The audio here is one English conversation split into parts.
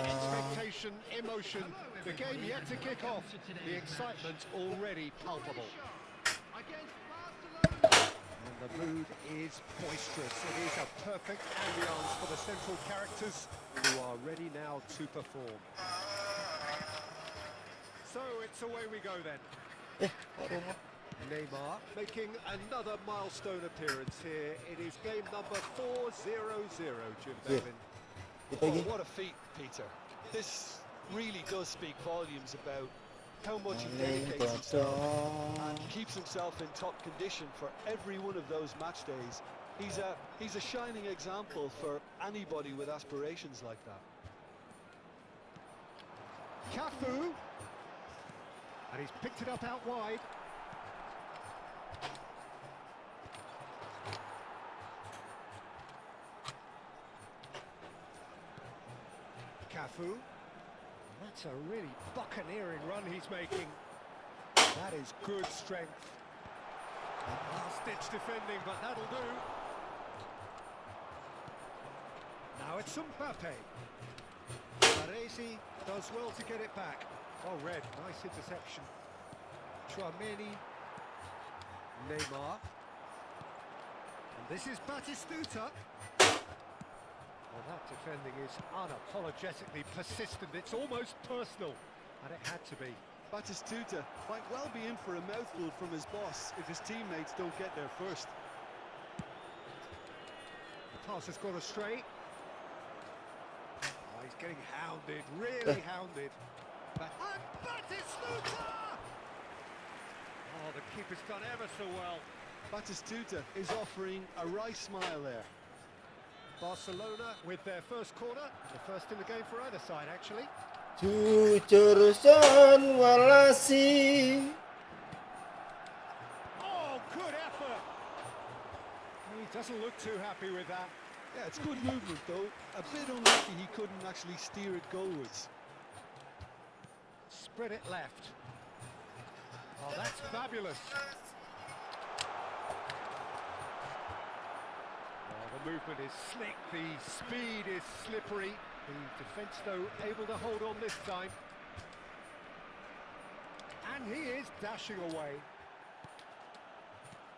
Expectation, emotion. The game yet to kick off. The excitement already palpable. And the mood is boisterous. It is a perfect ambience for the central characters who are ready now to perform. So it's away we go then. Neymar making another milestone appearance here. It is game number 400, Jim Bevan. Oh, what a feat, Peter. This really does speak volumes about how much he dedicates himself and keeps himself in top condition for every one of those match days. He's a shining example for anybody with aspirations like that. Cafu, and he's picked it up out wide. Cafu. That's a really buccaneering run he's making. That is good strength. Last-ditch defending, but that'll do. Now it's Mbappe. Baresi does well to get it back. Oh, red, nice interception. Chouameni. Neymar. And this is Batistuta. Well, that defending is unapologetically persistent. It's almost personal, and it had to be. Batistuta might well be in for a mouthful from his boss if his teammates don't get there first. The pass has gone astray. Oh, he's getting hounded, really hounded. And Batistuta! Oh, the keeper's done ever so well. Batistuta is offering a wry smile there. Barcelona with their first corner, the first in the game for either side, actually. Oh, good effort! He doesn't look too happy with that. Yeah, it's good movement though. A bit unlucky he couldn't actually steer it goalwards. Spread it left. Oh, that's fabulous. The movement is slick, the speed is slippery. The defence, though, able to hold on this time. And he is dashing away.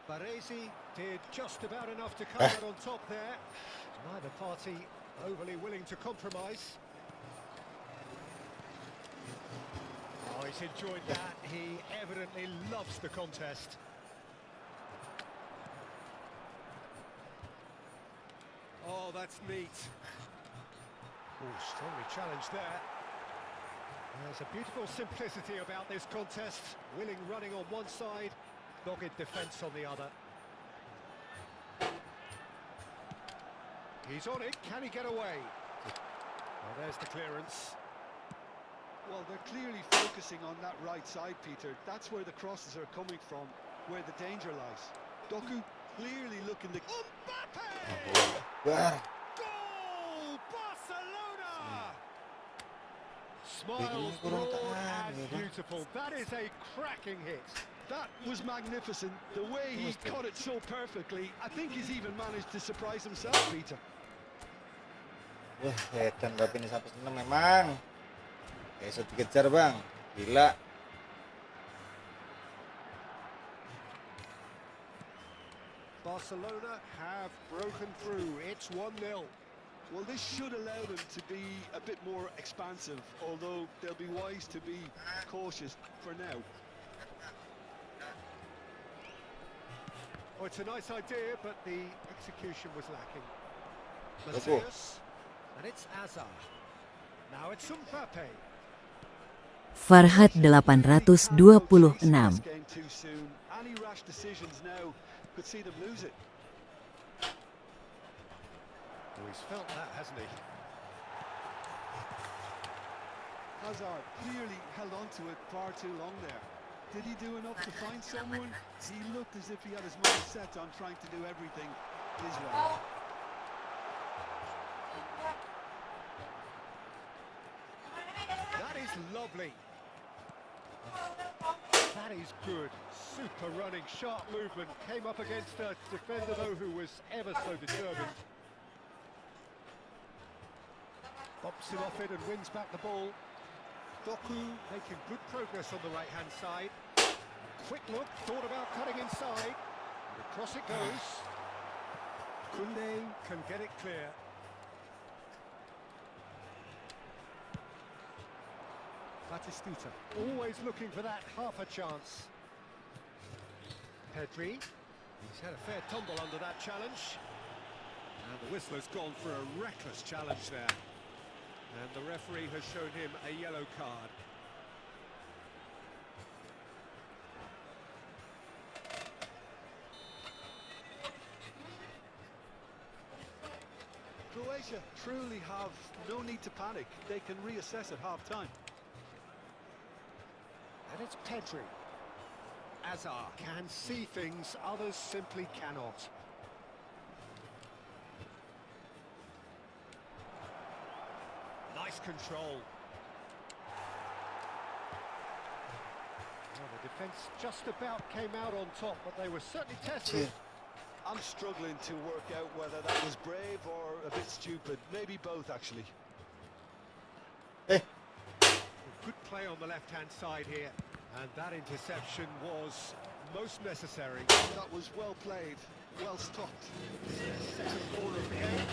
Baresi did just about enough to come out on top there. Neither party overly willing to compromise. Oh, he's enjoyed that. He evidently loves the contest. Oh, that's neat. Oh, strongly challenged there. There's a beautiful simplicity about this contest. Willing running on one side, dogged defence on the other. He's on it. Can he get away? Well, there's the clearance. Well, they're clearly focusing on that right side, Peter. That's where the crosses are coming from, where the danger lies. Doku clearly looking to... Mbappe! Goal! Barcelona! Smiles broad and beautiful. That is a cracking hit. That was magnificent. The way he cut it so perfectly. I think he's even managed to surprise himself, Peter. Wah, edan Mbappe ini sampai sana memang. Kayak dikejar, Bang. Gila. Barcelona have broken through. It's 1-0. Well, this should allow them to be a bit more expansive, although they'll be wise to be cautious for now. Oh, it's a nice idea, but the execution was lacking. Mateus, and it's Azar. Now it's Mbappe. Farhat 826. Any rash decisions now could see them lose it. Oh, he's felt that, hasn't he? Hazard clearly held on to it far too long there. Did he do enough to find someone? He looked as if he had his mind set on trying to do everything his way. That is lovely. That is good. Super running, sharp movement. Came up against a defender, though, who was ever so determined. Bumps him off it and wins back the ball. Doku making good progress on the right-hand side. Quick look, thought about cutting inside. And across it goes. Kunde can get it clear. Batistuta, always looking for that half a chance. Pedri, he's had a fair tumble under that challenge. And the whistler's gone for a reckless challenge there. And the referee has shown him a yellow card. Croatia truly have no need to panic. They can reassess at half-time. And it's Pedri. Azar can see things others simply cannot. Nice control. Well, the defence just about came out on top, but they were certainly tested. I'm struggling to work out whether that was brave or a bit stupid. Maybe both, actually. Good play on the left-hand side here. And that interception was most necessary. That was well played, well stopped. Second corner of the game.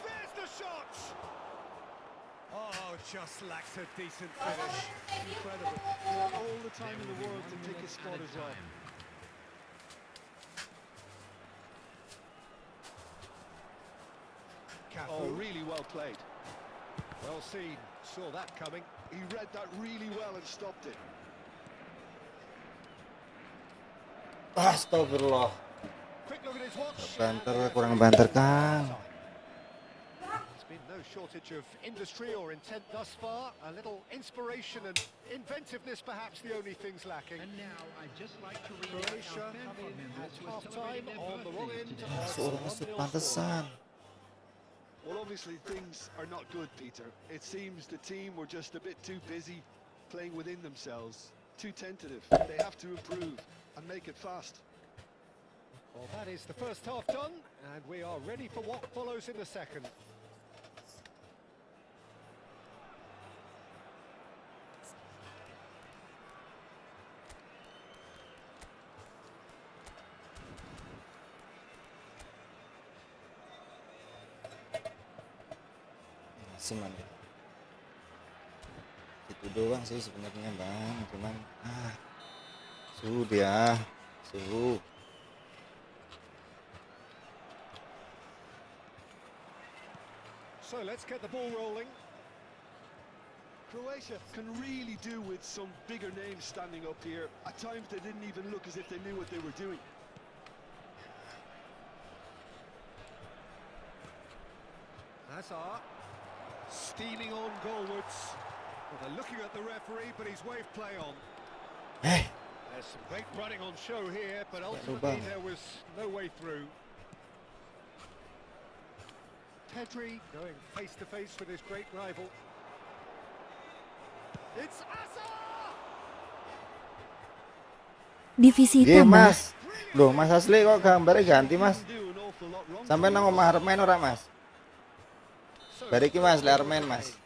There's the shot! Oh, just lacks a decent finish. Incredible. All the time in the world to pick a spot as well. Oh, really well played. Well seen. Saw that coming. He read that really well and stopped it. Astagfirullah. Quick look at his watch. Banter, kurang banter Kang. There's been no shortage of industry or intent thus far. A little inspiration and inventiveness, perhaps the only things lacking. And now I'd just like to read Croatia coming at half-time on the wrong end. Seorang masuk pantesan. Well, obviously things are not good, Peter. It seems the team were just a bit too busy playing within themselves, too tentative. They have to improve and make it fast. Well, that is the first half done, and we are ready for what follows in the second. Seman itu doang sih sebenarnya Bang, cuman suhu dia, suhu. So let's get the ball rolling. Croatia can really do with some bigger names standing up here. At times they didn't even look as if they knew what they were doing. Azar steaming on goalwards. Well, they're looking at the referee, but he's waved play on. There's some great running on show here, but ultimately there was no way through. Pedri going face-to-face with his great rival. It's Azar! Divisi Nggih, tambah. Mas. Loh, Mas Asli kok gambarnya ganti, Mas? Sampai nang omah arep main ora, Mas? Bariki Mas, lek arep main, Mas.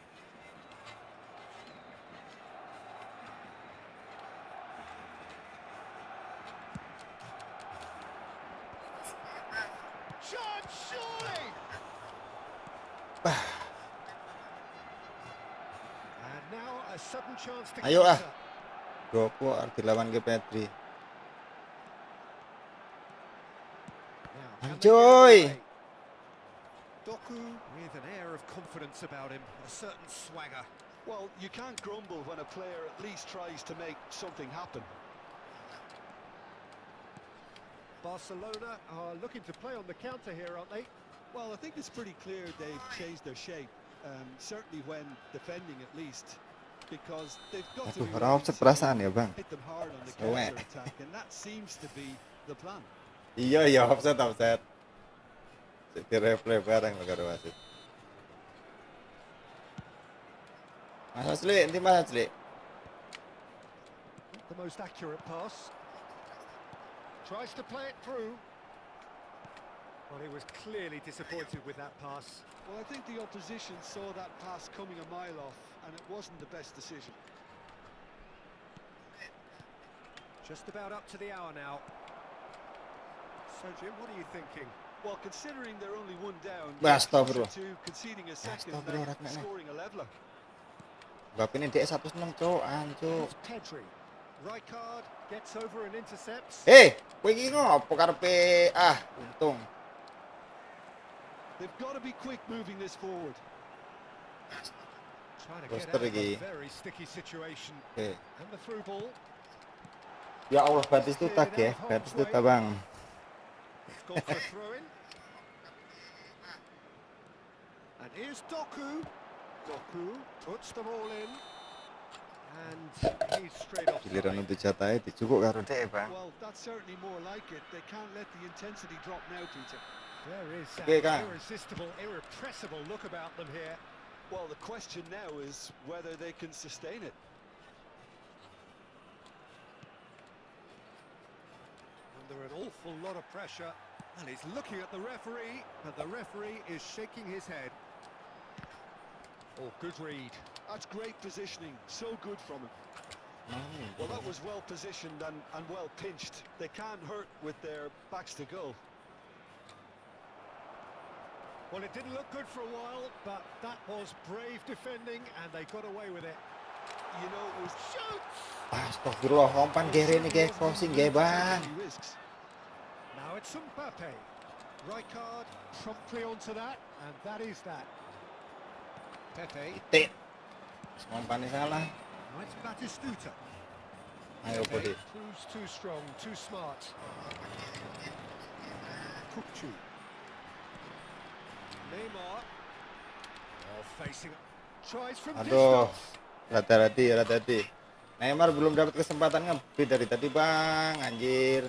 Ayo Gopo harus dilawan ke Pedri. Anjoy. Doku with an air of confidence about him, a certain swagger. Well, you can't grumble when a player at least tries to make something happen. Barcelona are looking to play on the counter here, aren't they? Well, I think it's pretty clear they've changed their shape, certainly when defending at least, because they've got to be Ora offset perasaan ya, Bang. hit them hard on the counter attack, and that seems to be the plan. Iya, offset. Di replay bareng karo wasit. Mas Asli, nanti Mas Asli. the most accurate pass. Tries to play it through. Well, he was clearly disappointed with that pass. Well, I think the opposition saw that pass coming a mile off, and it wasn't the best decision. Just about up to the hour now. So, Jim, what are you thinking? Well, considering they're only one down, Basta, closer bro. to conceding a second Basta, bro, than Ragnar. scoring a leveler. Bab ini dia 1-6 cok, ancuk. It's Pedri. Rijkaard gets over and intercepts. Kowe iki ngopo karepe? Untung. They've got to be quick moving this forward. Trying to Terus get out of a pergi. very sticky situation. Oke. And the through ball. Ya Allah, Batistuta ya, Batistuta bang. Gone for a throw-in. And here's Doku. Doku puts them all in. And he's straight off. Giliran untuk jatahnya dicukuk karo dhek, Bang. Well, that's certainly more like it. They can't let the intensity drop now, Peter. There is Okay, that Kang. irresistible, irrepressible look about them here. Well, the question now is whether they can sustain it. Under an awful lot of pressure, and he's looking at the referee, but the referee is shaking his head. Oh, good read. That's great positioning. So good from him. Well, that was well positioned and well pinched. They can't hurt with their backs to goal. Well, it didn't look good for a while, but that was brave defending, and they got away with it. You know, it was Shoots! Astagfirullah, umpan kiri ini kayak crossing kayak Bang. risks. Now it's Mbappe. Rijkaard promptly onto that, and that is that. Pepe. Titik. Umpannya salah. Now it's Batistuta. Ayo, Bodi. Proves too strong, too smart. Kukcu. Neymar. Oh, facing. Tries from Aduh. distance. Hati-hati. Neymar belum dapat kesempatan ngebit dari tadi, Bang. Anjir.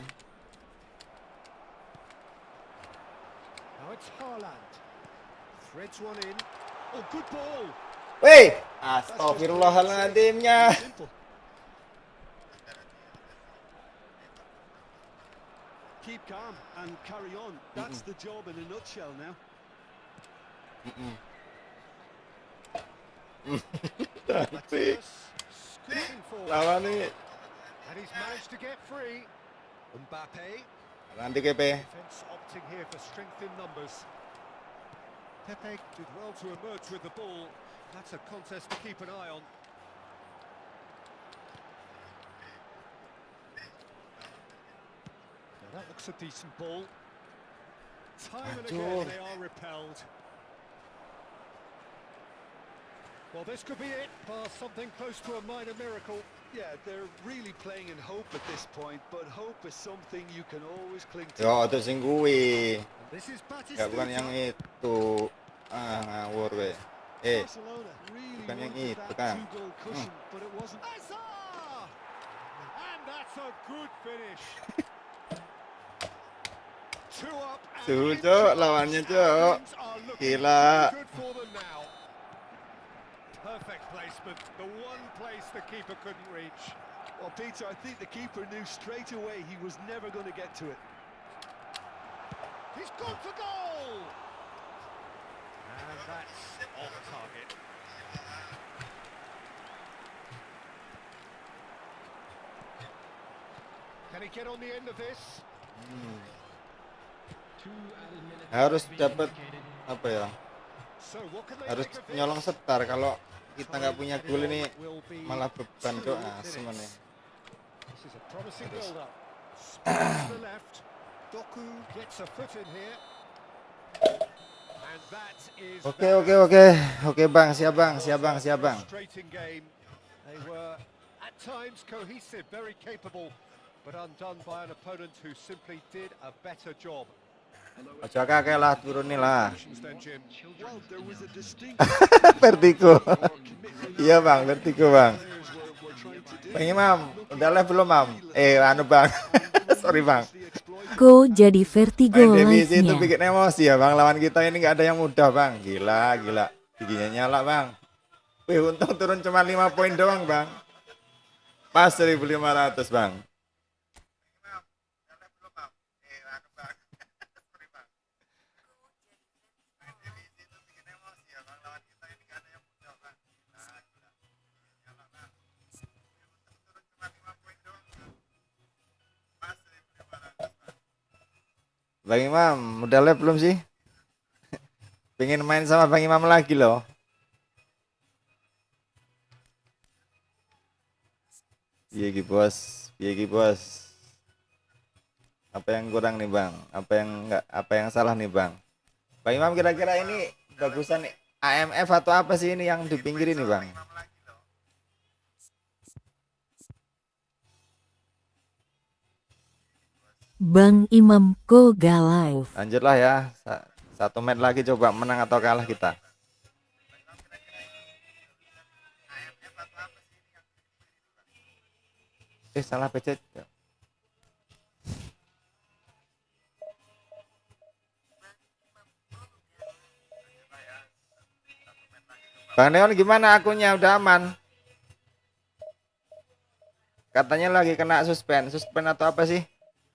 Now it's Haaland. Threads one in. Oh, good ball. Weh, astagfirullahaladzimnya. Simple. Keep calm and carry on. That's the job in a nutshell now. Matthias scooting forward. Lawan nih. And he's managed to get free. Mbappe. Nanti kepe. Defense opting here for strength in numbers. Pepe did well to emerge with the ball. That's a contest to keep an eye on. Now that looks a decent ball. Time and again they are repelled. Well, this could be it, bar something close to a minor miracle. Yeah, they're really playing in hope at this point, but hope is something you can always cling to. Yo, itu sing kuwi. This is Ya bukan yang Batistuta. itu. Ngawur we. Barcelona really bukan yang wanted itu, that Kang. two-goal cushion, but it wasn't. Hazard! And that's a good finish. Two up and Tuh, in Cok, charge. lawannya, And Cok. things are looking Gila. really good for them now. Perfect placement, the one place the keeper couldn't reach. Well, Peter, I think the keeper knew straight away he was never going to get to it. He's gone for goal! And that's off target. Can he get on the end of this? Harus dapat apa ya? So what can they Harus make of this? nyolong setar. Kalau kita nggak punya gol ini Will be malah beban, Cok. 2 Asem minutes. nih. This is a promising build-up. Spin to the left. Doku gets a foot in here. And that is Oke, Bang, siap Bang. frustrating game. They were at times cohesive, very capable, but undone by an opponent who simply did a better job. Ojo kakek lah, turunin lah. Then, Jim. Well, there was a distinct Vertigo. commitment Iya Bang, vertigo Bang. players were trying to do. Bang Imam, udah live belum Mam? Bang. Sorry Bang. Go jadi vertigo Main divisi itu live-nya. bikin emosi ya Bang. Lawan kita ini nggak ada yang mudah Bang. Gila. Giginya nyala Bang. Wih, untung turun cuma 5 poin doang Bang. Pas 1.500 bang. Bang Imam, modalnya belum sih? Pengen main sama Bang Imam lagi loh. Iya ki bos, iya ki bos. Apa yang kurang nih bang? Apa yang enggak? Apa yang salah nih bang? Bang Imam kira-kira ini bagusan AMF atau apa sih ini yang di pinggir ini bang? Bang Imam Koga Live. Lanjutlah ya. Satu match lagi coba menang atau kalah kita. Salah PC. Bang Neon gimana akunnya udah aman? Katanya lagi kena suspend atau apa sih?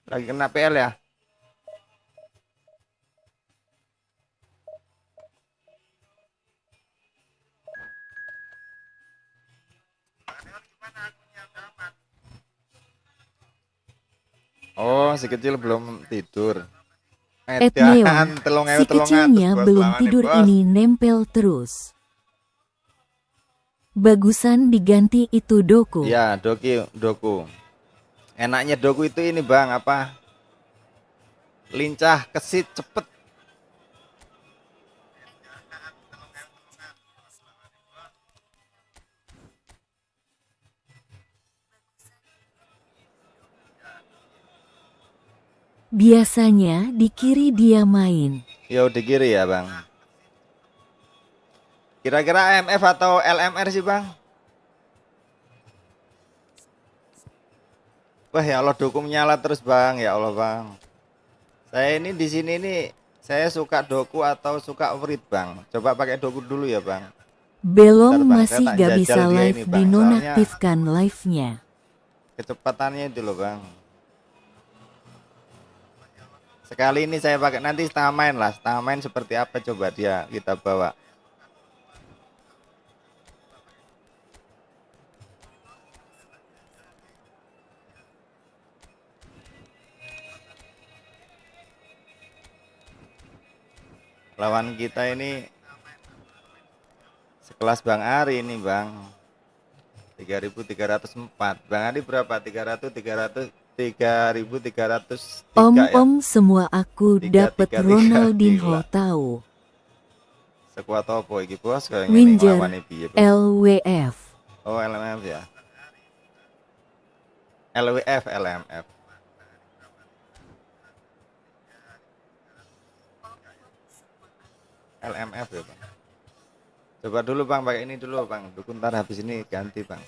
Lagi kena PL ya? Oh, si kecil belum tidur. Neon, si 3.000 kecilnya bos, belum lawan nih, tidur bos. ini nempel terus. Bagusan diganti itu Doku. Iya, Doku. Enaknya Doku itu ini bang, apa? Lincah, kesit, cepet. Biasanya di kiri dia main. Yo di kiri ya bang. Kira-kira AMF atau LMR sih bang? Wah ya Allah Doku nyala terus bang, ya Allah bang. Saya ini di sini nih, saya suka Doku atau suka Urit bang. Coba pakai Doku dulu ya bang. Belum Bentar, Bang, masih saya tak gak jajal bisa dia live ini, Bang. dinonaktifkan live-nya. Kecepatannya itu loh bang. Sekali ini saya pakai, nanti setengah main lah. Setengah main seperti apa coba dia kita bawa. Lawan kita ini sekelas Bang Ari ini bang. 3.304. Bang Ari berapa? 3.303 ya. Om semua aku dapet 333, Ronaldinho gila. tahu. Sekuat opo iki bos kayak ngene Winger lawan piye bos? LWF. Oh LMF ya. LWF LMF. LMF ya bang. Coba dulu bang pakai ini dulu bang. Dukun ntar habis ini ganti bang.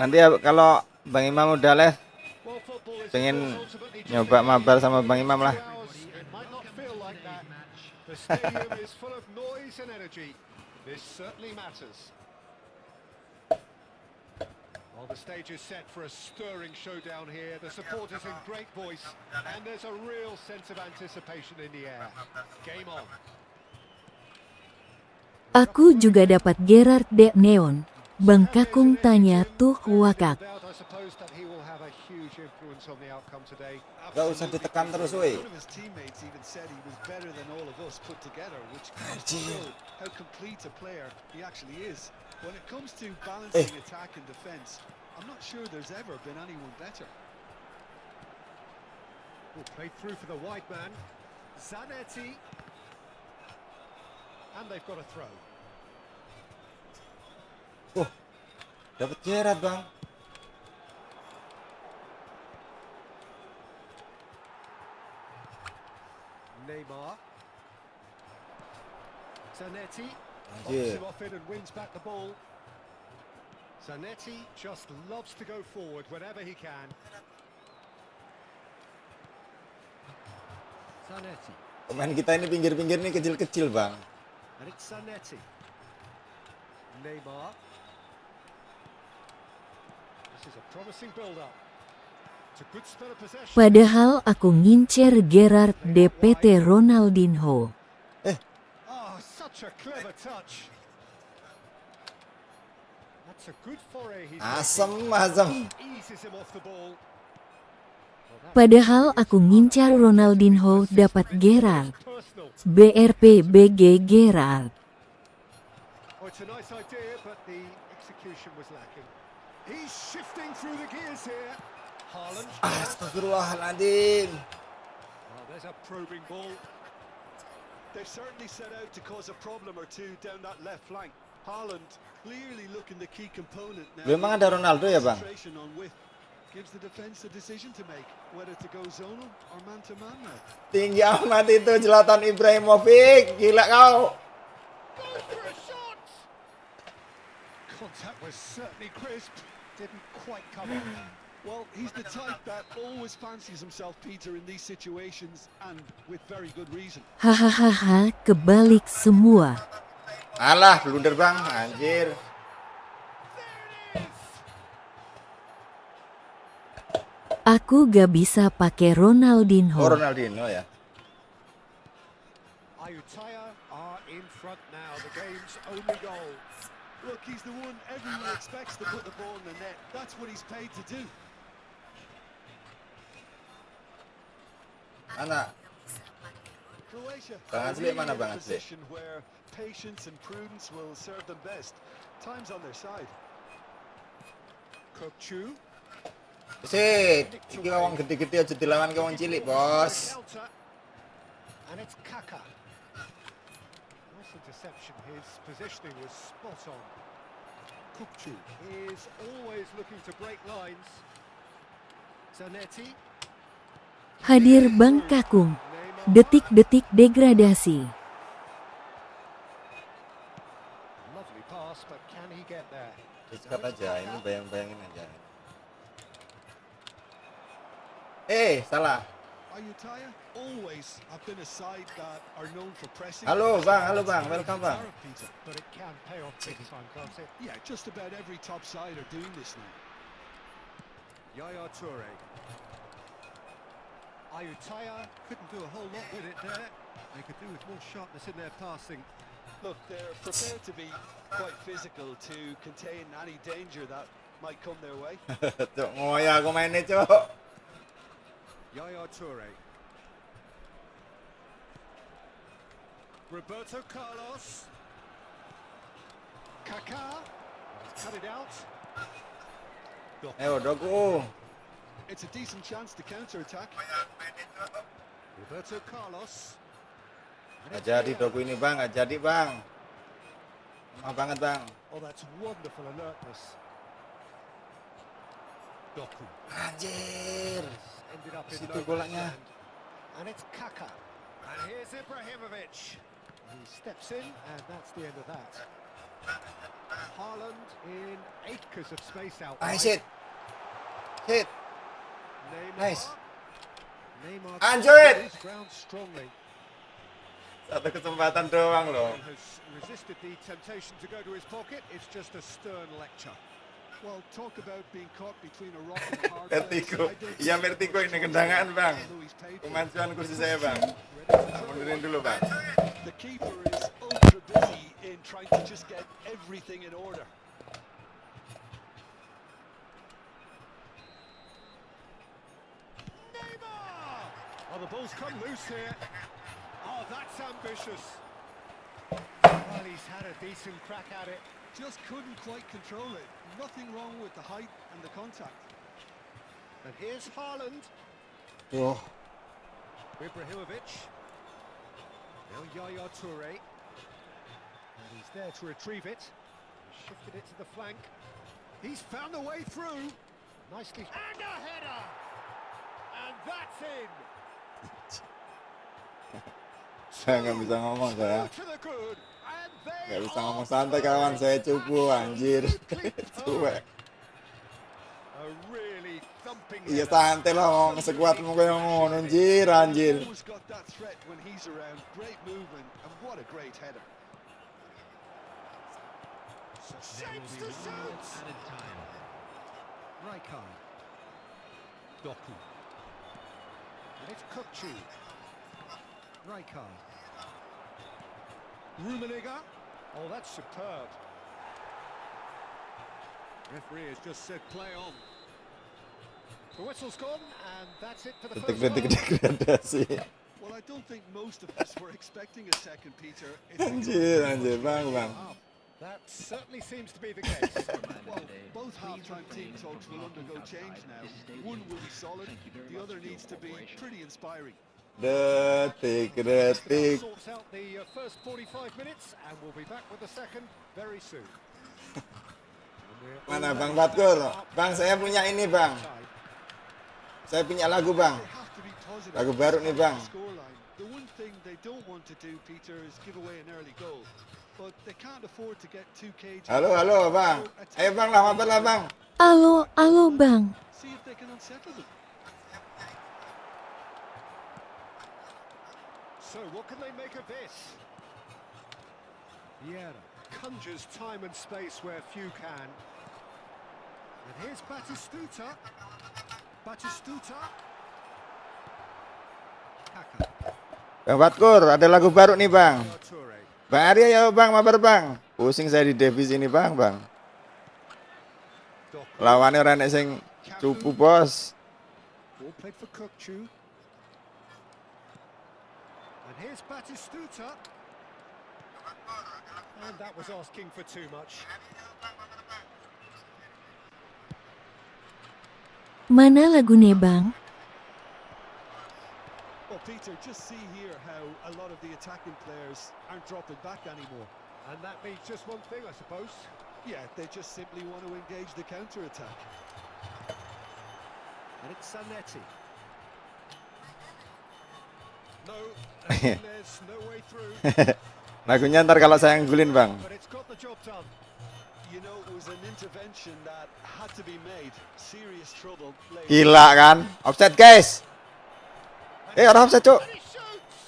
Nanti ya, kalau Bang Imam udah live pengen nyoba mabar sama Bang Imam lah. It might not feel like that. The stadium is full of noise and energy. This certainly matters. Well, the stage is set for a stirring showdown here. The supporters in great voice, and there's a real sense of anticipation in the air. Game on. Aku juga dapat Gerard de Neon. Bang Kakung tanya tuh wakak. I suppose that he will have a huge influence on the outcome today. Gak usah ditekan terus woi. One of his teammates even said he was better than all of us put together, which goes to show how complete a player he actually is. When it comes to balancing attack and defence, I'm not sure there's ever been anyone better. Played through for the wide man. Zanetti. And they've got a throw. Dapat Gerard bang. Neymar. Zanetti. Anjir. Him off it and wins back the ball. Zanetti just loves to go forward whenever he can. Zanetti. Pemain kita ini pinggir-pinggir nih kecil-kecil, Bang. And it's Zanetti. Mabar. This is a promising build-up. It's a good spell of possession. Padahal aku ngincer Gerard DPT Ronaldinho. Oh, such a clever touch. That's a good foray he's Asem. making. Eases him off the ball. Padahal aku ngincar Ronaldinho dapat Gerard. Personal. BRP BG Gerard. Oh, it's a nice idea, but the execution was lacking. He's shifting through the gears here. Haaland. Astagfirullahaladzim. Oh, there's a probing ball. They've certainly set out to cause a problem or two down that left flank. Haaland clearly looking the key component now. Memang ada Ronaldo ya, Bang? Concentration on width. Gives the defense a decision to make, whether to go zonal or man-to-man now. Tinggi amat itu Zlatan Ibrahimovic. Gila kau. Go for a shot! Contact was certainly crisp. Didn't quite come off. Well, he's the type that always fancies himself, Peter, in these situations, and with very good reason. Hahaha, kebalik semua. Alah, blunder, Bang. Anjir. Aku gak bisa pakai Ronaldinho. Oh, Ronaldinho ya. Ayutthaya are in front now. The game's only goal. Look, he's the one everyone expects to put the ball in the net. That's what he's paid to do. Mana? Croatia Bang are Asli really mana, in Bang a Asli? position where patience and prudence will serve them best. Time's on their side. Kokchu. Sit. Iki wong gede-gede aja dilawan ke wong cilik, Bos. Counter. And it's Kaka. Nice interception. His positioning was spot on. Kokchu is always looking to break lines. Zanetti. Hadir Bang Kakung. Detik-detik degradasi. Lovely pass, but can he get there? Diskat aja, ini bayang-bayangin aja. Salah. Ayutthaya always have been a side that are known for pressing. Halo, Bang. That's very Welcome, Bang. thorough, Peter. But it can pay off big time, can't it? Yeah, just about every top side are doing this now. Yaya Toure. Ayutthaya couldn't do a whole lot with it there. They could do with more sharpness in their passing. Look, they're prepared to be quite physical to contain any danger that might come their way. Cuk, ngoyo aku mainnya, Cuk. Yaya Toure. Roberto Carlos. Kaká. Cut it out. Ayo, Doku. It's a decent chance to counter-attack. Roberto Carlos. Nggak jadi Doku ini, Bang. Nggak jadi, Bang. Lemah banget, Bang. Oh, that's wonderful alertness. Doku. Anjir. Ended up in Situ no bolanya. man's land. And it's Kaka. And here's Ibrahimovic. He steps in, and that's the end of that. Haaland in acres of space out wide. Nice hit. Hit. Neymar. Nice. Neymar Anjir. his ground strongly Satu kesempatan doang loh. and has resisted the temptation to go to his pocket. It's just a stern lecture. Well, talk about being caught between a rock and a hard place. Vertigo. I don't Iya, think vertigo ini much kendangan, Bang. although he's paid for it. Kemajuan kursi saya, Bang. Mundurin dulu, Bang. The keeper is ultra busy in trying to just get everything in order. Neymar! Oh, the ball's come loose here. Oh, that's ambitious. Well, he's had a decent crack at it. Just couldn't quite control it. Nothing wrong with the height and the contact. And here's Haaland. Tuh. Ibrahimovic. Now Yaya Toure. And he's there to retrieve it. He's shifted it to the flank. He's found the way through. Nicely. And a header! And that's in! Saya nggak bisa ngomong, saya. Through to the good. And They Gak bisa are ngomong santai kawan, saya cupu anjir. absolutely Cuek. a really thumping Iya header. santai lah ngomong sekuatmu kayak ngono anjir anjir. Always got that threat when he's around. Great movement, and what a great header. Shapes to shoot. Added time. Rijkaard. Doku. And it's Kukcu. Rijkaard. Rummenigge. Oh, that's superb. Referee has just said play on. The whistle's gone, and that's it for the first Detik-detik half. degradasi. Well, I don't think most of us were expecting a second, Peter. Anjir anjir bang. Wow, that certainly seems to be the case. Well, both half-time team talks will undergo change now. One will be solid, the other needs to be pretty inspiring. Detik. Sorts out the first 45 minutes, and we'll be back with the second very soon. Mana Bang Batkur? Bang saya punya ini bang. Saya punya lagu bang. They have to be positive. Lagu baru nih bang. Scoreline. The one thing they don't want to do, Peter, is give away an early goal. But they can't afford to get too cagey. Halo bang. Ayo bang lah mabar lah bang. Alo bang. See if they can unsettle them. So what can they make of this? Vieira conjures time and space where few can. And here's Batistuta. Kaka. Bang Batkur ada lagu baru nih bang. Toure. Bang Arya ya bang mabar bang. Pusing saya di Davis ini bang. Doku. Lawannya orang nek sing cupu bos. Ball played for Kukcu. And here's Batistuta. And that was asking for too much. Mana lagunya bang? Well, Peter, just see here how a lot of the attacking players aren't dropping back anymore. And that means just one thing, I suppose. Yeah, they just simply want to engage the counter-attack. And it's Zanetti. No, and there's no way through. Lagunya ntar kalau saya nggulin bang. But it's got the job done. You know, it was an intervention that had to be made. Serious trouble. later. Gila kan? Offset guys. Orang offset cuk. And he shoots!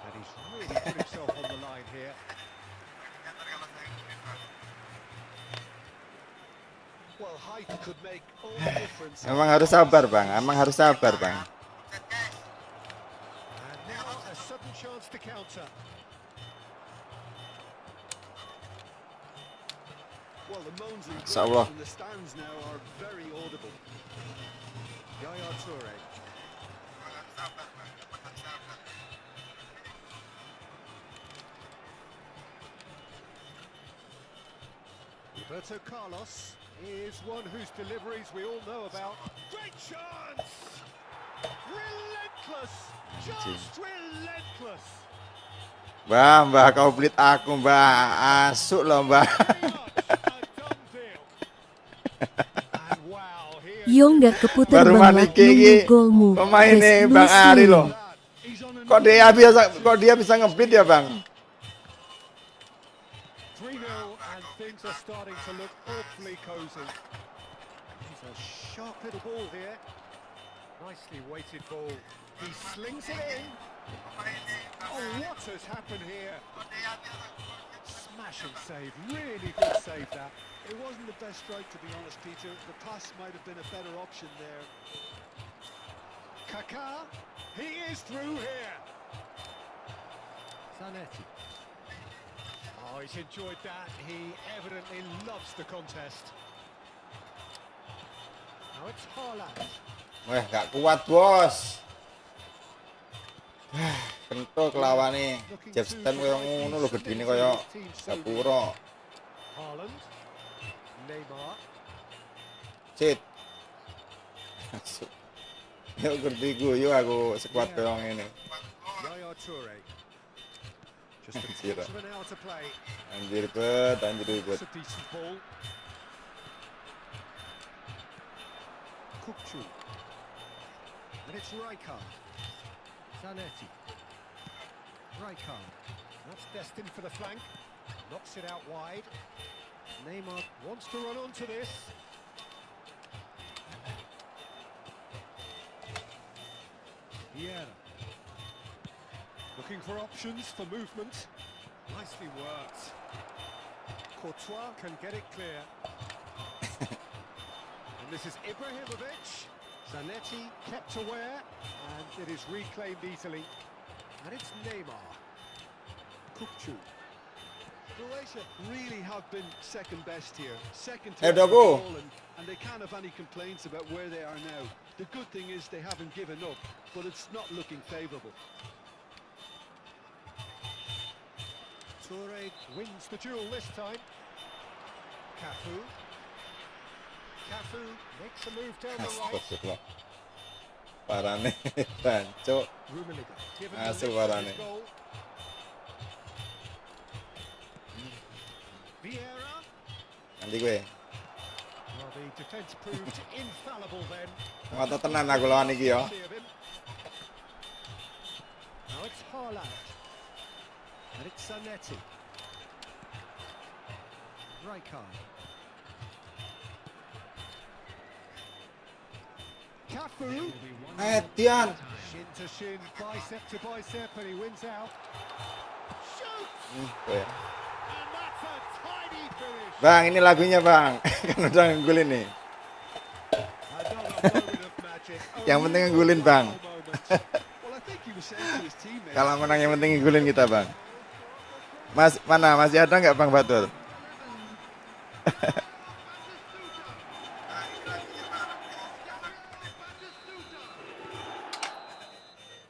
And he's really put himself on the line here. Well, height could make all the difference. Emang harus sabar bang. And now a sudden chance to counter. Well, the moans and Inshallah. groans in the stands now are very audible. Yaya Toure. Roberto Carlos is one whose deliveries we all know about. Great chance! Relentless! Just relentless! Mbak kau belit aku mbak. Asuk loh mbak. Very much a done deal. And wow, here Yo nggak keputar Baru bang mandi lak gigi. nunggu golmu. Pemainnya Wes Bang Ari lusuh. loh. He's on Kok dia bisa ngeblit ya bang? 3-0 and things are starting to look awfully cosy. He's a sharp little ball here. Nicely weighted ball. He slings it in. Oh, what has happened here? Smashing save. Really good save that. It wasn't the best strike, to be honest, Peter. The pass might have been a better option there. Kaká. He is through here. Zanetti. Oh, he's enjoyed that. He evidently loves the contest. Now it's Haaland. Wah gak kuat bos. Kentuk lawane. Jebstem koyo ngono lho gedine koyo Sapuro. Haaland. Neymar. Sit. Yo ngerti guyu aku sekuat koyo ngene. Yaya Toure. Just a Anjir. quarter of an hour to play. Anjir bet. It's a decent ball. Kukcu. And it's Rijkaard. Zanetti. Rijkaard. That's destined for the flank. Knocks it out wide. Neymar wants to run onto this. Vieira. Looking for options for movement. Nicely worked. Courtois can get it clear. And this is Ibrahimovic. Zanetti kept aware, and it is reclaimed easily. And it's Neymar. Kukcu. Croatia really have been second best here. Second Hey, to every Dogo. goal, and they can't have any complaints about where they are now. The good thing is they haven't given up, but it's not looking favourable. Toure wins the duel this time. Cafu. Cafu makes a move down the right. Astagfirullah. Parane, Banco. Rummenigge given Asu the lift parane. of his goal. Vieira. Nanti gue. Well, the defence proved infallible then. Ngotot tenan aku lawan iki ya. See of him. Now it's Haaland. And it's Zanetti. Rijkaard. Cafu. Edian. Shin to shin, bicep to bicep, and he wins out. Shoots! Gue. And that's a tidy finish. Bang, ini lagunya bang. Kan udah ngunggulin nih. Another moment of magic. Yang penting ngunggulin bang. Well, I think he was saying to his teammates. Kalau menang yang penting ngunggulin kita bang. Mas, mana masih ada nggak bang Batur?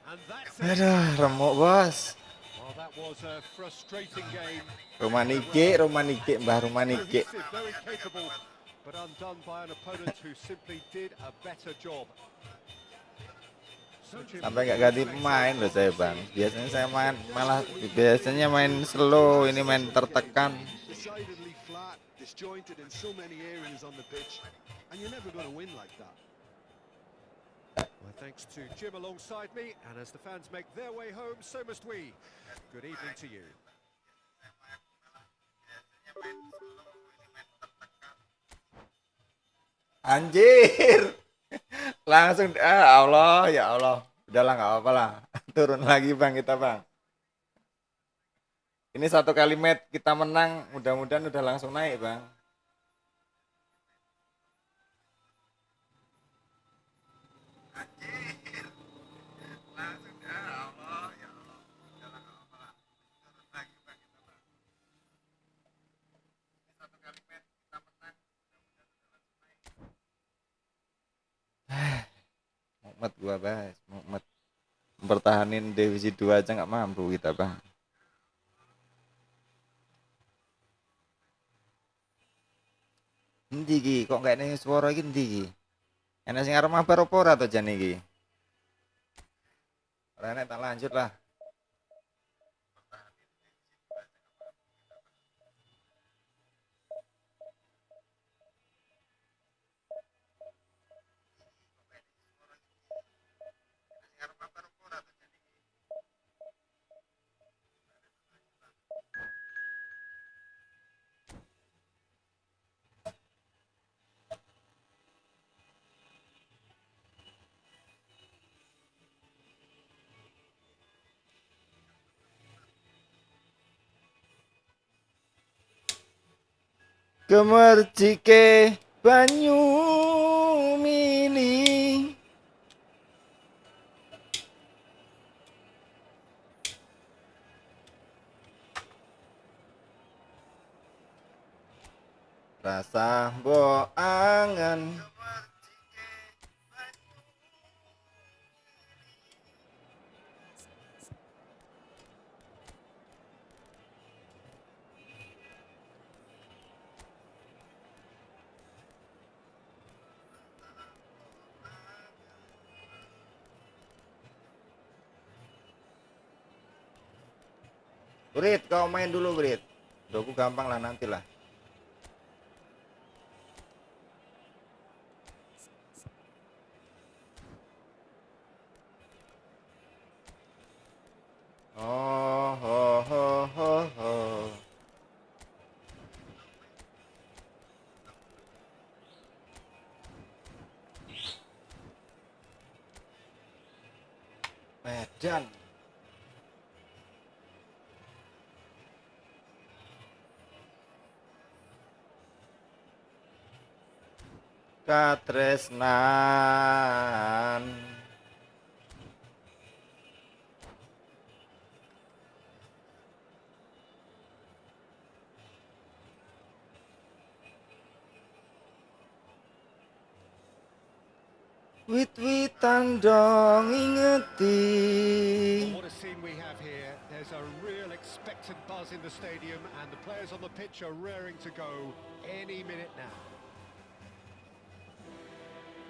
And that's it. Aduh, remuk bos. Well, that was a frustrating game. Rumah Nike, Mbah Rumah Nike. Cohesive, very capable, but undone by an opponent who simply did a better job. Sampai nggak ganti pemain loh saya bang. Biasanya saya main slow, ini main tertekan. Decidedly flat, disjointed in so many areas on the pitch, and you're never going to win like that. Well, thanks to Jim alongside me, and as the fans make their way home, so must we. Good evening to you. Anjir. Langsung Allah ya Allah. Udahlah nggak apa-apa lah. Turun lagi bang kita bang. Ini satu kali match kita menang, mudah-mudahan udah langsung naik bang. Mumet gua bas, mumet. Mempertahanin divisi 2 aja nggak mampu kita bang. Endi iki kok nggak ning swara iki endi iki? Enak sing arep mabar apa ora to jan iki? Ora enak tak lanjut lah. Kemercike banyu mili. Rasa mbok angen. Brit, kau main dulu Brit. Doku gampang lah nantilah. Oh, ho, ho, Medan. Katresnan. Wit-witan dong ingeti. What a scene we have here. There's a real expectant buzz in the stadium, and the players on the pitch are raring to go any minute now.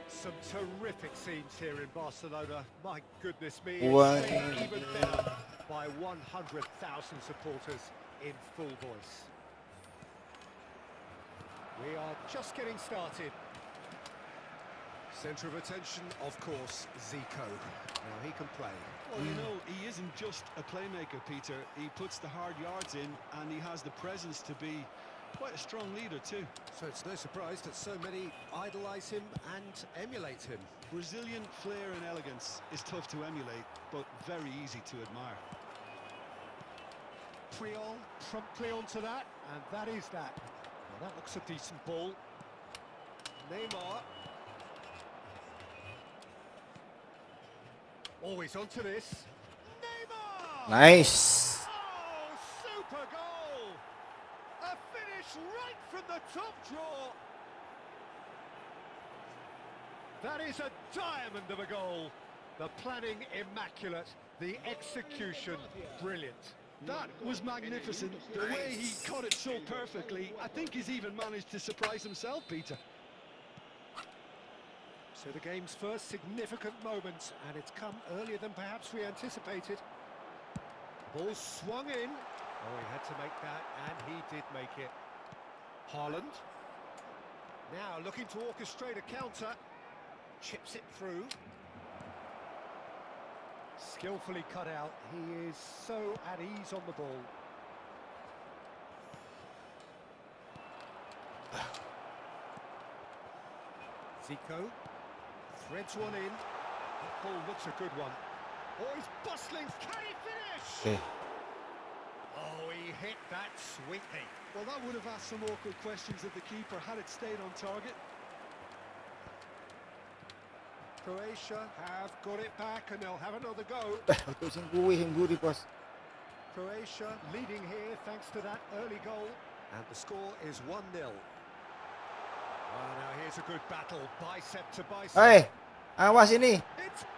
Some terrific scenes here in Barcelona. My goodness me, it's Wow. made even better by 100,000 supporters in full voice. We are just getting started. Centre of attention, of course, Zico. Now he can play. Well, you know, he isn't just a playmaker, Peter. He puts the hard yards in, and he has the presence to be quite a strong leader too. So it's no surprise that so many idolise him and emulate him. Brazilian flair and elegance is tough to emulate, but very easy to admire. Puyol promptly onto that, and that is that. Well, that looks a decent ball. Neymar. Always onto this. Neymar! Nice. Oh, super goal! A finish right from the top draw. That is a diamond of a goal. The planning immaculate, the execution brilliant. That was magnificent. The way he cut it so perfectly, I think he's even managed to surprise himself, Peter. So the game's first significant moment, and it's come earlier than perhaps we anticipated. Ball swung in. Oh, he had to make that, and he did make it. Haaland. Now looking to orchestrate a counter. Chips it through. Skillfully cut out. He is so at ease on the ball. Zico. Threads one in. That ball looks a good one. Oh, he's bustling. Can he finish? Okay. Oh, he hit that sweetly. Well, that would have asked some awkward questions of the keeper had it stayed on target. Croatia have got it back, and they'll have another go. Untuk sing kuwi sing mburi, Bos. Croatia leading here thanks to that early goal. And the score is 1-0. Well, now here's a good battle, bicep to bicep. Hei, awas ini. It's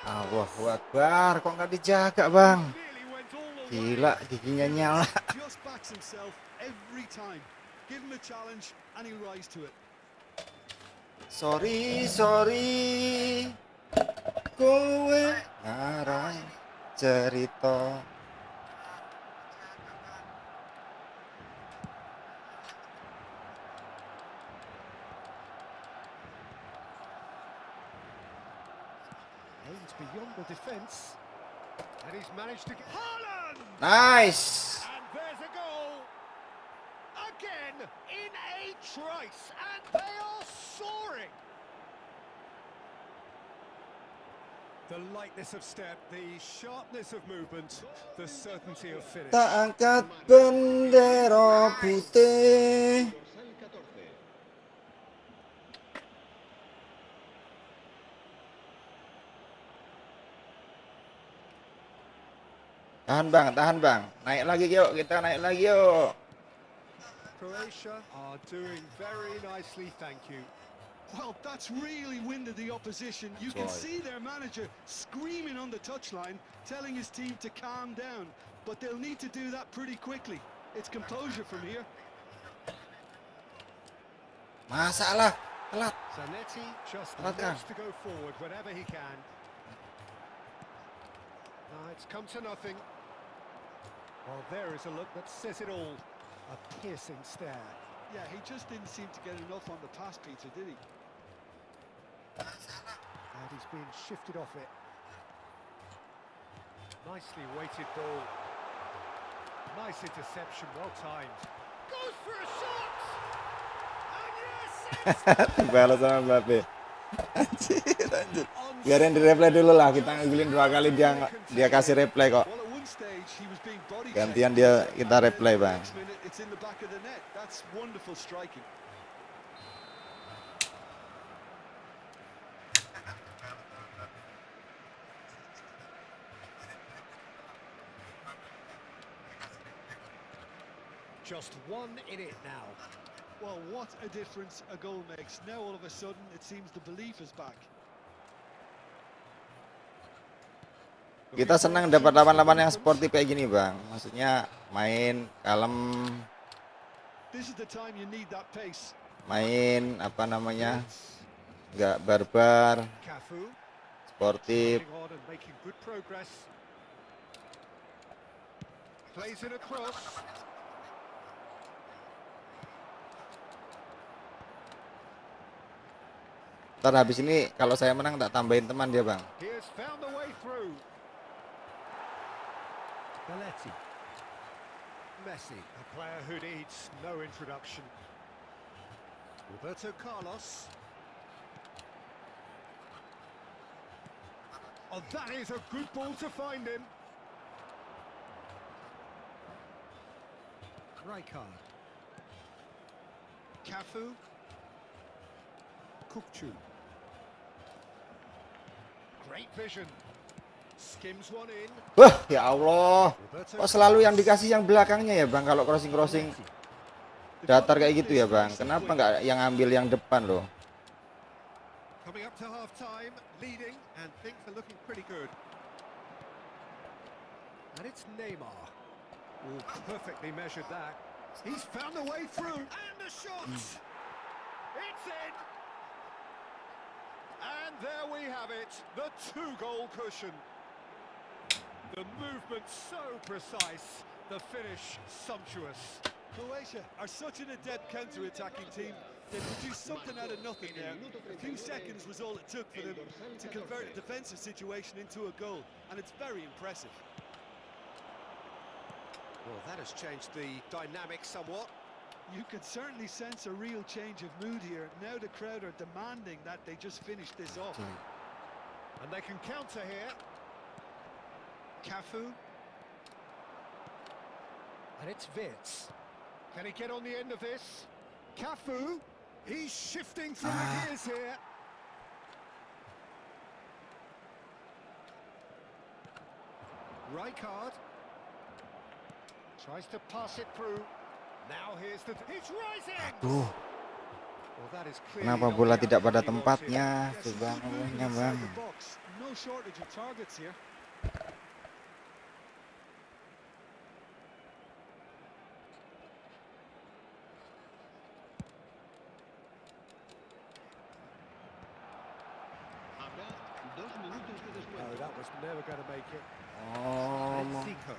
Allahu Akbar, kok nggak dijaga, Bang? nearly went all the way. Gila, giginya nyala. Just backs himself every time. Give him a challenge and he'll rise to it. Sorry, kowe ngarang cerita. Aims beyond the defence. And he's managed to get... Haaland! Nice. And there's a goal. Again, in a trice. And they are soaring. The lightness of step, the sharpness of movement, the certainty of finish. Tak angkat bendera putih. Tahan bang, naik lagi yuk, kita naik lagi yuk. Croatia are doing very nicely, thank you. Well, that's really winded the opposition. You can see their manager screaming on the touchline, telling his team to calm down. But they'll need to do that pretty quickly. It's composure from here. Masalah, telat. Zanetti just Telat, Kang. loves to go forward whenever he can. It's come to nothing. Well, there is a look that says it all. A piercing stare. Yeah, he just didn't seem to get enough on the pass, Peter, did he? And he's been shifted off it. Nicely weighted ball. Nice interception, well timed. Goes for a shot! And yes, it's Dibalas sama Mbappe. Anjir. on Biarin di replay dulu lah, kita ngegulin 2 kali dia kasih replay kok. Well, at one stage he was being body Gantian checked. kita replay, And then Bang. the next minute, it's in the back of the net. That's wonderful striking. Just one in it now. Well, what a difference a goal makes. Now all of a sudden it seems the belief is back. Kita senang dapat lawan-lawan yang sportif kayak gini, Bang. Maksudnya main kalem, This is the time you need that pace. main apa namanya, nggak barbar, Cafu sportif. moving on and making good progress. Plays in a cross. Ntar habis ini kalau saya menang tak tambahin teman dia, Bang. He has found the way through. Belletti. Messi, a player who needs no introduction. Roberto Carlos. Oh, that is a good ball to find him. Rijkaard. Cafu. Kukcu. Great vision. Skims one in. Wah, ya Allah. Roberto Kok selalu yang dikasih yang belakangnya ya, Bang? Kalau crossing-crossing datar kayak gitu ya, Bang. Kenapa nggak yang ambil yang depan loh? Coming up to half time, leading, and things are looking pretty good. And it's Neymar. Oh, perfectly measured that. He's found the way through, and the shot! It's in! And there we have it, the 2-goal cushion. The movement so precise, the finish sumptuous. Croatia are such an adept counter-attacking team. They produced something out of nothing there. A few seconds was all it took for them to convert a defensive situation into a goal, and it's very impressive. Well, that has changed the dynamic somewhat. You could certainly sense a real change of mood here. Now the crowd are demanding that they just finish this off. And they can counter here. Cafu. And it's Wirtz. Can he get on the end of this? Cafu. He's shifting through the gears here. Rijkaard. Tries to pass it through. Now here's the... It's rising! Duh, Well, that is clearly kenapa not bola the tidak pada outcome he wanted. tempatnya? Yes, Coba good movement ngomongnya, inside Bang. the box. No shortage of targets here. Habrá 2 minutos de No, descuento. that was never going to make it. Oh, And it's Zico.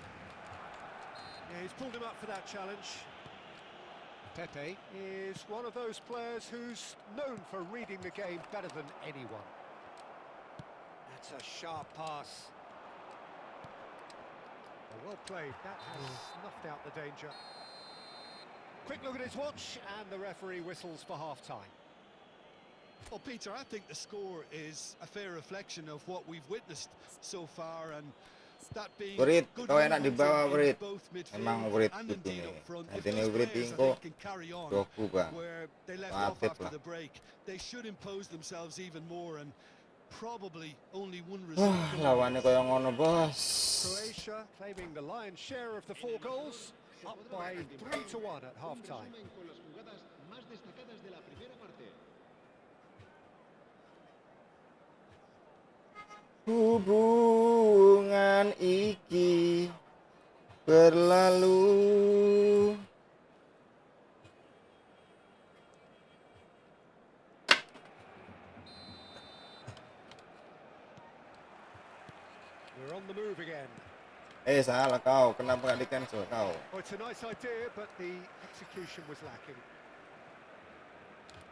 Yeah, he's pulled him up for that challenge. Pepe is one of those players who's known for reading the game better than anyone. That's a sharp pass. Well played. That has snuffed out the danger. Quick look at his watch, and the referee whistles for half-time. Well, Peter, I think the score is a fair reflection of what we've witnessed so far, and that being Berit, good kau enak di movement bawah, in Berit. both midfield Emang Berit and gitu indeed nih. up front. Nanti If nih those Berit players, I tingko, think, can carry on dohku, Bang. where they left Maaf, off after lah. the break, they should impose themselves even more, and probably only one result. Wah, lawannya kayak ngono, Bos. Croatia claiming the lion's share of the 4 goals, up by 3-1 at half-time. Con las jugadas más destacadas de la primera parte. Hubungan iki berlalu. We're on the move again. Salah kau. Kenapa nggak di-cancel kau? Oh, it's a nice idea, but the execution was lacking.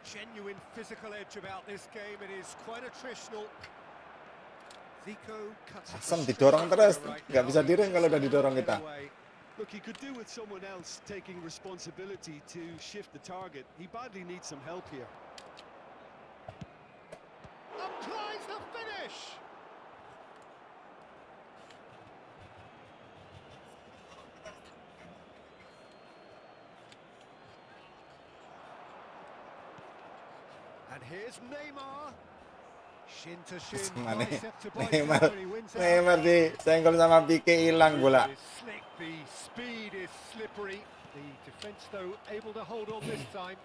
Genuine physical edge about this game. It is quite attritional. Zico cuts it Asem straight didorong to the terus. right Nggak bisa now. direm kalau udah didorong Get kita. away. Look, he could do with someone else taking responsibility to shift the target. He badly needs some help here. Applies the finish. here's Neymar. Shin to shin, Sama nih. bicep to bicep, and he wins out. Neymar disenggol sama Pique, hilang bola. Is slick, the speed is slippery. The defence, though, able to hold on this time.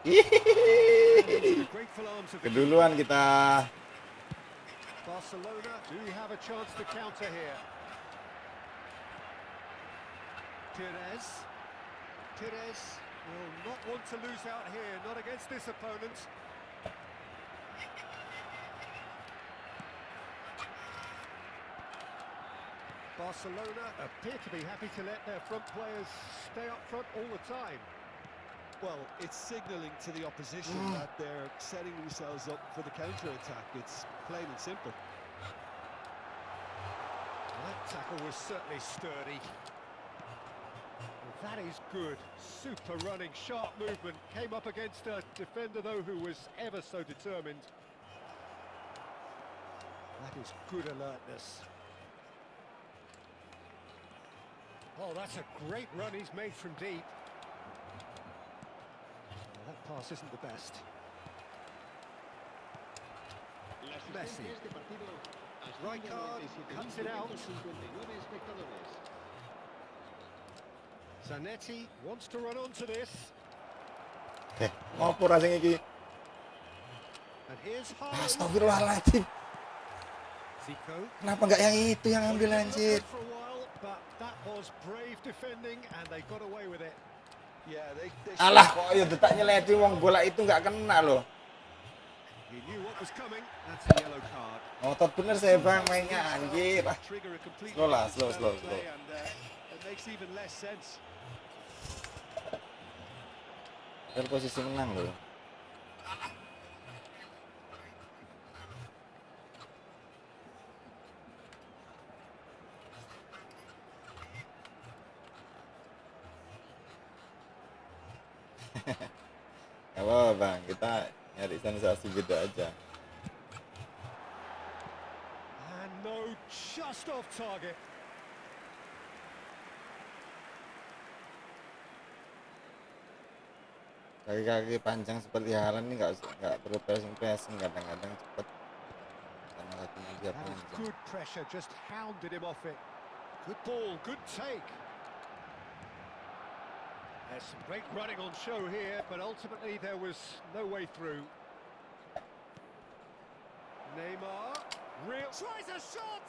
The grateful arms of the Keduluan kita. Barcelona do have a chance to counter here. Pires will not want to lose out here, not against this opponent. Barcelona appear to be happy to let their front players stay up front all the time. Well, it's signalling to the opposition that they're setting themselves up for the counter-attack. It's plain and simple. That tackle was certainly sturdy. That is good. Super running, sharp movement. Came up against a defender, though, who was ever so determined. That is good alertness. Oh, that's a great run he's made from deep. Well, that pass isn't the best. La Messi. asistencia a este partido Right card, cuts it out. 57.559 espectadores. Zanetti wants to run onto this. Ngopo rasanya iki? And here's Haaland. Astagfirullahaladzim. Zico. Kenapa nggak yang itu yang ambil anjir? For a while, but that was brave defending and they got away with it. Yeah, they Alah kok ya detaknya leti wong bola itu nggak kena loh. He knew what was coming. That's a yellow card. Ngotot bener saya bang mainnya anjir. trigger a complete Slow lah, different slow. style of play, and it makes even less sense. Kan posisi menang loh. Gak apa-apa bang, kita nyari sensasi beda aja. And no, just off target. Kaki-kaki panjang seperti Haaland ini nggak perlu pressing kadang-kadang cepet karena kakinya dia That was panjang. good pressure, just hounded him off it. Good ball, good take. There's some great running on show here, but ultimately there was no way through. Neymar, real tries a shot.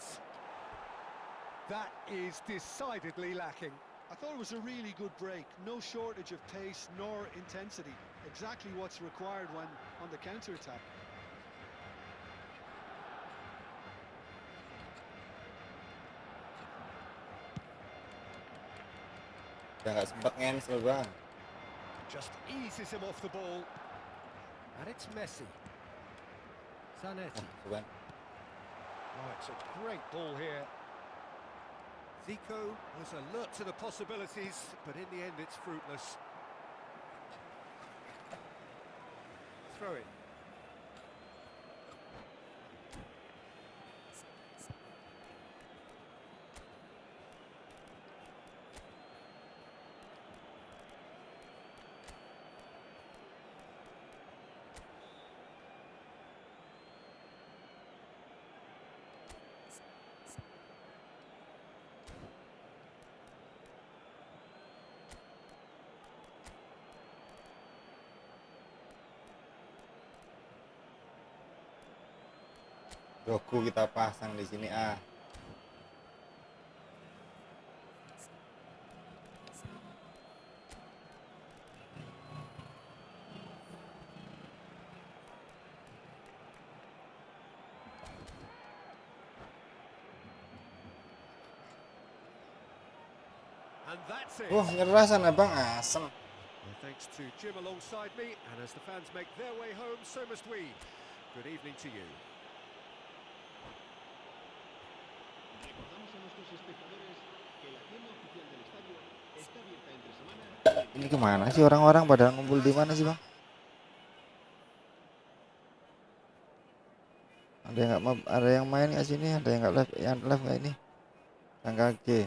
That is decidedly lacking. I thought it was a really good break. No shortage of pace nor intensity. Exactly what's required when on the counter-attack. Udah nggak sempat cancel bang. Just eases him off the ball. And it's Messi. Zanetti. Bukan. Oh, it's a great ball here. Zico was alert to the possibilities, but in the end it's fruitless. Throw it. Doku kita pasang di sini ah. And that's it. Nyerah sana bang, asem. Well, thanks to Jim alongside me, and as the fans make their way home, so must we. Good evening to you. Recordamos a nuestros espectadores que la tienda oficial del estadio está abierta entre semana. Ini kemana sih orang-orang pada ngumpul di mana sih bang? Ada yang main nggak sini? Ada yang nggak live? Yang live nggak ini? Yang kaki.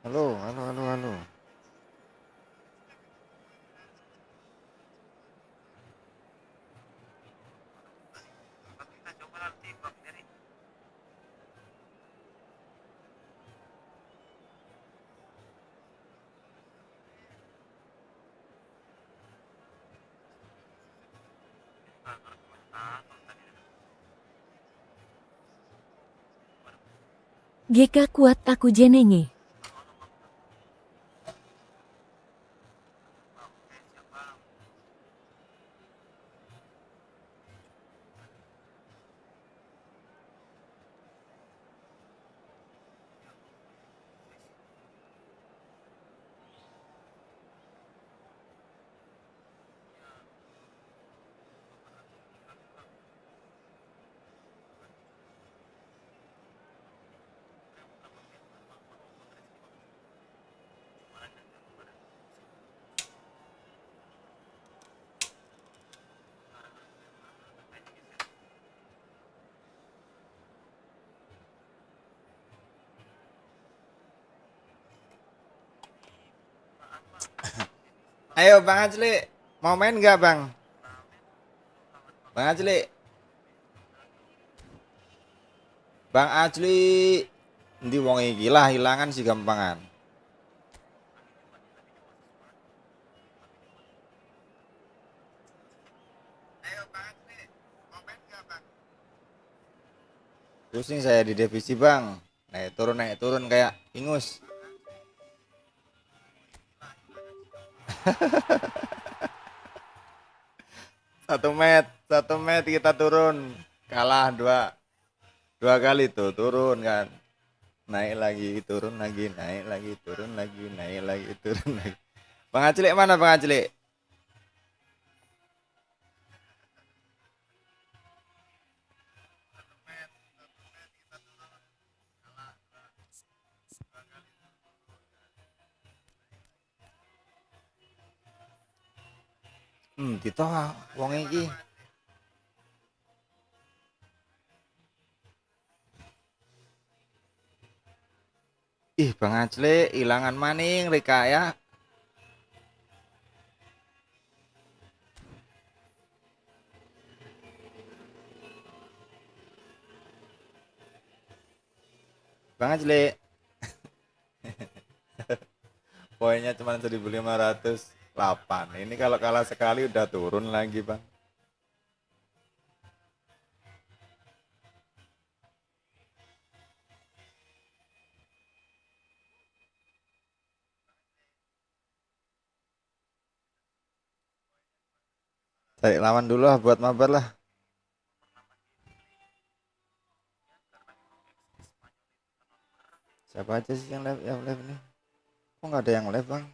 Halo. GK kuat aku jenenge. Ayo Bang Ajli, mau main nggak Bang? Bang Ajli, Bang Ajli, ndi wong iki lah hilangan sih gampangan. Pusing saya di divisi Bang, naik turun kayak ingus. Satu met kita turun, kalah dua kali tuh turun kan, naik lagi turun lagi, naik lagi turun lagi, naik lagi turun lagi. Bang Aclik mana Bang Aclik? Kita wong iki. Ih, Bang Aclik ilangan maning reka ya. Bang Aclik. Poinnya cuma 1508. Ini kalau kalah sekali udah turun lagi, Bang. Cari lawan dulu lah buat mabar lah. Siapa aja sih yang live nih? Kok nggak ada yang live Bang?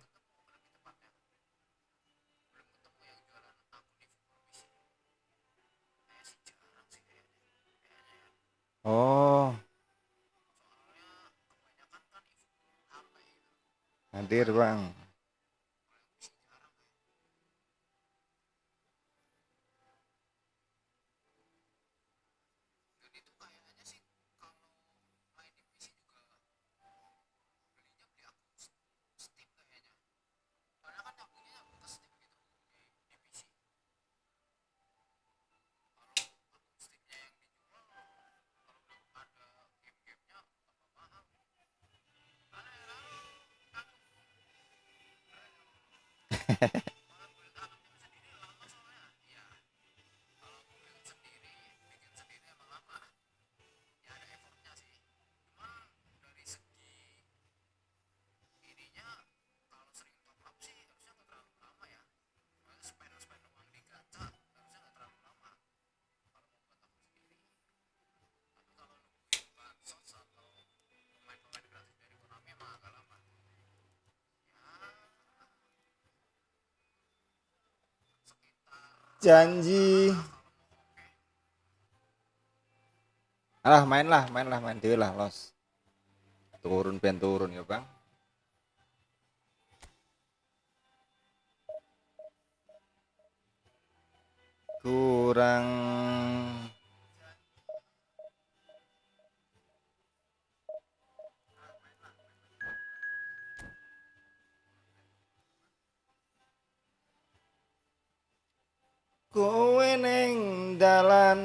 Oh, hadir Bang. Janji. Alah main dewe lah los. Turun pen turun ya Bang. Kurang kowe neng dalan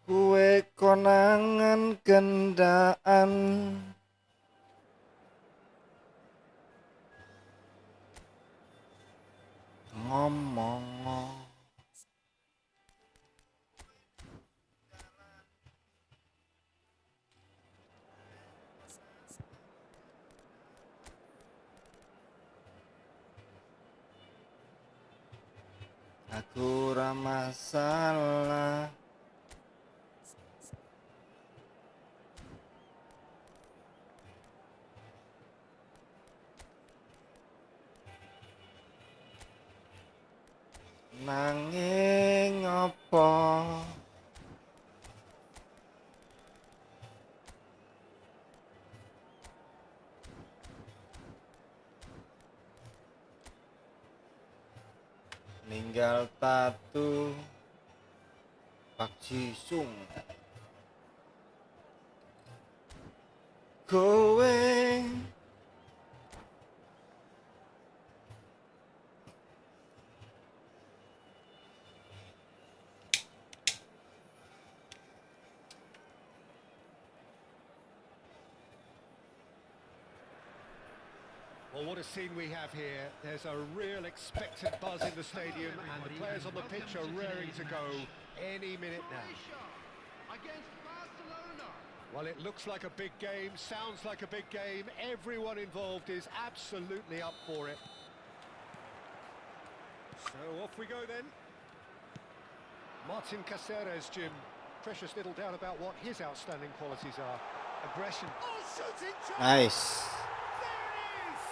kue konangan kendaan ngomong Aku ora masalah. Nanging apa? Ninggal tatu Pak Jisung kowe Well, what a scene we have here. There's a real expectant buzz in the stadium, and the players on the pitch are raring to go any minute now. Against Barcelona. Well, it looks like a big game, sounds like a big game. Everyone involved is absolutely up for it. So off we go then. Martin Caceres, Jim. Precious little doubt about what his outstanding qualities are. Aggression. Oh, shooting chance! nice. There it is!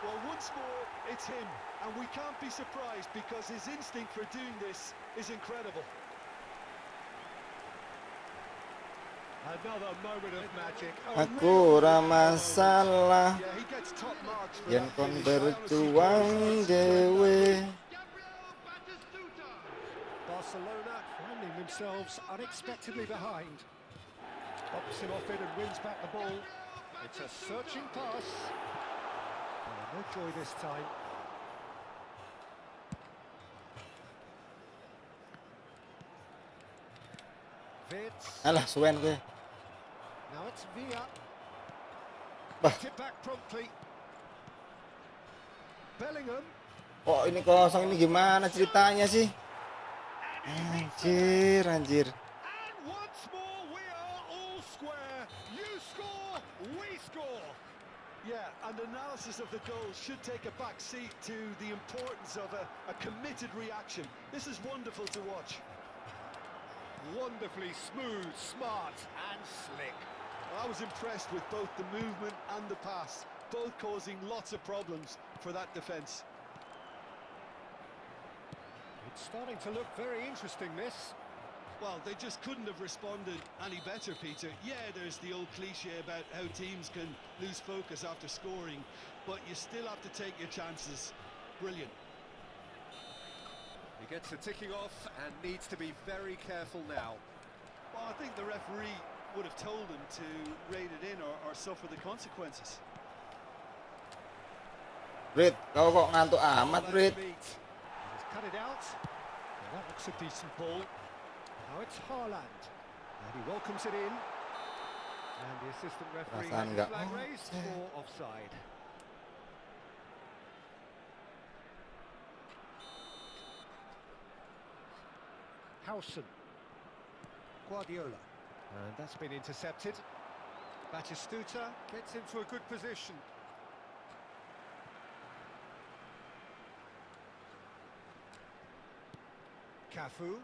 Well, once more, it's him. And we can't be surprised because his instinct for doing this is incredible. Another moment of magic. Aku ora masalah Yeah, he gets top marks for yen that kon finish. berjuang dhewe. Gabriel Batistuta. Barcelona finding themselves unexpectedly behind. Pops him off it and wins back the ball. It's a searching pass. Oh, no joy this time. Vitz. Alah suwen kowe. Now it's Villa. Bah. Tip back promptly. Bellingham. Kok ini kosong, ini gimana ceritanya sih? Anjir. And once more we are all square. You score, we score. Yeah, and analysis of the goal should take a back seat to the importance of a committed reaction. This is wonderful to watch. Wonderfully smooth, smart and slick. I was impressed with both the movement and the pass, both causing lots of problems for that defence. It's starting to look very interesting, this. Well, they just couldn't have responded any better, Peter. Yeah, there's the old cliche about how teams can lose focus after scoring, but you still have to take your chances. Brilliant. He gets the ticking off and needs to be very careful now. Well, I think the referee would have told him to rein it in or suffer the consequences. Brit, kau kok ngantuk amat, Oh, Brit? that's neat. He's cut it out. Well, that looks a decent ball. Now it's Haaland. And he welcomes it in. And the assistant referee has Perasaan his nggak flag raised offside. for offside. Howson. Guardiola. And that's been intercepted. Batistuta gets into a good position. Cafu.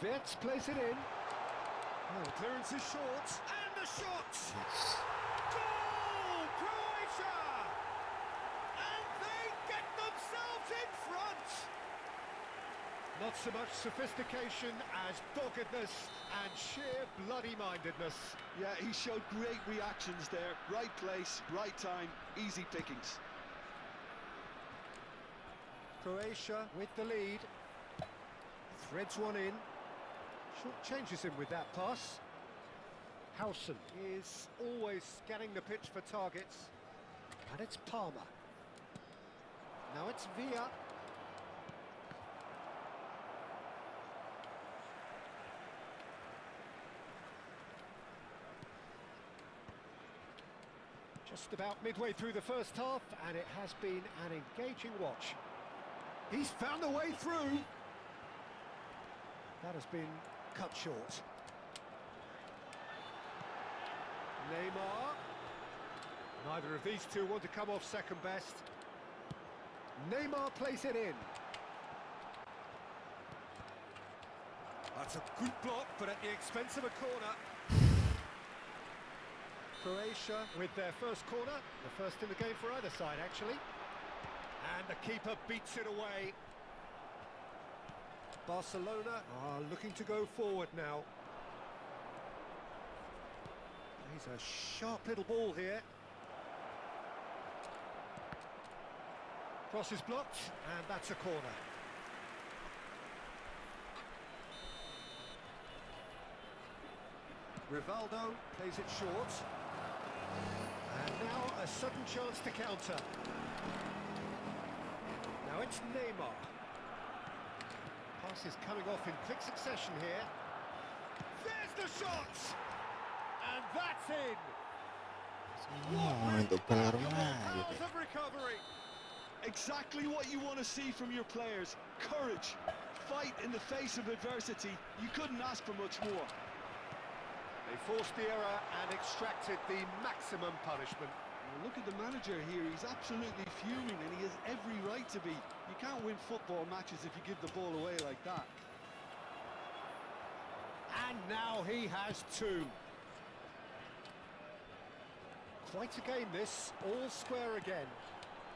Vitz plays it in. Oh, clearance is short. And the shot! Goal! Croatia! And they get themselves in front! Not so much sophistication as doggedness and sheer bloody-mindedness. Yeah, he showed great reactions there. Right place, right time, easy pickings. Croatia with the lead. Threads one in. Short changes him with that pass. Howson is always scanning the pitch for targets. And it's Palmer. Now it's Villa. Just about midway through the first half, and it has been an engaging watch. He's found a way through. That has been cut short. Neymar. Neither of these two want to come off second best. Neymar plays it in. it's a good block, but at the expense of a corner. Croatia with their first corner, the first in the game for either side, actually. And the keeper beats it away. Barcelona are looking to go forward now. He's a sharp little ball here. Cross is blocked, and that's a corner. Rivaldo plays it short. And now a sudden chance to counter. Now it's Neymar. Pass is coming off in quick succession here. There's the shot! And that's in! Untuk Palermo Powers of recovery! Exactly what you want to see from your players. Courage, fight in the face of adversity. You couldn't ask for much more. They forced the error and extracted the maximum punishment. Well, look at the manager here. He's absolutely fuming, and he has every right to be. You can't win football matches if you give the ball away like that. And now he has two. Quite a game this, all square again.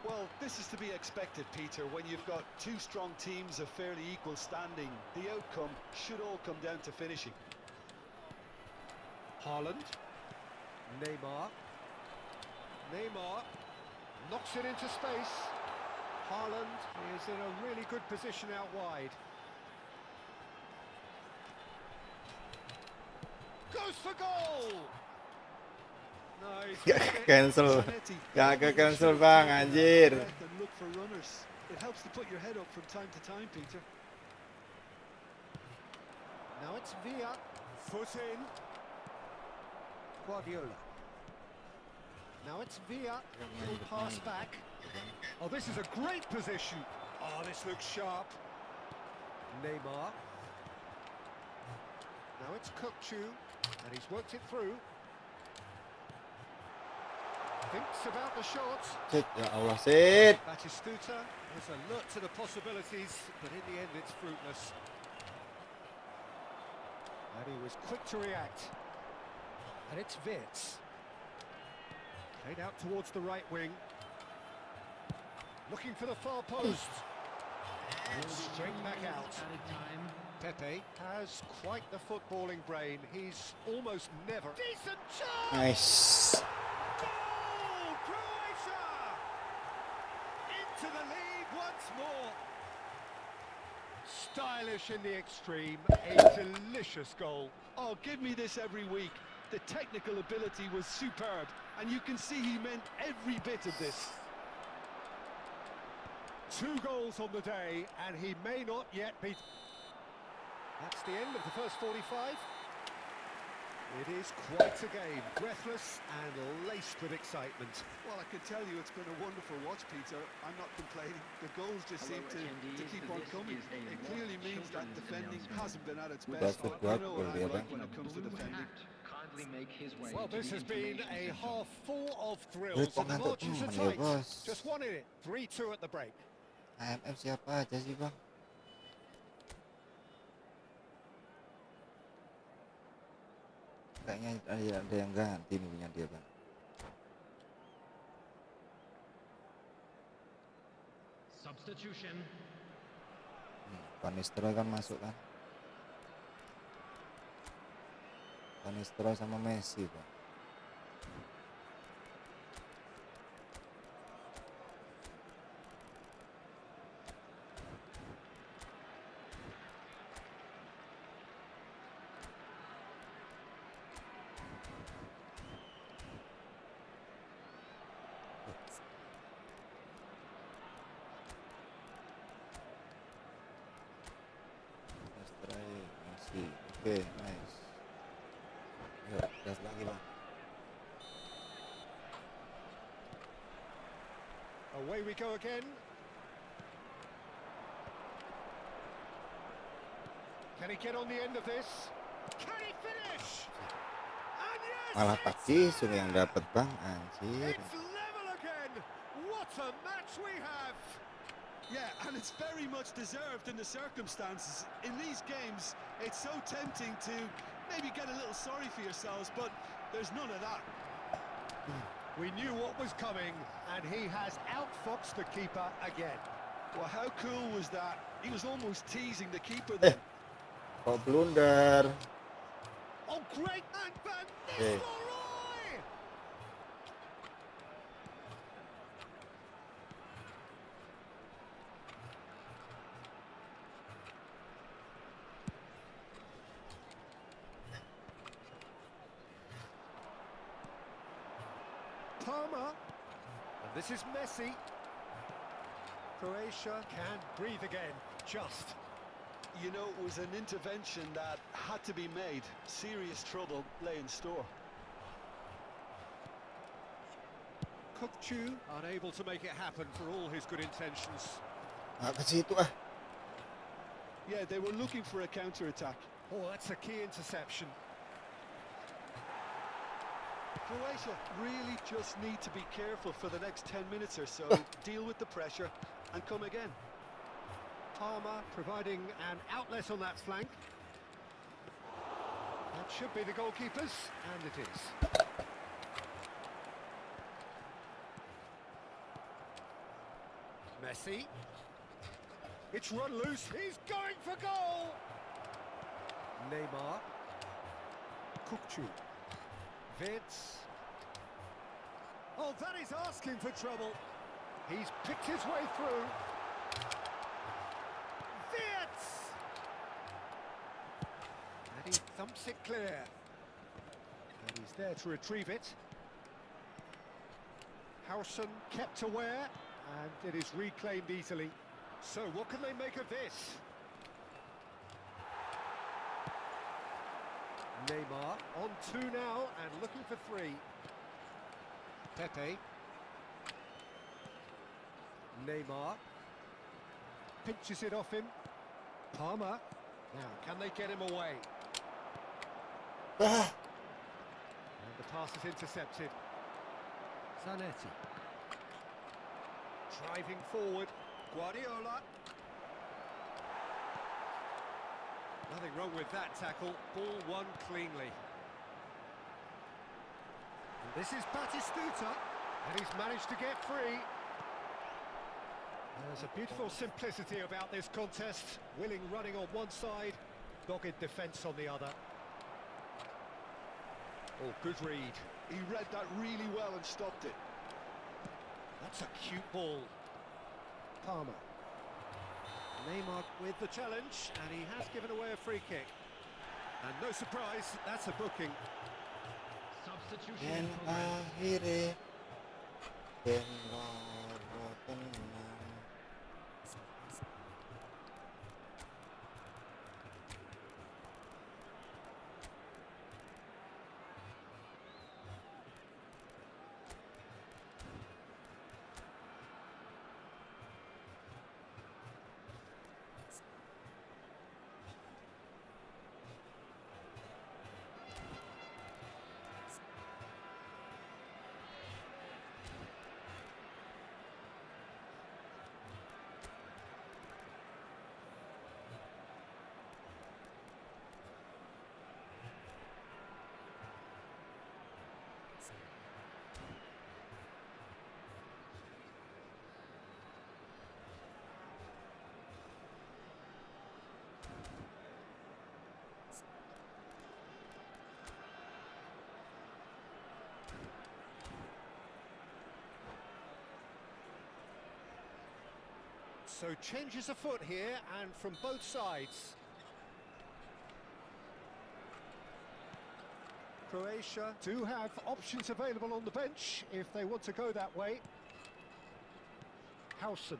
Well, this is to be expected, Peter. When you've got two strong teams of fairly equal standing, the outcome should all come down to finishing. Haaland. Neymar. Neymar knocks it into space. Haaland is in a really good position out wide. Goes for goal! No, he's cancel. Kagak cancel bang, anjir. And look for runners. It helps to put your head up from time to time, Peter. Now it's Villa. Foot in. Guardiola. Now it's Villa. He'll pass back. Oh, this is a great position. Oh, this looks sharp. Neymar. Now it's Kukçu, and he's worked it through. Thinks about the shot. Sit, ya Allah, sit. Batistuta is alert to the possibilities, but in the end it's fruitless. And he was quick to react. And it's Wirtz. Played out towards the right wing. Looking for the far post. And straight back out. Pepe has quite the footballing brain. He's almost never... Decent chance! Nice. Goal! Croatia! Into the lead once more. Stylish in the extreme. A delicious goal. Oh, give me this every week. The technical ability was superb, and you can see he meant every bit of this. 2 goals on the day, and he may not yet be... That's the end of the first 45. It is quite a game, breathless and laced with excitement. Well, I can tell you it's been a wonderful watch, Peter. I'm not complaining. The goals just seem to keep on coming. It clearly means that defending hasn't been at its best. You know what I like when it comes to defending. Well, this has been a half full of thrills, and the margins are tight. Just 1 in it, 3-2 at the break. AMF siapa aja sih, Bang? Kayaknya ada yang ganti punya dia, Bang. Substitution. Van Nistelrooy kan masuk kan? Van Nistelrooy sama Messi, Bang. Oke, nice. Yuk, gas lagi, Bang. Away we go again. Can he get on the end of this? Can he finish? And yes, Malah Pak Jisung yang dapat, Bang, anjir. it's level again. What a match we have. Yeah, and it's very much deserved in the circumstances. In these games, it's so tempting to maybe get a little sorry for yourselves, but there's none of that. We knew what was coming, and he has outfoxed the keeper again. Well, how cool was that? He was almost teasing the keeper Eh, then. kok blunder. Oh, great and Van Eh. Nistelrooy! Palmer, and this is Messi. Croatia can breathe again, just. You know, it was an intervention that had to be made. Serious trouble lay in store. Kukcu unable to make it happen for all his good intentions. Nggak ke situ ah. Yeah, they were looking for a counter-attack. Oh, that's a key interception. Croatia really just need to be careful for the next 10 minutes or so. Deal with the pressure and come again. Palmer providing an outlet on that flank. That should be the goalkeepers, and it is. Messi. It's run loose. He's going for goal. Neymar. Kukcu. Vince. Oh, that is asking for trouble. He's picked his way through. Vince! And he thumps it clear. And he's there to retrieve it. Howson kept aware, and it is reclaimed easily. So what can they make of this? Neymar on 2 now and looking for 3. Pepe. Neymar pinches it off him. Palmer. Now, can they get him away? Ah, And the pass is intercepted. Zanetti. Driving forward. Guardiola. Nothing wrong with that tackle. Ball won cleanly. And this is Batistuta. And he's managed to get free. There's a beautiful simplicity about this contest. Willing running on one side, dogged defence on the other. Oh, good read. He read that really well and stopped it. That's a cute ball. Palmer. Neymar with the challenge, and he has given away a free kick. And no surprise, that's a booking. Substitution dan in progress. akhirnya benar tenang. So changes afoot here, and from both sides. Croatia do have options available on the bench if they want to go that way. Howson.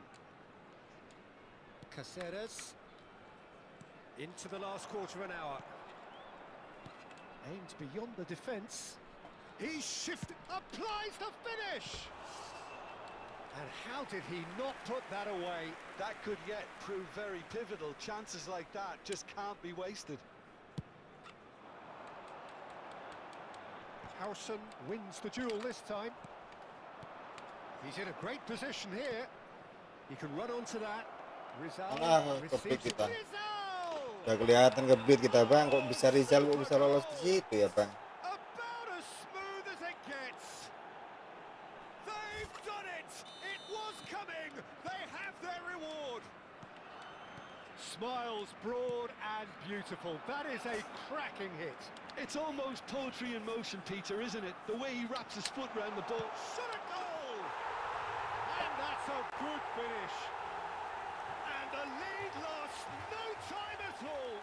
Caceres. Into the last quarter of an hour. Aimed beyond the defence. He's shifted, applies the finish! And how did he not put that away? That could yet prove very pivotal. Chances like that just can't be wasted. Howson wins the duel this time. He's in a great position here. He can run onto that. Rizal Alah, receives kebit it. kita. Rizal! Udah kelihatan kebit kita bang, kok bisa Rizal kok bisa lolos di situ ya bang? About as smooth as it gets. They've done it! It was coming! They have their reward! Smiles broad and beautiful. That is a cracking hit. It's almost poetry in motion, Peter, isn't it? The way he wraps his foot round the ball. Shot a goal! And that's a good finish. And the lead lost no time at all.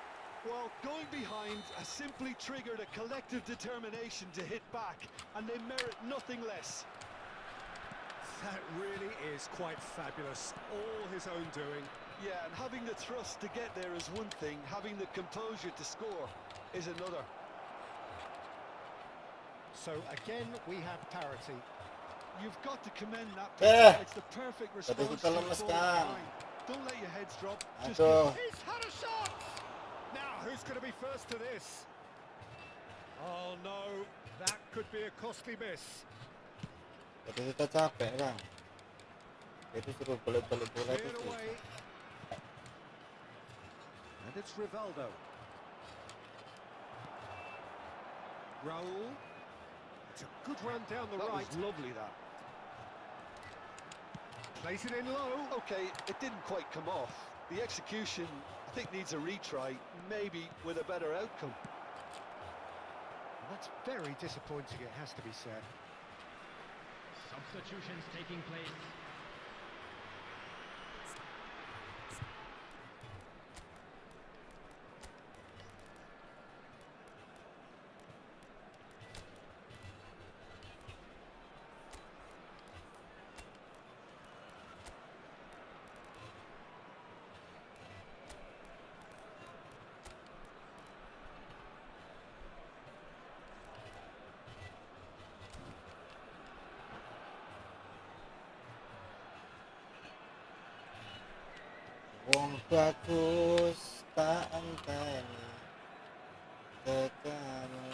Well, going behind has simply triggered a collective determination to hit back, and they merit nothing less. That really is quite fabulous. All his own doing. Yeah, and having the thrust to get there is one thing, having the composure to score is another. So again, we have parity. You've got to commend that. Eh, It's the perfect tadi response kita to the lemes ball kan. behind. Don't let your heads drop. Just Aduh, He's had a shot! Now, who's going to be first to this? Oh no, that could be a costly miss. tadi kita capek bang. Itu suruh balik-balik bola Cleared itu. away. And it's Rivaldo. Raul. It's a good run down the that right. was lovely, that. Plays it in low. Okay, it didn't quite come off. The execution, I think, needs a retry, maybe with a better outcome. That's very disappointing, it has to be said. Substitutions taking place. Wong bagus tak enteni tekamu.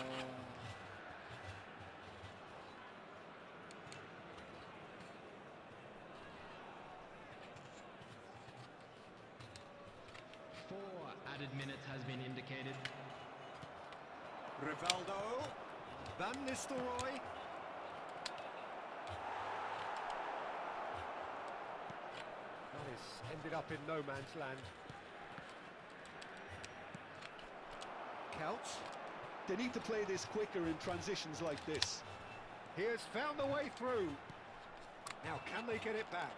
Four added minutes has been indicated. Rivaldo. Van Nistelrooy. That is ended up in no man's land. Couch. They need to play this quicker in transitions like this. He has found the way through. Now, can they get it back?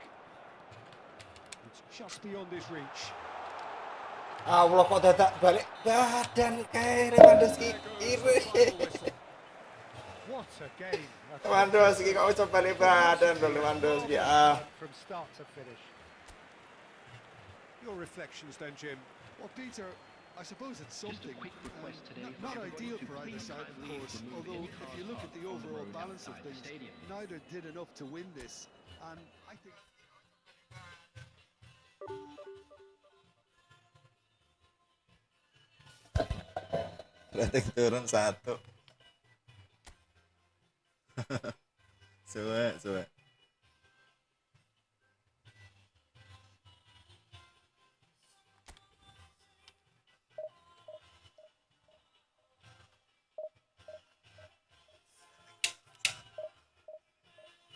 It's just beyond his reach. Allah, kok dadak balik badan kayak Lewandowski There goes the final iri. whistle. What a game. Lewandowski kok bisa balik badan dong Lewandowski From start to finish. Your reflections then, Jim. Well, Peter, I suppose it's Just a something. quick request today Not for ideal everybody for to either please side, of kindly course, remove although any if car you look at parked the on the overall road balance of outside the things, stadium. neither did enough to win this. And I think... Rating turun 1. Suwe.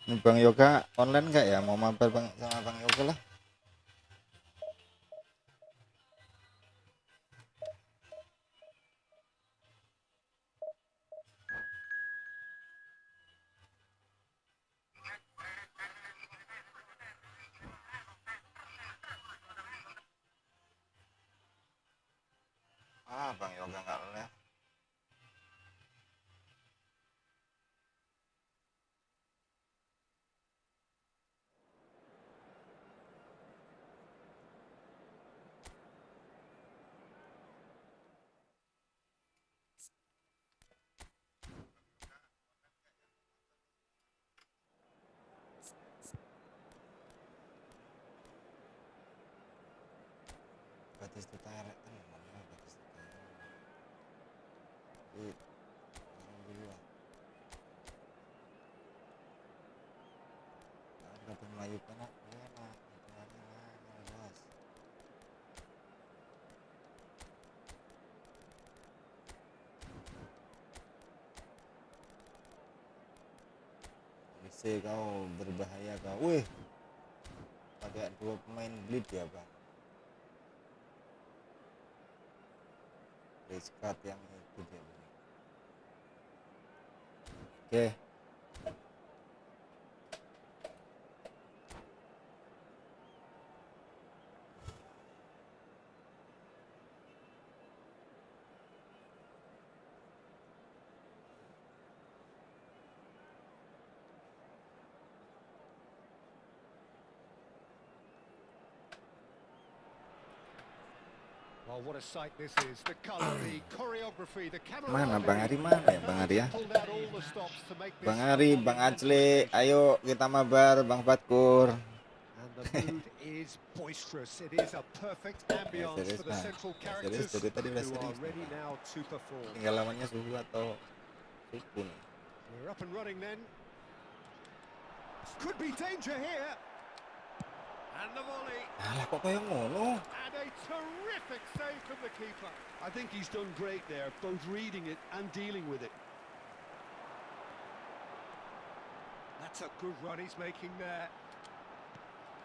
Ini Bang Yoga online nggak ya? Mau mampir Bang sama Bang Yoga lah. Bang Yoga nggak live. Batis itu tarik tenan ya, batis itu tarik. Alhamdulillah. Kata Melayu kan enak, itu enak. FC kau berbahaya kau. Wih, pakai 2 pemain bleed ya bang. Race card yang itu dia. Oke. Oh, what a sight this is. The colour, the choreography, the camera. Mana Bang Ari, mana ya Bang Ari ya? Pulled out all the stops to make this Bang Ari, a Bang monumental Ajle, occasion. ayo kita mabar, Bang Fatkur. And the mood is boisterous. It is a perfect ambience serius, for the Bang. central Serius, characters dari tadi udah who are serius, ready Bang. now to perform. Tinggal lawannya suhu atau suku nih. We're up and running then. Could be danger here. And the volley. Alah kok kayak ngono? And a terrific save from the keeper. I think he's done great there, both reading it and dealing with it. That's a good run he's making there.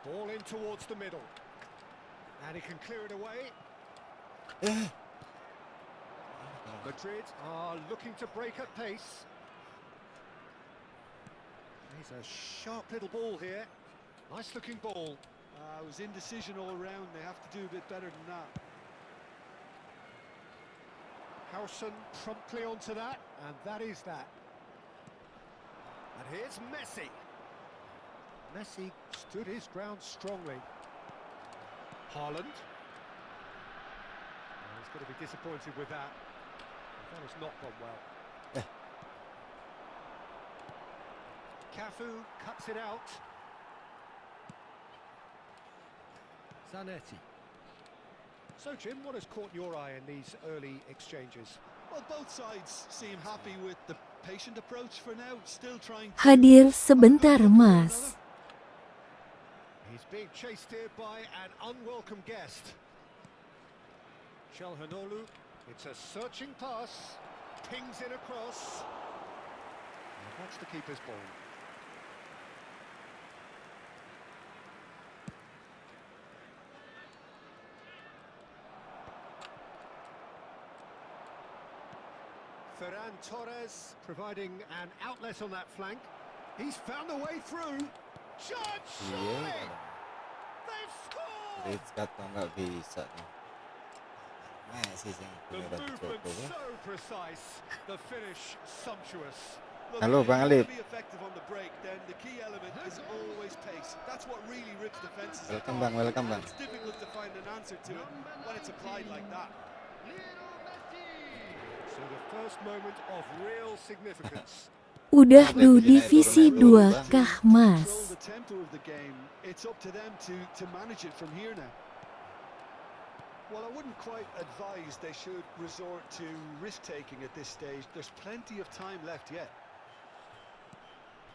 Ball in towards the middle. And he can clear it away. Madrid are looking to break at pace. He's a sharp little ball here. Nice looking ball. It was indecision all round. They have to do a bit better than that. Howson promptly onto that, and that is that. And here's Messi. Messi stood his ground strongly. Haaland. Oh, he's going to be disappointed with that. That has not gone well. Cafu cuts it out. Zanetti. So, Jim, what has caught your eye in these early exchanges? Well, both sides seem happy with the patient approach for now, still trying to... Hadir sebentar Mas. He's being chased here by an unwelcome guest. Çalhanoğlu, it's a searching pass, pings it across. And that's the keeper's ball. Ferran Torres providing an outlet on that flank. He's found a way through. Chance, surely! They've scored! Race card kok nggak bisa nih. Messi sih The udah movement cukup ya. so precise, the finish sumptuous. Look, Halo, if Bang you want Alif. to be effective on the break, then the key element is always pace. That's what really rips defenses Welcome, apart. Bang, welcome, Bang. It's difficult to find an answer to it when it's applied like that. So the first moment of real significance. Udah du divisi 2 kah Control Mas? the tempo of the game. It's up to them to manage it from here now. Well, I wouldn't quite advise they should resort to risk-taking at this stage. There's plenty of time left yet.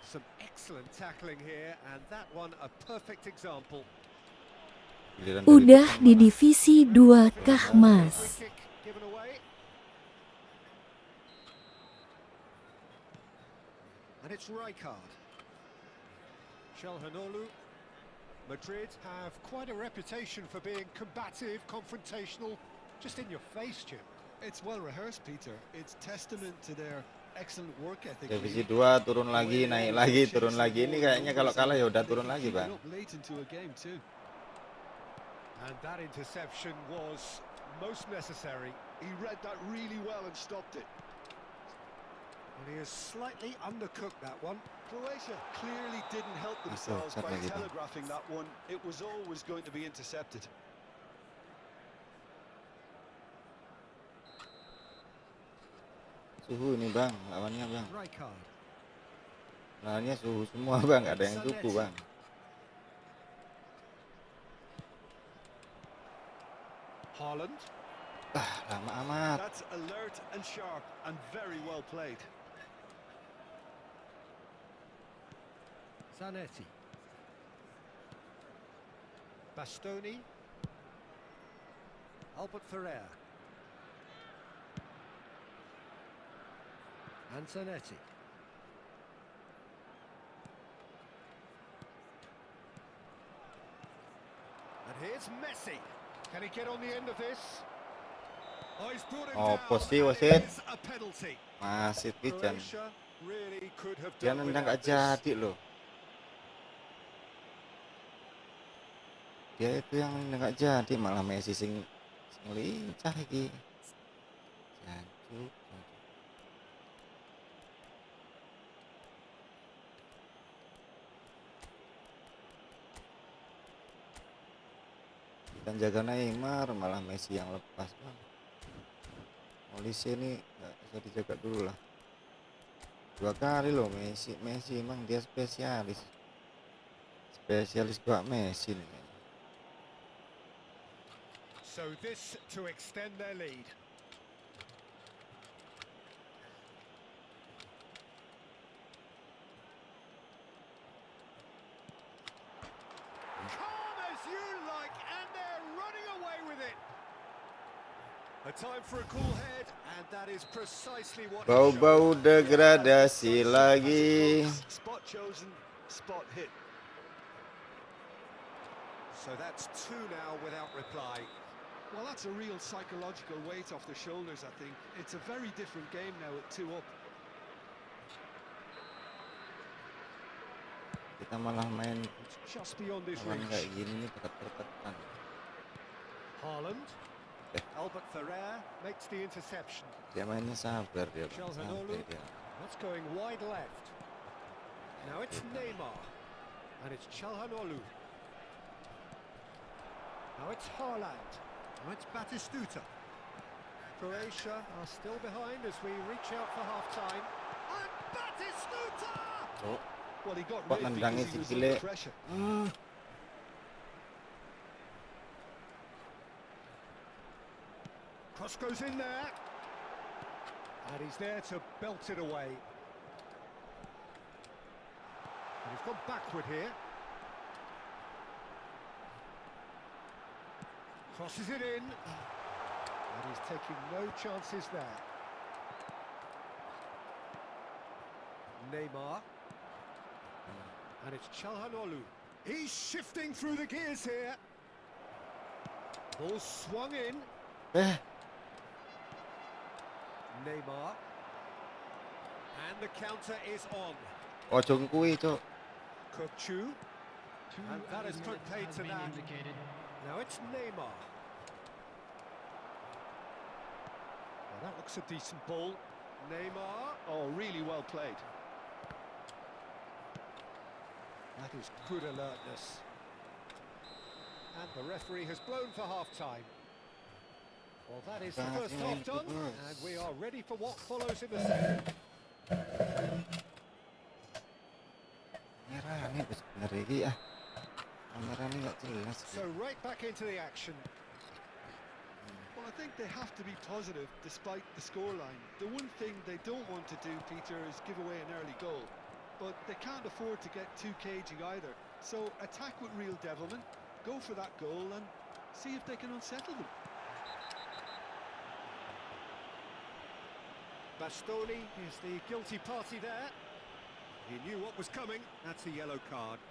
Some excellent tackling here, and that one a perfect example. Giliran dari Udah depan di malah. divisi 2 kah Mas? Free kick given away. And it's Rijkaard. Çalhanoğlu. Madrid have quite a reputation for being combative, confrontational, just in your face, Jim. It's well rehearsed, Peter. It's testament to their excellent work ethic. Divisi 2 turun lagi, naik lagi, turun lagi. Ini kayaknya kalau kalah ya udah turun lagi, Bang. Late into a game too. And that interception was most necessary. He read that really well and stopped it. And he has slightly undercooked that one. Croatia clearly didn't help themselves shot by lagi, Bang. telegraphing that one. It was always going to be intercepted. Suhu ini, Bang, lawannya, Bang. Rijkaard. Lawannya suhu semua, Bang, nggak ada yang suku, Bang. Haaland. Lama amat. That's alert and sharp and very well played. Zanetti. Bastoni. Albert Ferrer. And Zanetti. here's Messi. Can he get on the end of this? Oh, he's brought him Apa down, sih and wasit? it is a penalty. Masih Pican. Croatia really could have Dia done nendang without gak this. jadi loh. Dia itu yang nendang gak jadi, malah Messi sing lincah iki. Jancuk. Kita jaga Neymar, malah Messi yang lepas bang. Olise ini nggak bisa dijaga dulu lah. 2 kali loh Messi emang dia spesialis buat Messi nih. So this to extend their lead. Calm as you like, and they're running away with it. A time for a cool head, and that is precisely what he showed. Bau-bau degradasi lagi. Spot chosen, spot hit. So that's 2 now without reply. Well, that's a real psychological weight off the shoulders, I think. It's a very different game now at 2 up. Kita malah main It's just beyond his lawan kayak reach. gini nih tekan. Haaland. Albert Ferrer makes the interception. Dia mainnya sabar dia bang, Calhanoglu. santai dia. That's going wide left. Now it's Neymar. And it's Calhanoglu. Now it's Haaland. Now it's Batistuta. Croatia are still behind as we reach out for half-time. And Batistuta! Oh, Well, he got kok rid nendangnya because he was si gile. under pressure. Cross goes in there. And he's there to belt it away. And he's gone backward here. Crosses it in. And he's taking no chances there. Neymar. And it's Calhanoglu. He's shifting through the gears here. Ball swung in. Neymar. And the counter is on. Ojong kuwi, Cuk. Kopchu. And that has put paid to that. Now it's Neymar. Well, that looks a decent ball. Neymar. Oh, really well played. That is good alertness. And the referee has blown for half-time. Well, that is the first half done, and we are ready for what follows in the second. Merah nih sebenarnya iki ah. Kamera nih nggak jelas. So right back into the action. Well, I think they have to be positive despite the scoreline. The one thing they don't want to do, Peter, is give away an early goal. But they can't afford to get too cagey either. So attack with real devilment, go for that goal and see if they can unsettle them. Bastoni is the guilty party there. He knew what was coming. That's a yellow card.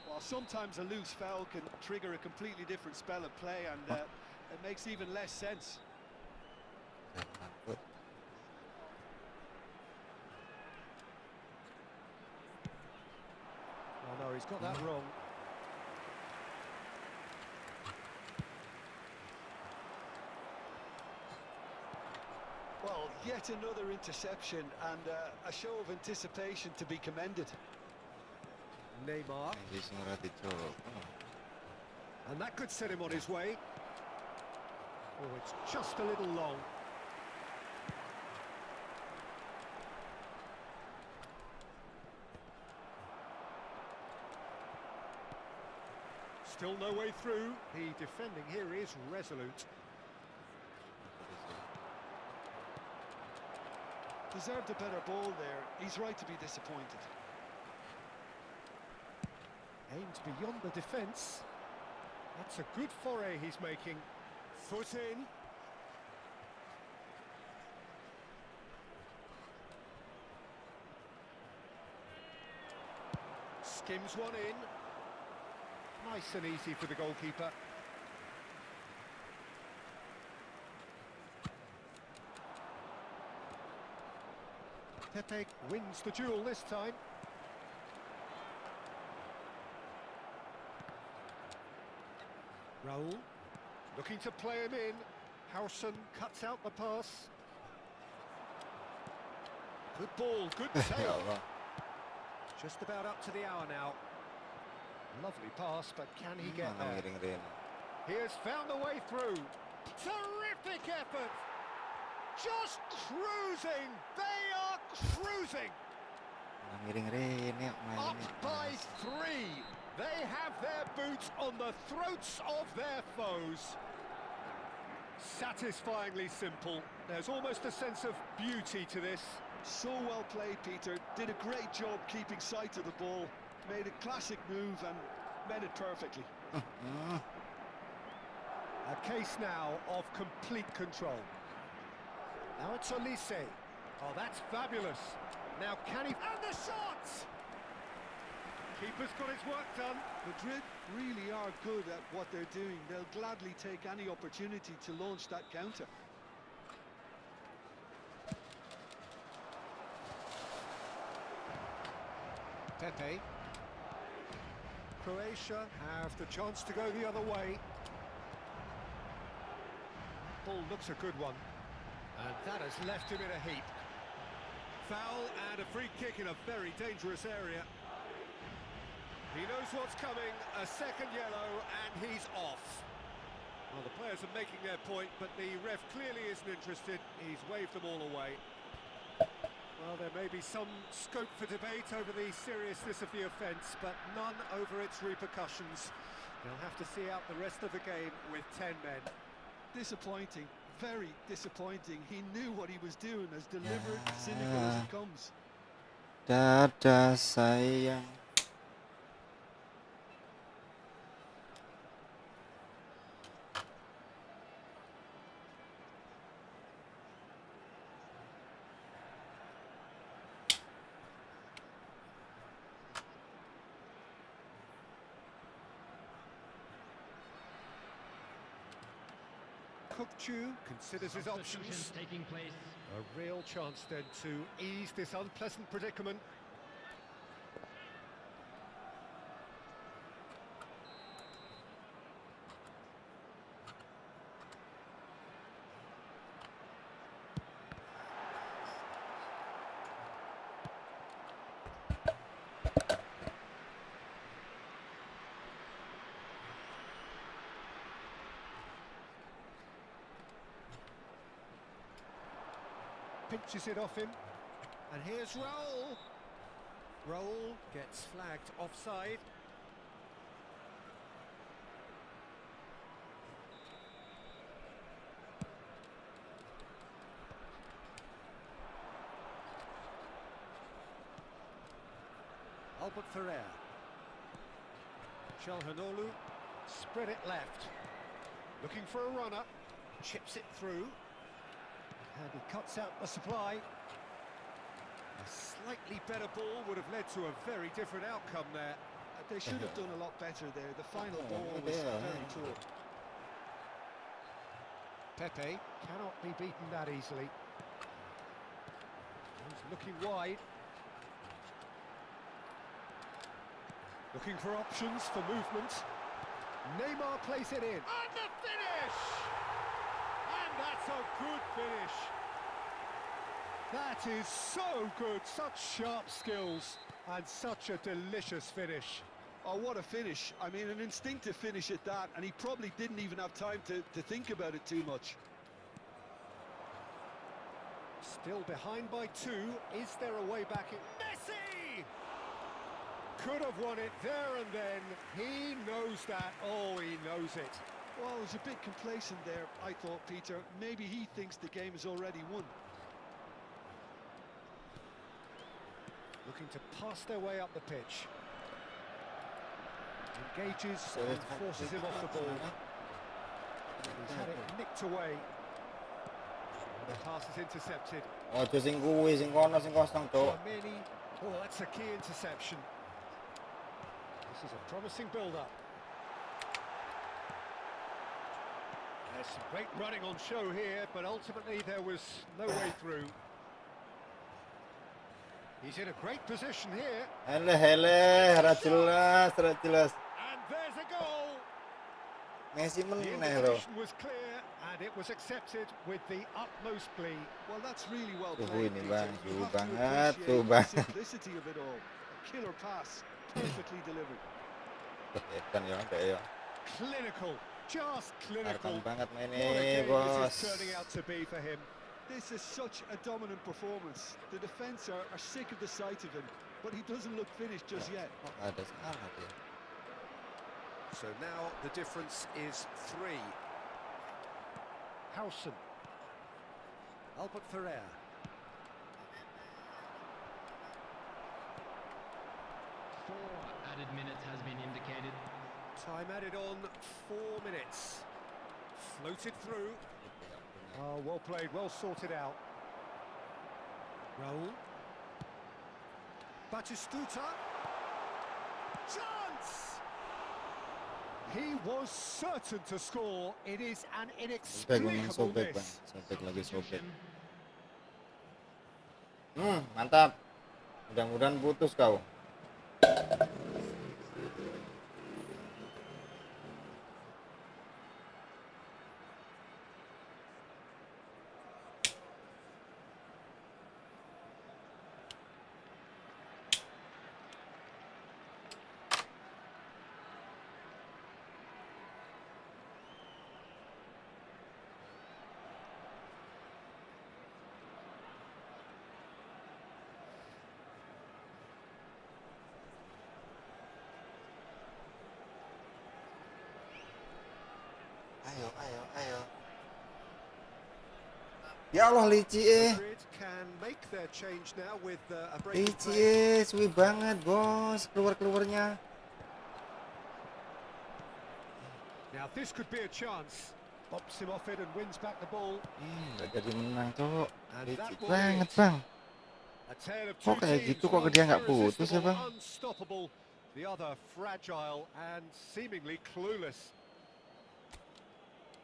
Well, sometimes a loose foul can trigger a completely different spell of play, and it makes even less sense. Oh no, he's got that wrong. Well, yet another interception and a show of anticipation to be commended. Neymar. Jadi ngerti, Cuk. And that could set him on his way. Oh, it's just a little long. Still no way through. The defending here is resolute. Deserved a better ball there. He's right to be disappointed. Aimed beyond the defence. That's a good foray he's making. Foot in. Skims one in. Nice and easy for the goalkeeper. Pepe wins the duel this time. Raul looking to play him in. Howson cuts out the pass. Good ball, good Ya save. Allah. Just about up to the hour now. Lovely pass, but can he get Mana there? miring-miring. He has found the way through. Terrific effort. Just cruising. They are cruising. Mana miring-miring ya, Up mainnya. by 3. They have their boots on the throats of their foes. Satisfyingly simple. There's almost a sense of beauty to this. So well played, Peter. Did a great job keeping sight of the ball. Made a classic move and met it perfectly. A case now of complete control. Now it's Olise. Oh, that's fabulous. Now can he... And the shot! Keeper's got his work done. Madrid really are good at what they're doing. They'll gladly take any opportunity to launch that counter. Pepe. Croatia have the chance to go the other way. Ball looks a good one. And that has left him in a heap. Foul and a free kick in a very dangerous area. He knows what's coming, a second yellow, and he's off. Well, the players are making their point, but the ref clearly isn't interested. He's waved them all away. Well, there may be some scope for debate over the seriousness of the offence, but none over its repercussions. He'll have to see out the rest of the game with 10 men. Disappointing, very disappointing. He knew what he was doing, as deliberate, cynical as it comes. Dadah sayang. Kupchu considers his options. Taking place. A real chance then to ease this unpleasant predicament. Pinches it off him, and here's Raul. Raul gets flagged offside. Albert Ferrer. Çalhanoğlu spread it left. Looking for a runner, chips it through. And he cuts out the supply. A slightly better ball would have led to a very different outcome there. They should have done a lot better there. The final ball was very poor. Pepe cannot be beaten that easily. He's looking wide. Looking for options for movement. Neymar plays it in. And the finish! And that's a good finish. That is so good. Such sharp skills and such a delicious finish. Oh, what a finish. I mean, an instinctive finish at that, and he probably didn't even have time to think about it too much. Still behind by 2. Is there a way back? Messi! Could have won it there and then. He knows that. Oh, he knows it. Well, he was a bit complacent there, I thought, Peter. Maybe he thinks the game is already won. Looking to pass their way up the pitch. Engages and forces him off the ball. He's had it nicked away. The pass is intercepted. Oh, itu sing kuwi, sing kono, sing kosong, Cuk. Tchouaméni. Oh, that's a key interception. This is a promising build-up. There's some great running on show here, but ultimately there was no way through. He's in a great position here. Ora jelas, ora jelas. And there's a goal. Messi The meneh bro. invitation was clear and it was accepted with the utmost glee. Well, that's really well Suhu played, ini, Peter. Bang. You Suhu have to banget, appreciate suhu the banget. simplicity of it all. A killer pass, perfectly delivered. Edan ya, kayak ya. Clinical, just clinical. Harapan banget main What a ini, game bos. this is turning out to be for him. This is such a dominant performance. The defence are sick of the sight of him, but he doesn't look finished just yet. Kok ada salah ya? So now the difference is 3. Howson. Albert Ferrer. 4 added minutes has been indicated. Time added on 4 minutes. Floated through. Oh, well played, well sorted out. Raul. Batistuta. Chance! He was certain to score. It is an Sobek memang inexplicable sobek bang, miss. sobek lagi sobek. Mantap. Mudah-mudahan putus kau. Ayo. Ya Allah, Lici Madrid can make their change now with a break of play. suwi banget bos, keluarnya. Now this could be a chance. Bops him off it and wins back the ball. Nggak jadi menang cok. And Lici that will banget be it. bang. A tale of Kok two kayak teams, gitu, kok one dia nggak putus ya, irresistible, Bang? unstoppable, the other fragile and seemingly clueless.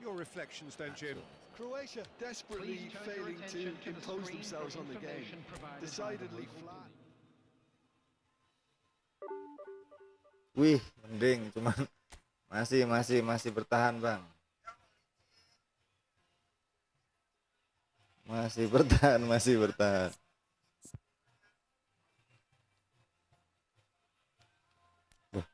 Your reflections then, Jim. Croatia desperately Please turn your failing to attention to the impose screen themselves for on the game. information provided by the Decidedly local flat. Wih, mending cuman masih bertahan bang. Masih bertahan. Wah.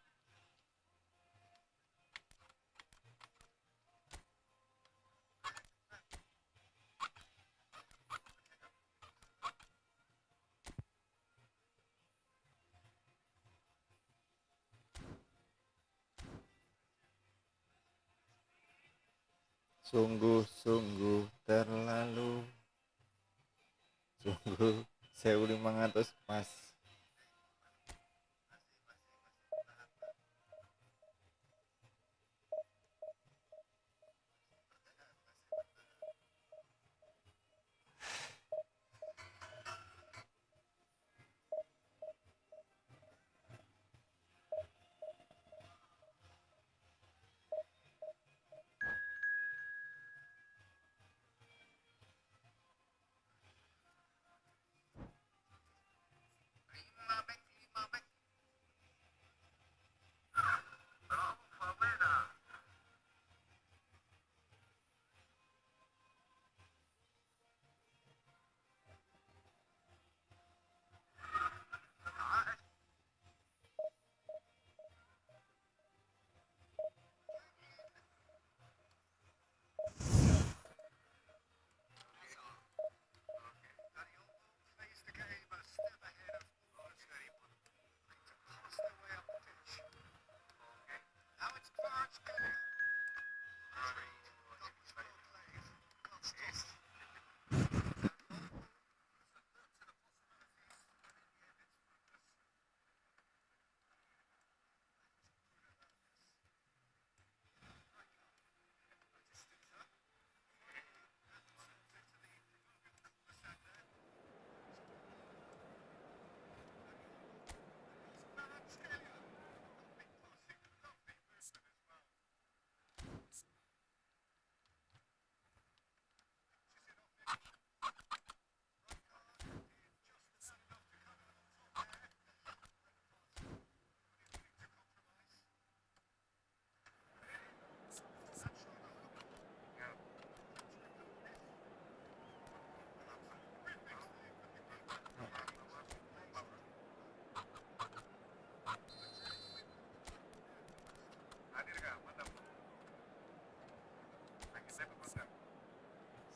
Sungguh terlalu. Sungguh 1500 pas.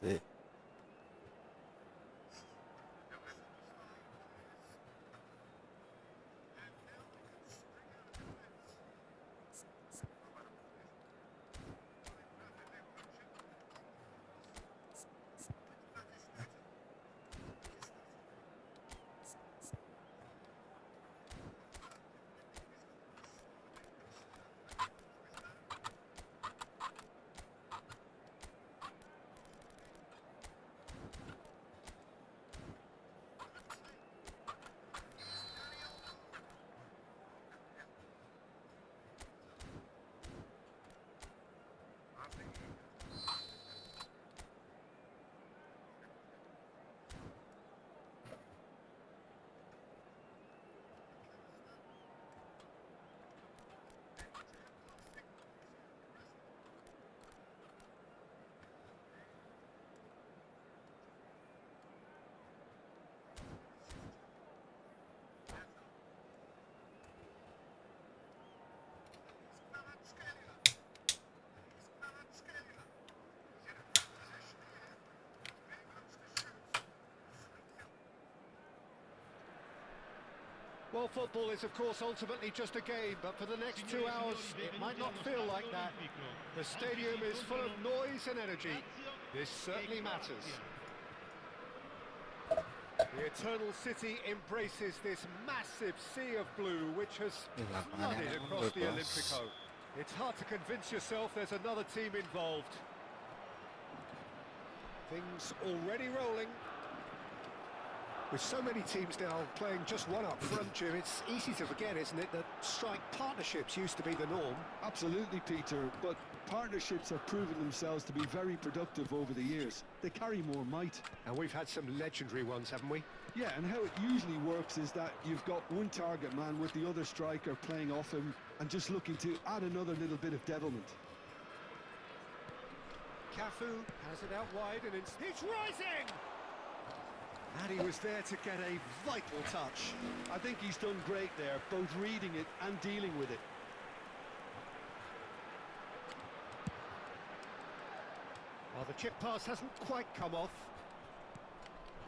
sih. Well, football is, of course, ultimately just a game, but for the next 2 hours, it might not feel like that. The stadium is full of noise and energy. This certainly matters. The Eternal City embraces this massive sea of blue, which has flooded across the Olympico. It's hard to convince yourself there's another team involved. Things already rolling. With so many teams now playing just one up front, Jim, it's easy to forget, isn't it, that strike partnerships used to be the norm. Absolutely, Peter, but partnerships have proven themselves to be very productive over the years. They carry more might. And we've had some legendary ones, haven't we? Yeah, and how it usually works is that you've got one target man with the other striker playing off him and just looking to add another little bit of devilment. Cafu has it out wide and it's rising! And he was there to get a vital touch. I think he's done great there, both reading it and dealing with it. Well, the chip pass hasn't quite come off.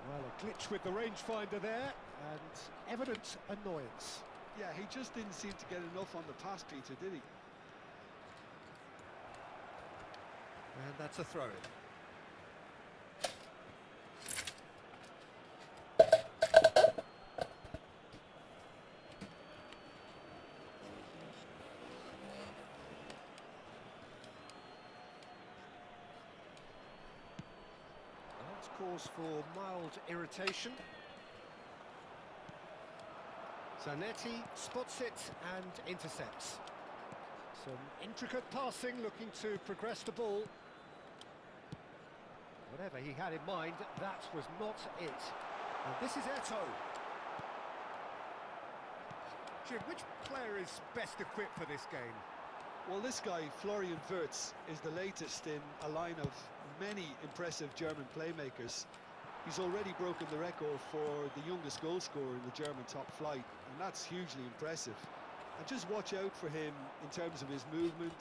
Well, a glitch with the rangefinder there, and evident annoyance. Yeah, he just didn't seem to get enough on the pass, Peter, did he? And that's a throw-in. Cause for mild irritation. Zanetti spots it and intercepts. Some intricate passing, looking to progress the ball. Whatever he had in mind, that was not it. And this is Eto. Jim, which player is best equipped for this game? Well, this guy, Florian Wirtz, is the latest in a line of many impressive German playmakers. He's already broken the record for the youngest goal scorer in the German top flight, and that's hugely impressive. And just watch out for him in terms of his movement.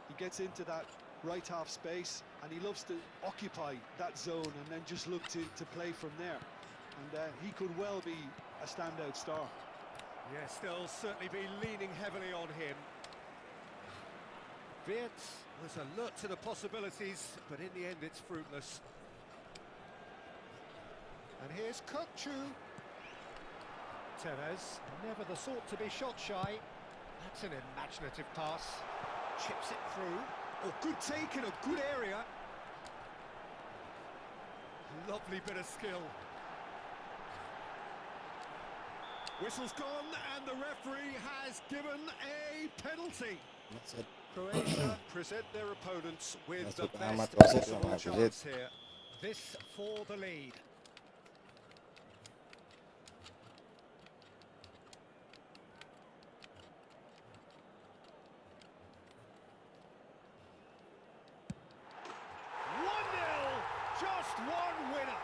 He gets into that right half space, and he loves to occupy that zone and then just look to play from there. And he could well be a standout star. Yes, they'll certainly be leaning heavily on him. Wirtz was alert to the possibilities, but in the end it's fruitless. And here's Kokchu. Tevez, never the sort to be shot shy. That's an imaginative pass. Chips it through. Oh, good take in a good area. Lovely bit of skill. Whistle's gone, and the referee has given a penalty. That's it. Croatia present their opponents with That's the what best amat wasit possible sama chance here. This for the lead. Just one winner.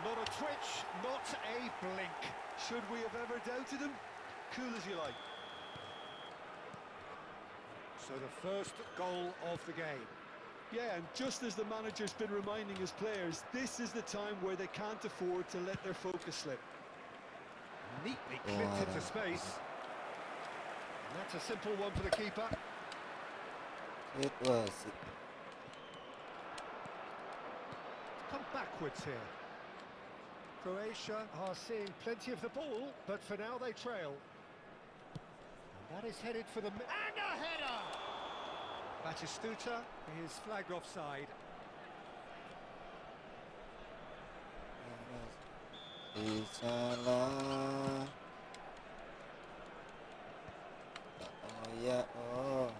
Not a twitch, not a blink. Should we have ever doubted him? Cool as you like. So the first goal of the game. Yeah, and just as the manager's been reminding his players, this is the time where they can't afford to let their focus slip. Neatly clipped into space. And that's a simple one for the keeper. It was. Come backwards here. Croatia are seeing plenty of the ball, but for now they trail. And that is headed for the... And a header! Batistuta is flagged offside. Di sana. Oh yeah, oh.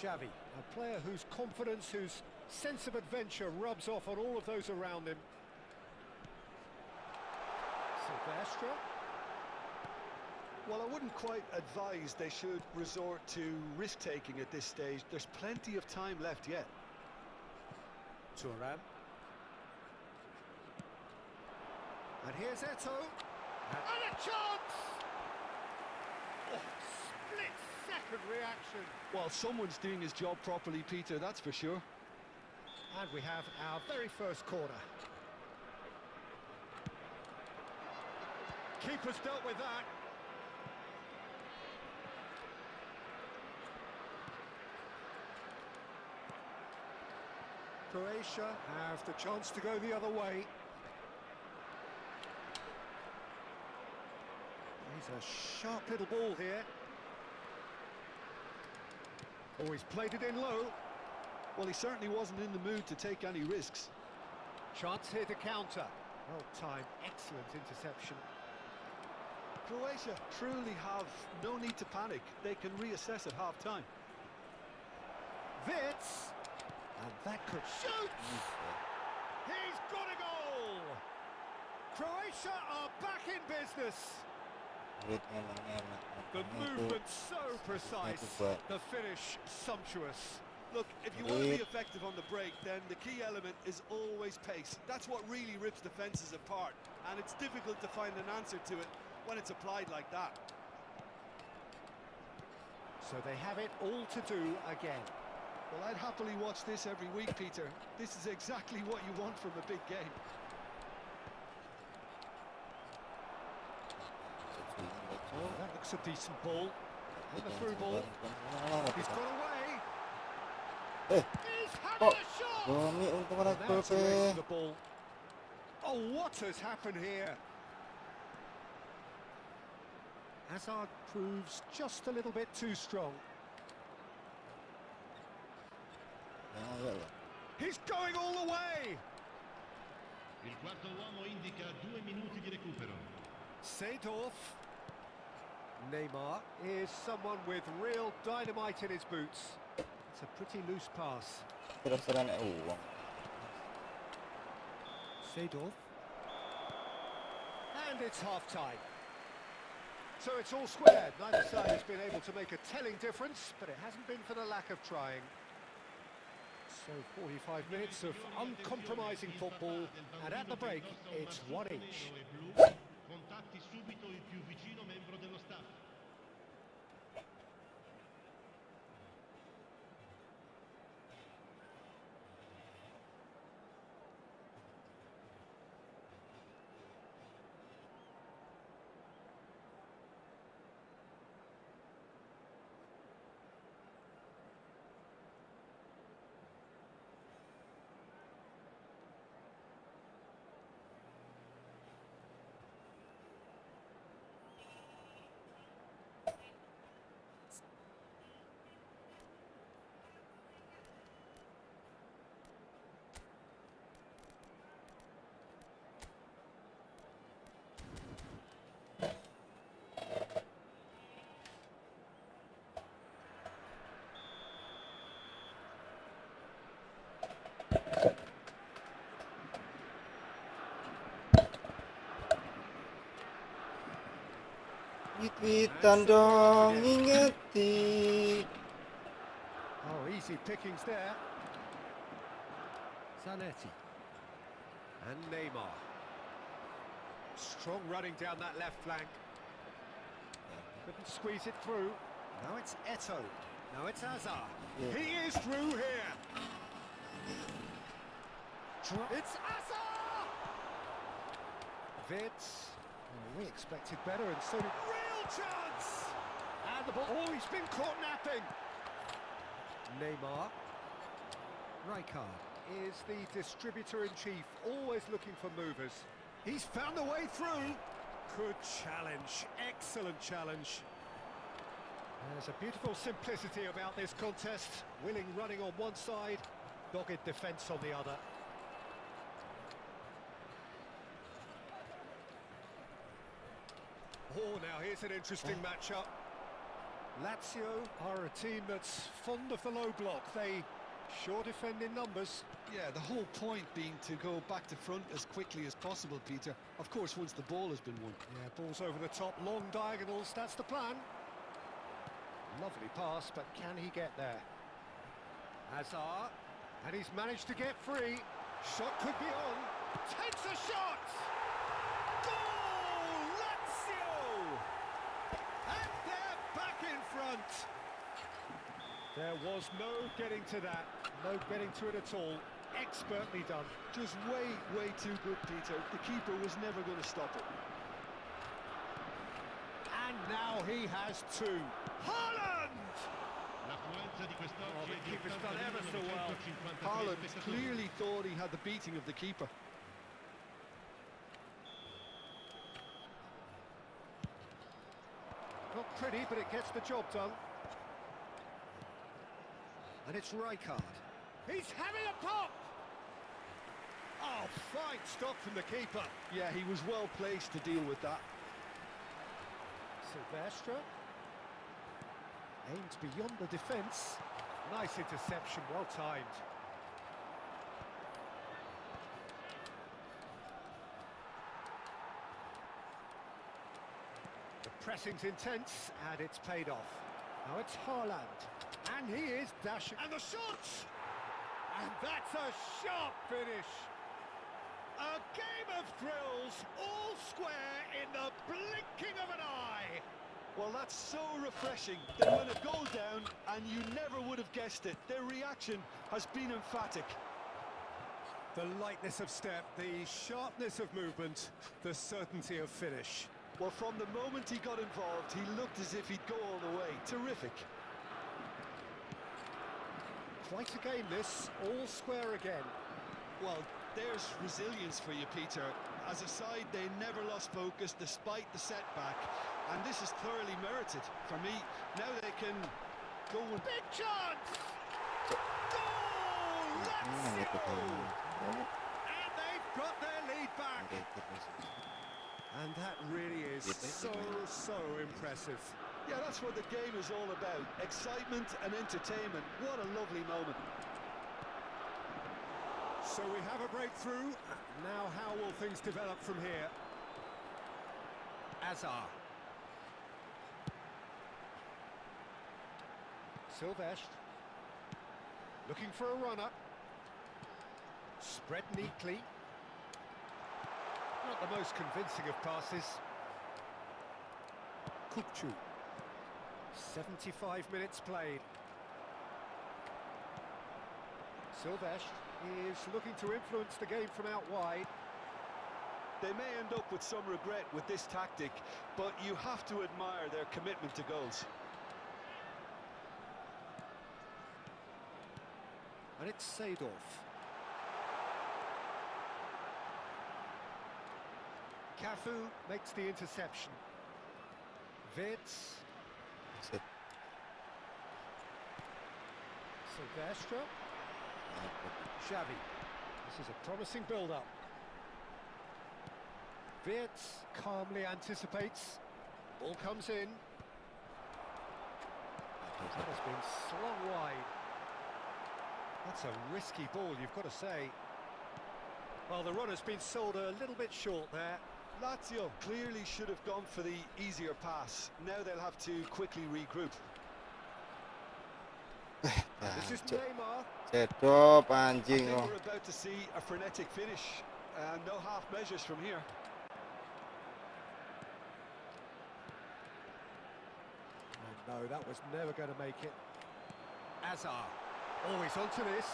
Xavi, a player whose confidence, whose sense of adventure rubs off on all of those around him. Silvestre. Well, I wouldn't quite advise they should resort to risk-taking at this stage. There's plenty of time left yet. Thuram. And here's Eto'o. And a chance! Oh, split-second reaction. Well, someone's doing his job properly, Peter, that's for sure. And we have our very first corner. Keeper's dealt with that. Croatia have the chance to go the other way. He's a sharp little ball here. Oh, he's played it in low. Well, he certainly wasn't in the mood to take any risks. Chance here to counter. Well timed, excellent interception. Croatia truly have no need to panic. They can reassess at half-time. Wits! And that could shoot! He's got a goal! Croatia are back in business. The movement so precise, the finish sumptuous. Look, if you want to be effective on the break, then the key element is always pace. That's what really rips defences apart, and it's difficult to find an answer to it when it's applied like that. So they have it all to do again. Well, I'd happily watch this every week, Peter. This is exactly what you want from a big game. That looks a decent ball. And the through ball. He's got away. He's having a shot! Now it's erasing the ball. Oh, what has happened here? Hazard proves just a little bit too strong. He's going all the way! Il quarto uomo indica 2 minuti di recupero. Seedorf. Neymar is someone with real dynamite in his boots. It's a pretty loose pass. Seedorf. And it's half-time. So it's all squared. Neither side has been able to make a telling difference, but it hasn't been for the lack of trying. So 45 minutes of uncompromising football, and at the break, it's 1 each. Contatti subito il più vicino membro dello staff. Wit-witan dong, ingeti. Oh, easy pickings there. Zanetti. And Neymar. Strong running down that left flank. Couldn't squeeze it through. Now it's Eto'o. Now it's Hazard. Yeah. He is through here. It's Hazard! Vitz. Oh, we expected better, and so did... Real chance! And the ball... Oh, he's been caught napping. Neymar. Rijkaard is the distributor-in-chief, always looking for movers. He's found a way through. Good challenge. Excellent challenge. There's a beautiful simplicity about this contest. Willing running on one side, dogged defence on the other. Oh, now here's an interesting matchup. Lazio are a team that's fond of the low block. They sure defend in numbers. Yeah, the whole point being to go back to front as quickly as possible, Peter. Of course, once the ball has been won. Yeah, balls over the top, long diagonals, that's the plan. Lovely pass, but can he get there? Hazard, and he's managed to get free. Shot could be on. Takes a shot! Goal! Lazio! And they're back in front. There was no getting to that. No getting to it at all. Expertly done. Just way too good, Peter. The keeper was never going to stop it. And now he has two. Haaland! L'affluenza di Oh, quest'oggi the è di keeper's done ever so well. 80.053 Haaland spettatori. clearly thought he had the beating of the keeper. Not pretty, but it gets the job done. And it's Rijkaard. He's having a pop! Oh, fine stop from the keeper. Yeah, he was well placed to deal with that. Silvestre. Aimed beyond the defence. Nice interception, well timed. The pressing's intense, and it's paid off. Now it's Haaland, and he is dashing. And the shot! And that's a sharp finish. A game of thrills, all square in the blinking of an eye. Well, that's so refreshing. They went a goal down, and you never would have guessed it. Their reaction has been emphatic. The lightness of step, the sharpness of movement, the certainty of finish. Well, from the moment he got involved, he looked as if he'd go all the way. Terrific. Quite a game this, all square again. Well, there's resilience for you, Peter. As a side, they never lost focus despite the setback, and this is thoroughly merited. For me, now they can go and... Big chance! Goal! Lazio! And they've got their lead back. And that really is so impressive. Yeah, that's what the game is all about. Excitement and entertainment. What a lovely moment. So we have a breakthrough. Now how will things develop from here? Hazard. Silvestre. Looking for a runner. Spread neatly. Not the most convincing of passes. Kukçu. 75 minutes played. Silvestre is looking to influence the game from out wide. They may end up with some regret with this tactic, but you have to admire their commitment to goals. And it's Seedorf. Cafu makes the interception. Vitz. Silvestre. Xavi. This is a promising build-up. Vitz calmly anticipates. Ball comes in. That has been slung wide. That's a risky ball, you've got to say. Well, the runner's been sold a little bit short there. Lazio clearly should have gone for the easier pass. Now they'll have to quickly regroup. This is Neymar. Cedop I anjing think loh. we're about to see a frenetic finish. No half measures from here. Oh, no, that was never going to make it. Azar. Always onto this.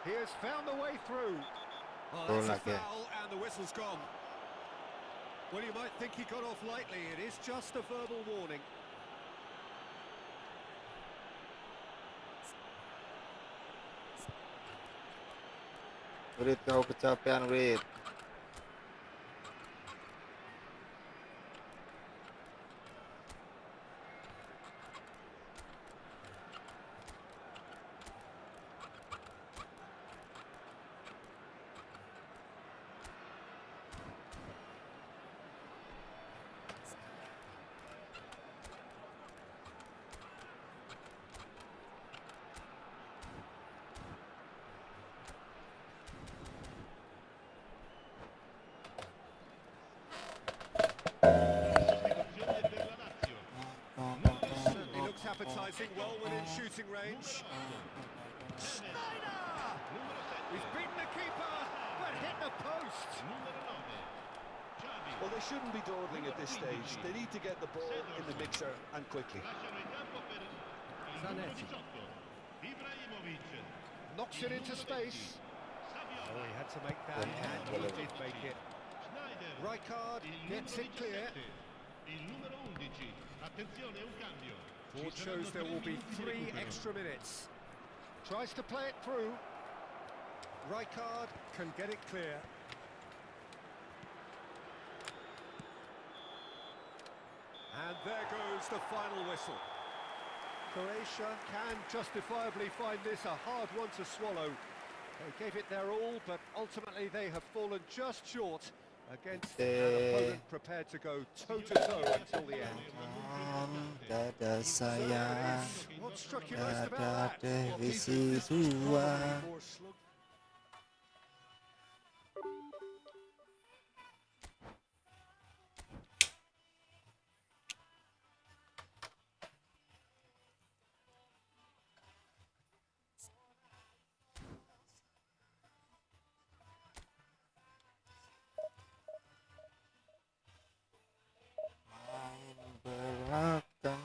He has found the way through. Oh, Goal that's a lagi. foul, and the whistle's gone. Well, you might think he got off lightly. It is just a verbal warning. Writ, kau kecapean, Writ. Certainly looks appetising, well within shooting range. Snyder! He's beaten the keeper, but hit the post. Well, they shouldn't be dawdling at this stage. They need to get the ball in the mixer and quickly. Zanetti knocks it into space. Oh, he had to make that, and he did make it. Rijkaard gets it clear. Board shows there will be 3 extra minutes. Tries to play it through. Rijkaard can get it clear. And there goes the final whistle. Croatia can justifiably find this a hard one to swallow. They gave it their all, but ultimately they have fallen just short against an opponent prepared to go toe-to-toe until the end. Dada sayang, What struck you most dada about that? divisi 2. Belakang.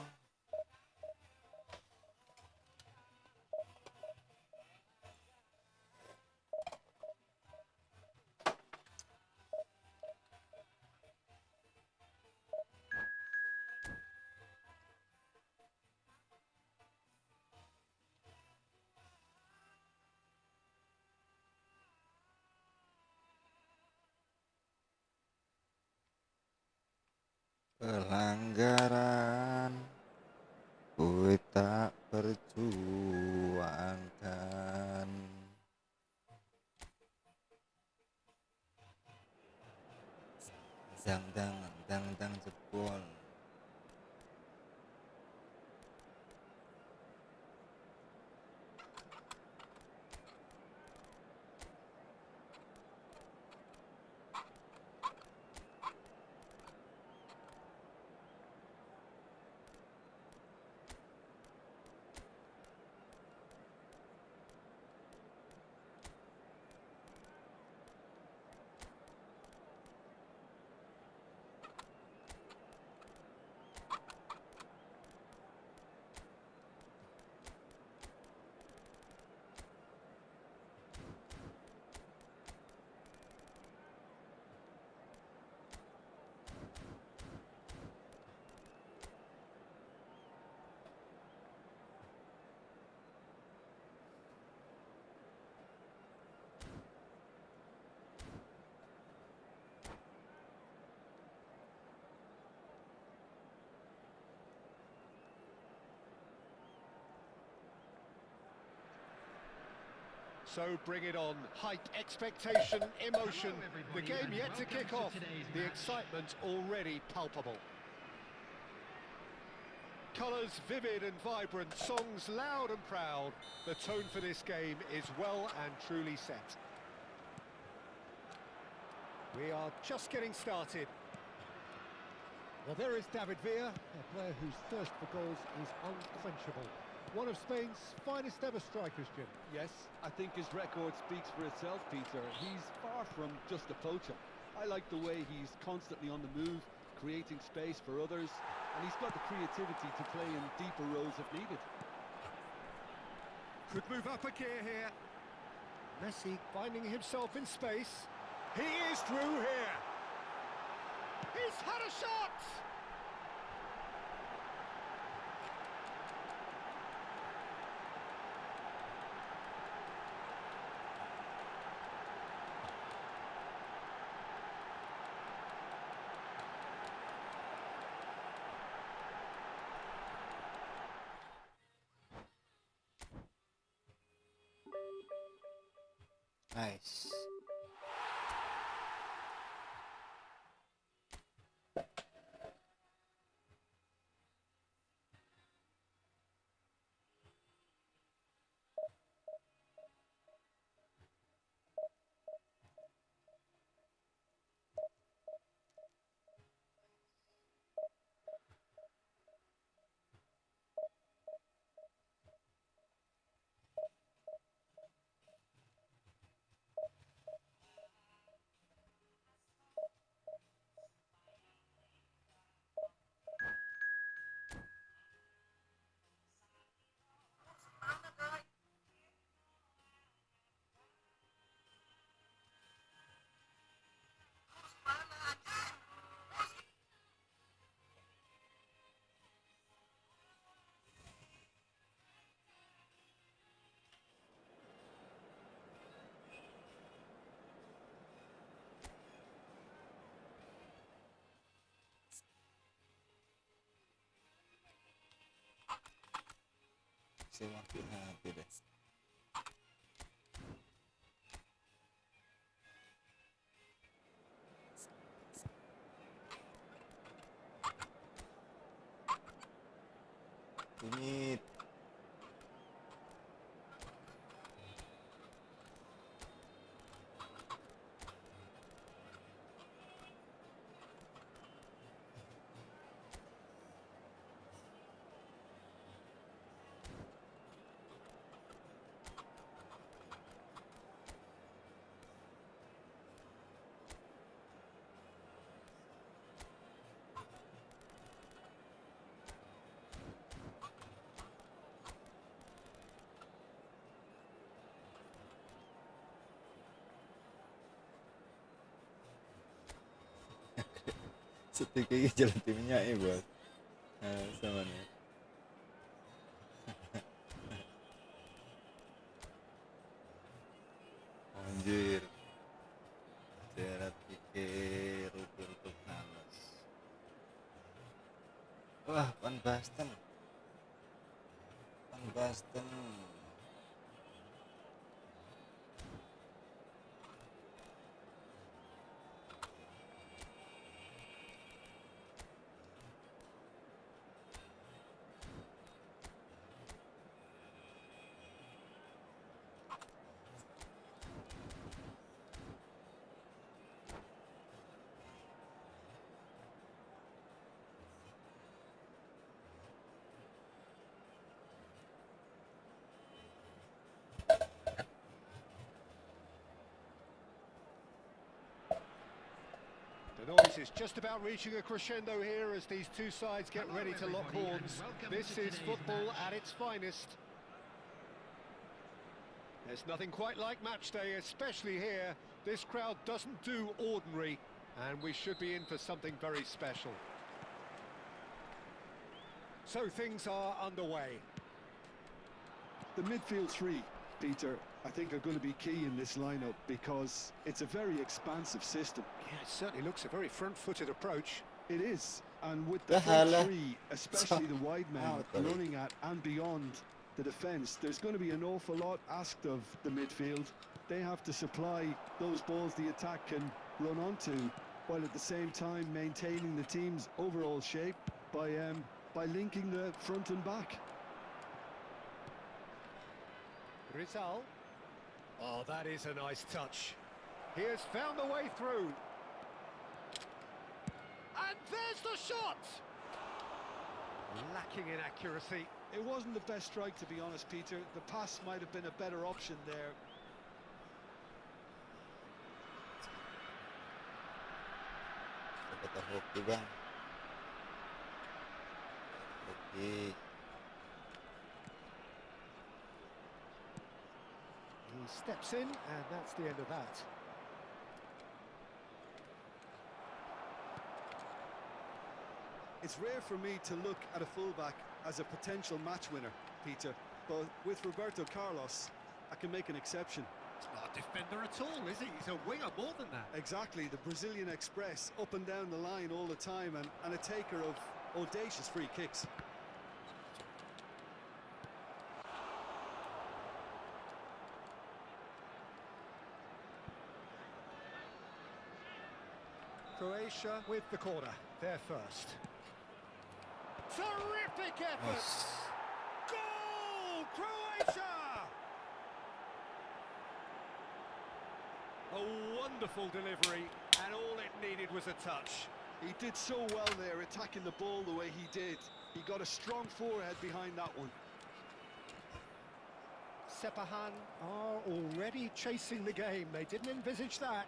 Pelanggaran ku tak perjuangkan. Dang jebol. So bring it on. Hype, expectation, emotion. The game yet to kick off. The excitement already palpable. Colours vivid and vibrant, songs loud and proud. The tone for this game is well and truly set. We are just getting started. Well, there is David Villa, a player whose thirst for goals is unquenchable. One of Spain's finest ever strikers, Jim. Yes, I think his record speaks for itself, Peter. He's far from just a poacher. I like the way he's constantly on the move, creating space for others, and he's got the creativity to play in deeper roles if needed. Could move up a gear here. Messi finding himself in space. He is through here. He's had a shot. Nice. Waktu hati deh. Ini setiknya jalan timnya bos. Sama nih. Anjir. Jerat pikir rupi-rupi panas. Wah, Van Basten. Van Basten. The noise is just about reaching a crescendo here as these two sides get ready to lock horns. This is football at its finest. There's nothing quite like match day, especially here. This crowd doesn't do ordinary, and we should be in for something very special. So things are underway. The midfield three, Peter, I think are going to be key in this lineup because it's a very expansive system. Yeah, it certainly looks a very front-footed approach. It is, and with the front three, especially the wide men running at and beyond the defence, there's going to be an awful lot asked of the midfield. They have to supply those balls the attack can run onto, while at the same time maintaining the team's overall shape by linking the front and back. Rizal. Oh, that is a nice touch. He has found a way through. And there's the shot! Lacking in accuracy. It wasn't the best strike, to be honest, Peter. The pass might have been a better option there. Kata hoki bang. Hoki. He steps in, and that's the end of that. It's rare for me to look at a fullback as a potential match winner, Peter, but with Roberto Carlos, I can make an exception. He's not a defender at all, is he? He's a winger more than that. Exactly, the Brazilian Express, up and down the line all the time, and a taker of audacious free kicks. Croatia with the corner, they're first. Terrific effort! Nice. Goal! Croatia! A wonderful delivery, and all it needed was a touch. He did so well there, attacking the ball the way he did. He got a strong forehead behind that one. Sepahan are already chasing the game. They didn't envisage that.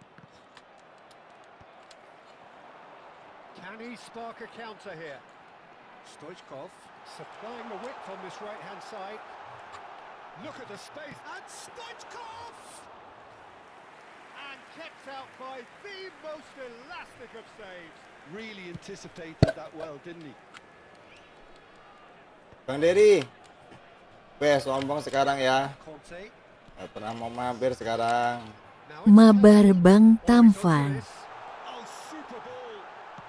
Can he spark a counter here? Stoichkov supplying the width on this right-hand side. Look at the space, and Stoichkov! And kept out by the most elastic of saves. Really anticipated that well, didn't he? Bang Dery. Sombong sekarang ya. Conte. Nggak pernah mau mampir sekarang. Now it's Mabar Pelé. Bang What is onto Tampan. this? Oh, super ball.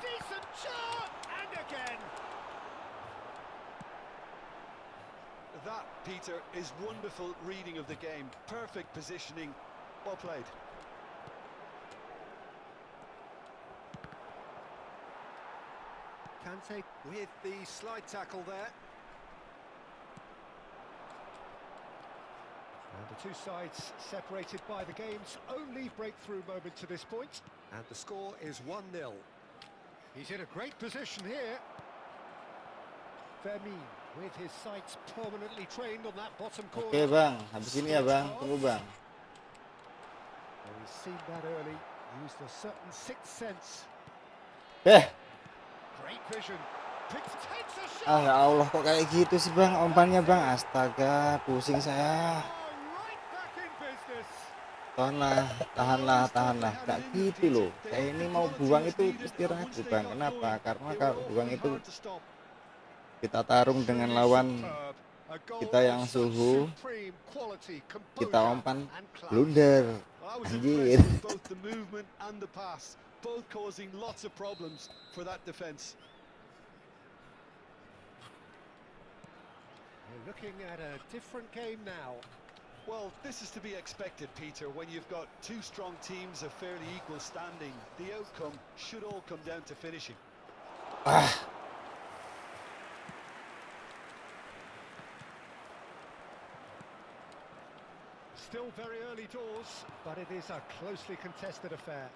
Decent shot, and again. That, Peter, is wonderful reading of the game. Perfect positioning. Well played. Kante with the slide tackle there. And the two sides separated by the game's only breakthrough moment to this point. And the score is 1-0. He's in a great position here. Fermin with his sights permanently trained on that bottom corner. Oke bang, habis ini ya bang, tunggu bang. Well, he's seen that early, used a certain sixth sense. Great vision. Takes a shot. Ya Allah kok kayak gitu sih bang, umpannya bang. Astaga, pusing saya. Right back in business. Tahanlah. Gak gitu loh. Kayak ini mau buang itu pasti ragu bang. Kenapa? Karena kalau buang itu kita tarung dengan lawan kita yang suhu, kita umpan blunder. I was Anjir. impressed with both the movement and the pass, both causing lots of problems for that defence. We're looking at a different game now. Well, this is to be expected, Peter, when you've got two strong teams of fairly equal standing. The outcome should all come down to finishing. Still very early doors, but it is a closely contested affair.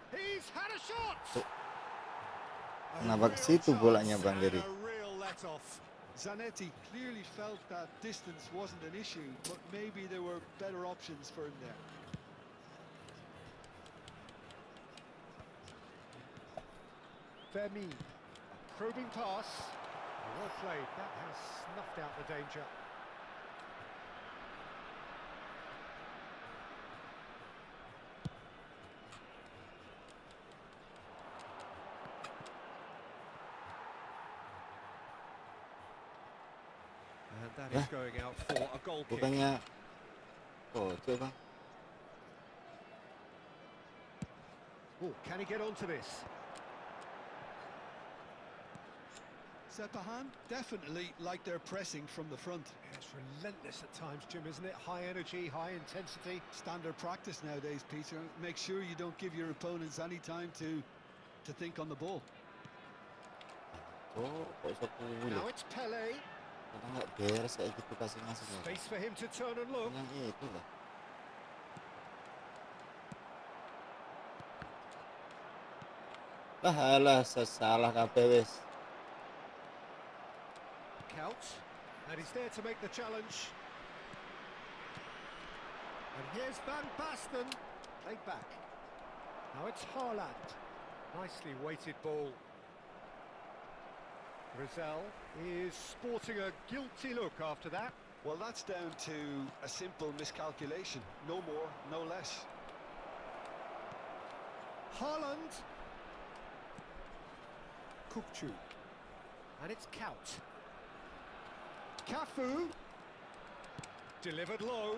He's had a shot! Kenapa ke situ bolanya Bang Dery? A real let-off. Zanetti clearly felt that distance wasn't an issue, but maybe there were better options for him there. Fermin, probing pass. Well played, that has snuffed out the danger. And that is going out for a goal kick. Bukannya coba. Oh, can he get onto this? Sepahan definitely like they're pressing from the front. Yeah, it's relentless at times, Jim, isn't it? High energy, high intensity. Standard practice nowadays, Peter. Make sure you don't give your opponents any time to think on the ball. Kok 10 Now loh. it's Pelé. Kadang nggak beres kayak gitu kasihnya semua. Space for him to turn and look. Yang itu lah. Alah, salah kabeh wis. Count, and he's there to make the challenge. And here's Van Basten, played back. Now it's Haaland. Nicely weighted ball. Rizal is sporting a guilty look after that. Well, that's down to a simple miscalculation. No more, no less. Haaland. Kupchu. And it's Kaut. Cafu. Delivered low.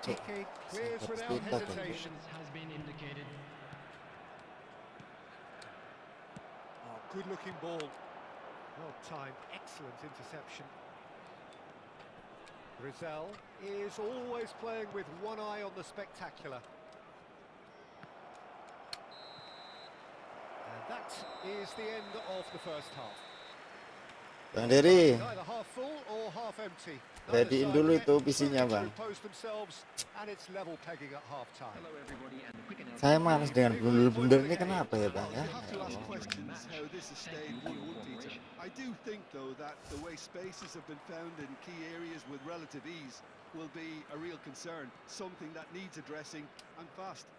Piqué clears without hesitation. Has been indicated. Oh, good-looking ball. Well timed, excellent interception. Rizal is always playing with one eye on the spectacular. And that is the end of the first half. Bang Dery, Either half full or half empty. readyin dulu itu PC-nya bang. And it's level pegging at half time. Hello everybody and a quick announcement. Saya males dengan blunder-blunder ini kenapa ya bang ya? You have to ask questions how this has stayed 1-1, Peter. I do think, though, that the way spaces have been found in key areas with relative ease will be a real concern, something that needs addressing and fast.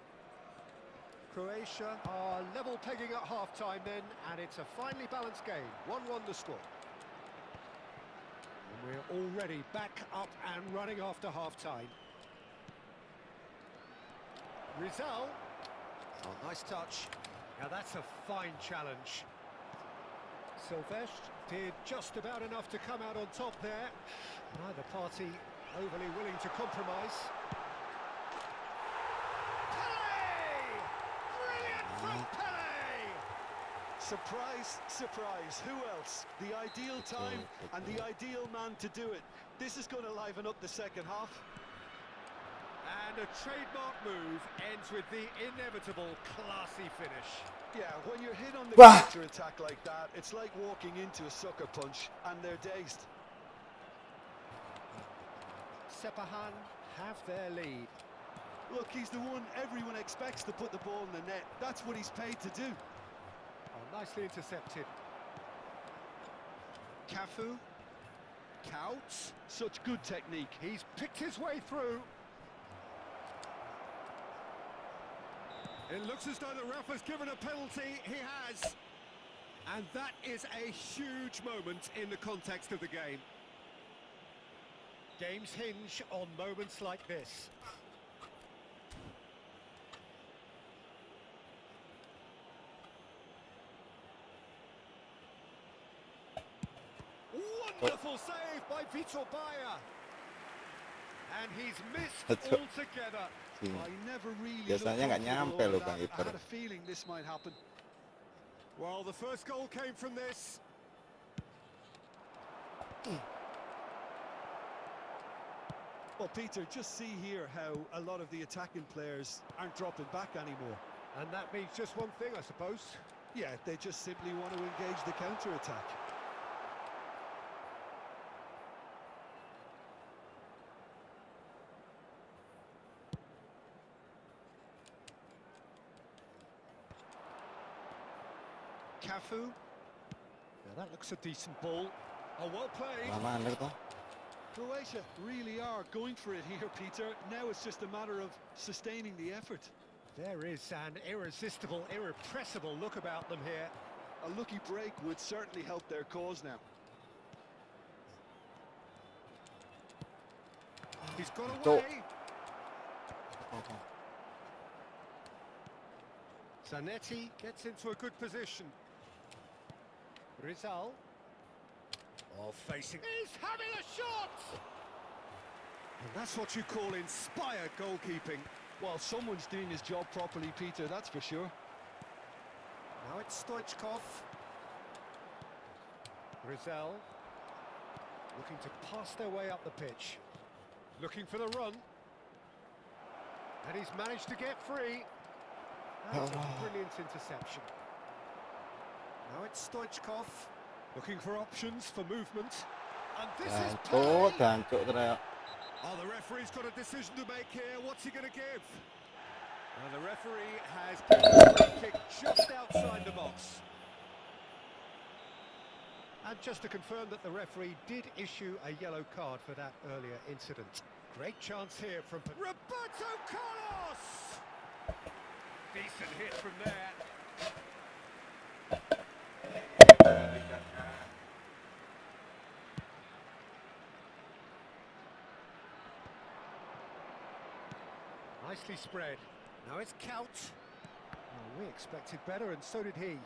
Croatia are level pegging at half time then, and it's a finely balanced game. 1-1 the score. And we're already back up and running after half time. Rizal. Oh, nice touch. Now that's a fine challenge. Silvestre did just about enough to come out on top there. Neither party overly willing to compromise. Pele! Brilliant from Pele! Surprise, surprise. Who else? The ideal time and the ideal man to do it. This is going to liven up the second half. And a trademark move ends with the inevitable classy finish. Yeah, when you're hit on the Wah! counter-attack like that, it's like walking into a sucker punch and they're dazed. Sepahan have their lead. Look, he's the one everyone expects to put the ball in the net. That's what he's paid to do. Oh, nicely intercepted. Cafu. Counts. Such good technique. He's picked his way through. It looks as though the ref has given a penalty. He has. And that is a huge moment in the context of the game. Games hinge on moments like this. Wonderful save by Vitor Bayer. And he's missed Betul. altogether. I never really Biasanya nggak nyampe loh Bang I Iper. had a feeling this might happen. Well, the first goal came from this. Well, Peter, just see here how a lot of the attacking players aren't dropping back anymore. And that means just one thing, I suppose. Yeah, they just simply want to engage the counter-attack. Cafu. Now that looks a decent ball. Oh, well played. Lama under toh. Croatia really are going for it here, Peter. Now it's just a matter of sustaining the effort. There is an irresistible, irrepressible look about them here. A lucky break would certainly help their cause now. He's got Go. away. Zanetti gets into a good position. Rizal. Oh, facing. He's having a shot! And that's what you call inspired goalkeeping. Well, someone's doing his job properly, Peter, that's for sure. Now it's Stoichkov. Rizal. Looking to pass their way up the pitch. Looking for the run. And he's managed to get free. That's a brilliant interception. Now it's Stoichkov. Looking for options for movement. And this is Jancuk, play. jancuk teriak. Oh, the referee's got a decision to make here. What's he going to give? And the referee has given a free kick just outside the box. And just to confirm that the referee did issue a yellow card for that earlier incident. Great chance here from Roberto Carlos! Decent hit from there. Nicely spread. Now it's Couch. Oh, we expected better, and so did he.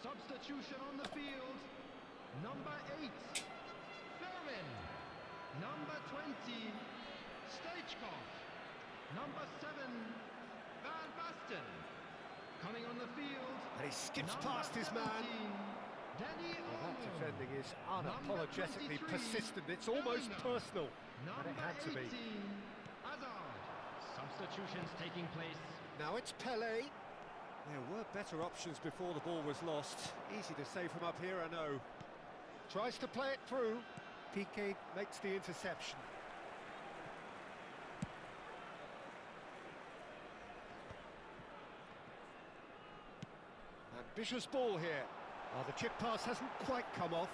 Substitution on the field. Number 8, Flurry. Number 20, Stoichkov. Number 7, Van Basten. Coming on the field. And he skips number past his man. 17, Danny Well, that Olmo. defending is unapologetically 23, persistent. It's almost Bellingham. personal. Number And it had to be. 18, Hazard. Substitutions taking place. Now it's Pele. There were better options before the ball was lost. Easy to say from up here, I know. Tries to play it through. Piqué makes the interception. Ambitious ball here. Oh, the chip pass hasn't quite come off.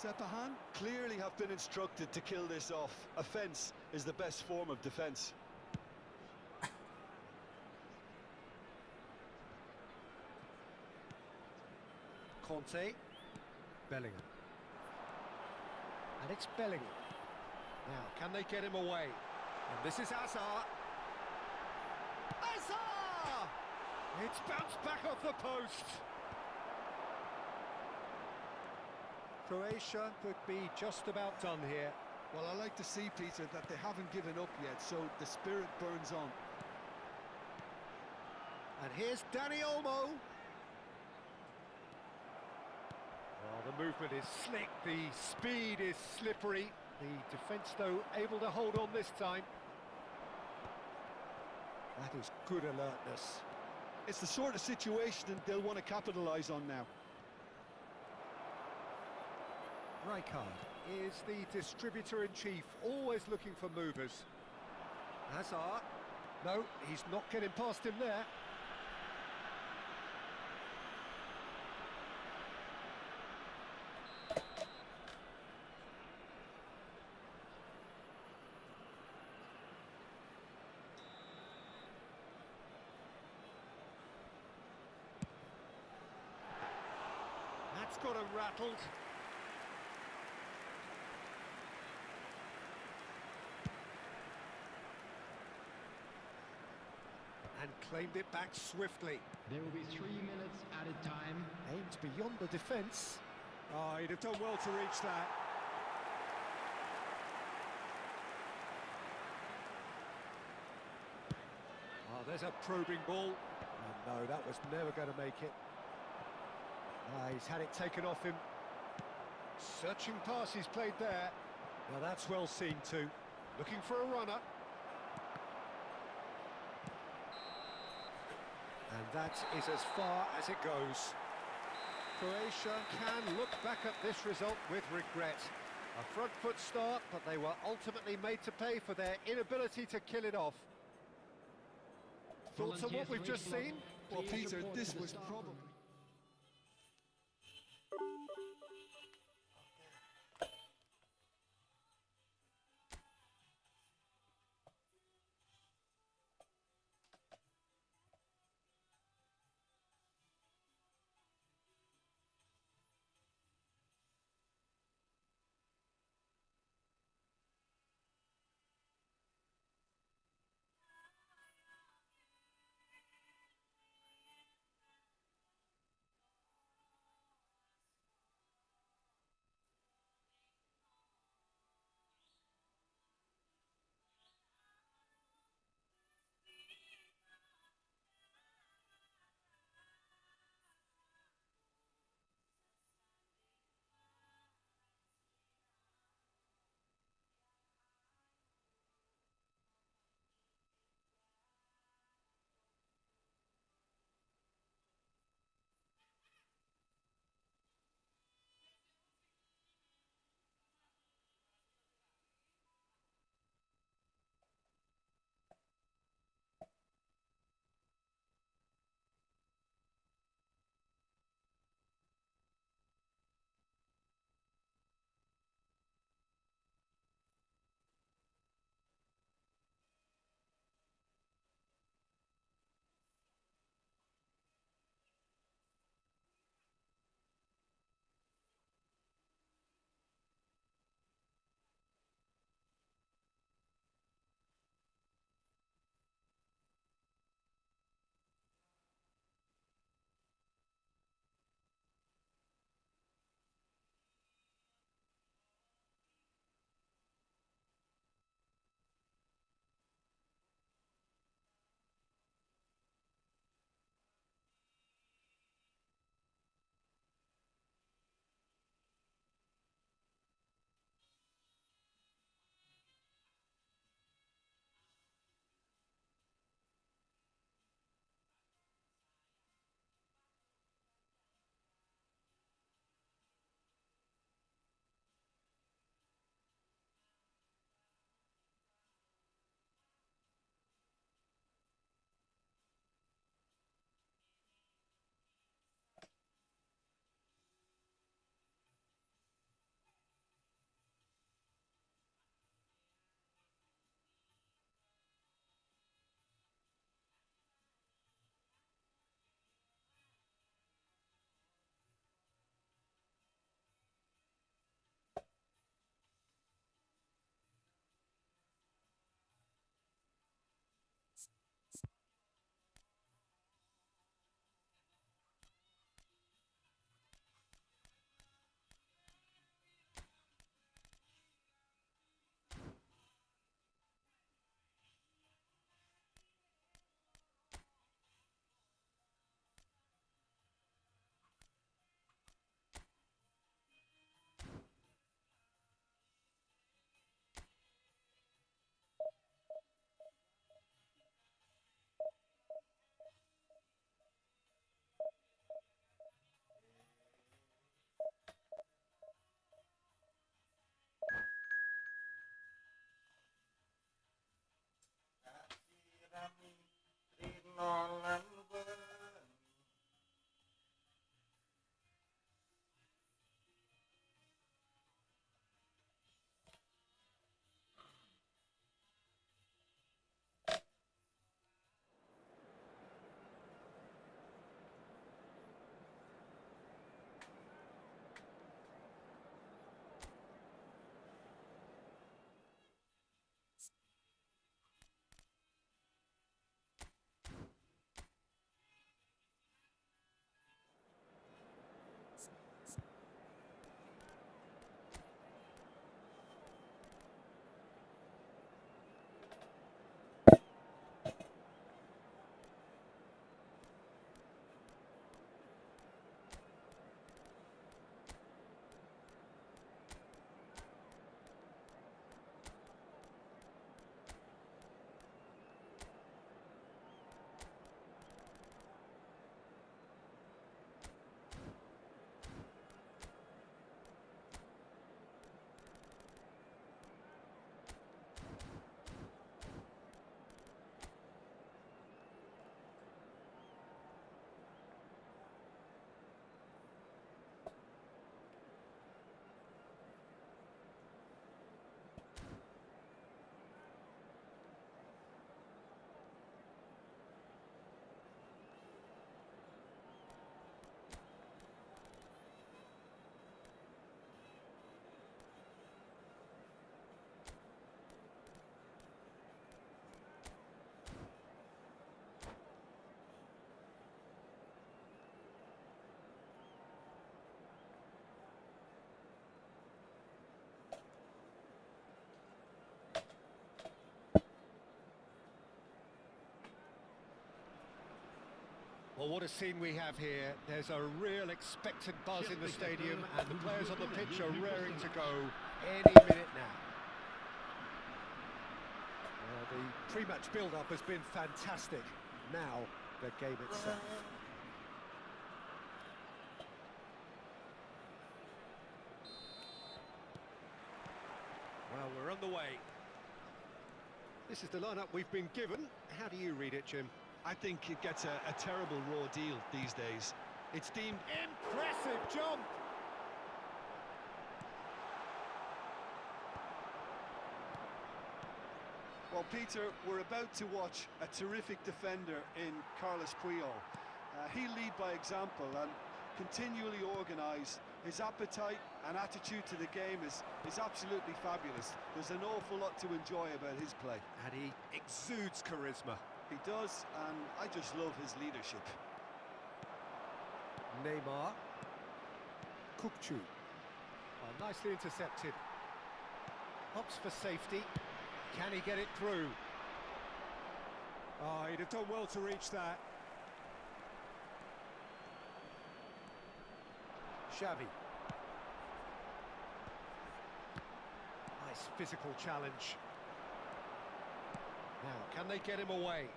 Sepahan clearly have been instructed to kill this off. Offence is the best form of defence. Conte. Bellingham. And it's Bellingham. Now, can they get him away? And this is Hazard. Hazard! It's bounced back off the post. Croatia could be just about done here. Well, I like to see, Peter, that they haven't given up yet, so the spirit burns on. And here's Danny Olmo. Oh, the movement is slick, the speed is slippery. The defence, though, able to hold on this time. That is good alertness. It's the sort of situation that they'll want to capitalise on now. Rijkaard is the distributor-in-chief, always looking for movers. Hazard. No, he's not getting past him there. That's got him rattled. And claimed it back swiftly. There will be 3 minutes added time. Aims beyond the defence. Oh, he'd have done well to reach that. Oh, there's a probing ball. Oh, no, that was never going to make it. He's had it taken off him. Searching pass he's played there. Now that's well seen too. Looking for a runner. And that is as far as it goes. Croatia can look back at this result with regret. A front foot start, but they were ultimately made to pay for their inability to kill it off. Thoughts on what we've just seen? Well, Peter, this was probably... Well, what a scene we have here. There's a real expectant buzz in the stadium, and the players on the pitch are raring to go any minute now. Well, the pre-match build-up has been fantastic. Now, the game itself. Well, we're on the way. This is the lineup we've been given. How do you read it, Jim? I think it gets a terrible raw deal these days. It's deemed Impressive jump! Well, Peter, we're about to watch a terrific defender in Carlos Puyol. He'll lead by example and continually organise. His appetite and attitude to the game is absolutely fabulous. There's an awful lot to enjoy about his play. And he exudes charisma. He does, and I just love his leadership. Neymar. Kukçu. Oh, nicely intercepted. Hops for safety. Can he get it through? Oh, he'd have done well to reach that. Xavi. Nice physical challenge. Now, can they get him away?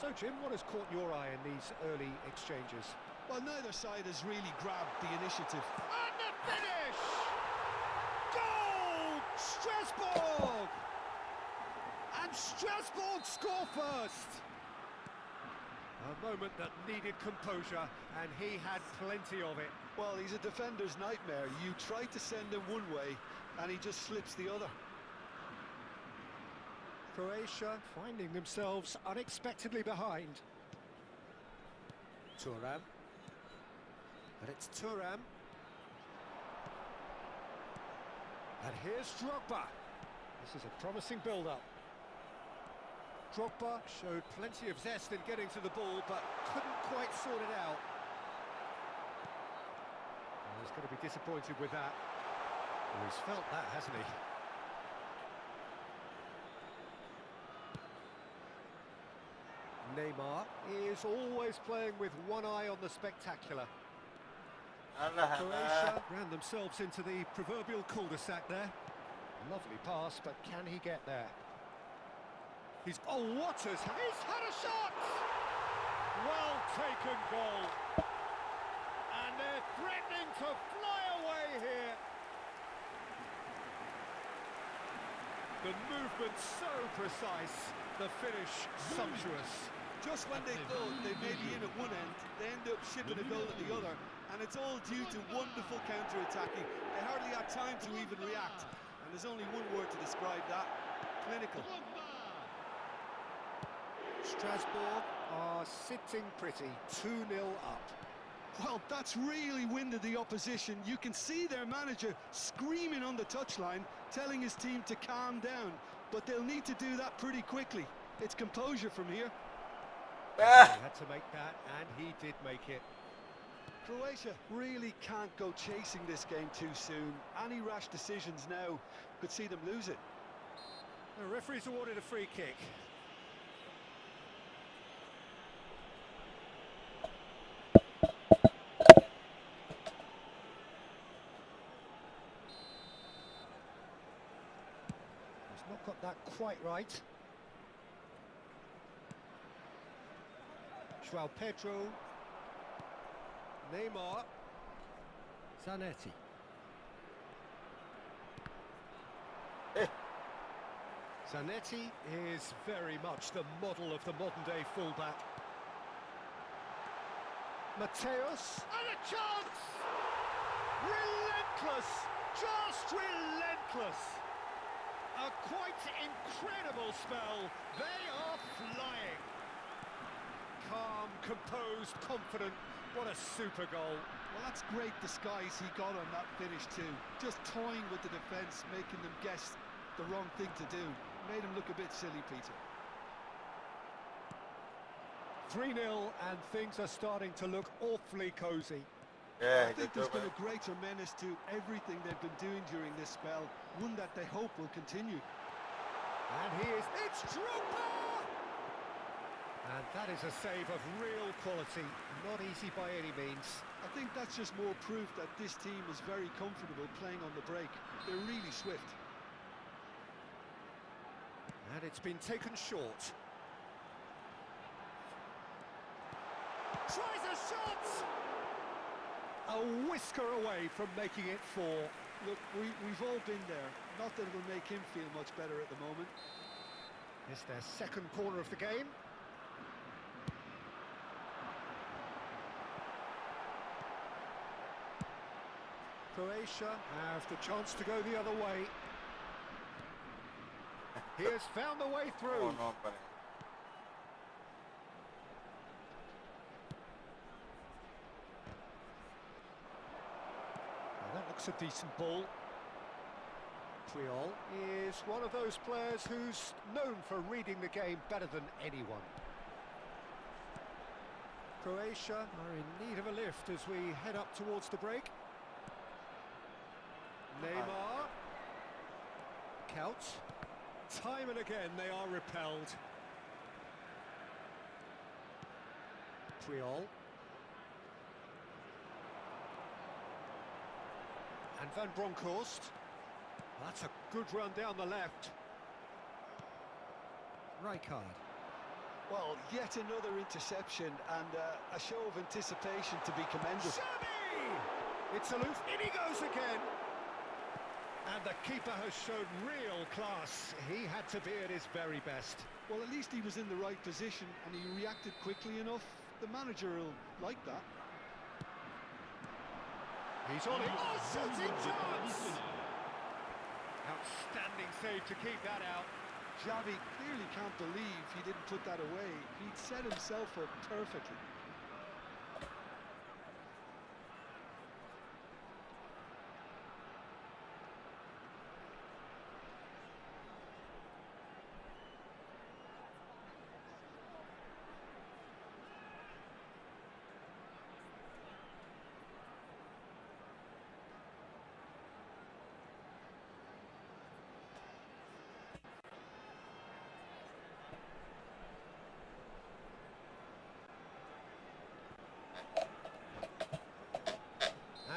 So, Jim, what has caught your eye in these early exchanges? Well, neither side has really grabbed the initiative. And the finish! Goal! Strasbourg! And Strasbourg score first! A moment that needed composure, and he had plenty of it. Well, he's a defender's nightmare. You try to send him one way, and he just slips the other. Croatia finding themselves unexpectedly behind. Thuram. But it's Thuram. And here's Drogba. This is a promising build-up. Drogba showed plenty of zest in getting to the ball, but couldn't quite sort it out. Well, he's going to be disappointed with that. Well, he's felt that, hasn't he? Neymar is always playing with one eye on the spectacular. Croatia ran themselves into the proverbial cul-de-sac there. Lovely pass, but can he get there? He's had a shot! Well taken goal. And they're threatening to fly away here. The movement so precise, the finish sumptuous. Just when they thought they may be in at one end, they end up shipping a goal at the other, and it's all due to wonderful counter-attacking. They hardly had time to even react, and there's only one word to describe that: clinical. Strasbourg are sitting pretty, 2-0 up. Well, that's really winded the opposition. You can see their manager screaming on the touchline, telling his team to calm down, but they'll need to do that pretty quickly. It's composure from here. He had to make that, and he did make it. Croatia really can't go chasing this game too soon. Any rash decisions now could see them lose it. The referee's awarded a free kick. He's not got that quite right. João Pedro, Neymar, Zanetti. Zanetti is very much the model of the modern-day fullback. Mateus, and a chance! Relentless, just relentless. A quite incredible spell. They are flying. Calm, composed, confident. What a super goal. Well, that's great disguise he got on that finish too. Just toying with the defence, making them guess the wrong thing to do. Made him look a bit silly, Peter. 3-0, and things are starting to look awfully cosy. I think there's been a greater menace to everything they've been doing during this spell, one that they hope will continue. And he is... It's Drogba! And that is a save of real quality. Not easy by any means. I think that's just more proof that this team is very comfortable playing on the break. They're really swift. And it's been taken short. Tries a shot! A whisker away from making it 4. Look, we've all been there. Not that it'll make him feel much better at the moment. It's their second corner of the game. Croatia have the chance to go the other way. He has found the way through. Oh no, buddy. Well, that looks a decent ball. Puyol is one of those players who's known for reading the game better than anyone. Croatia are in need of a lift as we head up towards the break. Neymar. Couch. Time and again they are repelled. Puyol. And Van Bronckhorst. That's a good run down the left. Rijkaard. Well, yet another interception and a show of anticipation to be commended. Xavi! It's aloof. In he goes again. And the keeper has shown real class. He had to be at his very best. Well, at least he was in the right position and he reacted quickly enough. The manager will like that. He's on it. Oh, shooting chance! Outstanding save to keep that out. Xavi clearly can't believe he didn't put that away. He'd set himself up perfectly.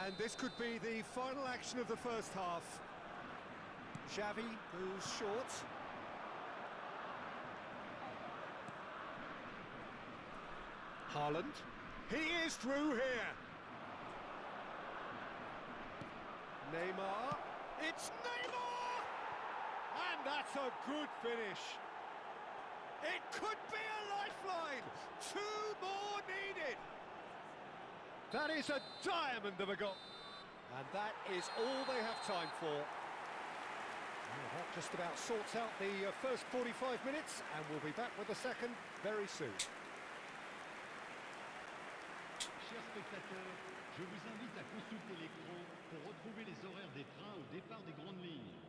And this could be the final action of the first half. Xavi, who's short. Haaland. He is through here. Neymar. It's Neymar! And that's a good finish. It could be a lifeline. 2 more needed. That is a diamond of a goal. And that is all they have time for. Well, that just about sorts out the first 45 minutes, and we'll be back with the second very soon. Chers spectateurs, je vous invite à consulter l'écran pour retrouver les horaires des trains au départ des grandes lignes.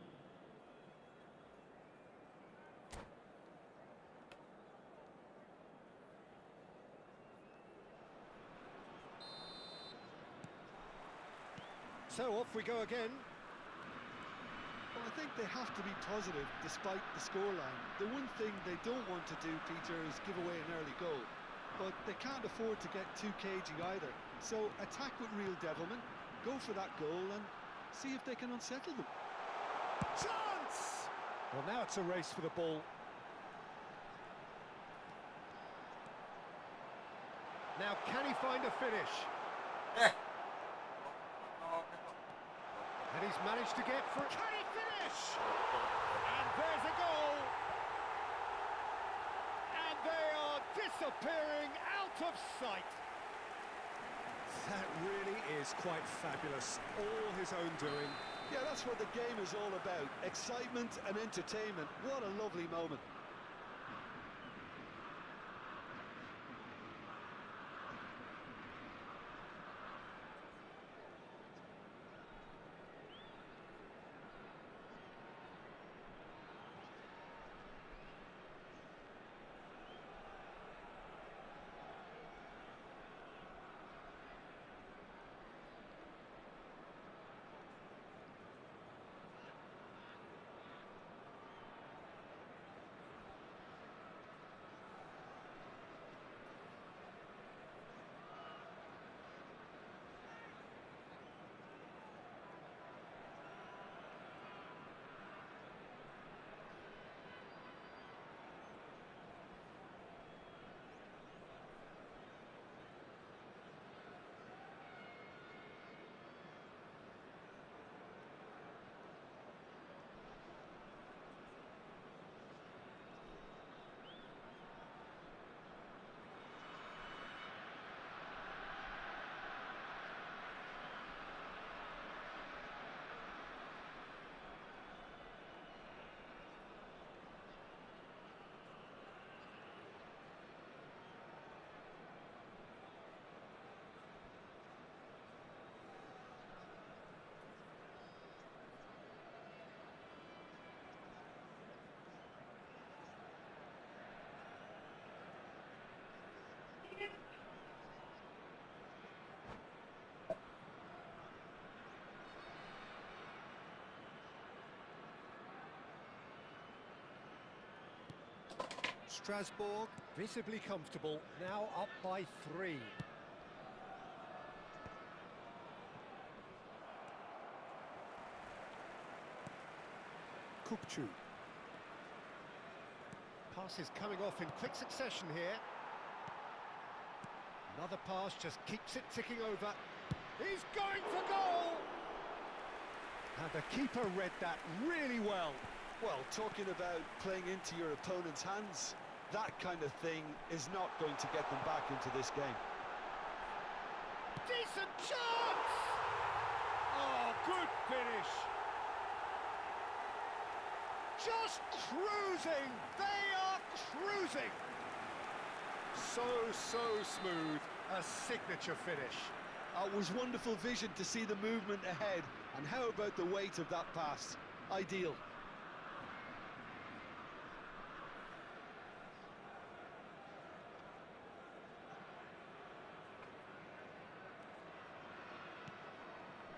So off we go again. Well, I think they have to be positive despite the scoreline. The one thing they don't want to do, Peter, is give away an early goal. But they can't afford to get too cagey either. So attack with real devilment, go for that goal and see if they can unsettle them. Chance! Well, now it's a race for the ball. Now, can he find a finish? And he's managed to get for... Can he finish? And there's a goal! And they are disappearing out of sight. That really is quite fabulous. All his own doing. Yeah, that's what the game is all about. Excitement and entertainment. What a lovely moment. Strasbourg, visibly comfortable, now up by 3. Kupchu. Passes coming off in quick succession here. Another pass just keeps it ticking over. He's going for goal! And the keeper read that really well. Well, talking about playing into your opponent's hands, that kind of thing is not going to get them back into this game. Decent chance! Oh, good finish! Just cruising! They are cruising! So smooth. A signature finish. It was wonderful vision to see the movement ahead. And how about the weight of that pass? Ideal.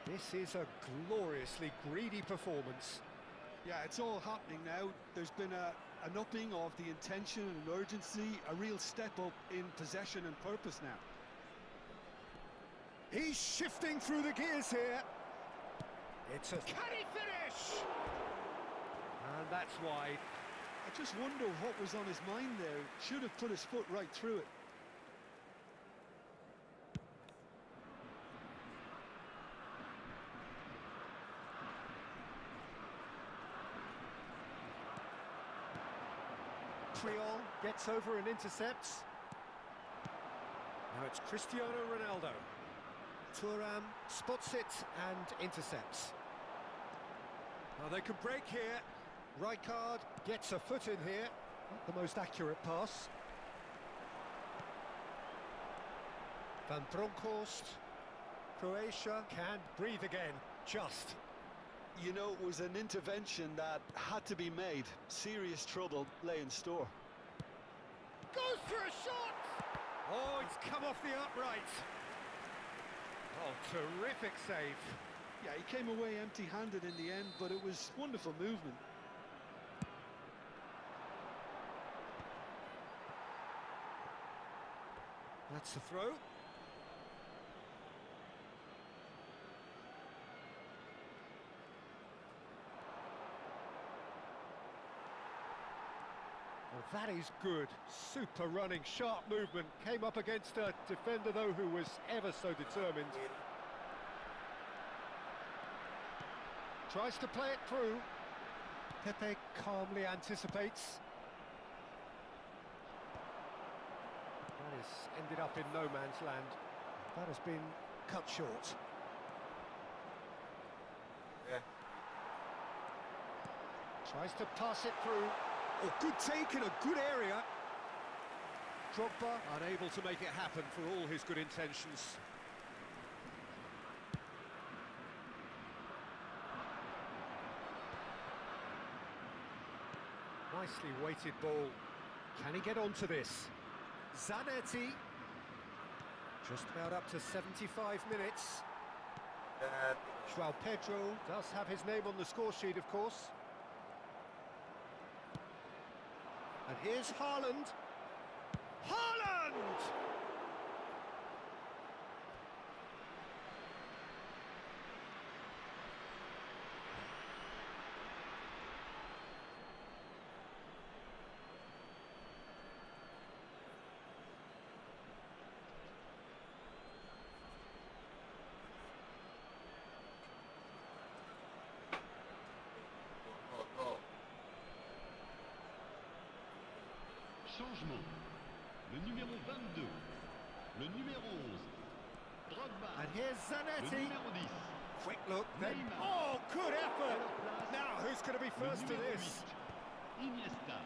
This is a gloriously greedy performance. Yeah, it's all happening now. There's been an upping of the intention and urgency, a real step up in possession and purpose now. He's shifting through the gears here. It's a... Can he finish? And that's wide. I just wonder what was on his mind there. Should have put his foot right through it. Triol gets over and intercepts. Now it's Cristiano Ronaldo. Thuram spots it and intercepts. Now they can break here. Rijkaard gets a foot in here. Not the most accurate pass. Van Bronckhorst. Croatia can't breathe again. Just. You know, it was an intervention that had to be made. Serious trouble lay in store. Goes for a shot! Oh, it's come off the upright. Oh, terrific save. Yeah, he came away empty-handed in the end, but it was wonderful movement. That's the throw. Well, that is good. Super running, sharp movement. Came up against a defender, though, who was ever so determined. Tries to play it through. Pepe calmly anticipates. That has ended up in no man's land. That has been cut short. Yeah. Tries to pass it through. Oh, good take in a good area. Drogba unable to make it happen for all his good intentions. Nicely weighted ball. Can he get onto this? Zanetti. Just about up to 75 minutes. João Pedro does have his name on the score sheet, of course. And here's Haaland. Haaland! Changement. Le numéro 22. Le numéro 11. Drogba. And here's Le Zanetti. numéro 10. Quick look, then. Neymar. Oh, good effort! Now, who's going to be Le first to numéro this? 8. Iniesta.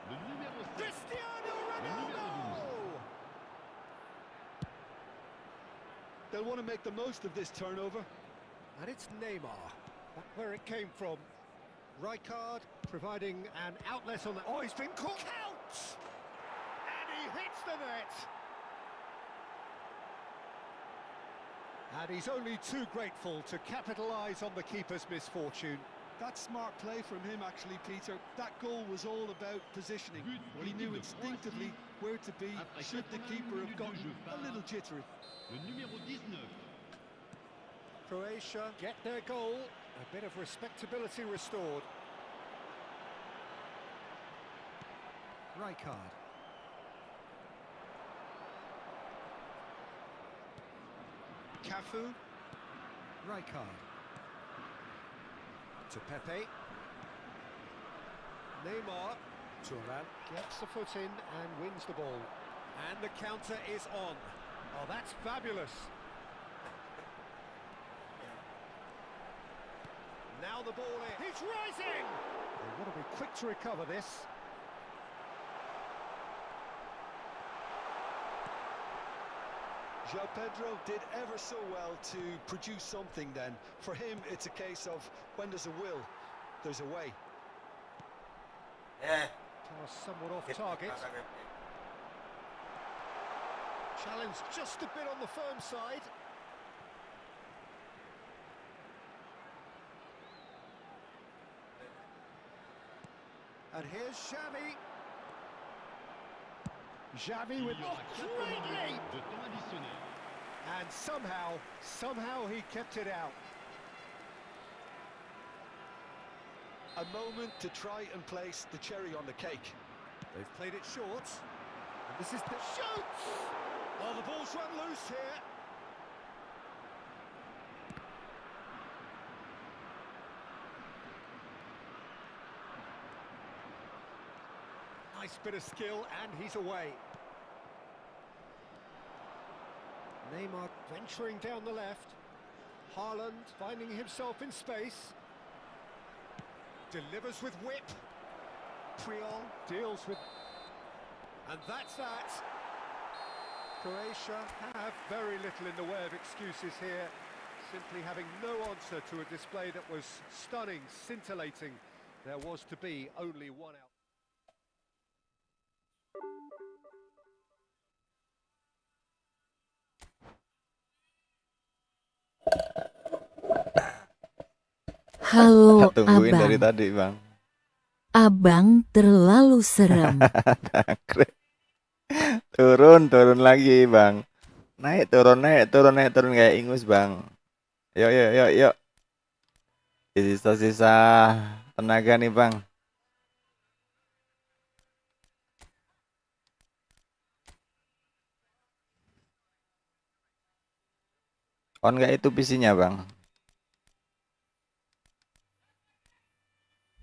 Le numéro 7. Cristiano Le numéro Ronaldo! They'll want to make the most of this turnover. And it's Neymar. Back where it came from. Rijkaard providing an outlet on that. Oh, he's been caught out! And he hits the net! And he's only too grateful to capitalise on the keeper's misfortune. That's smart play from him, actually, Peter. That goal was all about positioning. He knew instinctively where to be should the keeper have gotten a little jittery. Le numéro 19. Croatia get their goal. A bit of respectability restored. Rijkaard. Cafu. Rijkaard. To Pepe. Neymar. Thuram gets the foot in and wins the ball. And the counter is on. Oh, that's fabulous. Now the ball in. He's rising! They want to be quick to recover this. João Pedro did ever so well to produce something then. For him, it's a case of when there's a will, there's a way. Pass somewhat off target. Challenge just a bit on the firm side. And here's Xavi. Xavi with Il y aura 4 great minutes leap. de temps additionnel. And somehow he kept it out. A moment to try and place the cherry on the cake. They've played it short. And this is the shoot! Oh, the ball's run loose here. Nice bit of skill, and he's away. Neymar venturing down the left. Haaland finding himself in space. Delivers with whip. Priol deals with... And that's that. Croatia have very little in the way of excuses here. Simply having no answer to a display that was stunning, scintillating. There was to be only one out. Halo Tungguin dari abang, tadi, Bang. abang terlalu serem. Turun lagi, Bang. Naik turun kayak ingus, Bang. Yuk. Sisa-sisa tenaga nih, Bang. On nggak itu PC-nya, Bang?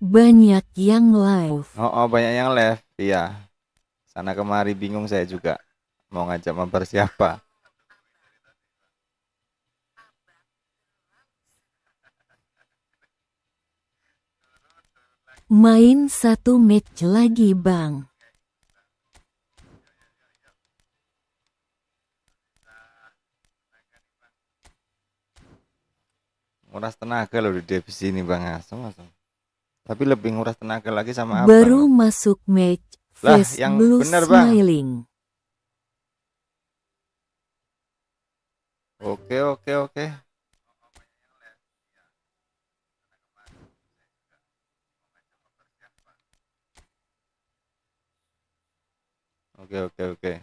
Banyak yang live. Oh, banyak yang live. Iya. Sana kemari bingung saya juga. Mau ngajak mabar siapa? Main satu match lagi bang. Nguras tenaga loh di divisi ini, Bang. Asem. Tapi lebih nguras tenaga lagi sama Baru abang. masuk match. Lah, Face yang blue bener, Bang. smiling. Oke. Oke.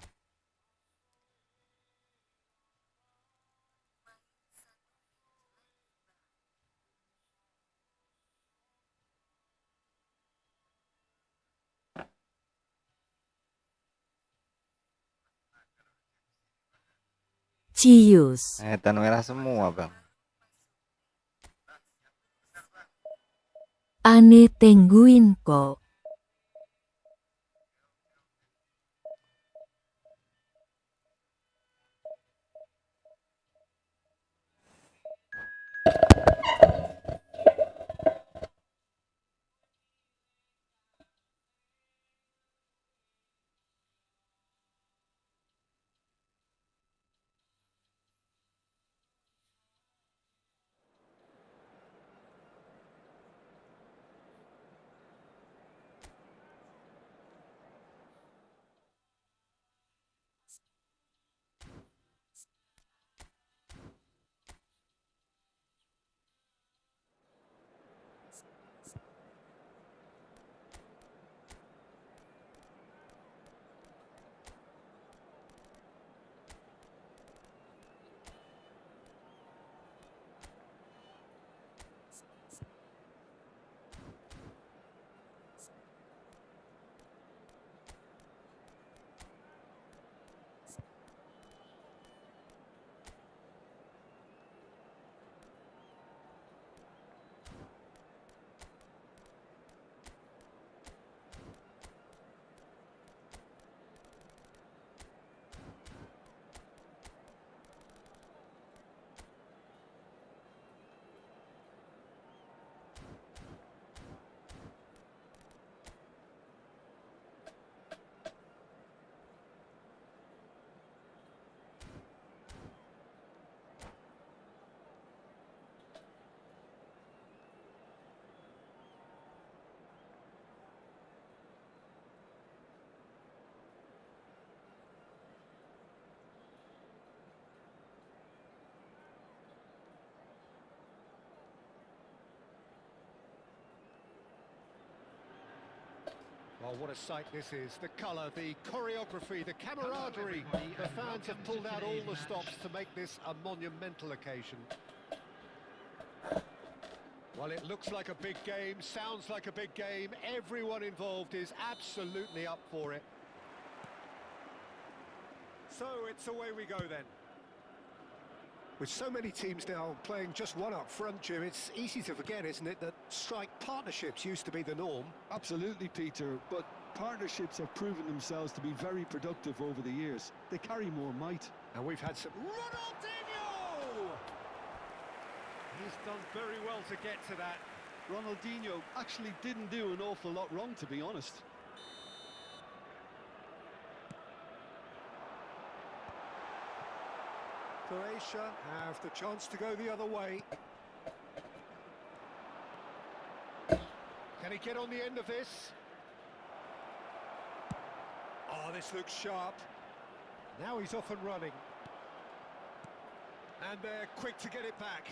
Cius. Tan merah semua, Bang. Ane tengguin kok. Well, what a sight this is. The colour, the choreography, the camaraderie. The fans have pulled out all the stops to make this a monumental occasion. Well, it looks like a big game, sounds like a big game. Everyone involved is absolutely up for it. So it's away we go then. With so many teams now playing just one up front, Jim, it's easy to forget, isn't it, that strike partnerships used to be the norm. Absolutely, Peter, but partnerships have proven themselves to be very productive over the years. They carry more might. And we've had some... Ronaldinho! He's done very well to get to that. Ronaldinho actually didn't do an awful lot wrong, to be honest. Croatia have the chance to go the other way. Can he get on the end of this? Oh, this looks sharp. Now he's off and running. And they're quick to get it back.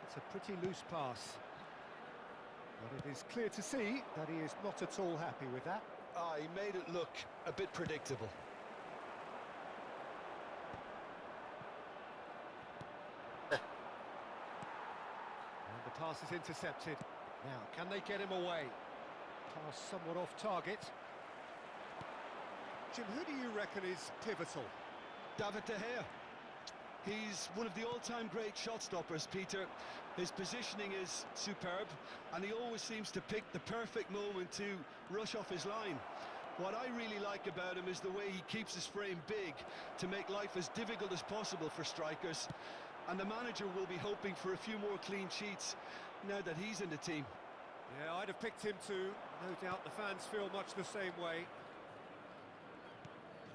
It's a pretty loose pass. But it is clear to see that he is not at all happy with that. Ah, he made it look a bit predictable. And the pass is intercepted. Now, can they get him away? Pass somewhat off target. Jim, who do you reckon is pivotal? David De Gea. He's one of the all-time great shot stoppers, Peter. His positioning is superb, and he always seems to pick the perfect moment to rush off his line. What I really like about him is the way he keeps his frame big to make life as difficult as possible for strikers. And the manager will be hoping for a few more clean sheets now that he's in the team. Yeah, I'd have picked him too. No doubt the fans feel much the same way.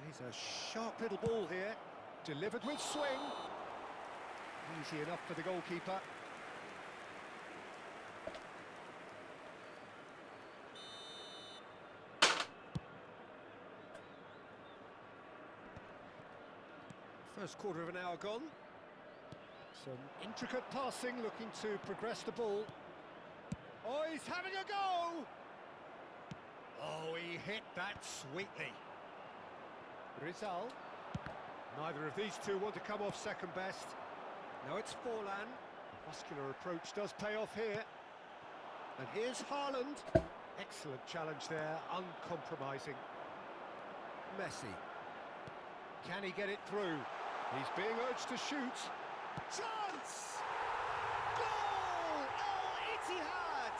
He's a sharp little ball here. Delivered with swing. Easy enough for the goalkeeper. First quarter of an hour gone. Some intricate passing, looking to progress the ball. Oh, he's having a go! Oh, he hit that sweetly. Rizal. Neither of these two want to come off second best. No, it's Forlan. The muscular approach does pay off here. And here's Haaland. Excellent challenge there, uncompromising. Messi. Can he get it through? He's being urged to shoot. Chance! Goal! Al-Ittihad!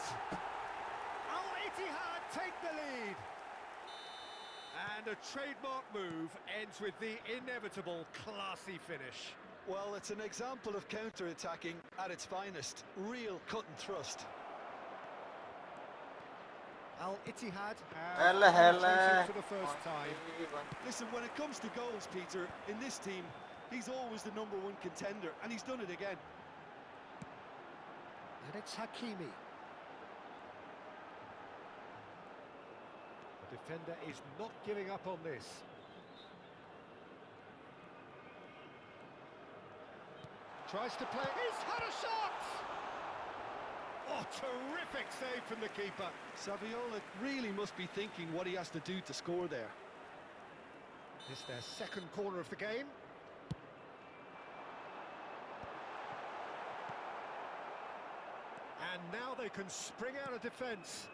Al-Ittihad take the lead. And a trademark move ends with the inevitable classy finish. Well, it's an example of counter-attacking at its finest. Real cut and thrust. Al-Ittihad Hela, hela. for the first time. Listen, when it comes to goals, Peter, in this team, he's always the #1 contender, and he's done it again. And it's Hakimi. The defender is not giving up on this. Tries to play. He's had a shot! Oh, terrific save from the keeper. Saviola really must be thinking what he has to do to score there. It's their second corner of the game. And now they can spring out of defence.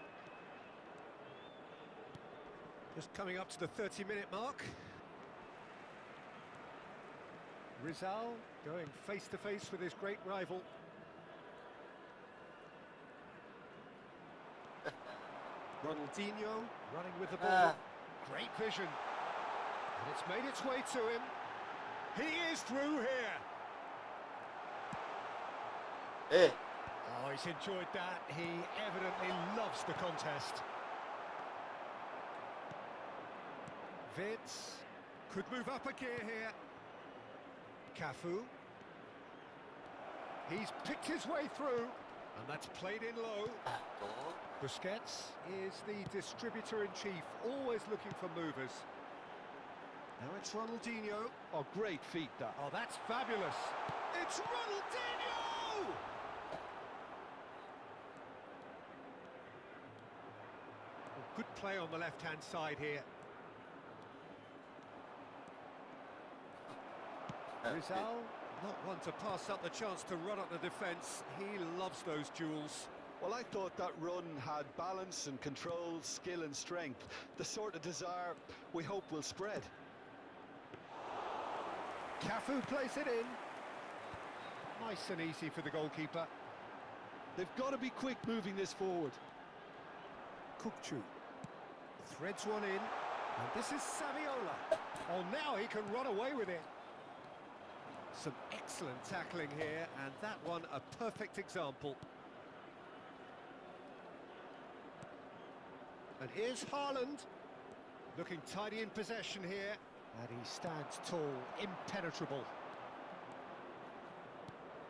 Just coming up to the 30-minute mark. Rizal going face-to-face with his great rival. Ronaldinho running with the ball. Great vision. And it's made its way to him. He is through here. Hey. Oh, he's enjoyed that. He evidently loves the contest. Vitz could move up a gear here. Cafu. He's picked his way through, and that's played in low. Busquets is the distributor-in-chief, always looking for movers. Now it's Ronaldinho. Oh, great feat, that. Oh, that's fabulous. It's Ronaldinho! Good play on the left-hand side here. Rizal, not one to pass up the chance to run up the defence. He loves those duels. Well, I thought that run had balance and control, skill and strength. The sort of desire we hope will spread. Cafu plays it in. Nice and easy for the goalkeeper. They've got to be quick moving this forward. Kukcu threads one in, and this is Saviola. Oh, now he can run away with it. Some excellent tackling here, and that one a perfect example. And here's Haaland, looking tidy in possession here, and he stands tall, impenetrable.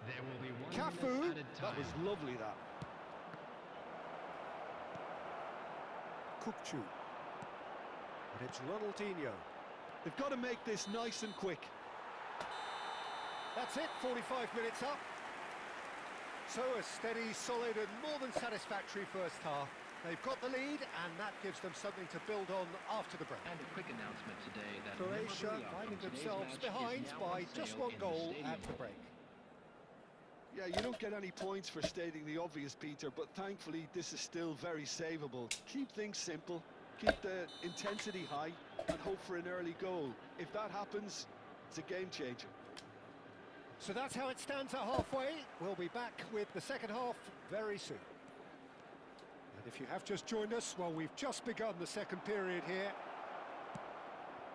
There will be 1 Cafu, minute added time. That was lovely, that. Kukcu. And it's Ronaldinho. They've got to make this nice and quick. That's it, 45 minutes up. So a steady, solid and more than satisfactory first half. They've got the lead and that gives them something to build on after the break. And a quick announcement today that Croatia memorabilia finding from today's themselves match is behind now by on just sale one in goal the stadium. at the break. Yeah, you don't get any points for stating the obvious, Peter, but thankfully this is still very savable. Keep things simple, keep the intensity high, and hope for an early goal. If that happens, it's a game changer. So that's how it stands at halfway. We'll be back with the second half very soon. And if you have just joined us, well, we've just begun the second period here.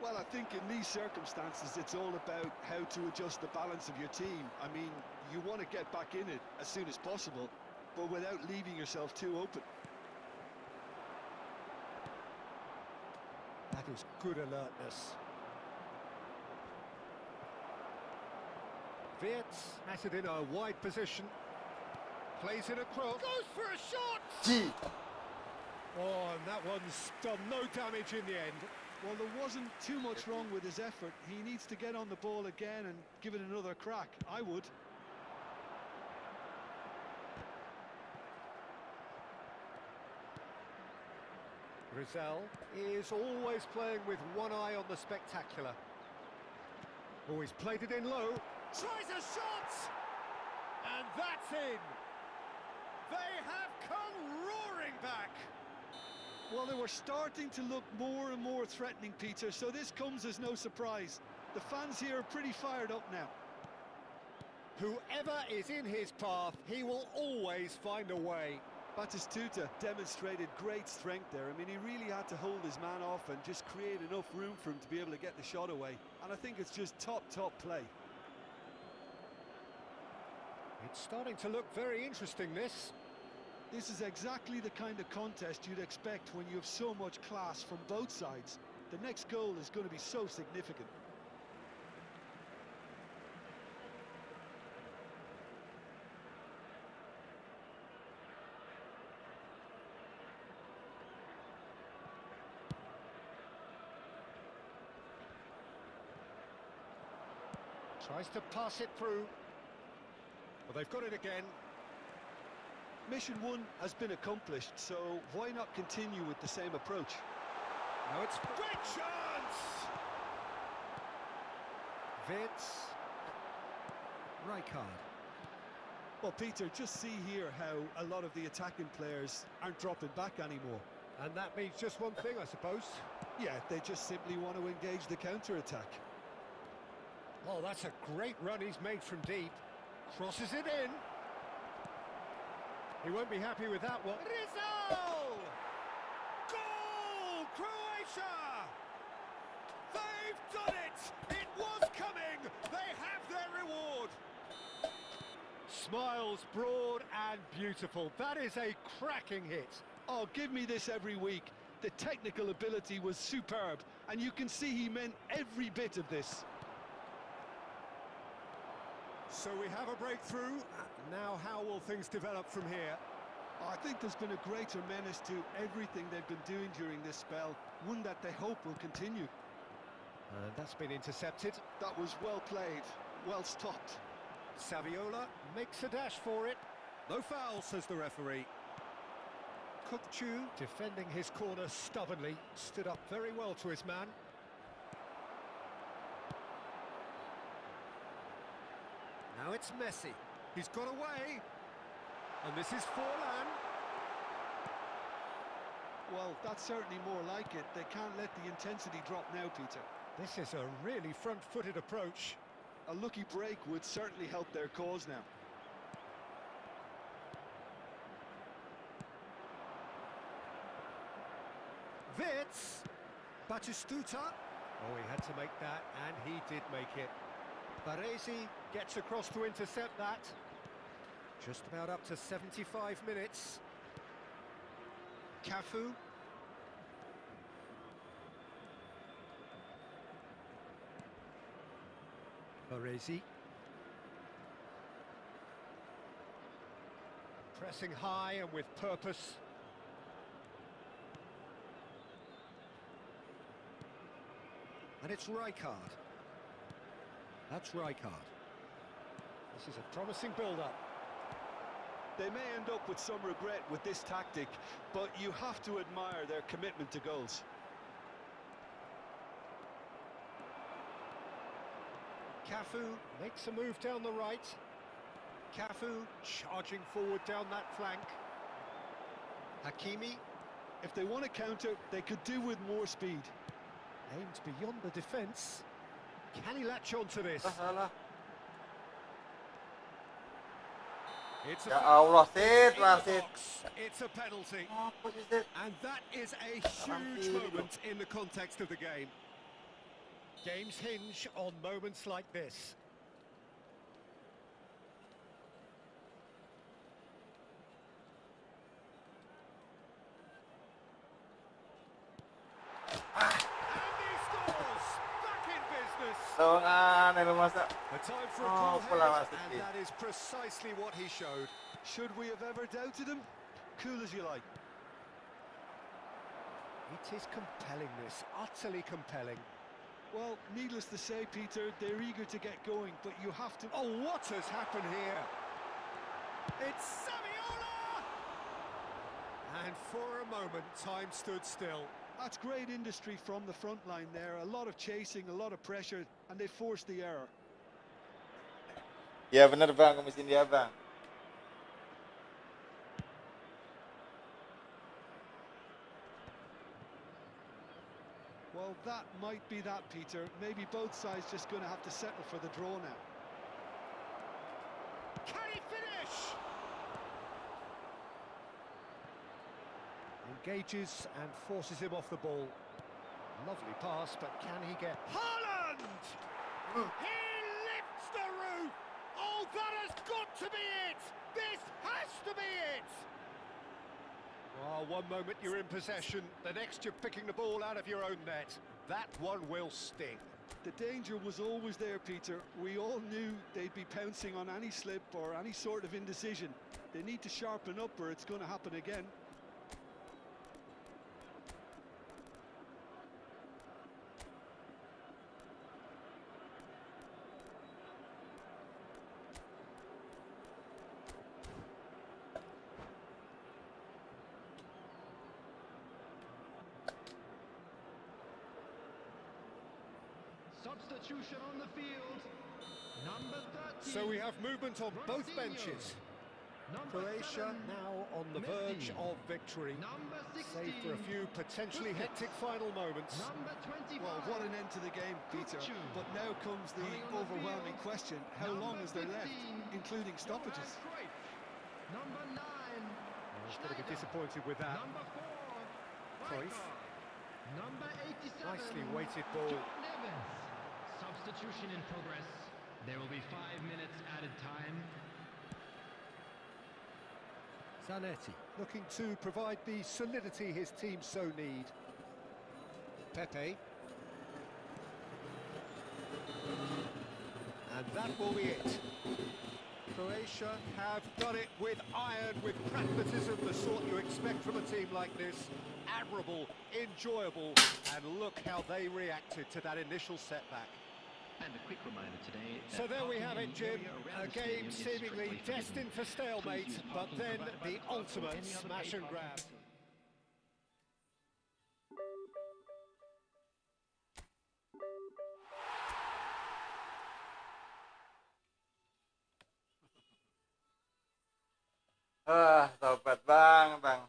Well, I think in these circumstances, it's all about how to adjust the balance of your team. I mean, you want to get back in it as soon as possible, but without leaving yourself too open. That is good alertness. Wirtz has it in a wide position. Plays in a cross. Goes for a shot! G. Oh, and that one's done no damage in the end. Well, there wasn't too much wrong with his effort. He needs to get on the ball again and give it another crack. I would. Rizal is always playing with one eye on the spectacular. Oh, he's played it in low. Tries a shot! And that's in! They have come roaring back! Well, they were starting to look more and more threatening, Peter, so this comes as no surprise. The fans here are pretty fired up now. Whoever is in his path, he will always find a way. Batistuta demonstrated great strength there. I mean, he really had to hold his man off and just create enough room for him to be able to get the shot away. And I think it's just top play. It's starting to look very interesting, this. This is exactly the kind of contest you'd expect when you have so much class from both sides. The next goal is going to be so significant. Tries to pass it through. Well, they've got it again. Mission 1 has been accomplished, so why not continue with the same approach? Now it's great chance! Wirtz. Rijkaard. Well, Peter, just see here how a lot of the attacking players aren't dropping back anymore. And that means just one thing, I suppose. Yeah, they just simply want to engage the counter-attack. Oh, that's a great run he's made from deep. Crosses it in. He won't be happy with that one. Rizal! Goal! Croatia! They've done it! It was coming! They have their reward! Smiles broad and beautiful. That is a cracking hit. Oh, give me this every week. The technical ability was superb, and you can see he meant every bit of this. So we have a breakthrough. Now how will things develop from here? I think there's been a greater menace to everything they've been doing during this spell, one that they hope will continue. That's been intercepted. That was well played, well stopped. Saviola makes a dash for it. No foul, says the referee. Kukchu defending his corner stubbornly, stood up very well to his man. Now it's Messi. He's got away. And this is Forlan. Well, that's certainly more like it. They can't let the intensity drop now, Peter. This is a really front-footed approach. A lucky break would certainly help their cause now. Wits. Batistuta. Oh, he had to make that, and he did make it. Baresi gets across to intercept that. Just about up to 75 minutes. Cafu. Baresi. Pressing high and with purpose. And it's Rijkaard. That's Rijkaard. This is a promising build-up. They may end up with some regret with this tactic, but you have to admire their commitment to goals. Cafu makes a move down the right. Cafu charging forward down that flank. Hakimi. If they want to counter, they could do with more speed. Aimed beyond the defence. Can he latch onto this? Salah. It's a Ya Allah, Sid, in Mas the Sid. box. It's a penalty. Apa sih, Sid? And that is a huge Hampir. moment in the context of the game. Games hinge on moments like this. And he scores! Back in business! Tawangan, ano masa? A time for a Oh, cool pula head, Mas and Sid. that is precisely what he showed. Should we have ever doubted him? Cool as you like. It is compelling, this, utterly compelling. Well, needless to say, Peter, they're eager to get going, but you have to... Oh, what has happened here? It's Saviola! And for a moment, time stood still. That's great industry from the front line there. A lot of chasing, a lot of pressure, and they forced the error. Ya bener bang, komisin dia bang. Well, that might be that, Peter. Maybe both sides just going to have to settle for the draw now. Can he finish? Engages and forces him off the ball. Lovely pass, but can he get... Haaland! He lifts the roof! Oh, that has got to be it! This has to be it! Oh, one moment you're in possession, the next you're picking the ball out of your own net. That one will sting. The danger was always there, Peter. We all knew they'd be pouncing on any slip or any sort of indecision. They need to sharpen up or it's going to happen again. Substitution on the field. Number 13. So we have movement on both Ronaldinho. benches. Number Croatia 7. now on the Messi. verge of victory. Number 16. Save for a few potentially hectic final moments. Number 25. Well, what an end to the game, Peter. Kukchu. But now comes the Coming on the overwhelming field. question. How long is there left, 15. including stoppages? Johan Cruyff. Number 9. He's going to be Schneider. disappointed with that. Number 4. Cruyff. Rijkaard. Number 87. Nicely weighted ball. John Evans. Substitution in progress. There will be 5 minutes added time. Zanetti looking to provide the solidity his team so need. Pepe. And that will be it. Croatia have done it with iron, with pragmatism, the sort you expect from a team like this. Admirable, enjoyable, and look how they reacted to that initial setback. And a quick reminder today. So that there we parking have in it, the Jim. area around A the game stadium is seemingly strictly forbidden. destined for Please stalemate, use but parking then provided by the the club or ultimate any other smash paid and parking grab. facility. Tobat bang.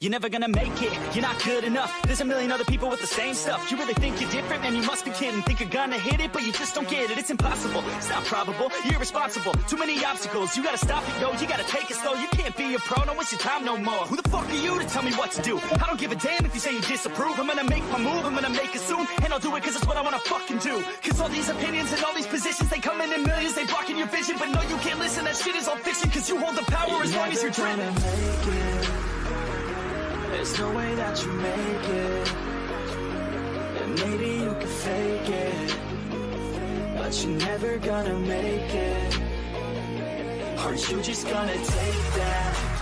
You're never gonna make it, you're not good enough. There's a million other people with the same stuff. You really think you're different, man, you must be kidding. Think you're gonna hit it, but you just don't get it. It's impossible, it's not probable, you're irresponsible. Too many obstacles, you gotta stop it, yo. You gotta take it slow, you can't be a pro, don't waste your time no more. Who the fuck are you to tell me what to do? I don't give a damn if you say you disapprove. I'm gonna make my move, I'm gonna make it soon. And I'll do it cause it's what I wanna fucking do. Cause all these opinions and all these positions, they come in millions, they blocking your vision. But no, you can't listen, that shit is all fiction. Cause you hold the power as long as you're driven. There's no way that you make it, and maybe you can fake it, but you're never gonna make it. Aren't you just gonna take that?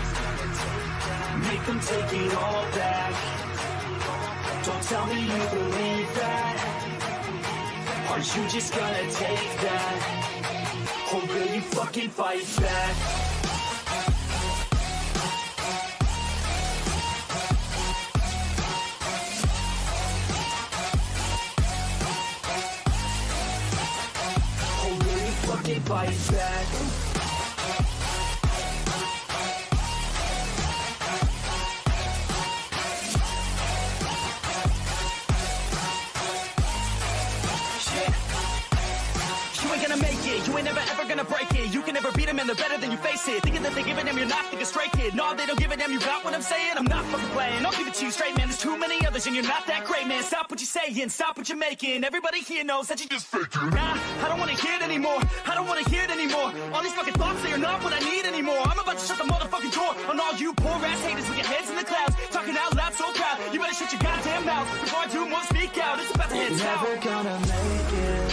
Make them take it all back. Don't tell me you believe that. Aren't you just gonna take that? Or will you fucking fight back? Fight back. You ain't gonna make it, you ain't never ever gonna break it. You can never beat them and they're better than you face it. Thinking that they give a damn, you're not thinking straight, kid. No, they don't give a damn, you got what I'm saying? I'm not fucking playing, I'll give it to you straight, man. There's too many others and you're not that great, man. Stop what you're saying, stop what you're making. Everybody here knows that you just faking. Nah, I don't wanna hear it anymore, I don't wanna hear it anymore. All these fucking thoughts, they are not what I need anymore. I'm about to shut the motherfucking door on all you poor ass haters with your heads in the clouds. Talking out loud so proud, you better shut your goddamn mouth before I do more speak out. It's about to hit You're town. never gonna make it.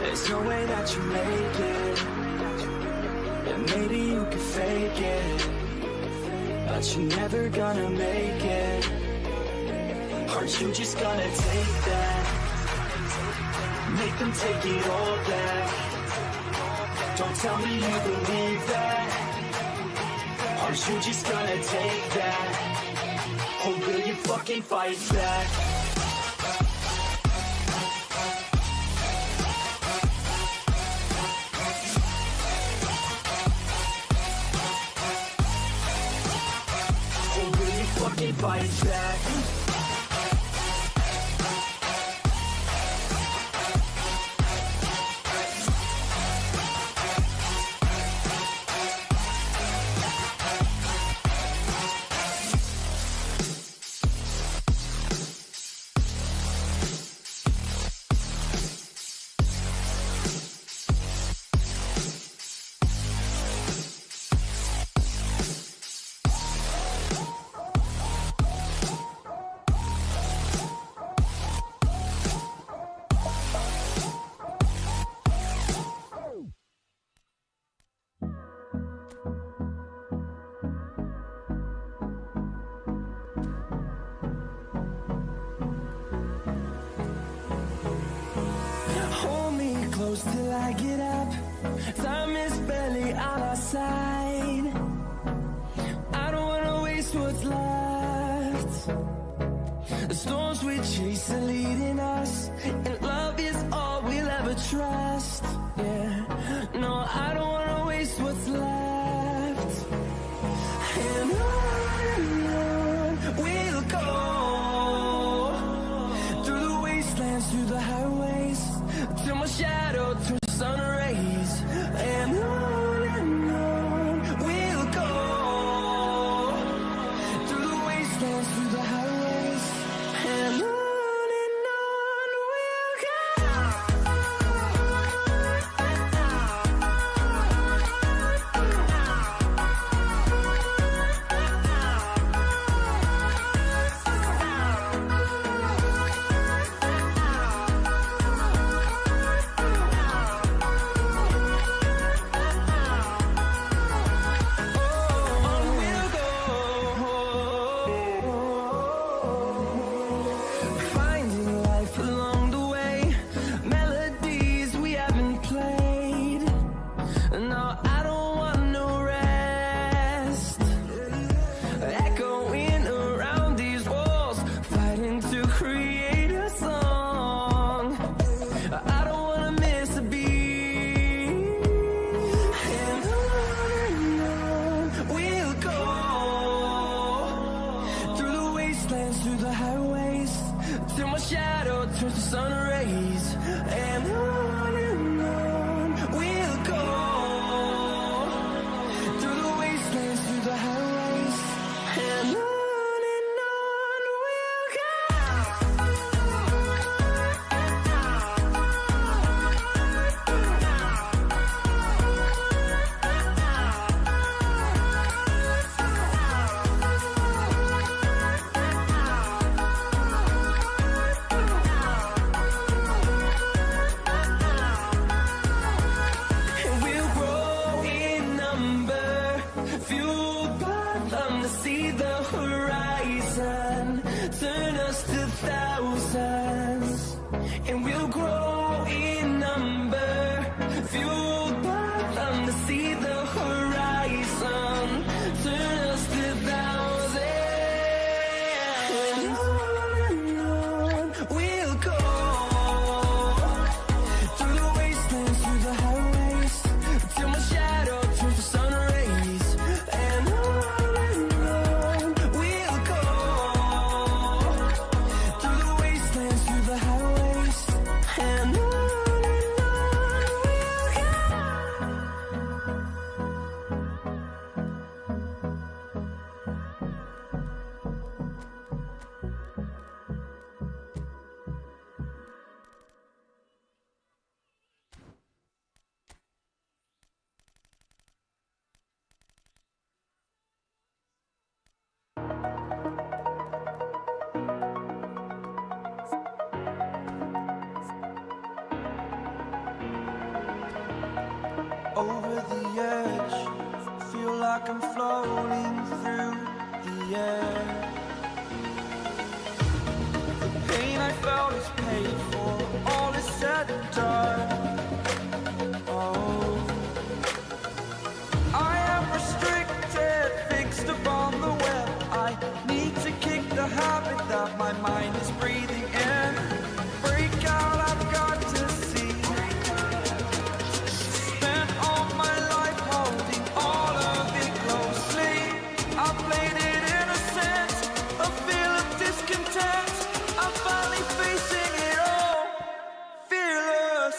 There's no way that you make it, and maybe you can fake it, but you're never gonna make it. Aren't you just gonna take that? Make them take it all back. Don't tell me you believe that. Aren't you just gonna take that? Or will you fucking fight back? Fight back. till I get up. Time is barely on our side. I don't wanna waste what's left. The storms we chase are leading us, and love is all we'll ever trust. Yeah, no, I don't wanna waste what's left. And on we'll go, through the wastelands, through the highways, till my shadow turns to sun rays. And on we'll go, through the wastelands, through the highways, and on we'll go. Finding life along the way, melodies we haven't played. No, I don't want no rest. Echoing around these walls, fighting to create a song. I don't wanna miss a beat. And on we'll go, through the wastelands, through the highways, till my shadow turns to sun rays. And on we'll go, through the wastelands, through the highways, and on we'll go. And we'll grow in number, fueled by them to see the horizon, turn us to thousands. And we'll grow in number, fueled by them to see the horizon, turn us to thousands. And on we'll go, through the wastelands, through the highways, till my shadow turns to sun rays. And on we'll go, through the wastelands, through the highways, and on we'll go. Over the edge, feel like I'm floating through the air. The pain I felt is paid for, all is said and done. Oh, I am restricted, fixed upon the web. I need to kick the habit that my mind is breathing in. Break out, I've got to see. Spent all my life holding all of it closely. I played it innocent, a feel of discontent. I'm finally facing it all, fearless.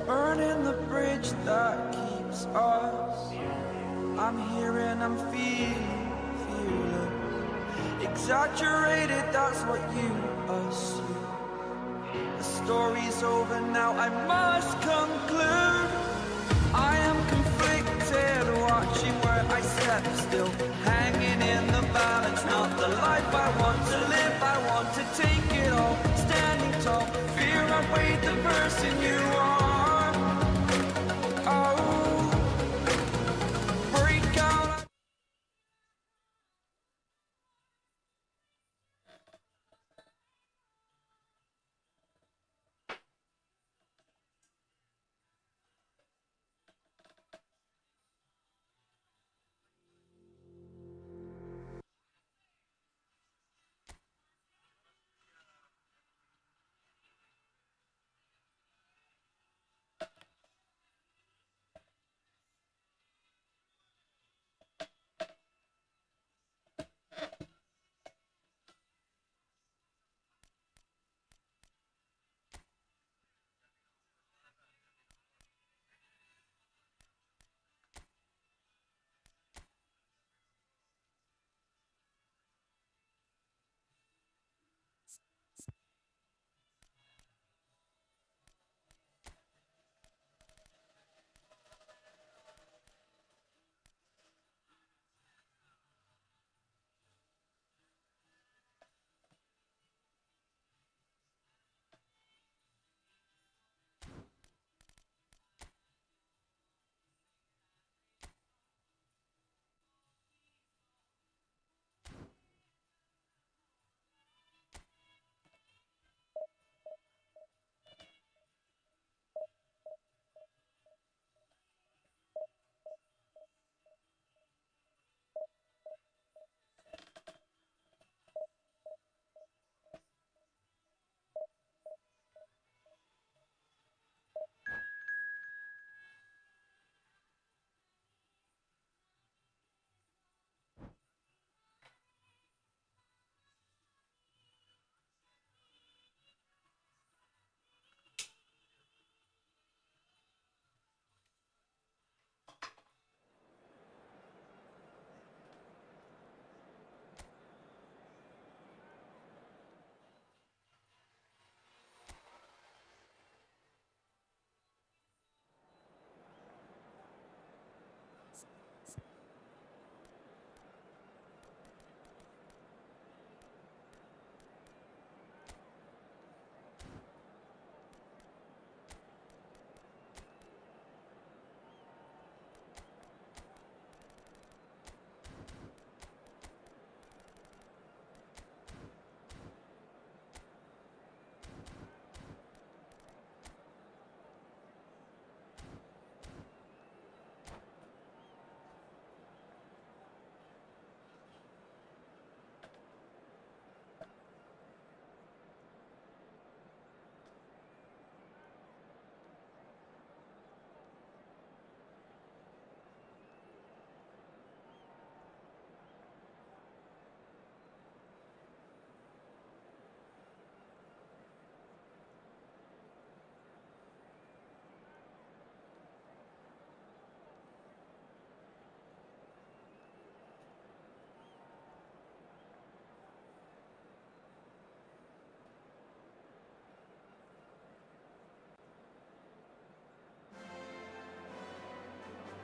Burning the bridge that keeps us. I'm here and I'm feeling fearless. It exaggerated, that's what you assume. The story's over now, I must conclude. I am conflicted, watching where I step still, hanging in the balance, not the life I want to live. I want to take it all, standing tall, fear outweighed the person you are. Oh, break out.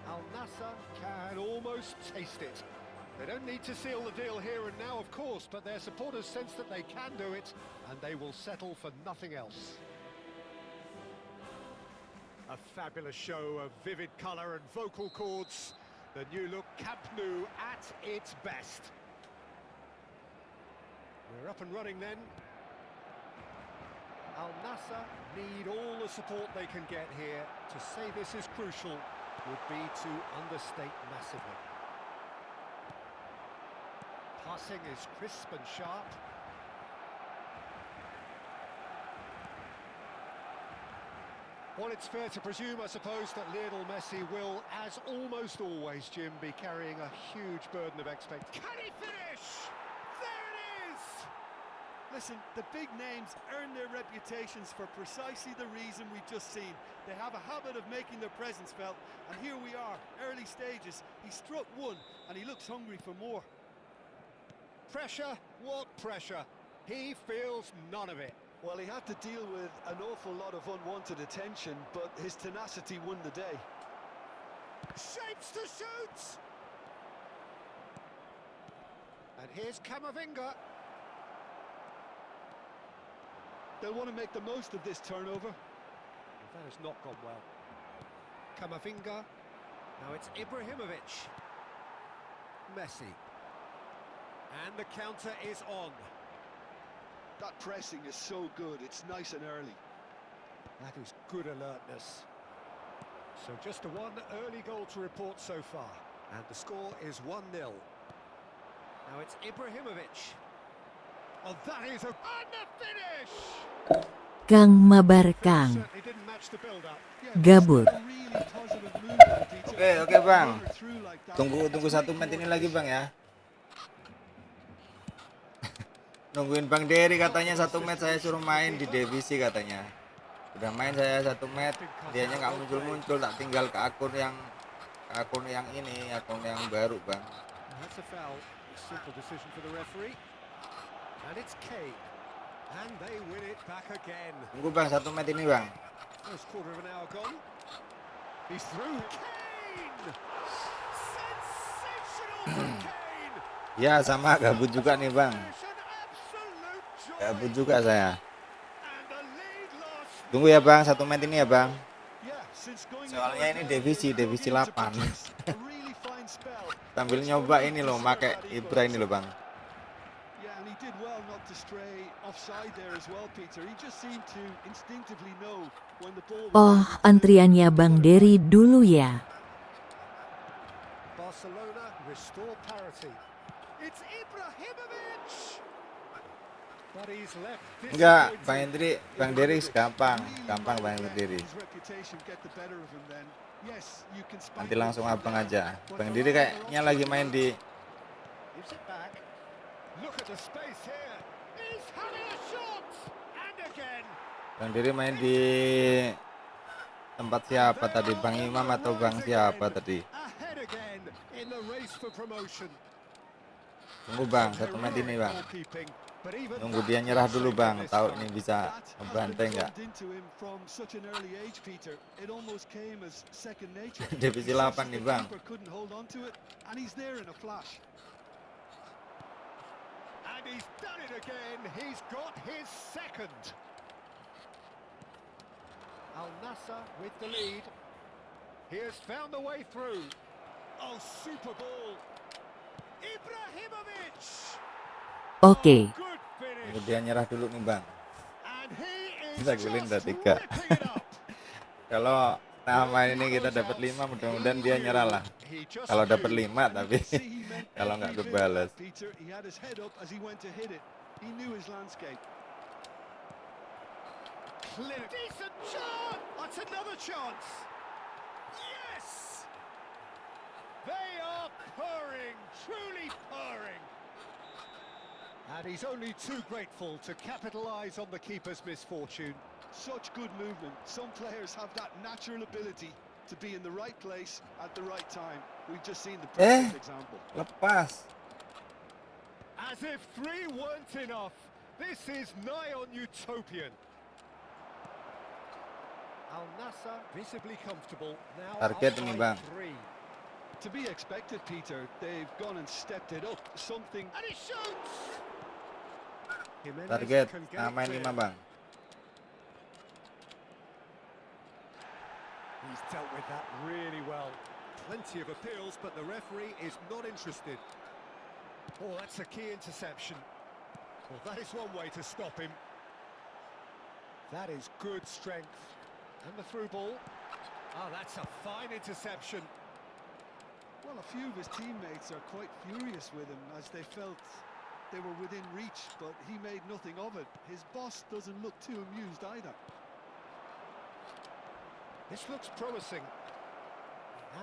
Al Nassr can almost taste it. They don't need to seal the deal here and now, of course, but their supporters sense that they can do it, and they will settle for nothing else. A fabulous show of vivid colour and vocal cords. The new look Camp Nou at its best. We're up and running then. Al Nassr need all the support they can get here. To say this is crucial would be to understate massively. Passing is crisp and sharp. Well, it's fair to presume, I suppose, that Lionel Messi will, as almost always, Jim, be carrying a huge burden of expectation. Can he finish? There it is! Listen, the big names earn their reputations for precisely the reason we've just seen. They have a habit of making their presence felt, and here we are, early stages. He struck one, and he looks hungry for more. pressure? What pressure? He feels none of it. Well, he had to deal with an awful lot of unwanted attention, but his tenacity won the day. Shapes to shoot! And here's Camavinga. They'll want to make the most of this turnover. That has not gone well. Camavinga. Now it's Ibrahimovic. Messi. And the counter is on. That pressing is so good, it's nice and early. That is good alertness. So just a one early goal to report so far. And the score is 1-0. Now it's Ibrahimovic. Oh, that is a... And the finish! Kang Mabar Kang. Certainly didn't match the build-up. Gabut. Oke bang, tunggu 1 menit ini lagi bang ya. Nungguin Bang Dery katanya 1 menit, saya suruh main di divisi katanya. Udah main saya 1 menit, dianya nggak muncul-muncul, tak tinggal ke akun yang ini, akun yang baru bang. That's a foul. Simple decision for the referee. And it's Kane. And they win it back again. Tunggu bang 1 menit ini bang. First quarter of an hour gone. He's through. Kane! Sensational from Kane! Ya sama gabut juga nih bang. Gabut juga saya. Tunggu ya bang 1 menit ini ya bang. Soalnya ini divisi 8. Sambil nyoba ini loh, pakai Ibra ini loh bang. Oh, antriannya Bang Dery dulu ya. Barcelona restore parity. It's Ibrahimovic. But he's left. Enggak, Bang Dery gampang Bang Dery. Nanti langsung abang aja. Bang Dery kayaknya lagi main di Gives it back. Look at the space here. He's having a shot. And again. Bang Dery main di tempat siapa tadi? Bang Imam atau Bang siapa tadi? Ahead again in the race for promotion. Tunggu bang 1 menit ini bang. Tunggu dia nyerah dulu bang. Tahu ini bisa membantai nggak? Divisi 8 nih bang. And he's done it again. He's got his second. Al Nassr with the lead. He has found the way through. Oh, super ball. Ibrahimovic. Oke. Good finish. Tunggu dia nyerah dulu nih bang. And he is Bisa golin udah just 3. ripping it up. Kalau main ini kita dapat 5, mudah-mudahan dia nyerah lah. Kalau dapat 5 tapi kalau nggak kebalas. Decent chance. That's another chance. Yes. They are purring, truly purring. And he's only too grateful to capitalise on the keeper's misfortune. Such good movement. Some players have that natural ability to be in the right place at the right time. We've just seen the perfect example. Lepas. As if 3 weren't enough, this is nigh on utopian. Al Nassr visibly comfortable. Now Target ini bang. 3. To be expected, Peter. They've gone and stepped it up. Something. And he shoots. Jimenez Target. can get Main clear. 5 bang. He's dealt with that really well. Plenty of appeals, but the referee is not interested. Oh, that's a key interception. Well, that is one way to stop him. That is good strength. And the through ball. Oh, that's a fine interception. Well, a few of his teammates are quite furious with him as they felt they were within reach, but he made nothing of it. His boss doesn't look too amused either. This looks promising.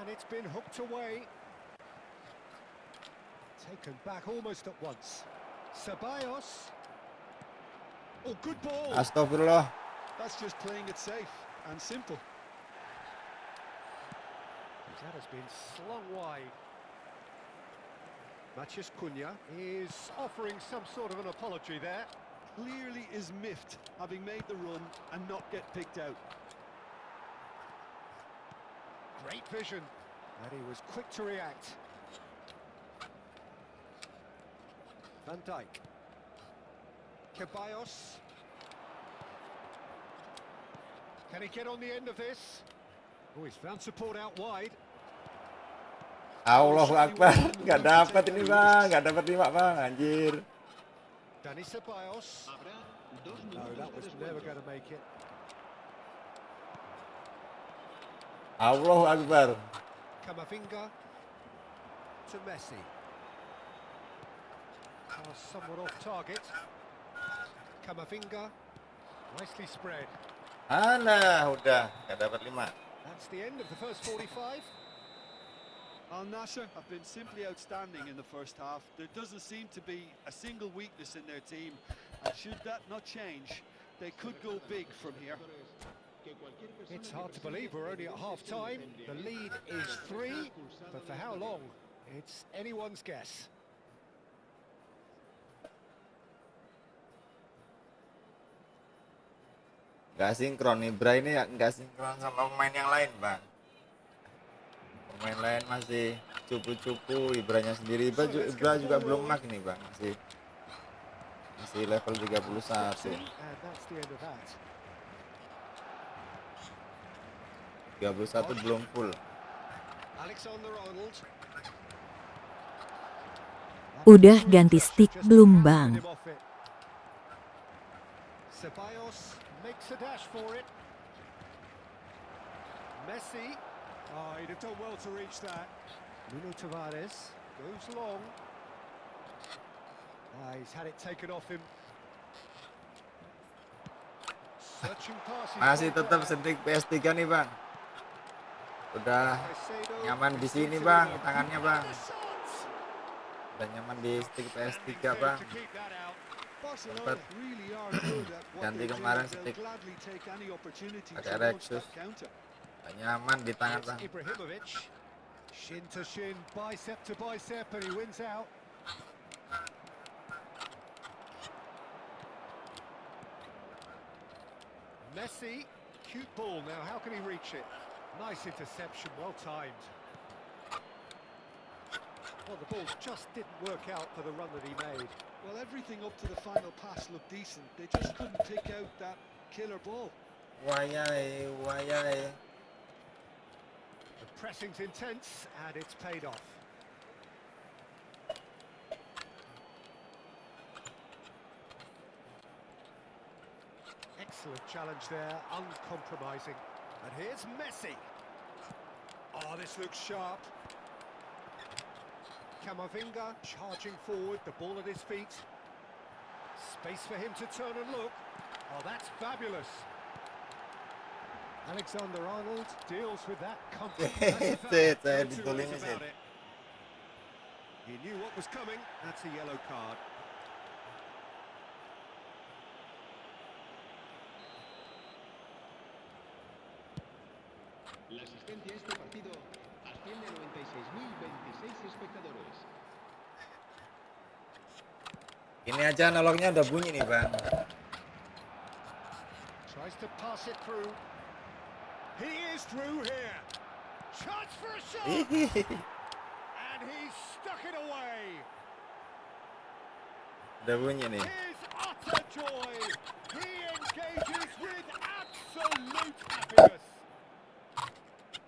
And it's been hooked away. Taken back almost at once. Ceballos. Oh, good ball. Astagfirullah. That's just playing it safe and simple. That has been slung wide. Matthias Cunha is offering some sort of an apology there. Clearly is miffed, having made the run and not get picked out. Great vision, and he was quick to react. Van Dijk. Ceballos. Can he get on the end of this? Oh, he's found support out wide. Allahu Akbar, nggak dapat ini bang, nggak dapat 5 bang, anjir. Dani Ceballos. No, that was never going to make it. Allahu Akbar. Camavinga to Messi. Oh, somewhat off target. Camavinga, nicely spread. Alah, udah, nggak dapat 5. That's the end of the first 45. Al Nassr have been simply outstanding in the first half. There doesn't seem to be a single weakness in their team, and should that not change, they could go big from here. It's hard to believe we're only at half-time. The lead is 3, but for how long? It's anyone's guess. Nggak sinkron, Ibra ini nggak sinkron sama pemain yang lain bang. Pemain lain masih cupu-cupu, Ibranya sendiri. Ibra juga belum mak nih bang, masih level 31. And that's the end of that. 31 belum full. Alexander-Arnold. Udah ganti stick belum bang? Ceballos makes a dash for it. Messi. Oh, he'd have done well to reach that. Nuno Tavares goes long. He's had it taken off him. Searching passes. Masih tetap stick PS3 nih bang. Udah nyaman di sini bang, tangannya bang. Udah nyaman di stick PS3 bang. Sempat ganti kemarin stick pakai Rexus. Nyaman di tangan bang. Shin to shin, bicep to bicep, and he wins out. Messi, cute ball. Now, how can he reach it? Nice interception, well timed. Well, the ball just didn't work out for the run that he made. Well, everything up to the final pass looked decent. They just couldn't pick out that killer ball. Wayai. The pressing's intense, and it's paid off. Excellent challenge there, uncompromising. And here's Messi. Oh, this looks sharp. Camavinga charging forward, the ball at his feet. Space for him to turn and look. Oh, that's fabulous. Alexander-Arnold deals with that comfort. He knew what was coming. That's a yellow card. La asistencia a este partido asciende a 96.026 espectadores. Ini aja analognya udah bunyi nih bang. Tries to pass it through. He is through here. Chance for a shot. And he's stuck it away. Udah bunyi nih. His utter joy. He engages with absolute happiness.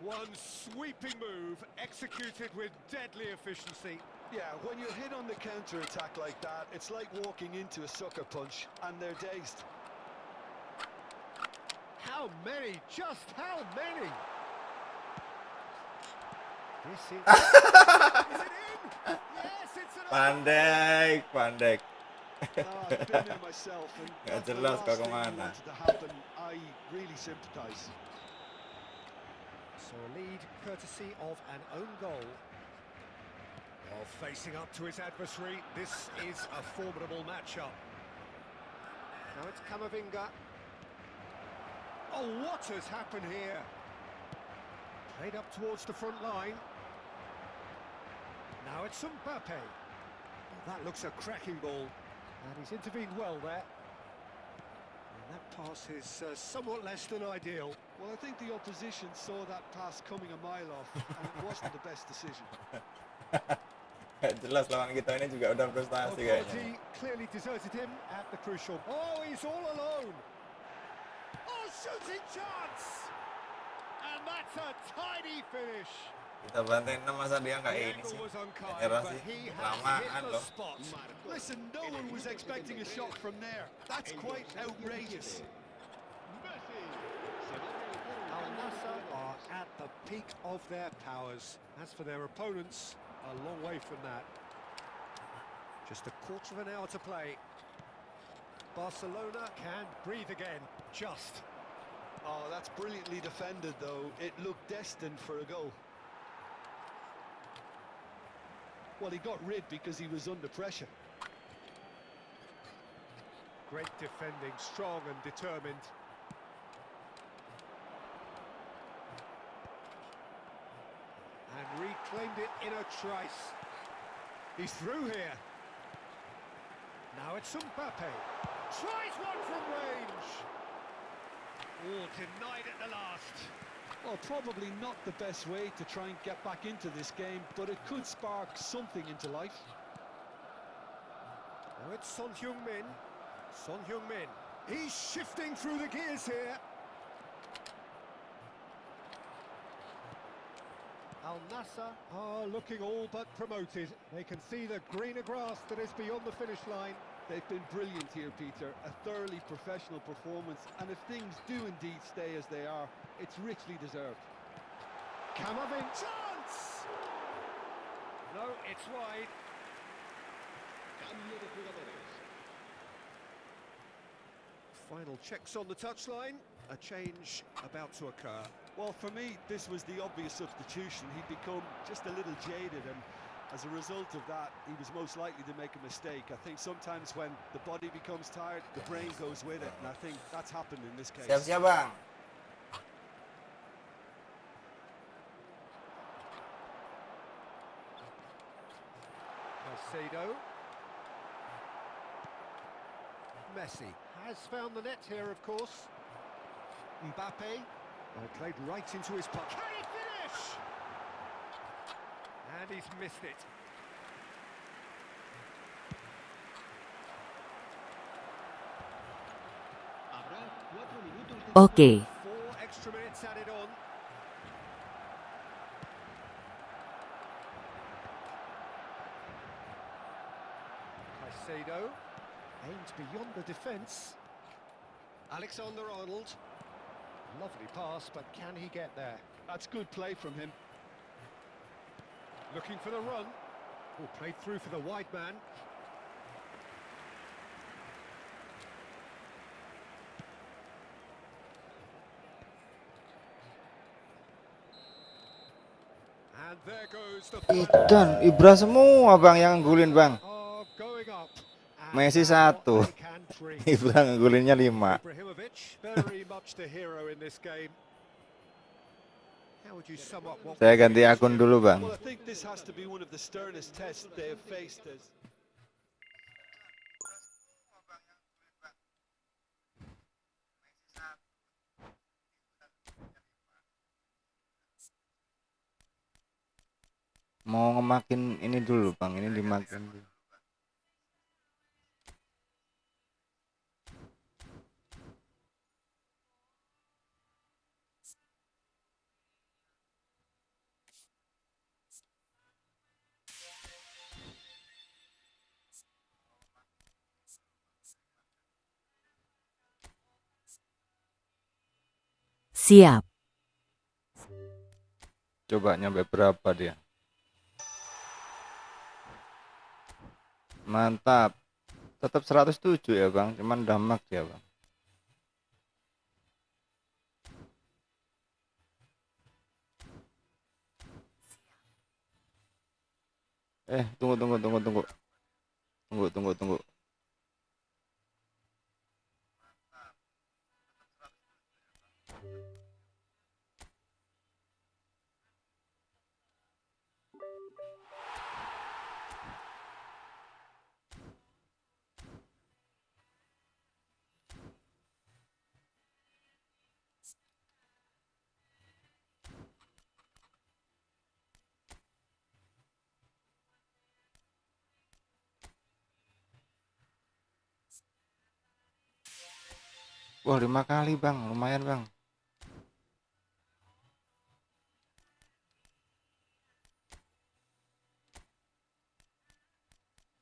One sweeping move executed with deadly efficiency. Yeah, when you're hit on the counter-attack like that, it's like walking into a sucker punch, and they're dazed. How many? Just how many? This is... is it in? Yes, it's an... Pandek. I've been there myself, and Nggak that's the jelas last kok thing you kemana. wanted to happen. I really sympathize. So a lead courtesy of an own goal. While facing up to his adversary, this is a formidable matchup. Now it's Camavinga. Oh, what has happened here? Played up towards the front line. Now it's Mbappe. That looks a cracking ball. And he's intervened well there. And that pass is somewhat less than ideal. Well, I think the opposition saw that pass coming a mile off, and it wasn't the best decision. Jelas lawan kita ini juga udah frustasi kayaknya. Quality clearly deserted him at the crucial. Oh, he's all alone. Oh, shooting chance. And that's a tidy finish. Kita bantai 6 masa dia nggak ini sih. Nyerah sih. Lamaan loh. Listen, no one was expecting a shot from there. That's quite outrageous. Al Nassr are at the peak of their powers. As for their opponents, a long way from that. Just a quarter of an hour to play. Barcelona can breathe again. Just. Oh, that's brilliantly defended, though. It looked destined for a goal. Well, he got rid because he was under pressure. Great defending, strong and determined. And reclaimed it in a trice. He's through here. Now it's Mbappe. Tries one from range. Oh, denied at the last. Well, probably not the best way to try and get back into this game, but it could spark something into life. Now it's Son Heung-min. Son Heung-min. He's shifting through the gears here. Al Nassr are looking all but promoted. They can see the greener grass that is beyond the finish line. They've been brilliant here, Peter. A thoroughly professional performance, and if things do indeed stay as they are, it's richly deserved. Kamavin, chance! No, it's wide. Final checks on the touchline. A change about to occur. Well, for me, this was the obvious substitution. He'd become just a little jaded, and as a result of that, he was most likely to make a mistake. I think sometimes when the body becomes tired, the brain goes with it, and I think that's happened in this case. Siap-siap, Bang. Caicedo. Messi has found the net here, of course. Mbappe. Played right into his puck. Can he finish? And he's missed it. Oke. 4 extra minutes added on. Caicedo aimed beyond the defence. Alexander-Arnold. Lovely pass, but can he get there? That's good play from him. Looking for the run. Oh, played through for the wide man. And there goes the Dan Ibra semua, Bang, yang nggulin, Bang. going up. Messi 1. Ibra nggulinnya 5. Ibrahimovic, very much the hero in this game. How would you sum up what Saya ganti akun dulu, Bang. Well, I think this has to be one of the sternest tests they have faced as Mau ngemakin ini dulu, Bang. Ini dimakin dulu. Siap. Coba nyampe berapa dia? Mantap. Tetap 107 ya, Bang. Cuman udah max ya, Bang. Tunggu. Tunggu. Wah, 5 kali, Bang. Lumayan, Bang.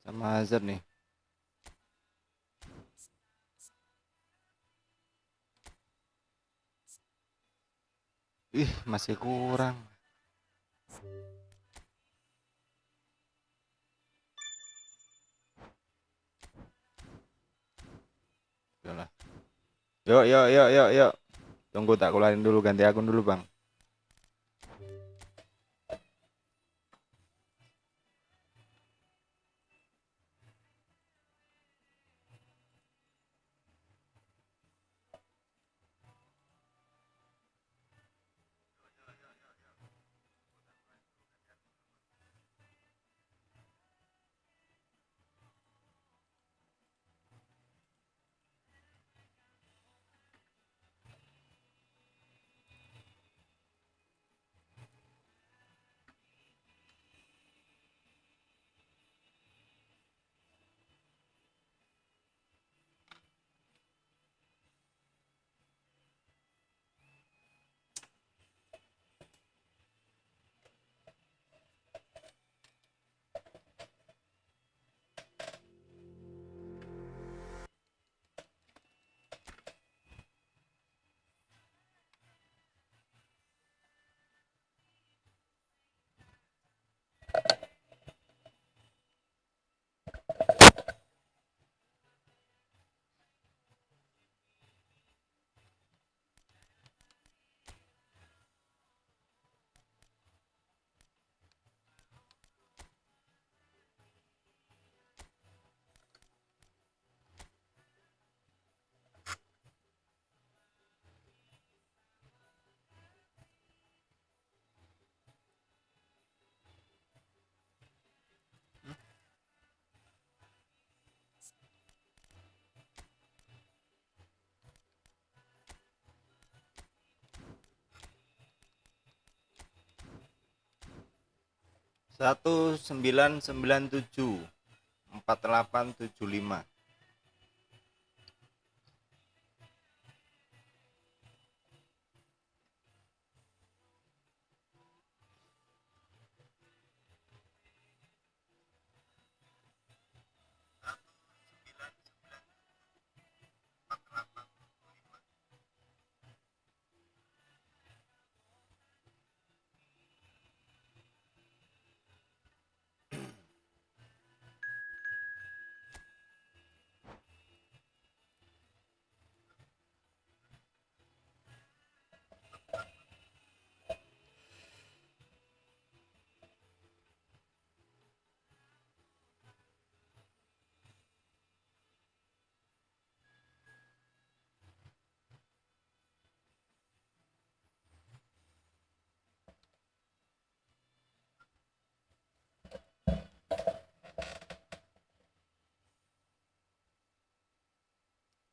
Sama Hazard nih. Ih, masih kurang. Yalah. Yuk, yuk, yuk, yuk, yuk. Tunggu tak keluarin dulu, ganti akun dulu, Bang. Satu 997 4875.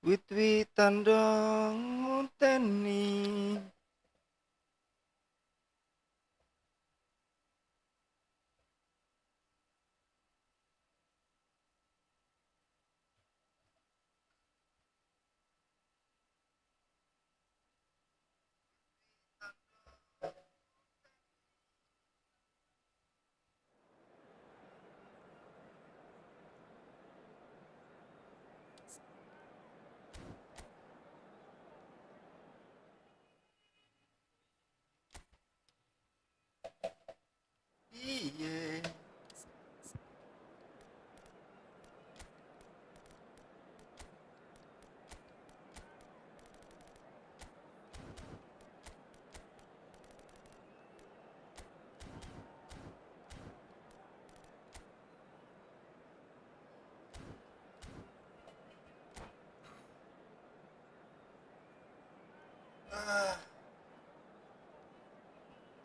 Wit-witan dong nguteni. Iye.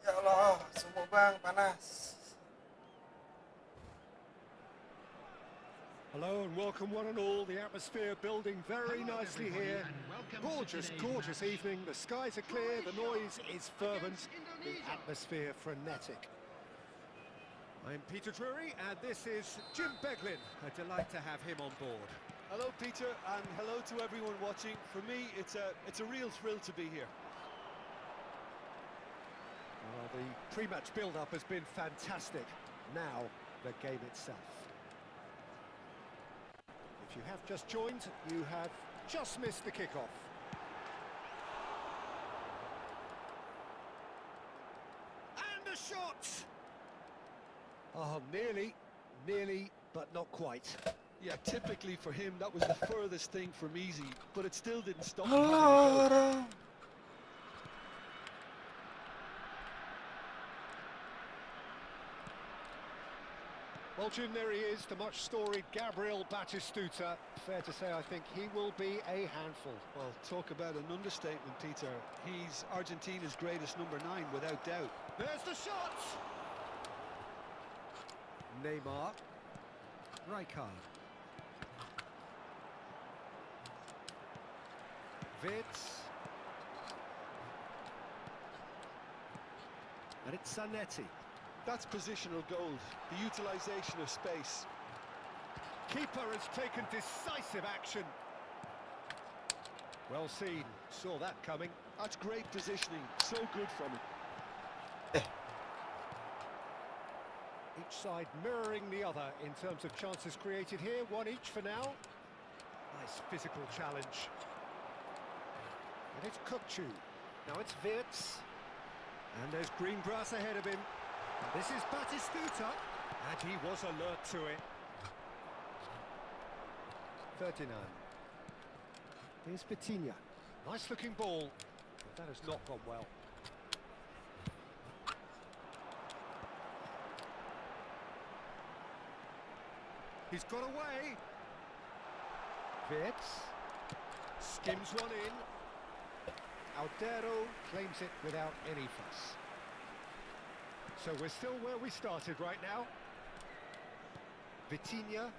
Ya Allah, semua Bang panas. Hello and welcome one and all. The atmosphere building very nicely here. Gorgeous, gorgeous evening. The skies are clear, the noise is fervent, the atmosphere frenetic. I'm Peter Drury and this is Jim Beglin. A delight to have him on board. Hello, Peter, and hello to everyone watching. For me, it's a real thrill to be here. Well, the pre-match build-up has been fantastic. Now, the game itself. If you have just joined, you have just missed the kickoff. And the shot! Oh, nearly, but not quite. Yeah, typically for him, that was the furthest thing from easy, but it still didn't stop him having a go. Well, Jim, there he is, the much-storied Gabriel Batistuta. Fair to say, I think he will be a handful. Well, talk about an understatement, Peter. He's Argentina's greatest number 9, without doubt. There's the shot! Neymar. Rijkaard. Vitz. And it's Zanetti. That's positional gold, the utilisation of space. Keeper has taken decisive action. Well seen, saw that coming. That's great positioning, so good from him. Each side mirroring the other in terms of chances created here, one each for now. Nice physical challenge. And it's Kukcu. Now it's Vitz. And there's green grass ahead of him. This is Batistuta, and he was alert to it. 39. Here's Vitinha. Nice looking ball, but that has not gone well. He's got away. Vitz skims one in. Aldero claims it without any fuss. So we're still where we started right now. Vitinha.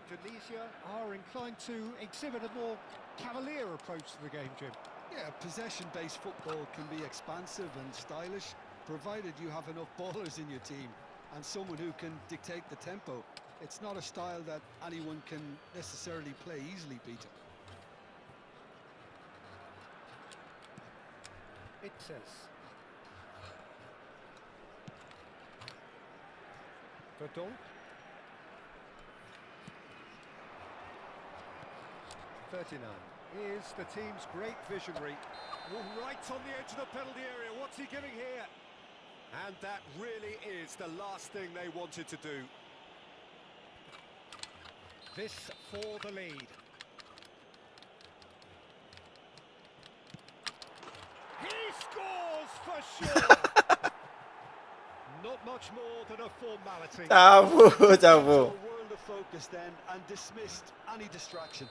Indonesia are inclined to exhibit a more cavalier approach to the game, Jim. Yeah, possession-based football can be expansive and stylish, provided you have enough ballers in your team and someone who can dictate the tempo. It's not a style that anyone can necessarily play easily, Peter. It says. Verdonk. 39 is the team's great visionary. Right on the edge of the penalty area. What's he giving here? And that really is the last thing they wanted to do. This for the lead. He scores for sure. Not much more than a formality. Cabu. A world of focus then, and dismissed any distraction.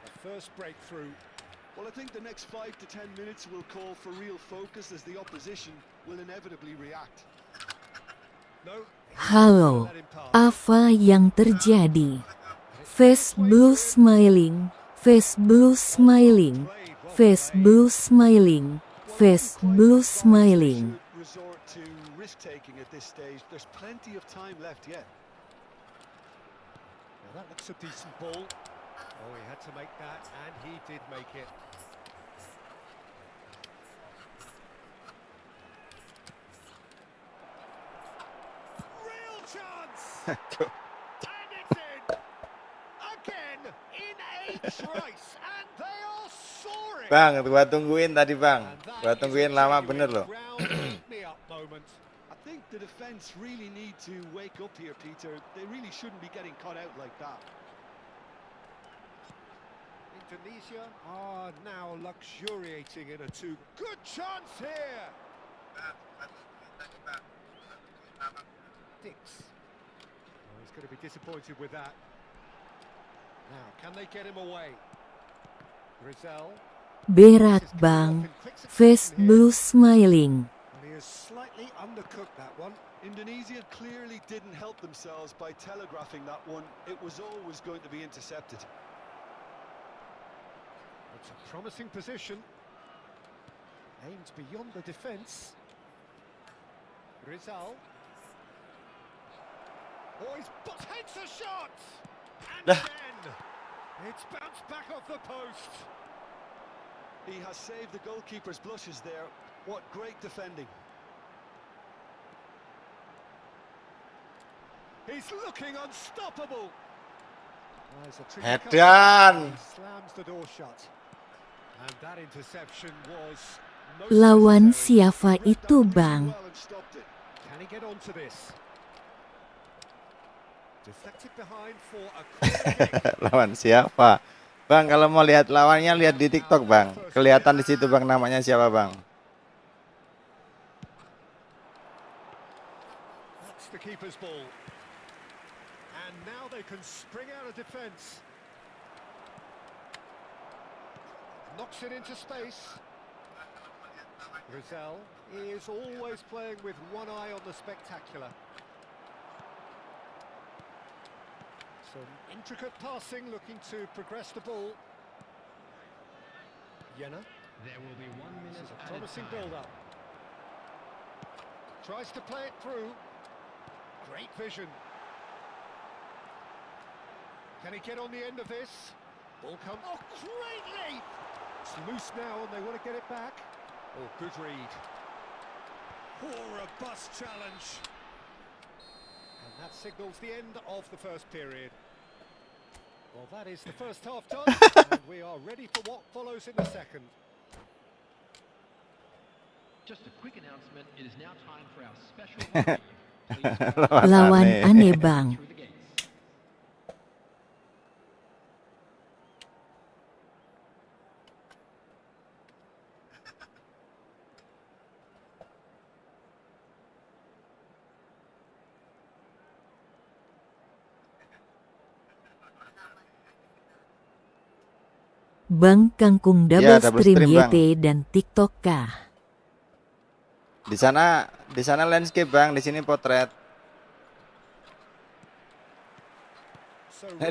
A first breakthrough. Well, I think the next 5 to 10 minutes will call for real focus as the opposition will inevitably react. No. Halo, apa yang terjadi? Face blue smiling, face blue smiling, face blue smiling, face blue smiling. Resort to risk-taking at this stage. There's plenty of time left yet. Now that looks a decent ball. Oh, he had to make that, and he did make it. Real chance! And it's in! Again, in H. Rice, and they are soaring! Bang, gua tungguin tadi, Bang. And that Gua is a tungguin lama genuine bener loh. ground-me-up moment. I think the defence really need to wake up here, Peter. They really shouldn't be getting caught out like that. Indonesia are now luxuriating in a two. Good chance here! Dix. Oh, he's going to be disappointed with that. Now, can they get him away? Rizal. Berat bang, face blue smiling. And he has slightly undercooked that one. Indonesia clearly didn't help themselves by telegraphing that one. It was always going to be intercepted. It's a promising position. Aimed beyond the defence. Rizal. Oh, he's takes a shot. And Dah. again, it's bounced back off the post. He has saved the goalkeeper's blushes there. What great defending. He's looking unstoppable. There's a tricky Edan. He slams the door shut. And that interception was most Lawan necessary. siapa itu, Bang? Well and stopped it. Can he get onto this? Deflected behind for a corner kick. Lawan siapa? Bang, kalau mau lihat lawannya lihat di TikTok, Bang. Kelihatan di situ, Bang, namanya siapa, Bang? That's the keeper's ball. And now they can spring out of defence. Knocks it into space. Rizal is always playing with one eye on the spectacular. Some intricate passing, looking to progress the ball. Jenna. There will be 1 minute This is a added promising time. build-up. Tries to play it through. Great vision. Can he get on the end of this? Ball comes. Oh, great leap! It's loose now, and they want to get it back. Oh, good read. Oh, robust challenge. And that signals the end of the first period. Well, that is the first half done, and we are ready for what follows in the second. Just a quick announcement. It is now time for our special review. Please Lawan aneh, Bang. through the gates. Bang Kangkung Iya, double double stream stream, Bang. YT dan TikTok kah? Di sana landscape, Bang, di sini potret.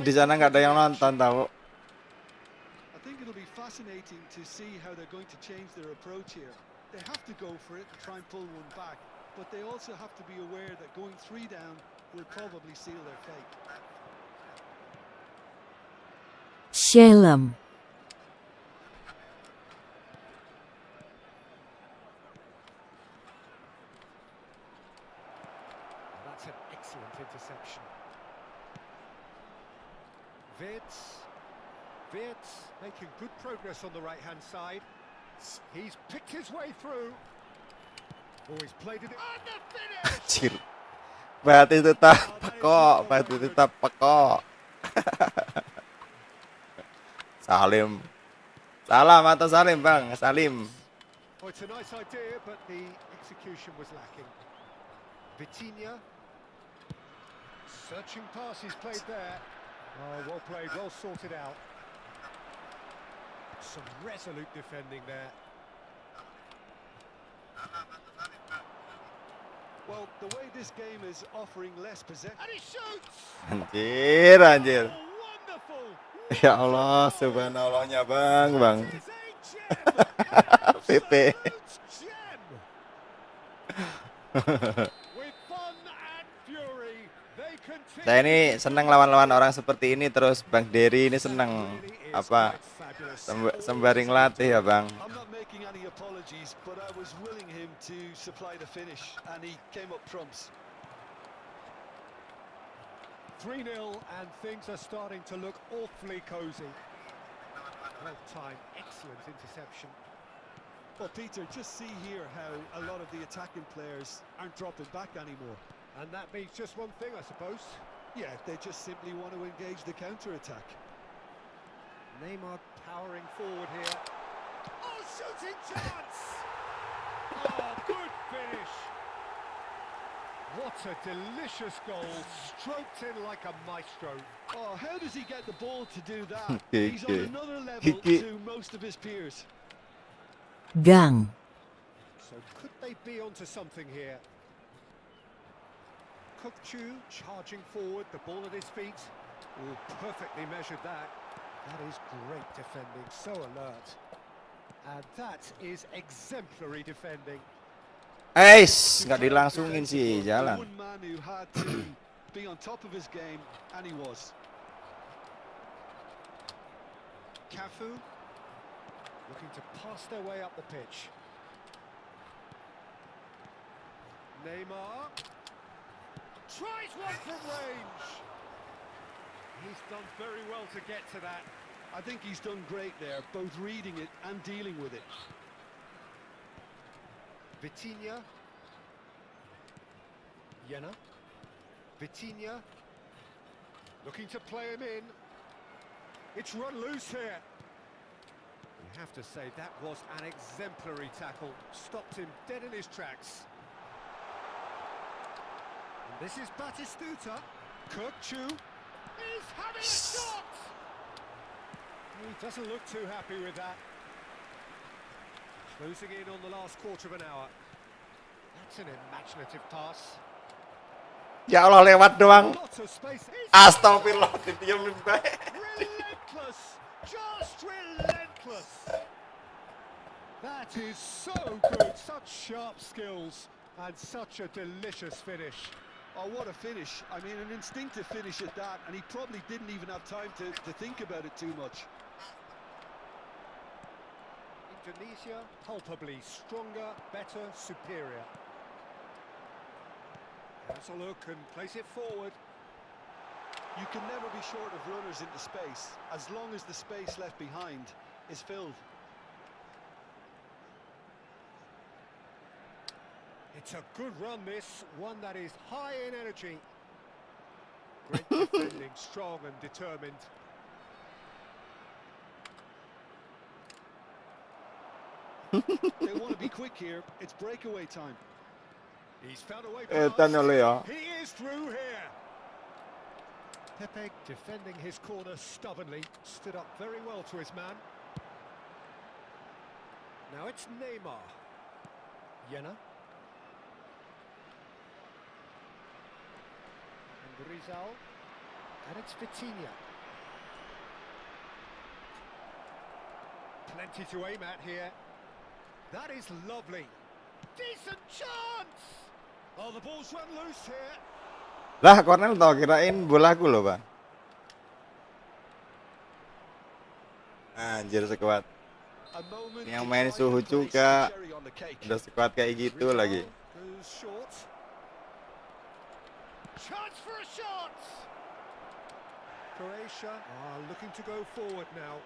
Di sana nggak ada yang nonton, tahu. I think it'll be fascinating to see how they're going to change their approach here. They have to go for it and try and pull one back, but they also have to be aware that going 3 down will probably seal their fate. Shalom. That's an excellent interception. Wirtz making good progress on the right-hand side. He's picked his way through. Oh, he's played it. And the finish! Anjir. Berarti tetap pekok. Salim. Salam atau Salim, Bang? Salim. Oh, it's a nice idea, but the execution was lacking. Vitinha. Searching pass he's played there. Oh, well played, well sorted out. Some resolute defending there. Well, the way this game is offering less possession. And he shoots! Anjir. Oh, wonderful! Ya Allah, subhanallahnya, Bang. It is a gem! PP. Absolute gem! With fun and fury, they continue. Saya ini senang lawan-lawan orang seperti ini terus. Bang Dery ini senang apa sembari ngelatih ya, Bang. I'm not making any apologies, but I was willing him to supply the finish, and he came up trumps. 3-0 and things are starting to look awfully cosy. Well timed, excellent interception. Well, Peter, just see here how a lot of the attacking players aren't dropping back anymore. And that means just one thing, I suppose. Yeah, they just simply want to engage the counter-attack. Neymar powering forward here. Oh, shooting chance! Oh, good finish! What a delicious goal, stroked in like a maestro. Oh, how does he get the ball to do that? Okay, He's on okay. another level to most of his peers. Gang. So could they be onto something here? Kukchu charging forward, the ball at his feet. Oh, perfectly measured that. That is great defending, so alert. And that is exemplary defending. Nggak dilangsungin sih, jalan. The one man who had to be on top of his game, and he was. Cafu looking to pass their way up the pitch. Neymar tries one from range. He's done very well to get to that. I think he's done great there, both reading it and dealing with it. Vitinha. Jena. Vitinha looking to play him in. It's run loose here. You have to say that was an exemplary tackle. Stopped him dead in his tracks. And this is Batistuta. Kirkchu is having a shot! He doesn't look too happy with that. Closing in on the last quarter of an hour. That's an imaginative pass. Ya Allah, lewat doang. Lots of space. Astagfirullah, dipiemin bae. Relentless, just relentless. That is so good, such sharp skills and such a delicious finish. Oh, what a finish. I mean, an instinctive finish at that, and he probably didn't even have time to think about it too much. Indonesia, palpably stronger, better, superior. Has a look and place it forward. You can never be short of runners into space, as long as the space left behind is filled. It's a good run, this, one that is high in energy. Great defending, strong and determined. They want to be quick here. It's breakaway time. He's found a way Tanya lo ya. He is through here. Pepe defending his corner stubbornly, stood up very well to his man. Now it's Neymar. Jena. And Rizal. And it's Vitinha. Plenty to aim at here. That is lovely. Decent chance! Oh, the ball's run loose here. Lah, Cornel tau kirain bolaku loh, Bang. Anjir sekuat. A moment Yang to main try suhu and place juga the cherry on the cake. udah sekuat kayak gitu lagi. Goes short. Chance for a shot! Croatia are looking to go forward now.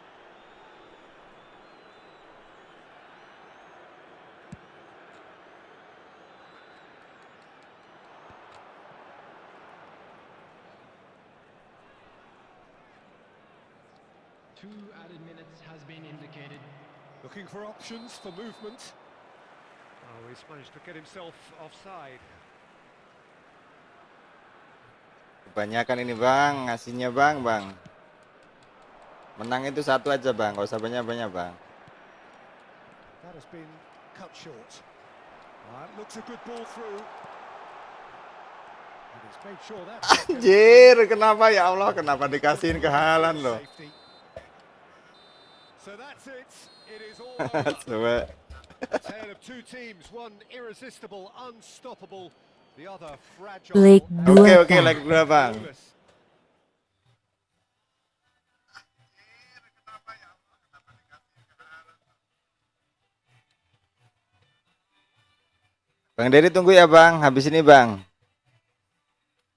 Two added minutes has been indicated. Looking for options for movement. Oh, he's managed to get himself offside. Kebanyakan ini, Bang, ngasihnya, Bang. Menang itu satu aja, Bang. Gak usah banyak-banyak, Bang. That has been cut short. Looks a good ball through. And he's made sure that's Anjir, kenapa ya Allah? Kenapa dikasihin ke Haaland loh? safety. So that's it. It is all over. Coba. A tale of two teams, one irresistible, unstoppable, the other fragile. Leg and dua, Oke, leg dua, Bang. clueless. Bang Dery tunggu ya, Bang. Habis ini, Bang.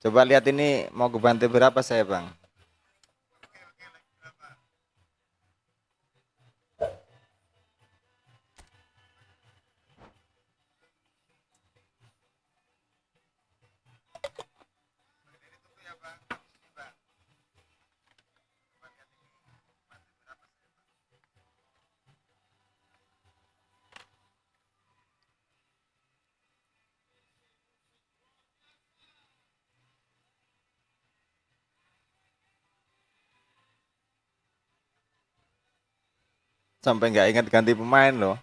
Coba lihat ini mau kebantai berapa saya, Bang. Sampai nggak ingat ganti pemain loh.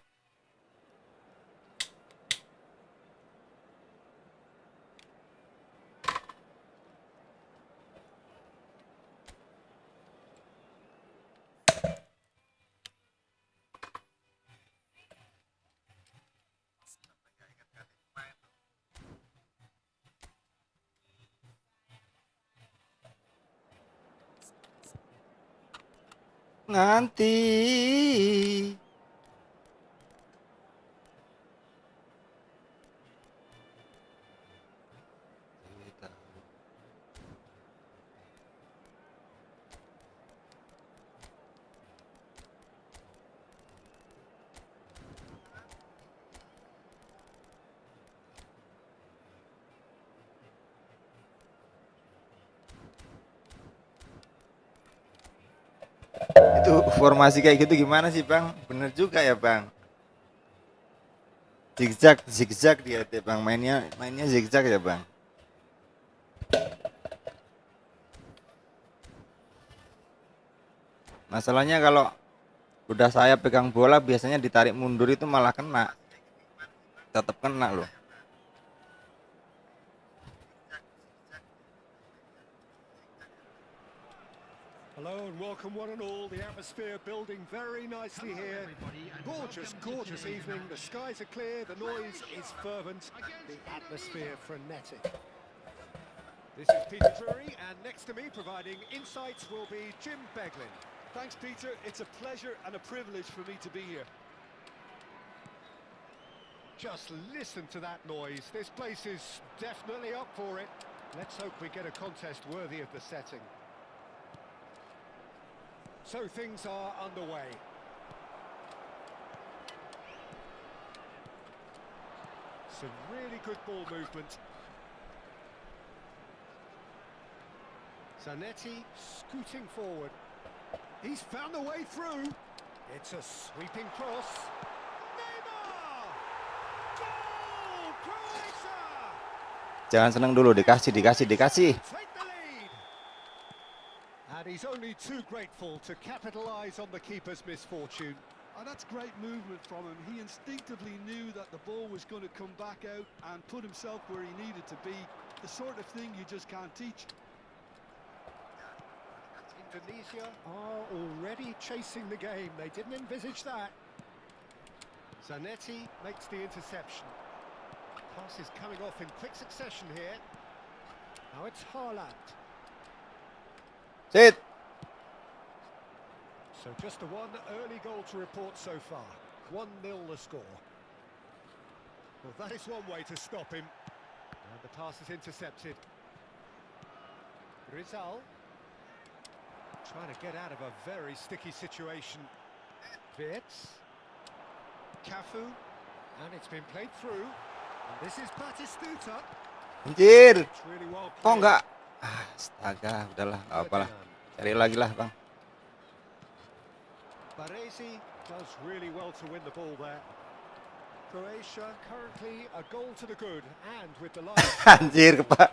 Nanti. Itu formasi kayak gitu gimana sih Bang? Bener juga ya Bang. Zigzag dia tuh Bang, mainnya zigzag ya Bang. Masalahnya kalau udah saya pegang bola biasanya ditarik mundur itu malah kena. Tetap kena loh. Hello and welcome one and all. The atmosphere building very nicely here. Gorgeous, gorgeous evening. The skies are clear, the noise is fervent, the atmosphere frenetic. This is Peter Drury, and next to me providing insights will be Jim Beglin. Thanks, Peter. It's a pleasure and a privilege for me to be here. Just listen to that noise. This place is definitely up for it. Let's hope we get a contest worthy of the setting. So things are underway. Some really good ball movement. Zanetti scooting forward. He's found the way through. It's a sweeping cross. Mabar! Goal! Croatia! Jangan senang dulu, dikasih. Take the lead. And he's only too grateful to capitalise on the keeper's misfortune. And that's great movement from him. He instinctively knew that the ball was going to come back out and put himself where he needed to be. The sort of thing you just can't teach. Indonesia are already chasing the game. They didn't envisage that. Zanetti makes the interception. Pass is coming off in quick succession here. Now it's Haaland. Sit. So just the one early goal to report so far. 1-0 the score. Well, that is one way to stop him. And the pass is intercepted. Rizal. Trying to get out of a very sticky situation. Wirtz. Cafu. And it's been played through. And this is Batistuta. Anjir. It's really well Kok played. enggak? Astaga, udahlah, enggak apalah. Cari lagi lah, Bang. Baresi does really well to win the ball there. Croatia currently a goal to the good, and with the line. Anjir, Pak.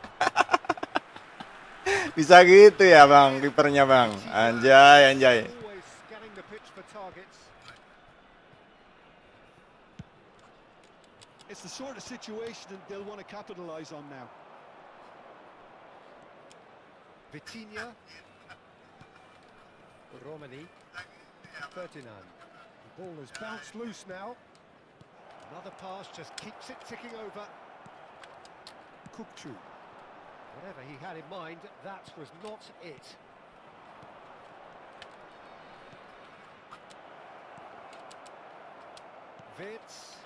Bisa gitu ya, Bang, kipernya, Bang. Anjay. Always scanning the pitch for targets. It's the sort of situation that they'll want to capitalise on now. Vitinha. Romani. Ferdinand. The ball has bounced loose now. Another pass just keeps it ticking over. Kukcu. Whatever he had in mind, that was not it. Wirtz.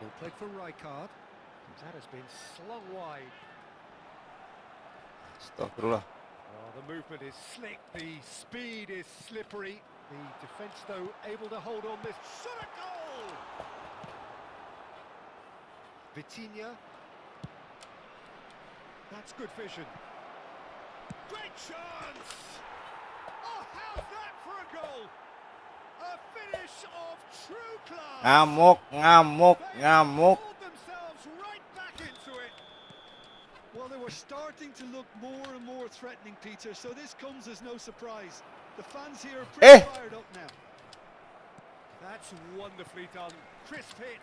Ball played for Rijkaard. That has been slung wide. Astagfirullah. Oh, the movement is slick, the speed is slippery. The defence, though, able to hold on this. Shot a goal! Vitinha. That's good vision. Great chance! Oh, how's that for a goal? A finish of true class! Ngamuk. They pulled themselves right back into it. Well, they were starting to look more and more threatening, Peter, so this comes as no surprise. The fans here are pretty fired up now. That's wonderfully done. Crisp hit,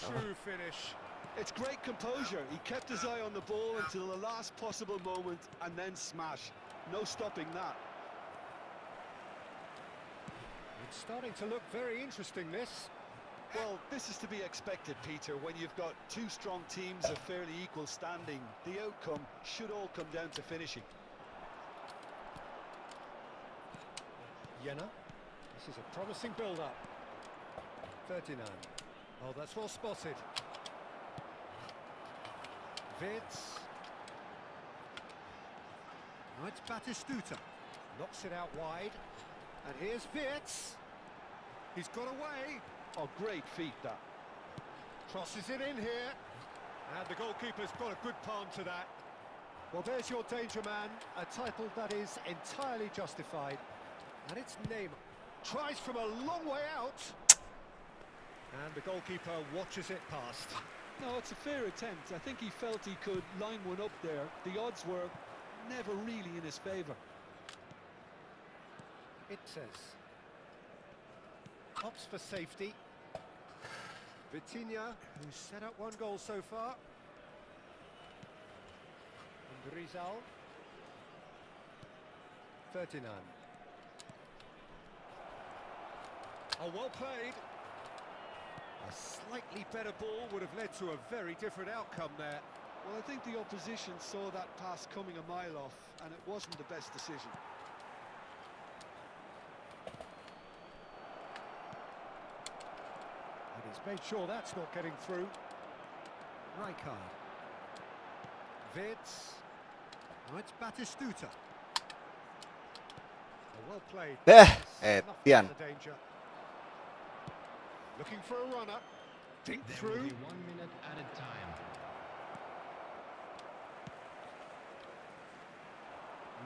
true finish. It's great composure. He kept his eye on the ball until the last possible moment and then smash. No stopping that. It's starting to look very interesting, this. Well, this is to be expected, Peter, when you've got two strong teams of fairly equal standing. The outcome should all come down to finishing. Jena. This is a promising build-up. Ferdinand. Oh, that's well spotted. Wirtz. Now it's Batistuta. Knocks it out wide. And here's Wirtz. He's got away. Oh, great feat that. Crosses it in here. And the goalkeeper's got a good palm to that. Well, there's your danger man. A title that is entirely justified. And it's Neymar. Tries from a long way out. And the goalkeeper watches it past. No, it's a fair attempt. I think he felt he could line one up there. The odds were never really in his favour. It says. Opts for safety. Vitinha, who's set up one goal so far. And Rizal. Ferdinand. Oh, well played. A slightly better ball would have led to a very different outcome there. Well, I think the opposition saw that pass coming a mile off, and it wasn't the best decision. And he's made sure that's not getting through. Rijkaard. Wirtz. Now it's Batistuta. Oh, well played. Tian. The danger. Looking for a runner. Dink There through. will be 1 minute added time.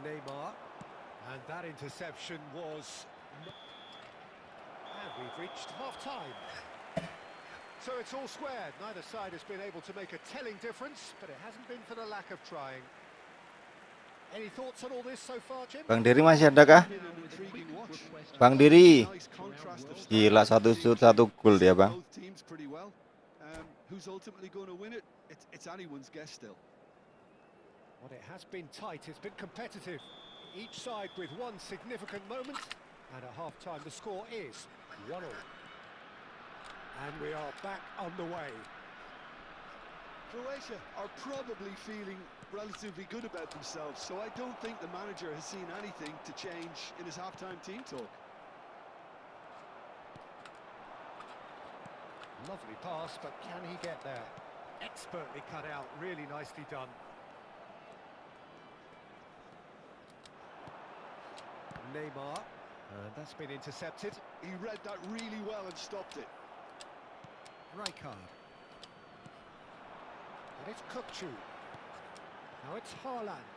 Neymar. And that interception was... And we've reached half-time. So it's all squared. Neither side has been able to make a telling difference, but it hasn't been for the lack of trying. Any thoughts on all this so far, Jim? Bang Diri masih ada kah? Bang Diri. Gila, satu shoot, satu goal dia, Bang. Both teams pretty well. Who's ultimately going to win it? It's anyone's guess still. Well, it has been tight, it's been competitive. Each side with one significant moment, and at half-time the score is 1-1. And we are back on the way. Croatia are probably feeling relatively good about themselves, so I don't think the manager has seen anything to change in his half-time team talk. Lovely pass, but can he get there? Expertly cut out, really nicely done. Neymar, and that's been intercepted. He read that really well and stopped it. Rijkaard. And it's Kukçu. Now it's Haaland.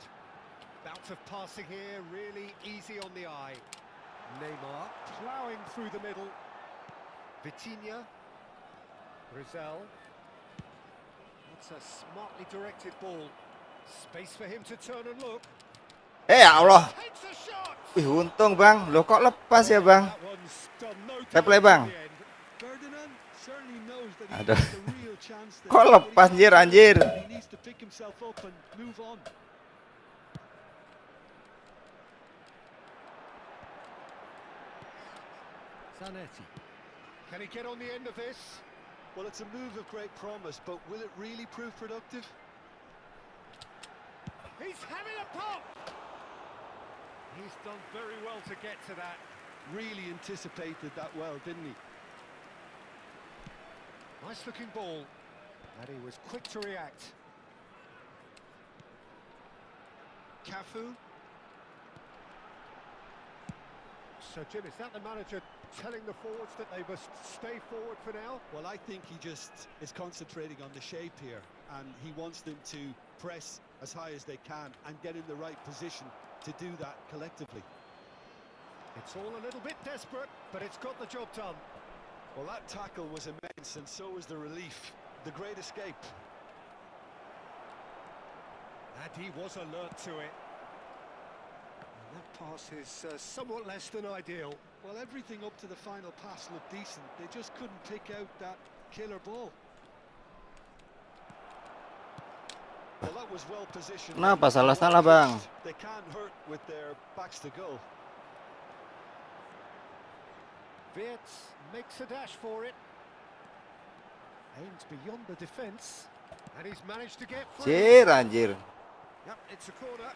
Bout of passing here, really easy on the eye. Neymar ploughing through the middle. Vitinha. Rizal. That's a smartly directed ball. Space for him to turn and look. Ya Allah. Takes a shot. Wih, untung, Bang. Loh, kok lepas ya, Bang? That one's done no Replay, damage Bang. in the end. Ferdinand certainly knows that he Aduh. has a real chance there. Kok lepas, anjir, anjir? He needs to pick himself up and move on. Zanetti. Can he get on the end of this? Well, it's a move of great promise, but will it really prove productive? He's having a pop! He's done very well to get to that. Really anticipated that well, didn't he? Nice looking ball. And he was quick to react. Cafu. So, Jim, is that the manager telling the forwards that they must stay forward for now? Well, I think he just is concentrating on the shape here, and he wants them to press as high as they can and get in the right position to do that collectively. It's all a little bit desperate, but it's got the job done. Well, that tackle was immense, and so was the relief. The great escape. And he was alert to it. And that pass is somewhat less than ideal. Well, everything up to the final pass looked decent. They just couldn't pick out that killer ball. Well, that was well positioned. Kenapa salah-salah, Bang? They can't hurt with their backs to goal. Wirtz makes a dash for it. Aims beyond the defence. And he's managed to get free. Anjir, anjir. Yep, it's a corner.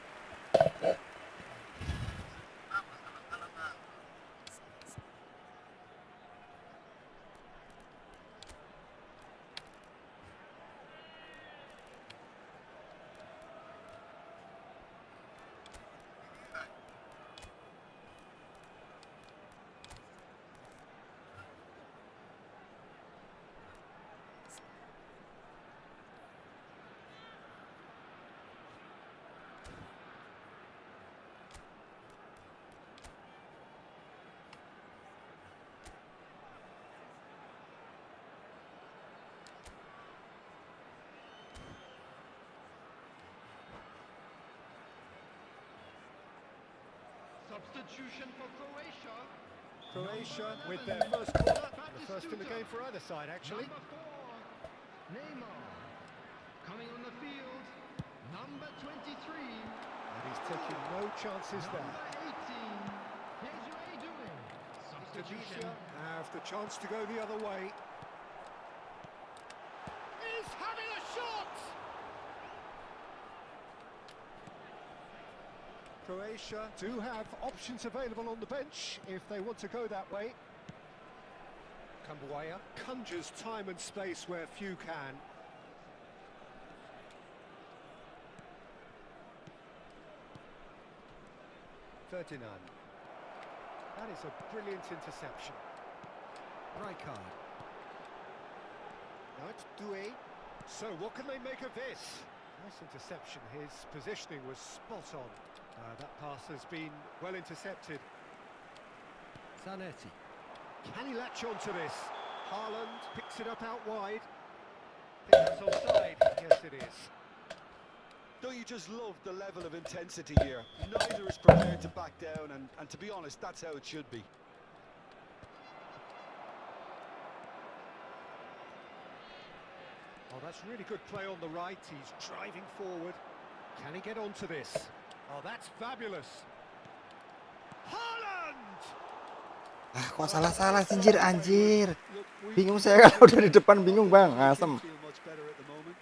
Substitution for Croatia. Croatia with their first corner, the first in the game for either side, actually. Number 4, Neymar. Coming on the field, number 23. And he's taking no chances there. Number 18. Here's Ray doing. Substitution. Tunisia have the chance to go the other way. He's having a shot! Croatia do have options available on the bench if they want to go that way. Kambuaya conjures time and space where few can. Ferdinand. That is a brilliant interception. Rijkaard. Now it's Doué. So what can they make of this? Nice interception. His positioning was spot on. That pass has been well intercepted. Zanetti. Can he latch on to this? Haaland picks it up out wide. I think that's offside. Yes, it is. Don't you just love the level of intensity here? Neither is prepared to back down, and to be honest, that's how it should be. Oh, that's really good play on the right. He's driving forward. Can he get onto this? Oh, that's fabulous. Haaland! Ah, kok salah-salah sih anjir. Bingung saya kalau udah di depan bingung bang, asem. Feel much better at the moment.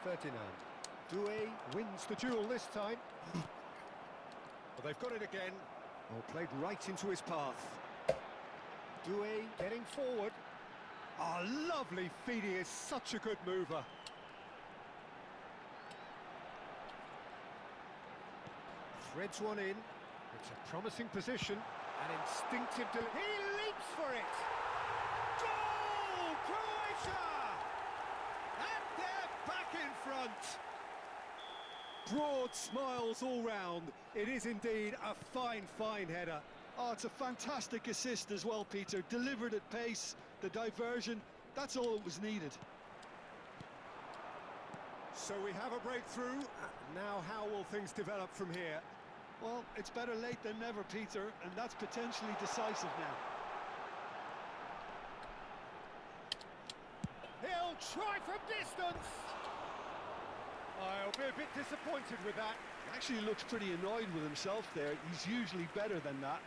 Ferdinand. Doué wins the duel this time. Well, they've got it again. Oh, played right into his path. Doué getting forward. Oh, lovely feed. He is such a good mover. Threads one in. It's a promising position. An instinctive He leaps for it. Goal! Croatia! And they're back in front. Broad smiles all round. It is indeed a fine, fine header. Oh, it's a fantastic assist as well, Peter. Delivered at pace, the diversion, that's all that was needed. So we have a breakthrough. Now how will things develop from here? Well, it's better late than never, Peter, and that's potentially decisive now. He'll try from distance. I'll be a bit disappointed with that. Actually looks pretty annoyed with himself there. He's usually better than that.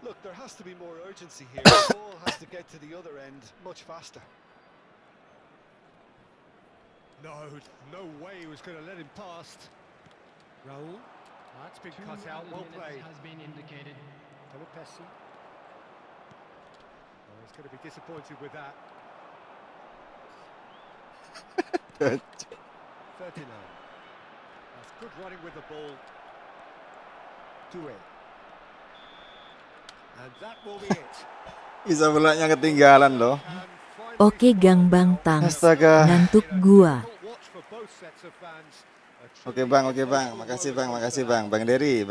Look, there has to be more urgency here. The ball has to get to the other end much faster. No way he was going to let him past. Raul. That's been cut out. Well played. Has been indicated. Pelopessi. Oh, he's going to be disappointed with that. Ferdinand. That's good running with the ball. Doué. And that will be it. Bisa bolanya ketinggalan loh. Oke Gang Bang Tangs, Astaga. ngantuk gua. Oke bang, makasih bang, Bang Dery.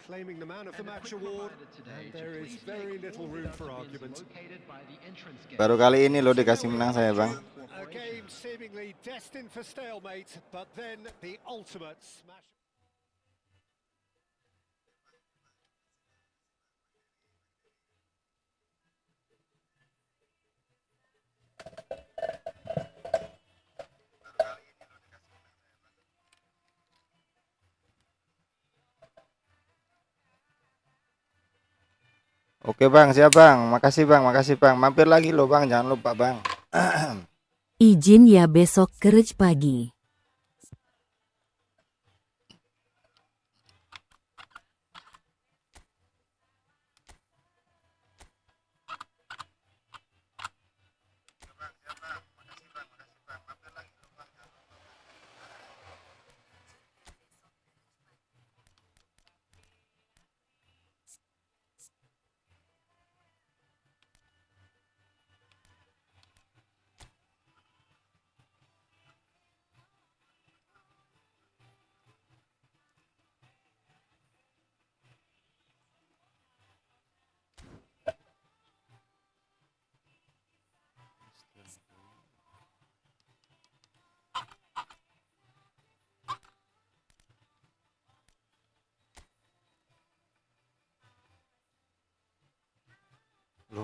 Claiming the man of the match award, and there is very little room for argument. Baru kali ini loh dikasih menang saya bang. A game seemingly destined for stalemate, but then the ultimate smash. Oke bang, siap bang, makasih bang. Mampir lagi loh bang, jangan lupa bang. Izin ya besok kerja pagi.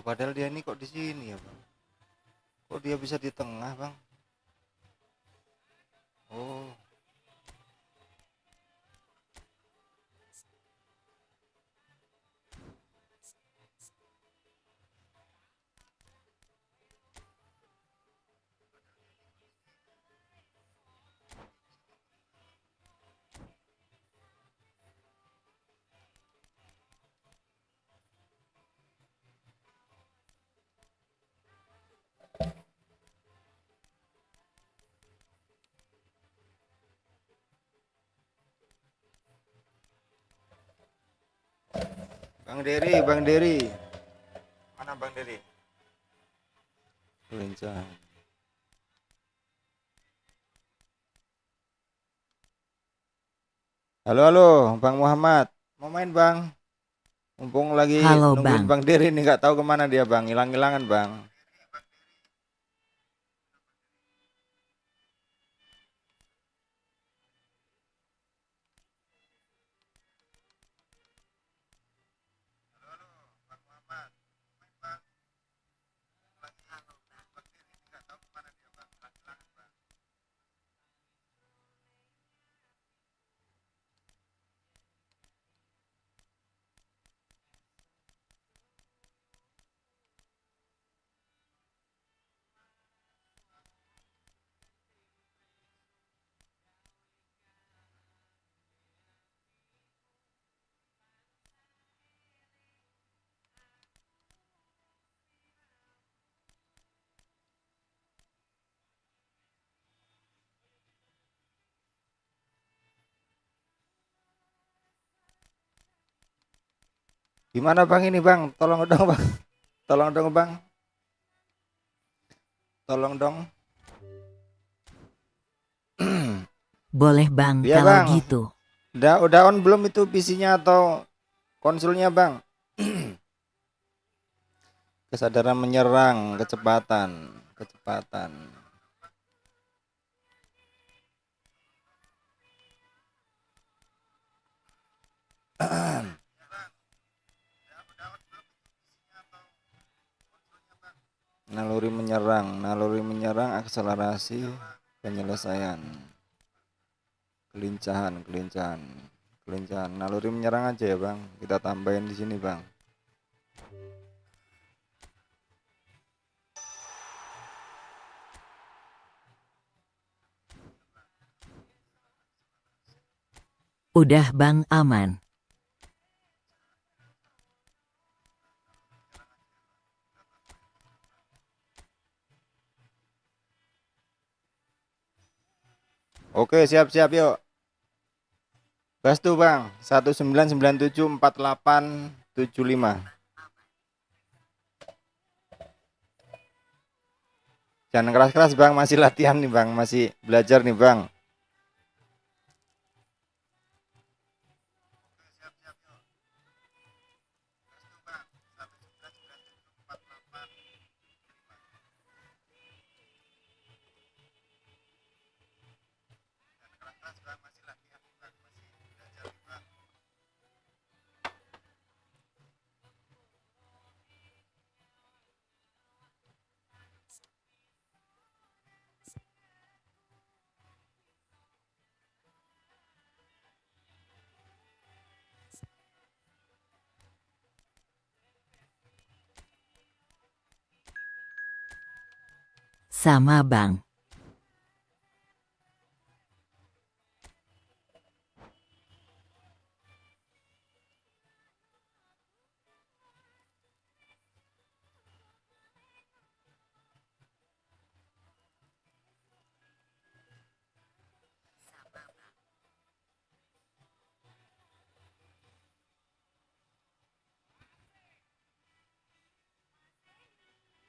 padahal dia ini kok di sini ya bang, kok dia bisa di tengah bang? Oh, Bang Dery, mana Bang Dery? Lincah. Halo, Bang Muhammad, mau main Bang? Mumpung lagi Halo, nungguin Bang. Bang Dery nih, nggak tahu kemana dia Bang, hilang-hilangan Bang. Gimana Bang ini Bang? Tolong dong Bang. Tolong dong Bang. Tolong dong. Boleh Bang Iya kalau Bang. gitu. Udah on belum itu PC-nya atau konsolnya Bang? Kesadaran menyerang, kecepatan. Naluri menyerang, akselerasi, penyelesaian. Kelincahan. Naluri menyerang aja ya Bang. Kita tambahin di sini Bang. Udah Bang aman. Oke, siap yuk. Gas tuh Bang. 19974875. Jangan keras-keras Bang, masih latihan nih Bang, masih belajar nih Bang. Sama Bang.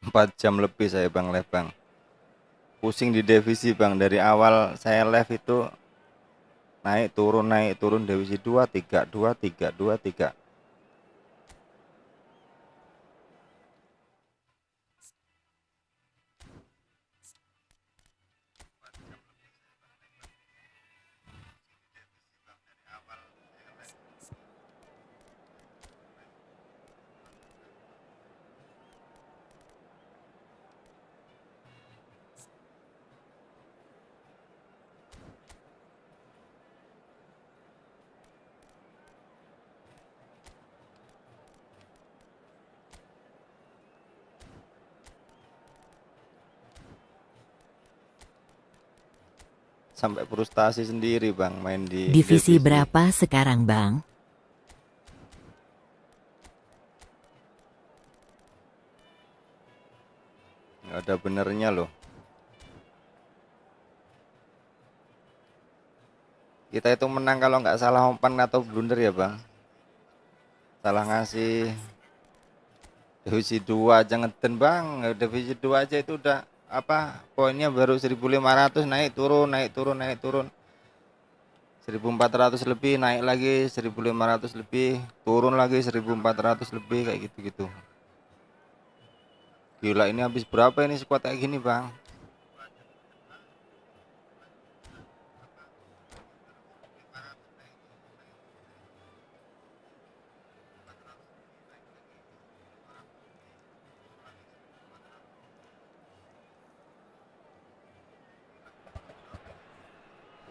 Empat jam lebih saya Bang live Bang. Pusing di divisi Bang, dari awal saya live itu naik turun divisi 23. sampai frustasi sendiri bang main di Divisi berapa sekarang, Bang? Nggak ada benernya loh. Kita itu menang kalau nggak salah umpan atau blunder ya bang. Salah ngasih. Divisi 2 aja ngeden bang. Divisi 2 aja itu udah apa, poinnya baru 1500, naik turun naik turun naik turun, 1400 lebih, naik lagi 1500 lebih, turun lagi 1400 lebih, kayak gitu-gitu. Gila, ini habis berapa ini squad kayak gini bang?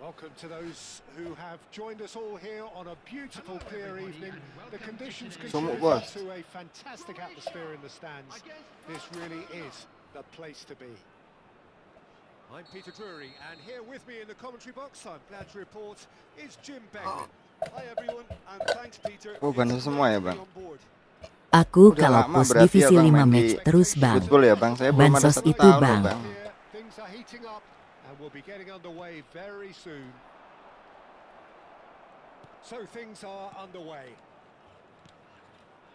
Welcome to those who have joined us all here on a beautiful clear evening. The conditions contribute to a fantastic atmosphere in the stands. This really is the place to be. I'm Peter Drury, and here with me in the commentary box, I'm glad to report, is Jim Beckman. Hi everyone, and thanks Peter. Oh, bantu semua ya bang. Aku Udah kalau lama pos berarti divisi ya, Bang, 5 main match di terus bang. Football ya bang. Saya belum ada Bansos 1 itu tahun loh, bang. bang. Things are heating up, and we'll be getting underway very soon. So things are underway.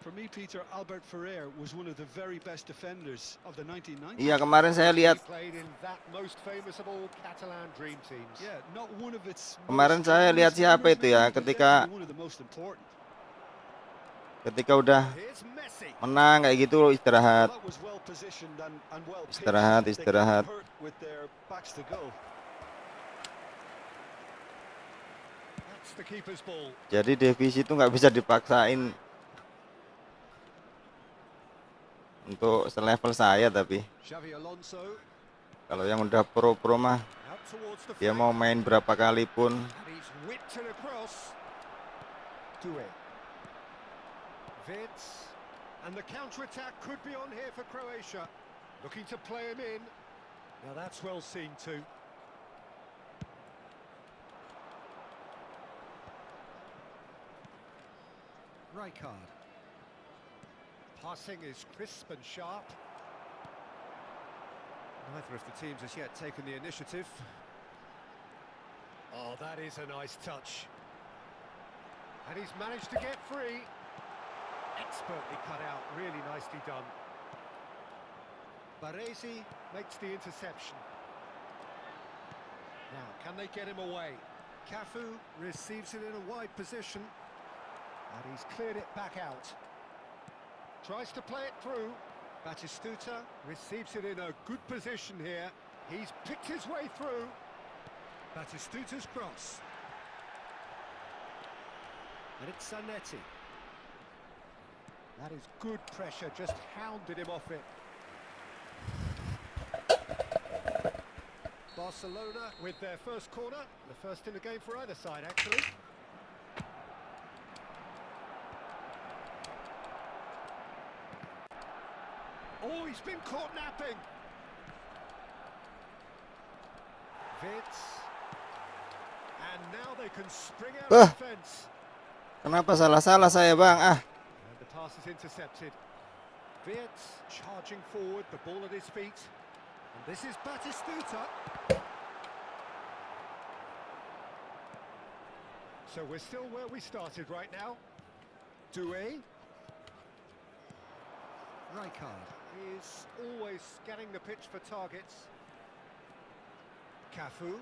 For me, Peter, Albert Ferrer was one of the very best defenders of the 1990s. Iya, kemarin saya lihat. He played in that most famous of all Catalan dream teams. Yeah, not one of its Kemarin most saya lihat famous siapa members, itu ya, but ketika definitely one of the most important. udah Here's Messi. menang kayak gitu istirahat. That was well positioned and well pitched. Istirahat, They got istirahat. hurt with their backs to goal. That's the keeper's ball. Jadi divisi itu nggak bisa dipaksain untuk selevel saya, tapi Xavi Alonso kalau yang udah pro mah out towards the dia flank. mau main berapa kali pun. And he's whipped it across. Due. Vids. And the counter-attack could be on here for Croatia. Looking to play him in. Now that's well seen too. Rijkaard. Passing is crisp and sharp. Neither of the teams has yet taken the initiative. Oh, that is a nice touch. And he's managed to get free. Expertly cut out, really nicely done. Baresi makes the interception. Now, can they get him away? Cafu receives it in a wide position. And he's cleared it back out. Tries to play it through. Batistuta receives it in a good position here. He's picked his way through. Batistuta's cross. And it's Zanetti. That is good pressure, just hounded him off it. Barcelona with their first corner, the first in the game for either side actually. Oh, he's been caught napping. Vitz. And now they can spring out of defense. Kenapa salah-salah saya bang? And the pass is intercepted. Vitz charging forward, the ball at his feet. And this is Batistuta. So we're still where we started right now. Due. Rijkaard is always scanning the pitch for targets. Cafu.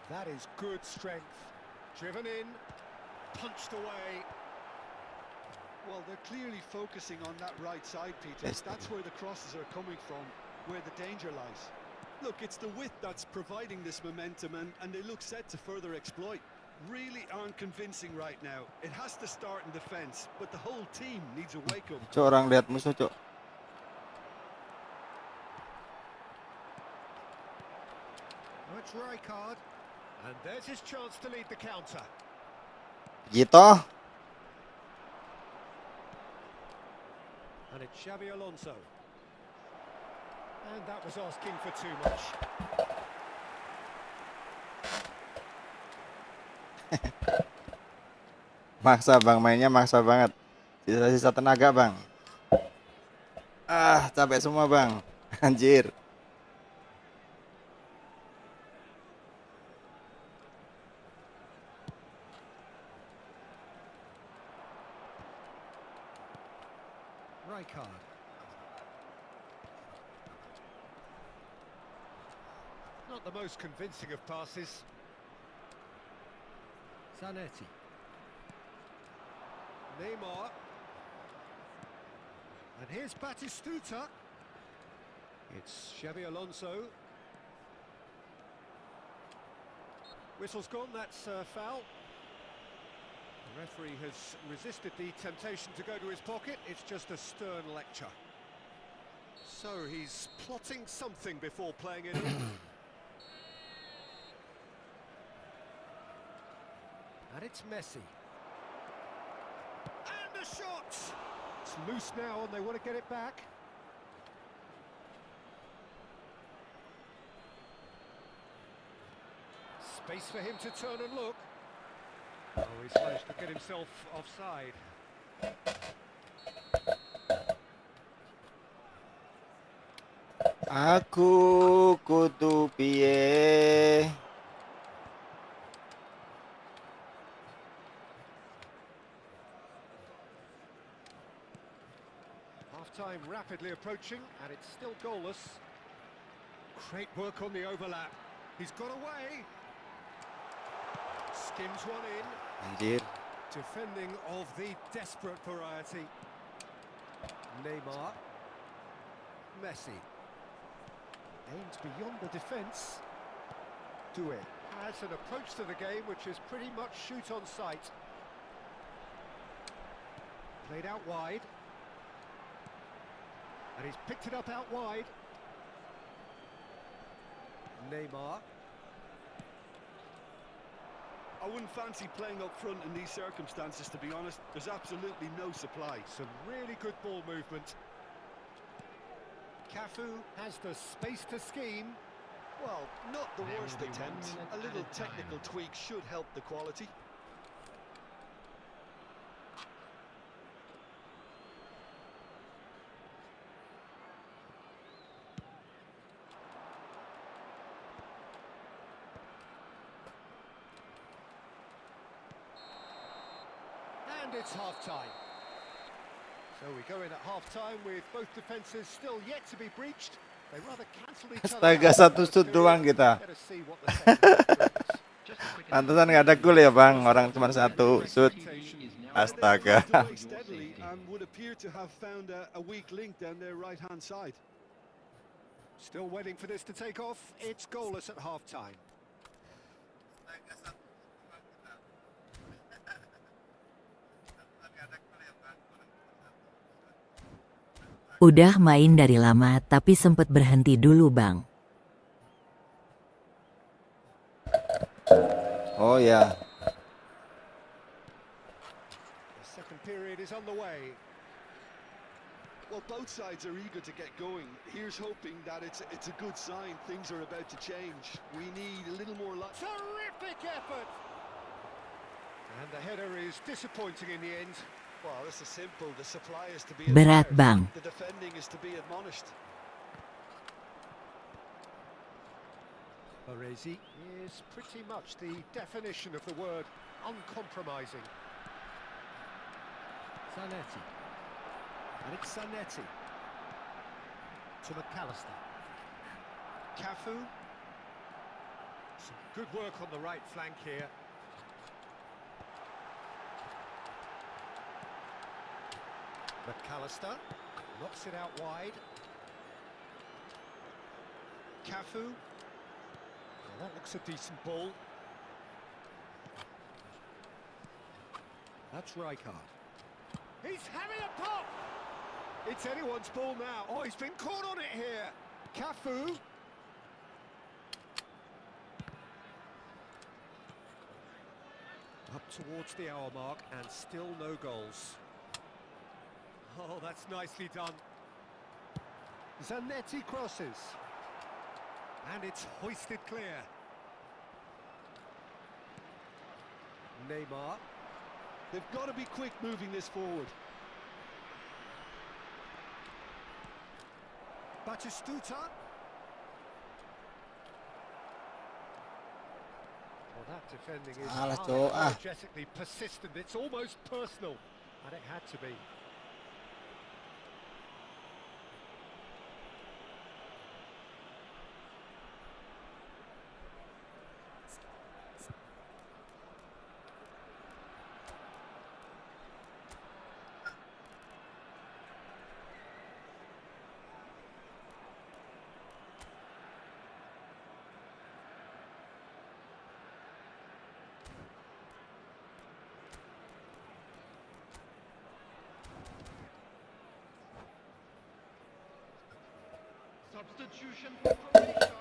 That is good strength. Driven in, punched away. Well, they're clearly focusing on that right side, Peter. That's where the crosses are coming from, where the danger lies. Look, it's the width that's providing this momentum, and they look set to further exploit. Really aren't convincing right now. It has to start in defence, but the whole team needs a wake-up. Cok, orang lihat musuh, cok. Oh, it's Rijkaard. And there's his chance to lead the counter. Gitu. And it's Xavi Alonso. And that was asking for too much. Maksa bang, mainnya maksa banget. Sisa-sisa tenaga bang. Ah, capek semua bang. Anjir. Rijkaard. Not the most convincing of passes. Zanetti. Neymar. And here's Batistuta. It's Xabi Alonso. Whistle's gone, that's foul. The referee has resisted the temptation to go to his pocket. It's just a stern lecture. So he's plotting something before playing it in. And it's Messi. And a shot! It's loose now and they want to get it back. Space for him to turn and look. Oh, he's managed to get himself offside. Aku kudu piye. Half-time rapidly approaching, and it's still goalless. Great work on the overlap. He's got away. Skims one in. Anjir. Defending of the desperate variety. Neymar. Messi. Aims beyond the defence. Doué has an approach to the game which is pretty much shoot on sight. Played out wide. And he's picked it up out wide. Neymar. I wouldn't fancy playing up front in these circumstances, to be honest. There's absolutely no supply. Some really good ball movement. Cafu has the space to scheme. Well, not the There worst will be attempt. 1 minute A little added time. technical tweak should help the quality. And it's half-time. So we go in at half-time with both defences still yet to be breached. They rather cancel each other Astaga, out satu in the shoot first doang period. kita. Let us see what the second half brings. Just a quick Pantesan nggak ada gol ya bang, orang cuma satu shoot. Astaga. They moved away steadily and would appear to have found a weak link down their right-hand side. Still waiting for this to take off. It's goalless at half-time. Udah main dari lama tapi sempet berhenti dulu bang. Oh ya. The second period is on the way. Well, both sides are eager to get going. Here's hoping that it's a good sign. Things are about to change. We need a little more luck. Terrific effort! And the header is disappointing in the end. Well, this is simple. The supply is to be Berat admired. bang. The defending is to be admonished. Baresi is pretty much the definition of the word uncompromising. Zanetti. And it's Zanetti. To McAllister. Cafu. Some good work on the right flank here. McAllister knocks it out wide. Cafu. Well, that looks a decent ball. That's Rijkaard. He's having a pop! It's anyone's ball now. Oh, he's been caught on it here. Cafu. Up towards the hour mark and still no goals. Oh, that's nicely done. Zanetti crosses. And it's hoisted clear. Neymar. They've got to be quick moving this forward. Batistuta. Well, that defending is Alah, Cok, ah. unapologetically persistent. It's almost personal, and it had to be. Substitution for Croatia.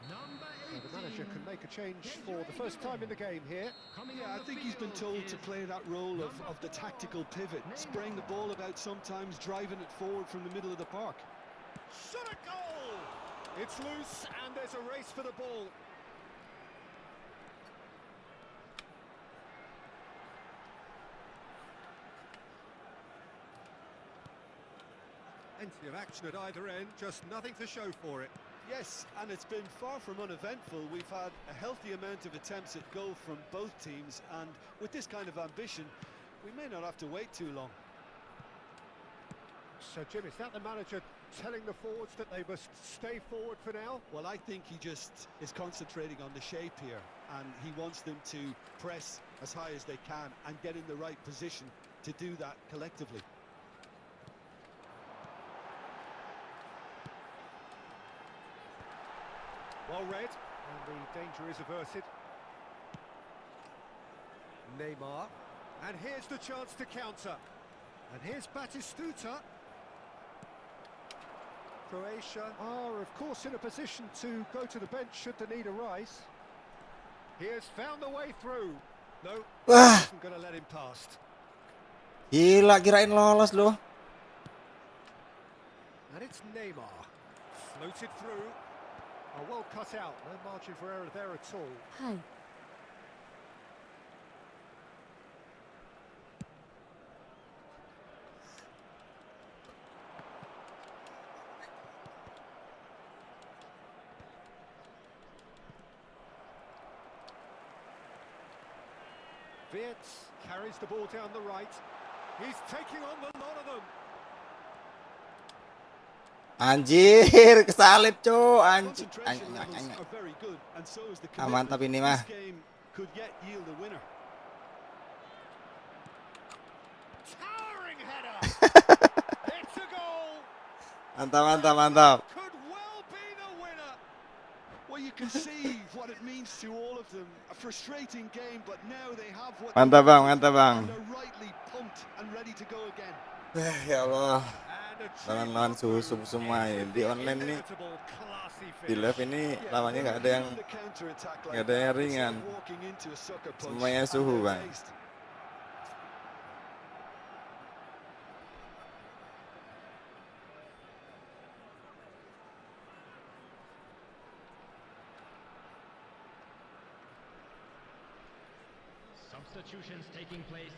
Number Well, 18. the manager can make a change for the first time in the game here. Coming Yeah, on I the think he's been field told to is play that role of the tactical pivot, spraying the ball about sometimes, driving it forward from the middle of the park. Shot a goal! It's loose, and there's a race for the ball. Plenty of action at either end, just nothing to show for it. Yes, and it's been far from uneventful. We've had a healthy amount of attempts at goal from both teams, and with this kind of ambition, we may not have to wait too long. So, Jim, is that the manager telling the forwards that they must stay forward for now? Well, I think he just is concentrating on the shape here, and he wants them to press as high as they can and get in the right position to do that collectively. Well read, and the danger is averted. Neymar, and here's the chance to counter. And here's Batistuta. Croatia are, of course, in a position to go to the bench should the need arise. He has found the way through. No, Wah, isn't going to let him past. gila kirain lolos loh. And it's Neymar. Floated through. Oh, well cut out. No margin for error there at all. Hai. Wirtz carries the ball down the right. He's taking on the lot of them. Anjir, kesalip cu, anjir. Concentration levels are very good, and so is the Mantap commitment. ini mah. This game could yet yield a winner. Towering header. It's a goal. Mantap, mantap, mantap. Could well be the winner. Well, you can see what it means to all of them. A frustrating game, but now they have what Mantap they bang, wanted, mantap bang. and they're rightly pumped and ready to go again. Ya Allah, And a lawan-lawan susu semua ini di online nih. inevitable classy Di finish. live ini lawannya nggak ada yang The counter-attack like nggak ada yang that, it's ringan. like walking into a sucker punch, Semuanya and suhu, they're Bang. faced. substitutions taking place.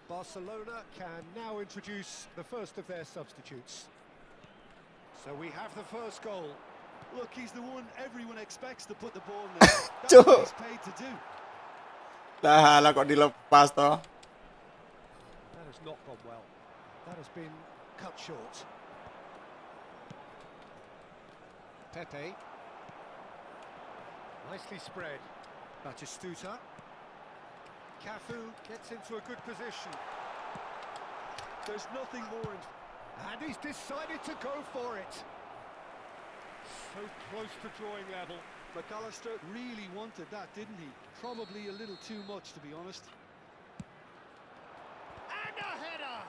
Barcelona can now introduce the first of their substitutes. So we have the first goal. Look, he's the one everyone expects to put the ball in there. That's what he's paid to do. Lah, lah kok dilepas toh. That has not gone well. That has been cut short. Pepe. Nicely spread. Batistuta. Cafu gets into a good position. There's nothing more in... And he's decided to go for it. So close to drawing level. McAllister really wanted that, didn't he? Probably a little too much, to be honest. And a header!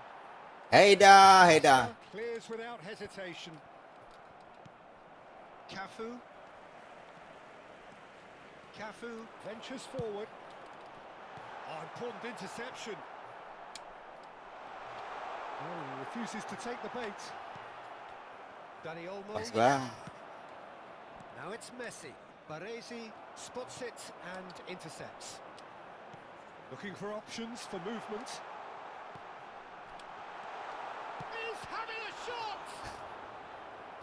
Heida. Clears without hesitation. Cafu. Cafu ventures forward. Oh, important interception. Oh, he refuses to take the bait. Dani Olmo. Pas bang. Now it's Messi. Baresi spots it and intercepts. Looking for options for movement. He's having a shot!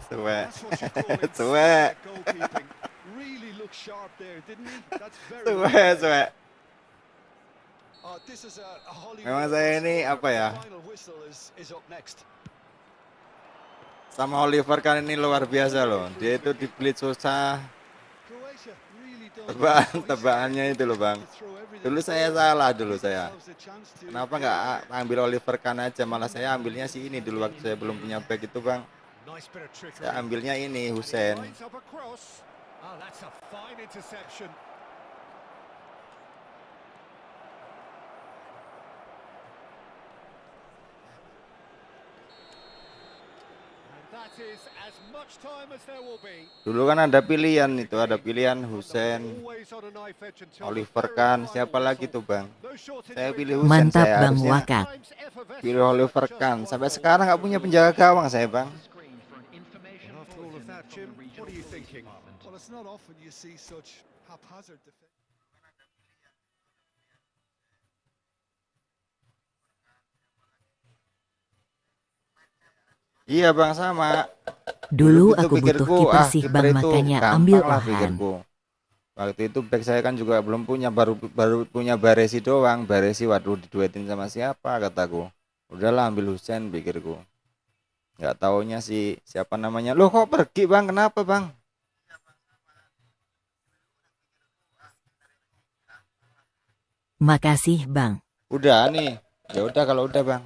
Suwe. That's what you call it. Suwe. Goalkeeping really looked sharp there, didn't he? That's very Suwe, well played. suwe. Oh, this is a Hollywood Memang saya ini scorer. apa ya? The final whistle is up next. Sama Oliver kan ini luar biasa loh. Dia itu dipilih susah. Croatia really don't Tebakannya itu loh bang. Dulu saya salah dulu saya. Kenapa nggak ambil Oliver Kahn aja? Malah saya ambilnya si ini dulu waktu saya belum punya back itu bang. Nice bit of trickery. Saya ambilnya ini And he Hussein. lines up a cross. Oh, that's a fine interception. And that is as much time as there will be. Dulu kan ada pilihan itu, ada pilihan Hussein, Always on a knife edge until the Oliver very Kahn, final siapa lagi whistle. tuh bang? No short Saya into pilih it. Hussein, Mantap saya Bang harusnya Wakak. Times effervescent, pilih Oliver just Kahn. one Sampai goal. sekarang nggak punya penjaga gawang saya bang. Screen for an information And after all of bulletin that, from Jim, the regional what are you police thinking? department. Well, it's not often you see such haphazard defense. Iya bang sama. Dulu itu aku butuh pikirku, kiper sih kiper Bang, itu makanya gampang ambil lah Ohan. pikirku. Waktu itu back saya kan juga belum punya, baru punya Baresi doang. Baresi waduh diduetin sama siapa kataku. Udahlah ambil Hussein pikirku. Nggak taunya si siapa namanya. Loh kok pergi bang? Kenapa bang? Makasih Bang. Udah nih. Ya udah kalau udah bang.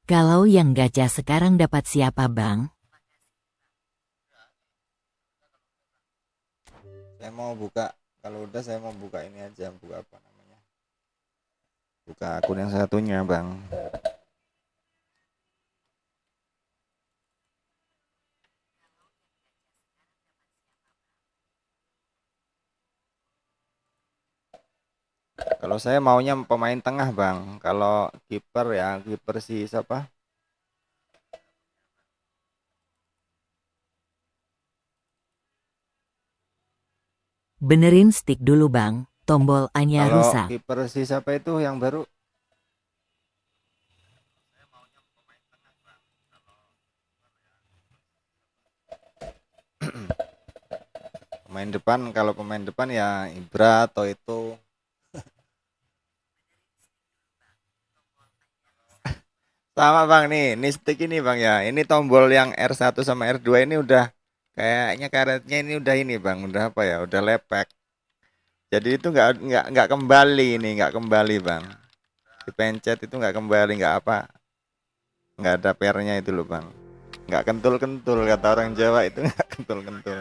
Kalau yang gacha sekarang dapat siapa Bang? Saya mau buka, kalau udah saya mau buka ini aja, buka apa namanya? Buka akun yang satunya bang. Kalau saya maunya pemain tengah bang. Kalau kiper ya kiper si siapa? Benerin stick dulu Bang, tombol A-nya Kalau rusak. kiper si siapa itu yang baru? Pemain depan, kalau pemain depan ya Ibra atau itu. Sama bang nih, ini stick ini bang ya. Ini tombol yang R1 sama R2 ini udah kayaknya karetnya ini udah ini bang, udah apa ya? Udah lepek. Jadi itu nggak kembali ini, nggak kembali bang. Dipencet itu nggak kembali, nggak apa, nggak ada pernya itu loh bang. Nggak kentul-kentul kata orang Jawa itu nggak kentul-kentul.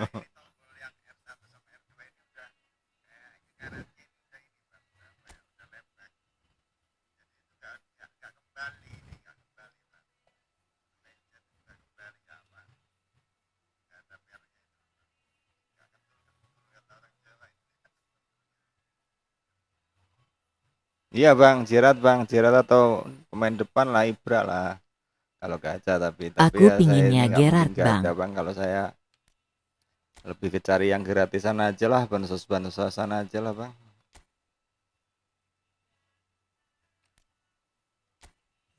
Iya bang, Jerat atau pemain depan lah Ibra lah. Kalau gacha tapi Aku ya saya pinginnya ini nggak Gerard mungkin Bang. gacha bang. Kalau saya lebih ke cari yang gratisan aja lah, bansos-bansosan aja lah bang.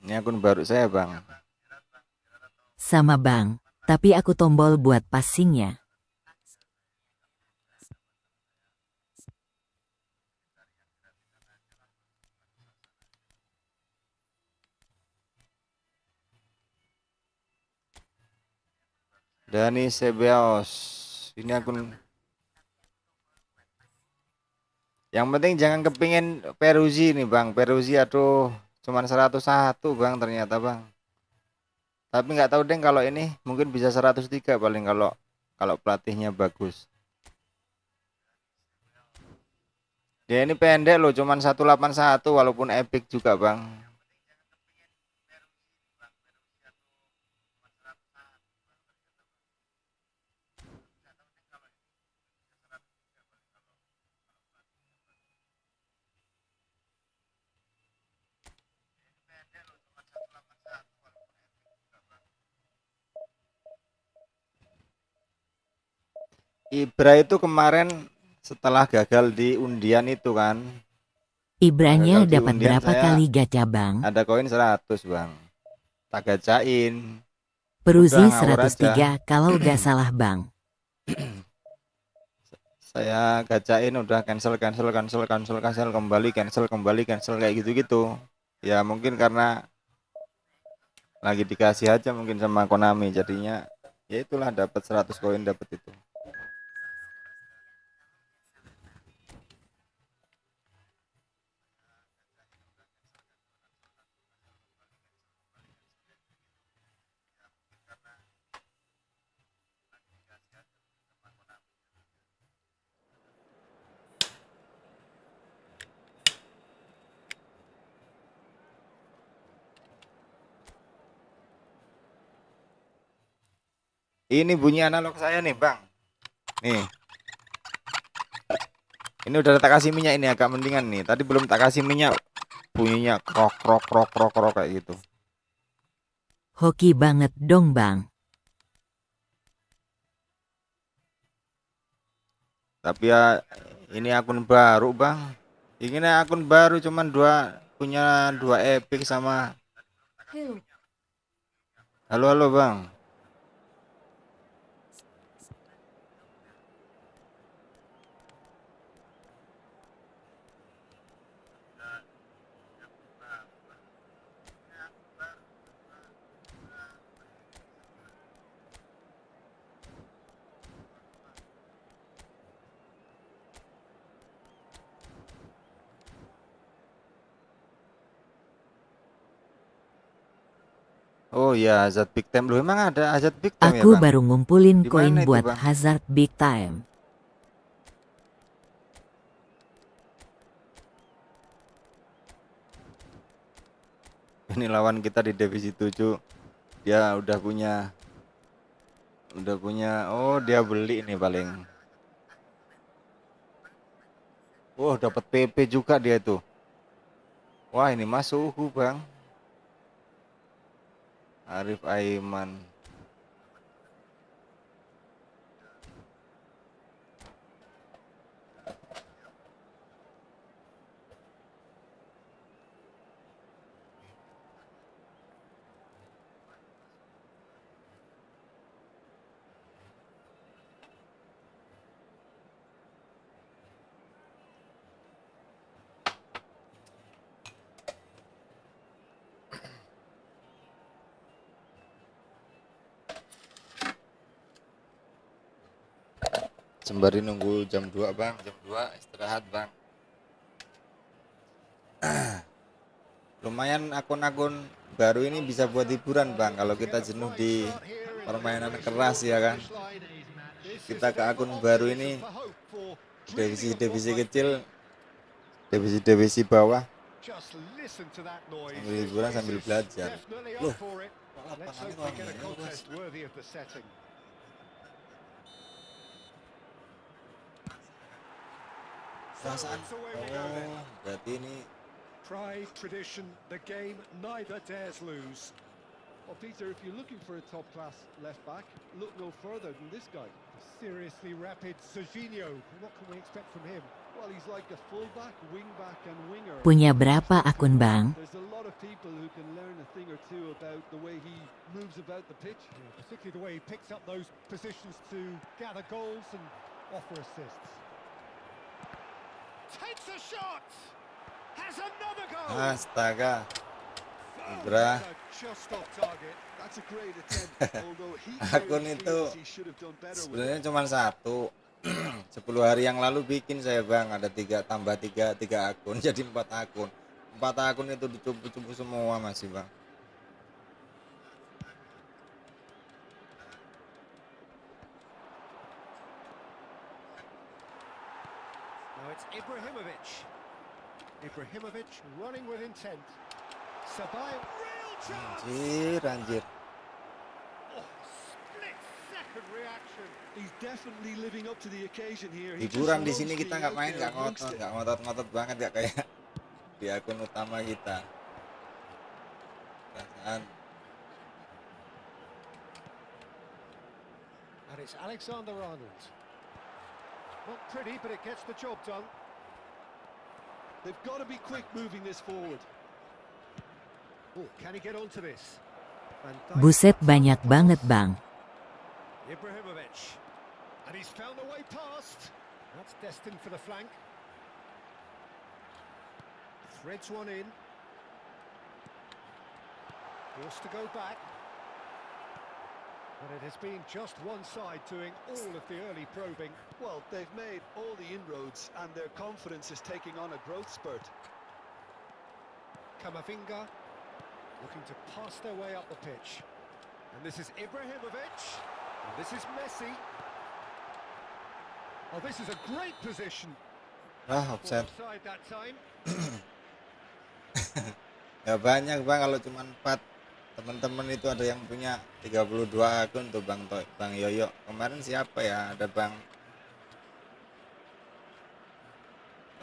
Ini akun baru saya bang. Sama Bang, tapi aku tombol buat passingnya. Dani Sebeos. Ini akun. Yang penting jangan kepingin Peruzzi nih bang. Peruzzi aduh cuman 101 bang ternyata bang. Tapi nggak tahu deh kalau ini mungkin bisa 103 paling kalau pelatihnya bagus. Dia ini pendek loh, cuman 181 walaupun epic juga bang. Ibra itu kemarin setelah gagal di undian itu kan. Ibranya Gagal di dapat undian, berapa saya kali gacha bang? ada koin 100 bang. Tak gacain. Peruzi Udah ngawur aja. 103 kalau gak salah bang. Saya gacain udah cancel kembali cancel kayak gitu-gitu. Ya mungkin karena lagi dikasih aja mungkin sama Konami, jadinya ya itulah dapat 100 koin dapat itu. Ini bunyi analog saya nih bang. Nih. Ini udah tak kasih minyak, ini agak mendingan nih. Tadi belum tak kasih minyak, bunyinya krok krok krok krok krok kayak gitu. Hoki banget dong bang. Tapi ya ini akun baru bang. Ini akun baru cuman punya 2 epic sama. Halo bang. Oh ya, Hazard Big Time. Loh emang ada Hazard Big Time ya Aku bang? baru ngumpulin Di koin mana itu, buat Bang? Hazard Big Time. Ini lawan kita di divisi 7. Dia udah punya. Oh dia beli nih paling. Wah dapat PP juga dia tuh. Wah ini masuk bang. Arif Aiman. Sembari nunggu jam 2 bang. Jam 2 istirahat bang. Lumayan akun-akun baru ini bisa buat hiburan bang. Kalau kita jenuh di permainan keras ya kan. Kita ke akun baru ini, divisi kecil, divisi bawah, sambil hiburan sambil belajar. Loh, lapangannya kok gini, bos? Perasaan, oh berarti ini Pride, tradition, the game neither dares lose. Well, Peter, if you're looking for a top-class left-back, look no further than this guy. Seriously rapid Serginho. What can we expect from him? Well, he's like a full-back, wing-back and winger. Punya berapa akun bang? There's a lot of people who can learn a thing or two about the way he moves about the pitch. Yeah, particularly the way he picks up those positions to gather goals and offer assists. Takes a shot! Has another goal! astaga. Ibra. Just off target. That's a great attempt, although he Akun itu he should have done better with it. sebenarnya cuma 1. 10 hari yang lalu bikin saya bang, ada 3 tambah 3 akun jadi 4 akun. 4 akun itu dicubu-cubu semua masih bang. Now it's Ibrahimovic running with intent. Sabai, real chance! Anjir. Oh, split-second reaction. He's definitely living up to the occasion here. Hiburan di sini kita nggak main, nggak ngotot banget, nggak kayak di akun utama kita. Perasaan. And it's Alexander-Arnold. Not pretty, but it gets the job done. They've got to be quick moving this forward. Oh, can he get onto this? Van Dijk Buset cuts out banyak the banget pass. bang. Ibrahimovic. And he's found a way past. That's destined for the flank. Threads one in. Forced to go back. But it has been just one side doing all of the early probing. Well, they've made all the inroads and their confidence is taking on a growth spurt. Kamavinga looking to pass their way up the pitch. And this is Ibrahimovic. And this is Messi. Oh, this is a great position. Offside. Offside that time. Gak banyak bang, kalau cuma 4. Teman-teman itu ada yang punya 32 akun tuh Bang Yoyo. Kemarin siapa ya? Ada Bang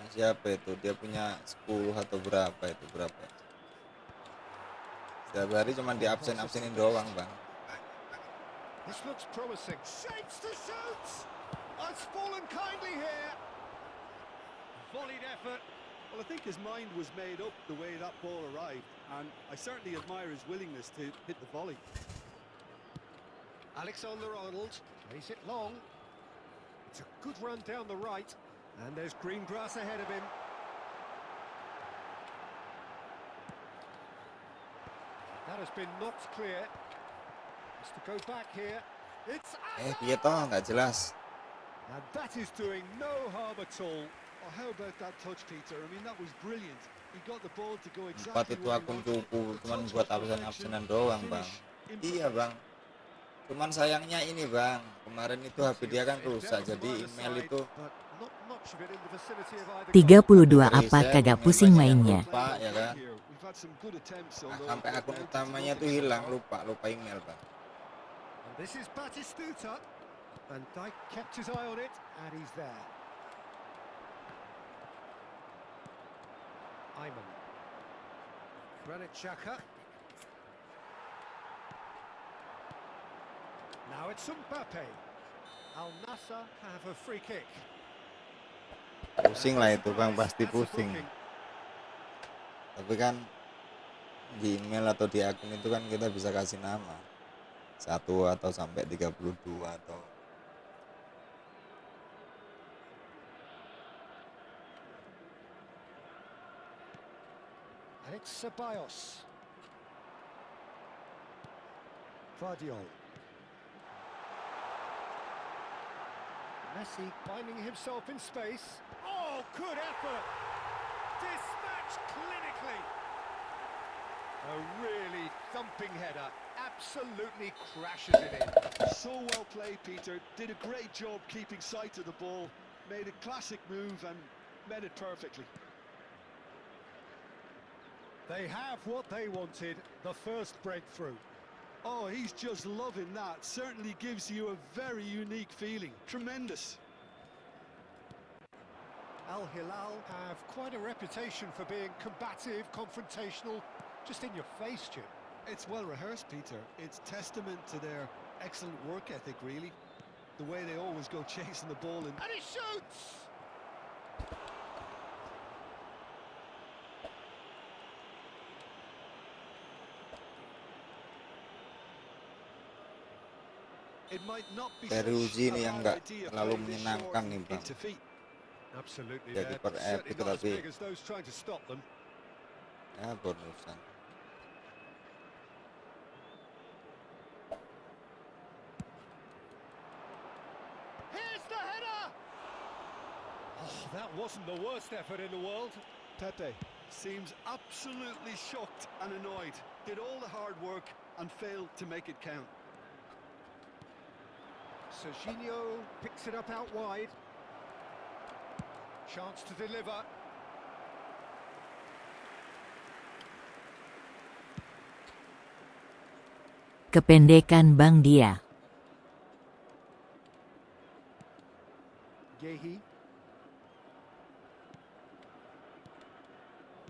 siapa itu? Dia punya 10 atau berapa itu? Berapa? Setiap hari cuma di absenin doang bang. This looks promising. Shapes to shoot. It's fallen kindly here. Volleyed effort. Well, I think his mind was made up the way that ball arrived, and I certainly admire his willingness to hit the volley. Alexander-Arnold plays it long. It's a good run down the right, and there's green grass ahead of him. That has been knocked clear. Has to go back here. It's Piye toh nggak jelas. and that is doing no harm at all. Oh, how about that touch, Peter? I mean, that was brilliant. He got the ball to go 4 exactly itu where he akun wanted. cupu, cuman buat absenan doang bang. Iya bang. Cuman sayangnya ini bang, kemarin itu HP dia kan rusak, jadi email itu 32 apa kagak pusing mainnya. lupa ya kan. We've had some good attempts, Nah, although sampai akun they're down to utamanya tuh nothing so hilang, far. lupa email bang. And this is Batistuta. Van Dijk kept his eye on it, and he's there. Ayman. Granit Xhaka. Now it's Mbappe. Al Nassr have a free kick. Pusing lah itu bang, pasti That's a pusing. booking. Tapi kan di email atau di akun itu kan kita bisa kasih nama 1 atau sampai 32 atau And it's Ceballos. Vardiol. Messi finding himself in space. Oh, good effort! Dispatched clinically. A really thumping header. Absolutely crashes it in. So well played, Peter. Did a great job keeping sight of the ball. Made a classic move and met it perfectly. They have what they wanted, the first breakthrough. Oh, he's just loving that. Certainly gives you a very unique feeling. Tremendous. Al Hilal have quite a reputation for being combative, confrontational, just in your face, Jim. It's well rehearsed, Peter. It's testament to their excellent work ethic, really. The way they always go chasing the ball and And he shoots! it might not be Dari such uji a ini yang bad nggak idea terlalu playing this menyenangkan short nih bang. into feet. Absolutely, Jadi they're per certainly epic not as tapi big as those trying to stop them. ya bonusan. Here's the header! Oh, that wasn't the worst effort in the world. Pepe seems absolutely shocked and annoyed. Did all the hard work and failed to make it count. Serginho picks it up out wide. Chance to deliver. Kependekan bang dia. Yehi.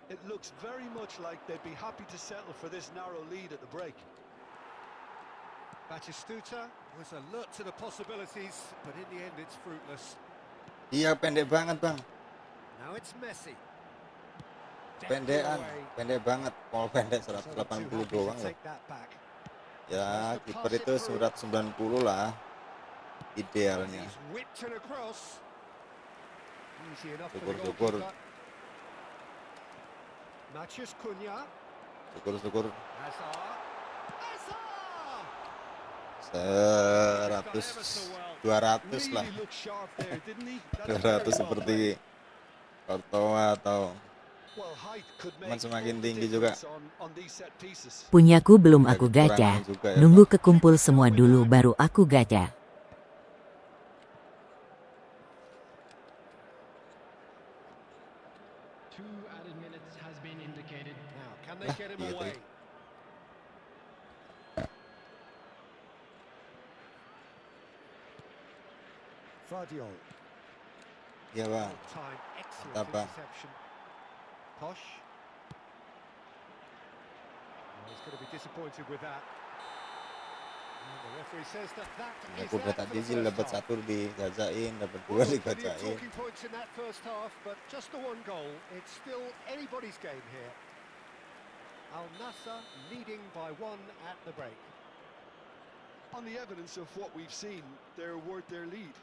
It looks very much like they'd be happy to settle for this narrow lead at the break. Batistuta was alert to the possibilities, but in the end it's fruitless. Iya pendek banget bang. Now it's Messi. Pendekan, pendek banget. Mau pendek He's only too 180 happy to doang loh. take that back. Ya kiper itu 190 lah idealnya. He's whipped it across. Easy enough for the Syukur-syukur. goalkeeper. Maciej Cunha. Syukur-syukur Hazard. 100 200 lah. Really looked sharp there, didn't he? 200 That's very well seperti played. Courtois atau Well, height could cuman make semakin all the tinggi juga. difference on these set pieces. Punyaku belum Ada aku gacha. kekurangan juga ya, Nunggu kekumpul semua dulu baru aku gacha. Two added minutes has been indicated. Now, can they get him iya away? tadi. Vardiol. Iya bang. Time, excellent Mantap, Bang. interception. Posh. Well, he's going to be disappointed with that. And the referee says that is Aku udah that tadi for sih the dapat first half. 1 digacain, dapat 2 Well, plenty of digacain. talking points in that first half, but just the one goal. It's still anybody's game here. Al Nassr leading by 1 at the break. On the evidence of what we've seen, they're worth their lead.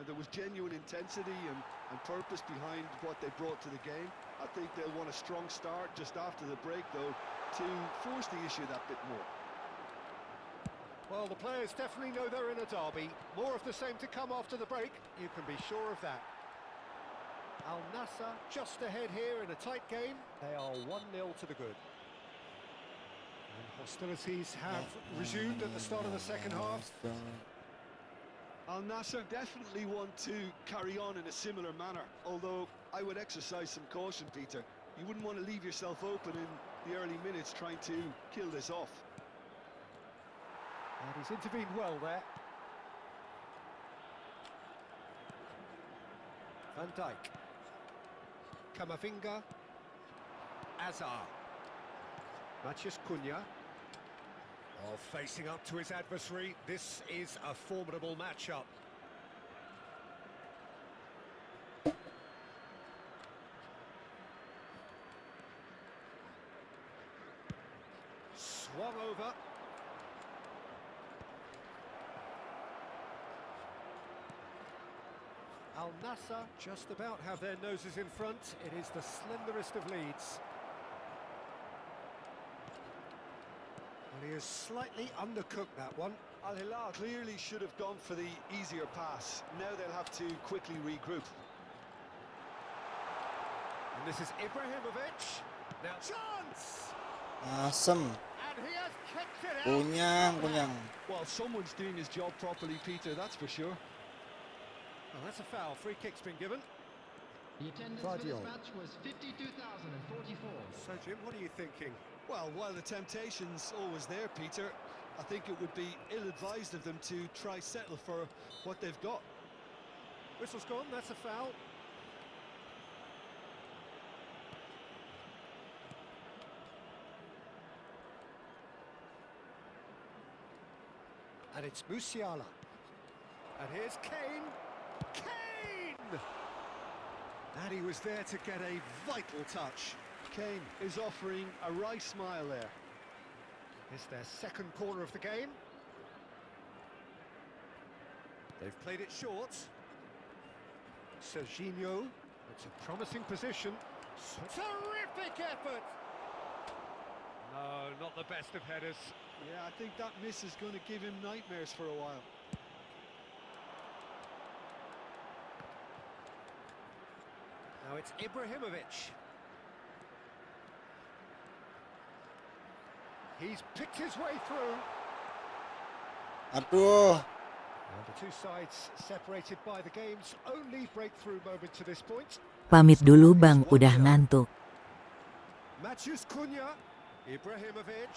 There was genuine intensity and purpose behind what they brought to the game. I think they'll want a strong start just after the break, though, to force the issue that bit more. Well, the players definitely know they're in a derby. More of the same to come after the break. You can be sure of that. Al Nassr just ahead here in a tight game. They are 1-0 to the good. And hostilities have resumed at the start of the second half. Al Nassr definitely want to carry on in a similar manner, although I would exercise some caution, Peter. You wouldn't want to leave yourself open in the early minutes trying to kill this off. And he's intervened well there. Van Dijk. Camavinga. Hazard. Maciej Cunha. Oh, facing up to his adversary. This is a formidable matchup. Swung over. Al Nassr just about have their noses in front. It is the slenderest of leads. And he has slightly undercooked that one. Al Hilal clearly should have gone for the easier pass. Now they'll have to quickly regroup. And this is Ibrahimovic. Now chance! Asem. And he has kicked it out. Kunyang. Well, someone's doing his job properly, Peter, that's for sure. Oh, that's a foul. Free kick's been given. The attendance for this Vardiol. match was 52,044. So, Jim, what are you thinking? Well, while the temptation's always there, Peter, I think it would be ill-advised of them to try settle for what they've got. Whistle's gone. That's a foul. And it's Musiala. And here's Kane. Kane! And he was there to get a vital touch. Kane is offering a wry smile there. It's their second corner of the game. They've played it short. Serginho. It's a promising position. Terrific effort! No, not the best of headers. Yeah, I think that miss is going to give him nightmares for a while. Now it's Ibrahimovic. He's picked his way through. Aduh. And the two sides separated by the game's only breakthrough moment to this point. Pamit dulu bang, udah ngantuk. Maciej Cunha. Ibrahimovic.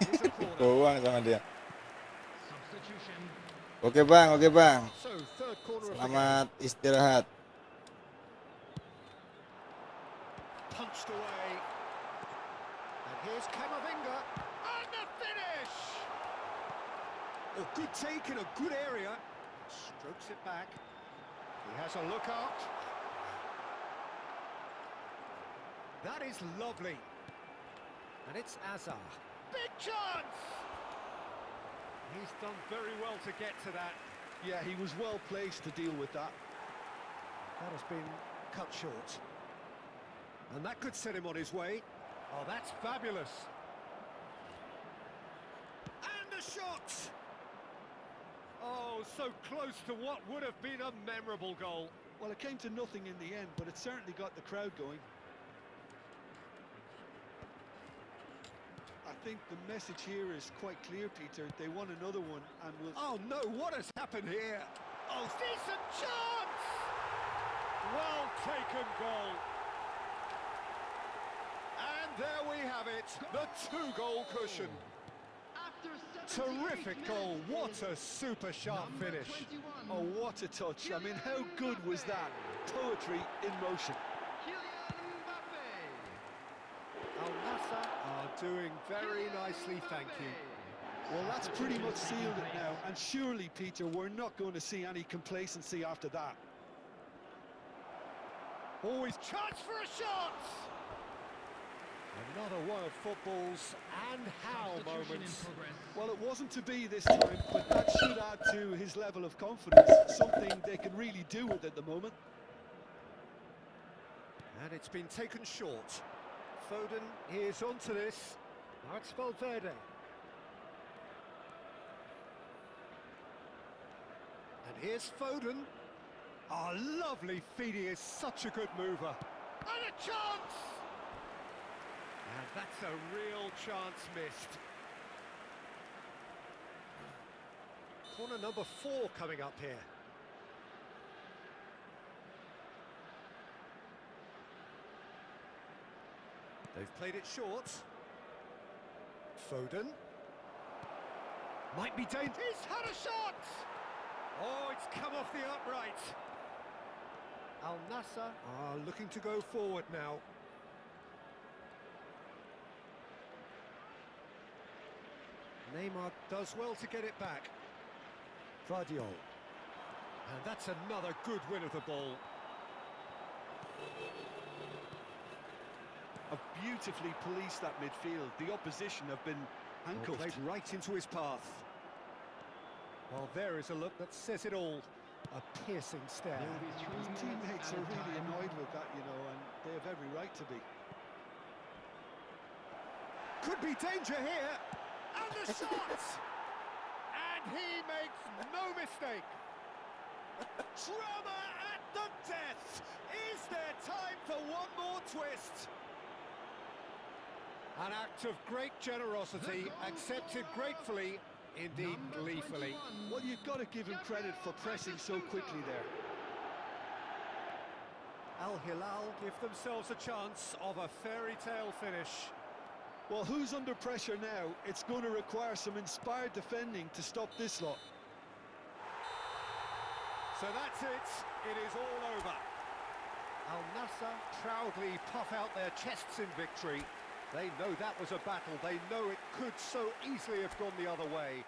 Here's a corner. Doang sama dia. Substitution. Oke bang. So, third corner of the game. Selamat istirahat. Punched away. And here's Camavinga. And the finish! Oh, good take in a good area. Strokes it back. He has a look out. That is lovely. And it's Azar. Big chance! He's done very well to get to that. Yeah, he was well placed to deal with that. That has been cut short. And that could set him on his way. Oh, that's fabulous. And a shot! Oh, so close to what would have been a memorable goal. Well, it came to nothing in the end, but it certainly got the crowd going. I think the message here is quite clear, Peter. They want another one and will... Oh no, what has happened here? Oh, decent chance! Well taken goal. And there we have it, the 2-goal cushion. Terrific goal, what a super sharp finish. Oh, what a touch. I mean, how good was that? Poetry in motion. Al Nassr are doing very nicely, thank you. Well, that's pretty much sealed it now, and surely, Peter, we're not going to see any complacency after that. Always chance for a shot! Another one of football's and how moments. Well, it wasn't to be this time, but that should add to his level of confidence, something they can really do with at the moment. And it's been taken short. Foden is onto this. Now it's Valverde. And here's Foden. Oh, lovely feed, he is such a good mover. And a chance! And that's a real chance missed. Corner number 4 coming up here. They've played it short. Foden. Might be dangerous. He's had a shot! Oh, it's come off the upright. Al Nassr are looking to go forward now. Neymar does well to get it back. Vardiol. And that's another good win of the ball. Have beautifully policed that midfield. The opposition have been handcuffed. Played right into his path. Well, there is a look that says it all. A piercing stare. His teammates are really annoyed with that, you know, and they have every right to be. Could be danger here. And the shot! And he makes no mistake. Drama at the death. Is there time for one more twist? An act of great generosity, accepted gratefully, indeed gleefully. Well, you've got to give him credit for pressing so quickly there. Al Hilal give themselves a chance of a fairy tale finish. Well, who's under pressure now? It's going to require some inspired defending to stop this lot. So that's it. It is all over. Al Nassr proudly puff out their chests in victory. They know that was a battle. They know it could so easily have gone the other way.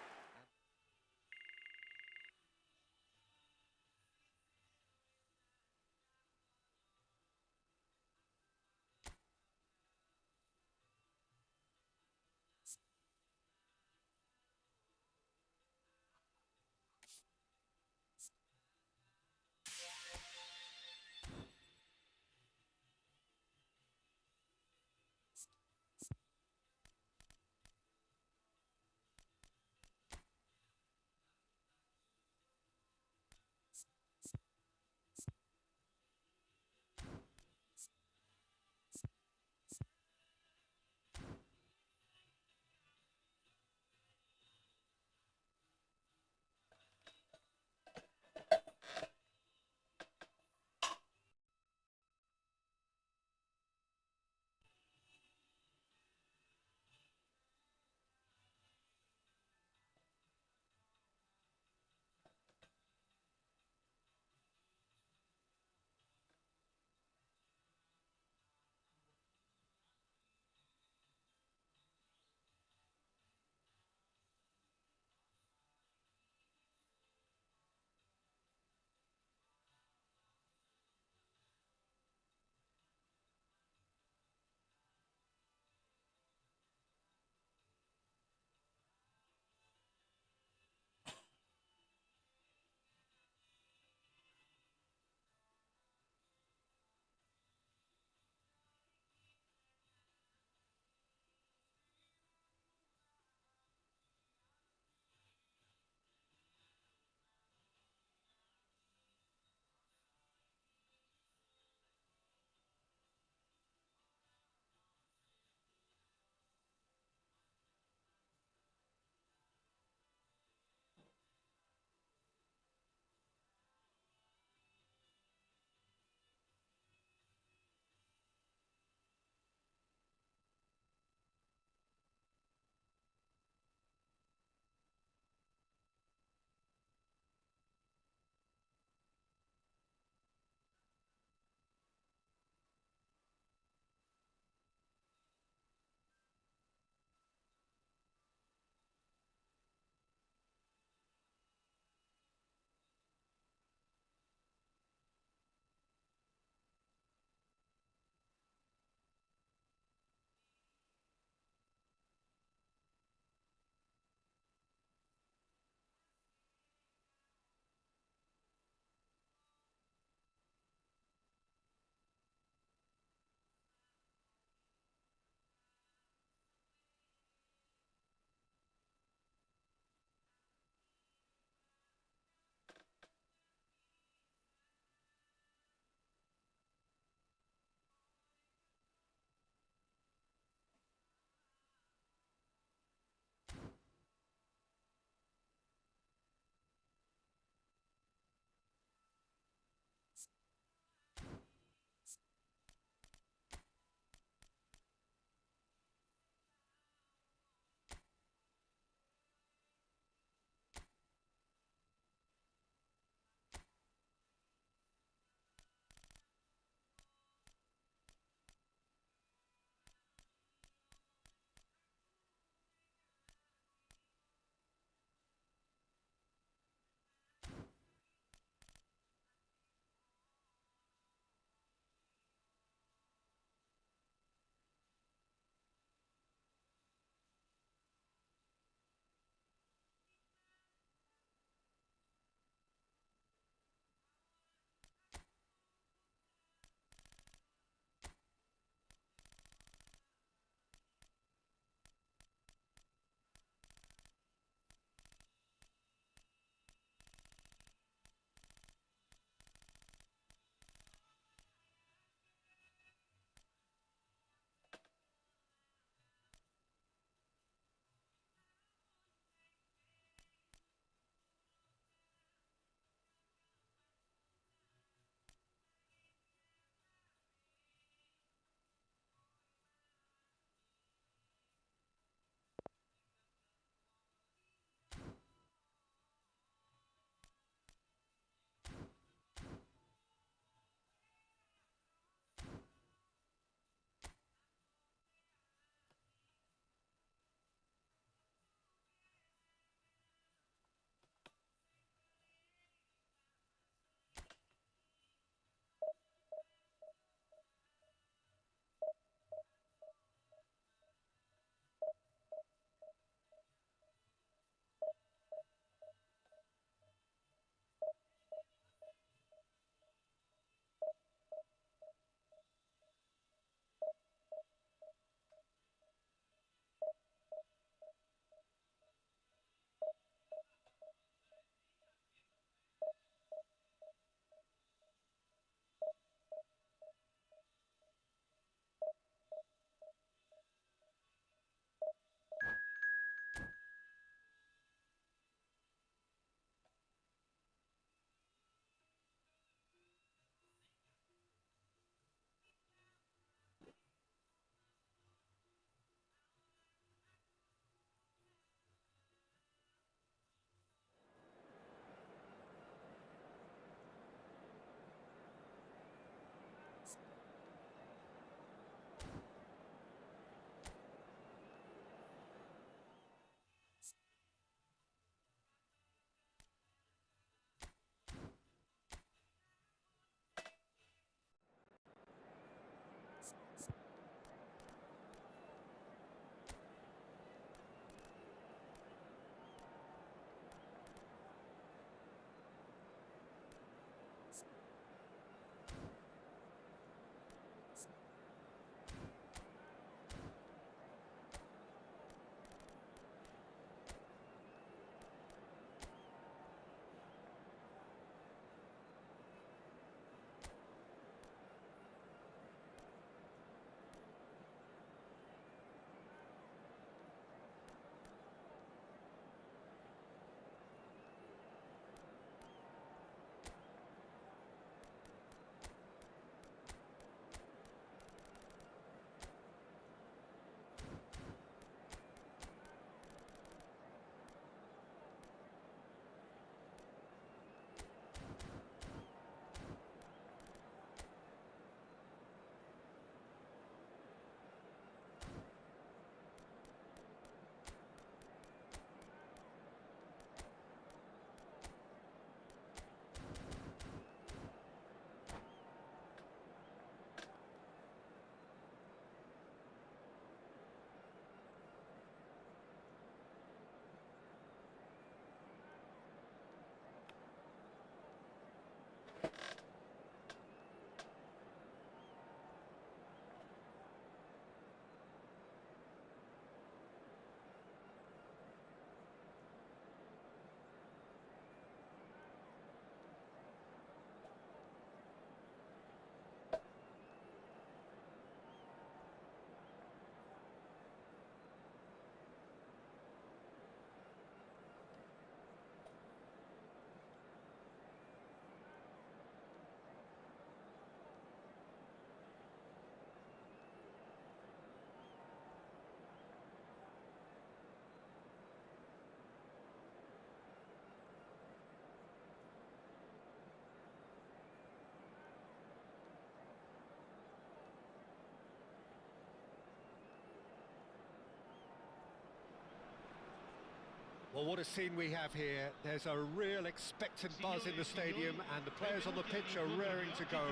Well, what a scene we have here. There's a real expectant buzz in the stadium, and the players on the pitch are raring to go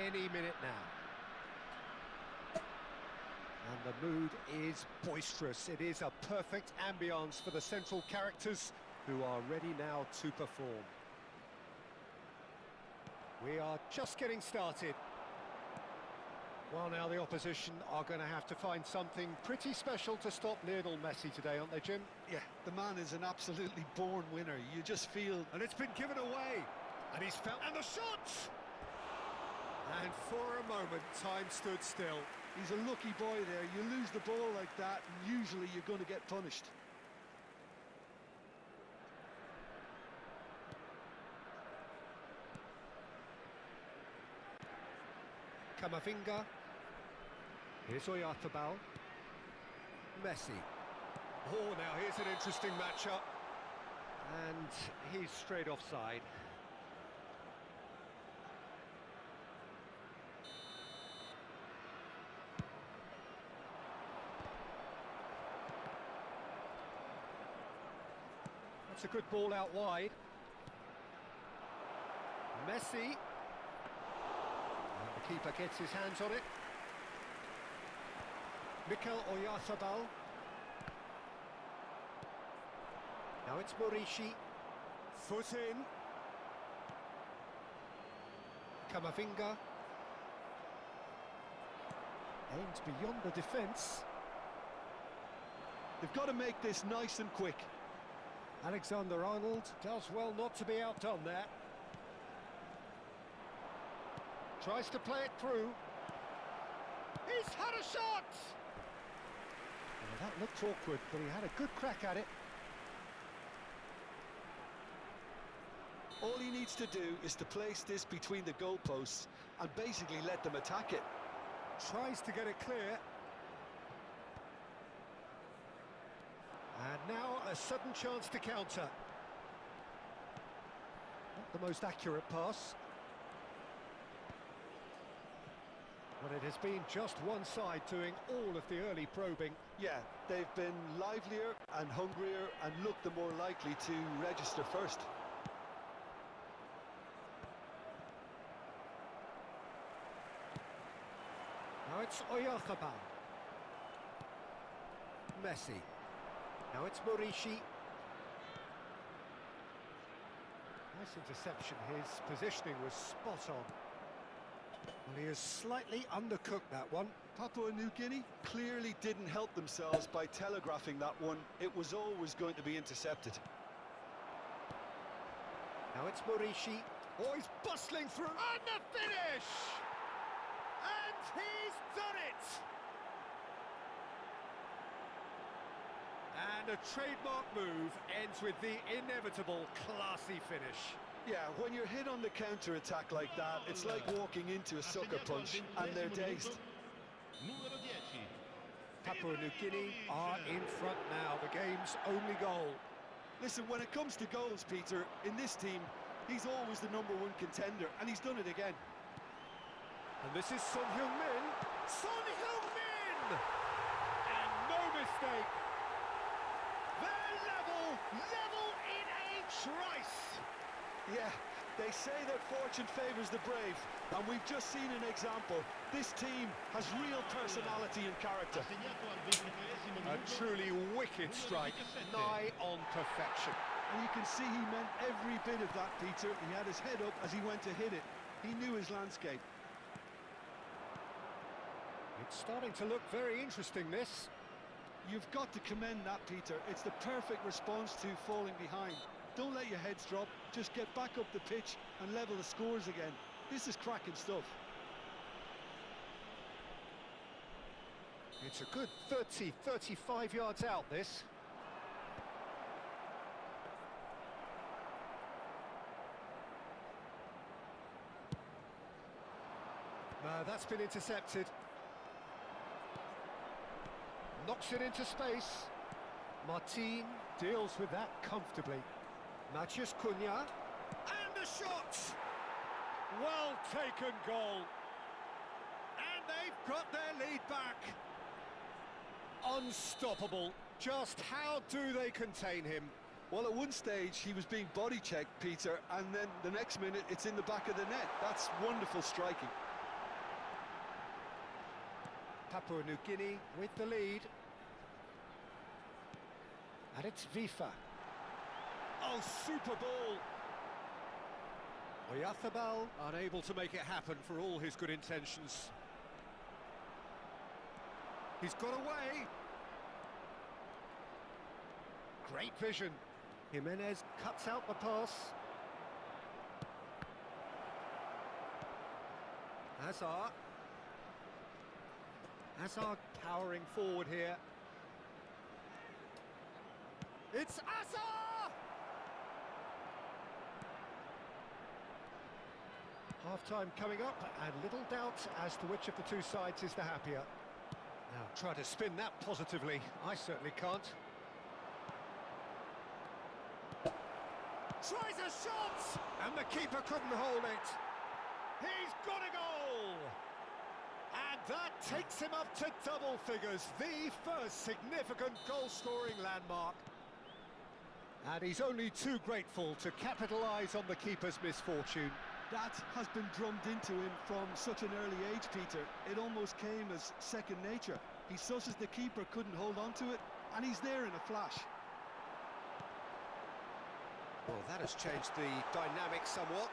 any minute now. And the mood is boisterous. It is a perfect ambience for the central characters who are ready now to perform. We are just getting started. Well, now the opposition are going to have to find something pretty special to stop Lionel Messi today, aren't they, Jim? Yeah, the man is an absolutely born winner. You just feel... And it's been given away. And he's felt... And the shot! And for a moment, time stood still. He's a lucky boy there. You lose the ball like that, and usually you're going to get punished. Camavinga. Here's Oyarzabal. Messi. Oh, now here's an interesting matchup. And he's straight offside. That's a good ball out wide. Messi. And the keeper gets his hands on it. Mikel Oyarzabal. Now it's Morishi. Foot in. Camavinga. Aims beyond the defence. They've got to make this nice and quick. Alexander-Arnold does well not to be outdone there. Tries to play it through. He's had a shot! Well, that looked awkward, but he had a good crack at it. All he needs to do is to place this between the goalposts and basically let them attack it. Tries to get it clear. And now a sudden chance to counter. Not the most accurate pass. Well, it has been just one side doing all of the early probing. Yeah, they've been livelier and hungrier and looked the more likely to register first. Now it's Oyarzabal. Messi. Now it's Morishi. Nice interception. His positioning was spot on. Well, he has slightly undercooked that one. Papua New Guinea clearly didn't help themselves by telegraphing that one. It was always going to be intercepted. Now it's Morishi. Oh, he's bustling through. And the finish! And he's done it! And a trademark move ends with the inevitable classy finish. Yeah, when you're hit on the counter-attack like that, it's like walking into a sucker punch and they're dazed. Papua New Guinea are in front now, the game's only goal. Listen, when it comes to goals, Peter, in this team, he's always the #1 contender, and he's done it again. And this is Son Heung-min. Son Heung-min! And no mistake. They're level in a trice. Yeah, they say that fortune favours the brave, and we've just seen an example. This team has real personality and character. A truly wicked strike, nigh on perfection. And you can see he meant every bit of that, Peter. He had his head up as he went to hit it. He knew his landscape. It's starting to look very interesting, this. You've got to commend that, Peter. It's the perfect response to falling behind. Don't let your heads drop, just get back up the pitch and level the scores again. This is cracking stuff. It's a good 30, 35 yards out, this. That's been intercepted. Knocks it into space. Martin deals with that comfortably. Maciej Cunha. And the shot! Well taken goal. And they've got their lead back. Unstoppable. Just how do they contain him? Well, at one stage he was being body checked, Peter, and then the next minute it's in the back of the net. That's wonderful striking. Papua New Guinea with the lead. And it's Vifa. Oh, super ball! Oyathabal unable to make it happen for all his good intentions. He's got away. Great vision. Jimenez cuts out the pass. Hazard powering forward here. It's Hazard! Half-time coming up, and little doubt as to which of the two sides is the happier. Now, try to spin that positively. I certainly can't. Tries a shot! And the keeper couldn't hold it. He's got a goal! And that takes him up to double figures. The first significant goal-scoring landmark. And he's only too grateful to capitalise on the keeper's misfortune. That has been drummed into him from such an early age, Peter. It almost came as second nature. He susses the keeper couldn't hold on to it, and he's there in a flash. Well, that has changed the dynamic somewhat.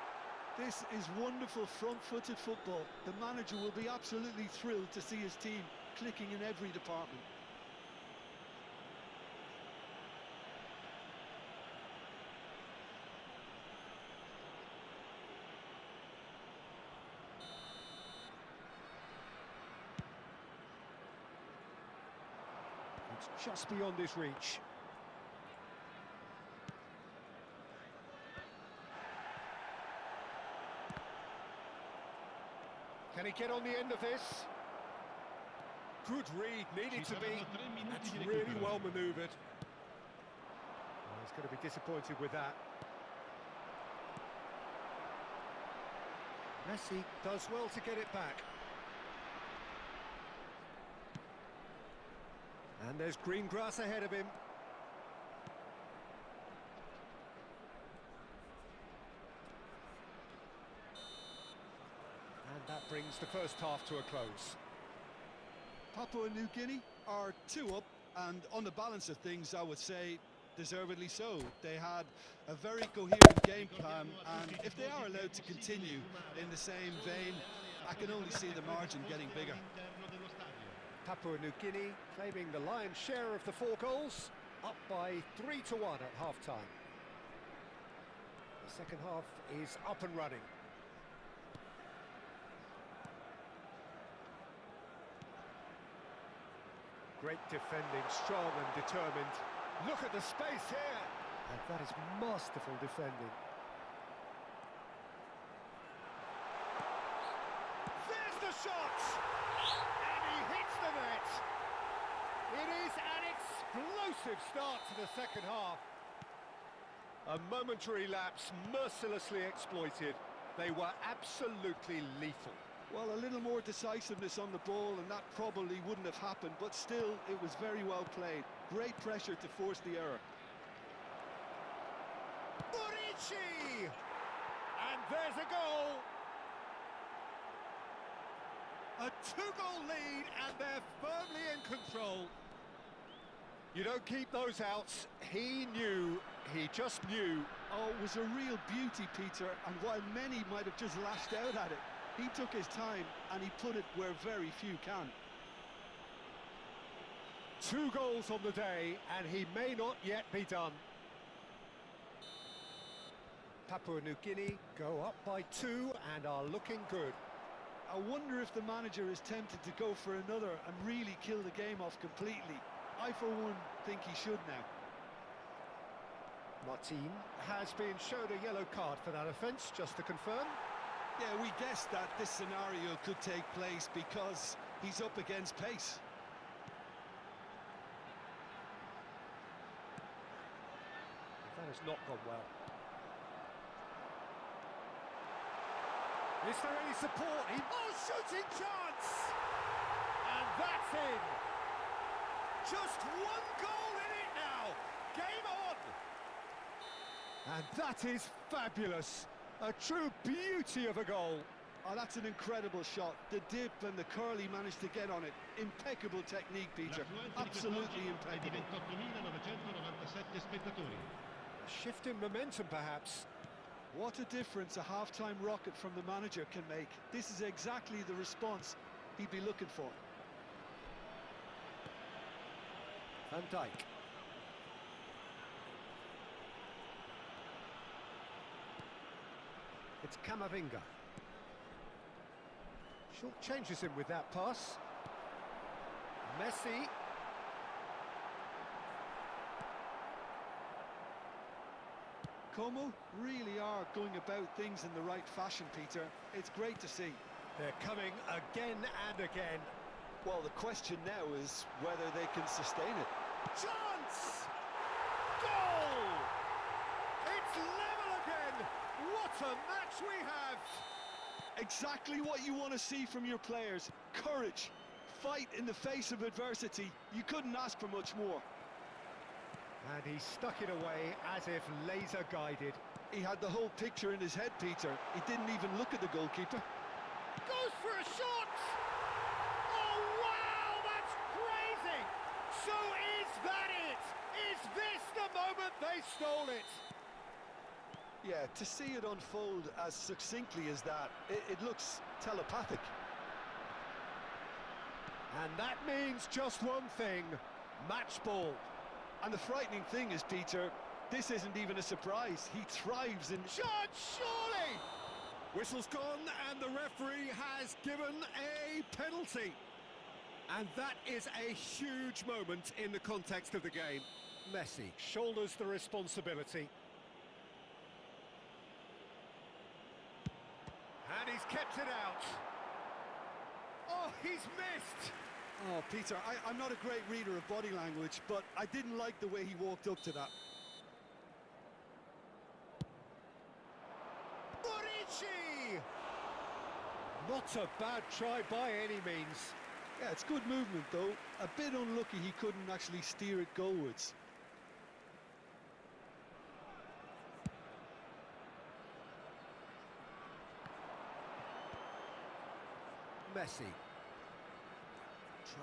This is wonderful front-footed football. The manager will be absolutely thrilled to see his team clicking in every department. It's just beyond his reach. Can he get on the end of this? Good read, needed to be. That's really well manoeuvred. Oh, he's going to be disappointed with that. Messi does well to get it back. And there's green grass ahead of him. And that brings the first half to a close. Papua New Guinea are 2 up, and on the balance of things, I would say deservedly so. They had a very coherent game plan, and if they are allowed to continue in the same vein, I can only see the margin getting bigger. Papua New Guinea claiming the lion's share of the 4 goals, up by 3-1 at half-time. The second half is up and running. Great defending, strong and determined. Look at the space here! And that is masterful defending. There's the shot! And he hits the net! It is an explosive start to the second half. A momentary lapse mercilessly exploited. They were absolutely lethal. Well, a little more decisiveness on the ball and that probably wouldn't have happened, but still, it was very well played. Great pressure to force the error. Burici! And there's a goal! A 2-goal lead, and they're firmly in control. You don't keep those outs. He knew, he just knew. Oh, it was a real beauty, Peter, and while many might have just lashed out at it, he took his time and he put it where very few can. 2 goals on the day, and he may not yet be done. Papua New Guinea go up by 2 and are looking good. I wonder if the manager is tempted to go for another and really kill the game off completely. I, for one, think he should now. Martin has been shown a yellow card for that offence, just to confirm. Yeah, we guessed that this scenario could take place because he's up against pace. That has not gone well. Is there any support? Oh, shooting chance! And that's in! Just 1 goal in it now! Game on! And that is fabulous. A true beauty of a goal. Oh, that's an incredible shot. The dip and the curl he managed to get on it. Impeccable technique, Peter. Absolutely impeccable. 28.997 spettatori. A shift in momentum, perhaps. What a difference a half-time rocket from the manager can make. This is exactly the response he'd be looking for. Van Dijk. It's Camavinga. Short changes him with that pass. Messi. Como really are going about things in the right fashion, Peter. It's great to see. They're coming again and again. Well, the question now is whether they can sustain it. Chance! Goal! It's level again! What a match we have! Exactly what you want to see from your players. Courage, fight in the face of adversity. You couldn't ask for much more. And he stuck it away as if laser guided. He had the whole picture in his head, Peter. He didn't even look at the goalkeeper. Goes for a shot! Oh, wow, that's crazy! So is that it? Is this the moment they stole it? Yeah, to see it unfold as succinctly as that, it looks telepathic. And that means just one thing, match ball. And the frightening thing is, Peter, this isn't even a surprise. He thrives in... Shot, surely! Whistle's gone and the referee has given a penalty. And that is a huge moment in the context of the game. Messi shoulders the responsibility. And he's kept it out. Oh, he's missed! Oh, Peter, I'm not a great reader of body language, but I didn't like the way he walked up to that. Borici! Not a bad try by any means. Yeah, it's good movement, though. A bit unlucky he couldn't actually steer it goalwards. Messi.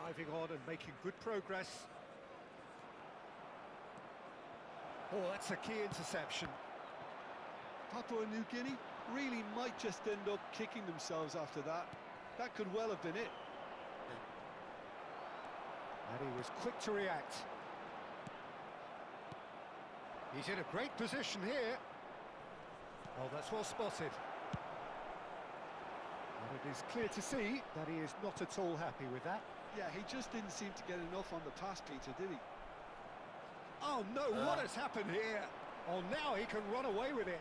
Driving on and making good progress. Oh, that's a key interception. Papua New Guinea really might just end up kicking themselves after that. That could well have been it. And he was quick to react. He's in a great position here. Oh, that's well spotted. And it is clear to see that he is not at all happy with that. Yeah, he just didn't seem to get enough on the pass, Peter, did he? Oh no, what has happened here? Oh, now he can run away with it.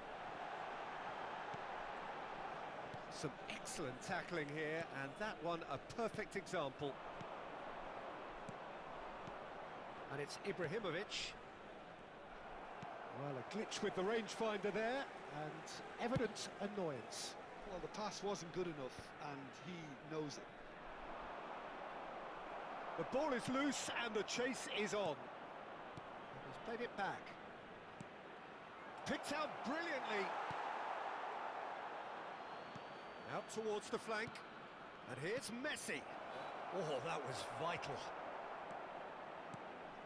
Some excellent tackling here, and that one a perfect example. And it's Ibrahimovic. Well, a glitch with the rangefinder there, and evident annoyance. Well, the pass wasn't good enough, and he knows it. The ball is loose and the chase is on. And he's played it back. Picked out brilliantly. Out towards the flank. And here's Messi. Oh, that was vital.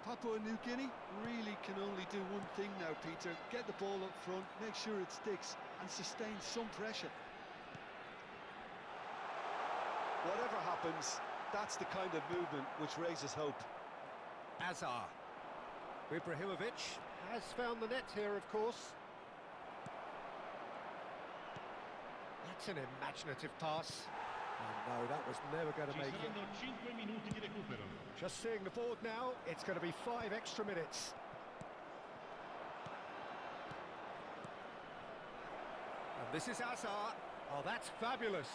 Papua New Guinea really can only do one thing now, Peter. Get the ball up front, make sure it sticks, and sustain some pressure. Whatever happens, that's the kind of movement which raises hope. Azar. Ibrahimovic has found the net here, of course. That's an imaginative pass. Oh, no, that was never going to Ci make it. saranno 5 minuti di recupero. Just seeing the board now, it's going to be 5 extra minutes. And this is Azar. Oh, that's fabulous.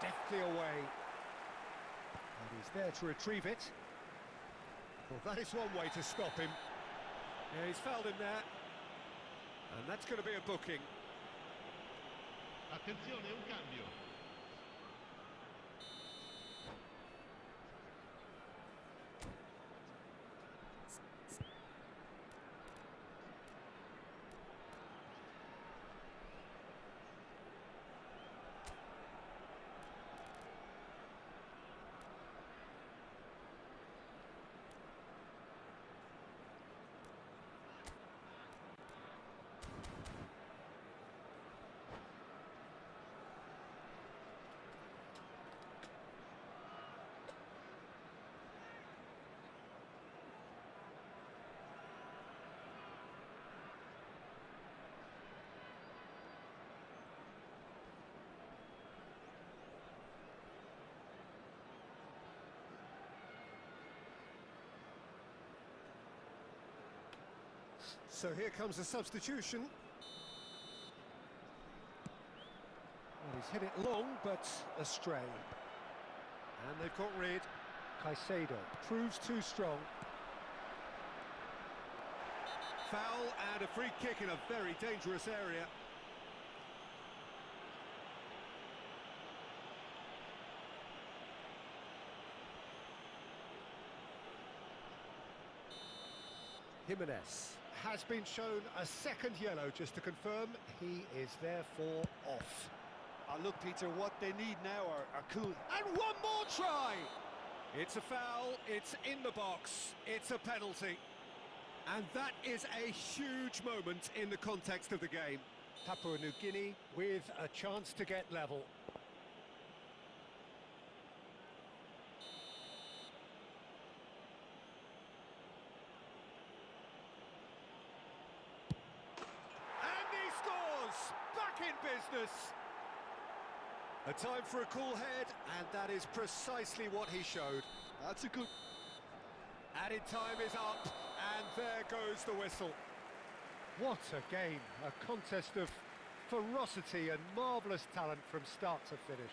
Deftly away. And he's there to retrieve it. Well, that is one way to stop him. Yeah, he's fouled him there. And that's going to be a booking. Attenzione, un cambio. So here comes a substitution. Well, he's hit it long, but astray. And they've got rid. Caicedo proves too strong. Foul and a free kick in a very dangerous area. Jimenez has been shown a second yellow, just to confirm he is therefore off. Look, Peter, what they need now are cool. And one more try! It's a foul, it's in the box, it's a penalty. And that is a huge moment in the context of the game. Papua New Guinea with a chance to get level. And he scores! Back in business! A time for a cool head, and that is precisely what he showed. That's a good... Added time is up, and there goes the whistle. What a game, a contest of ferocity and marvellous talent from start to finish.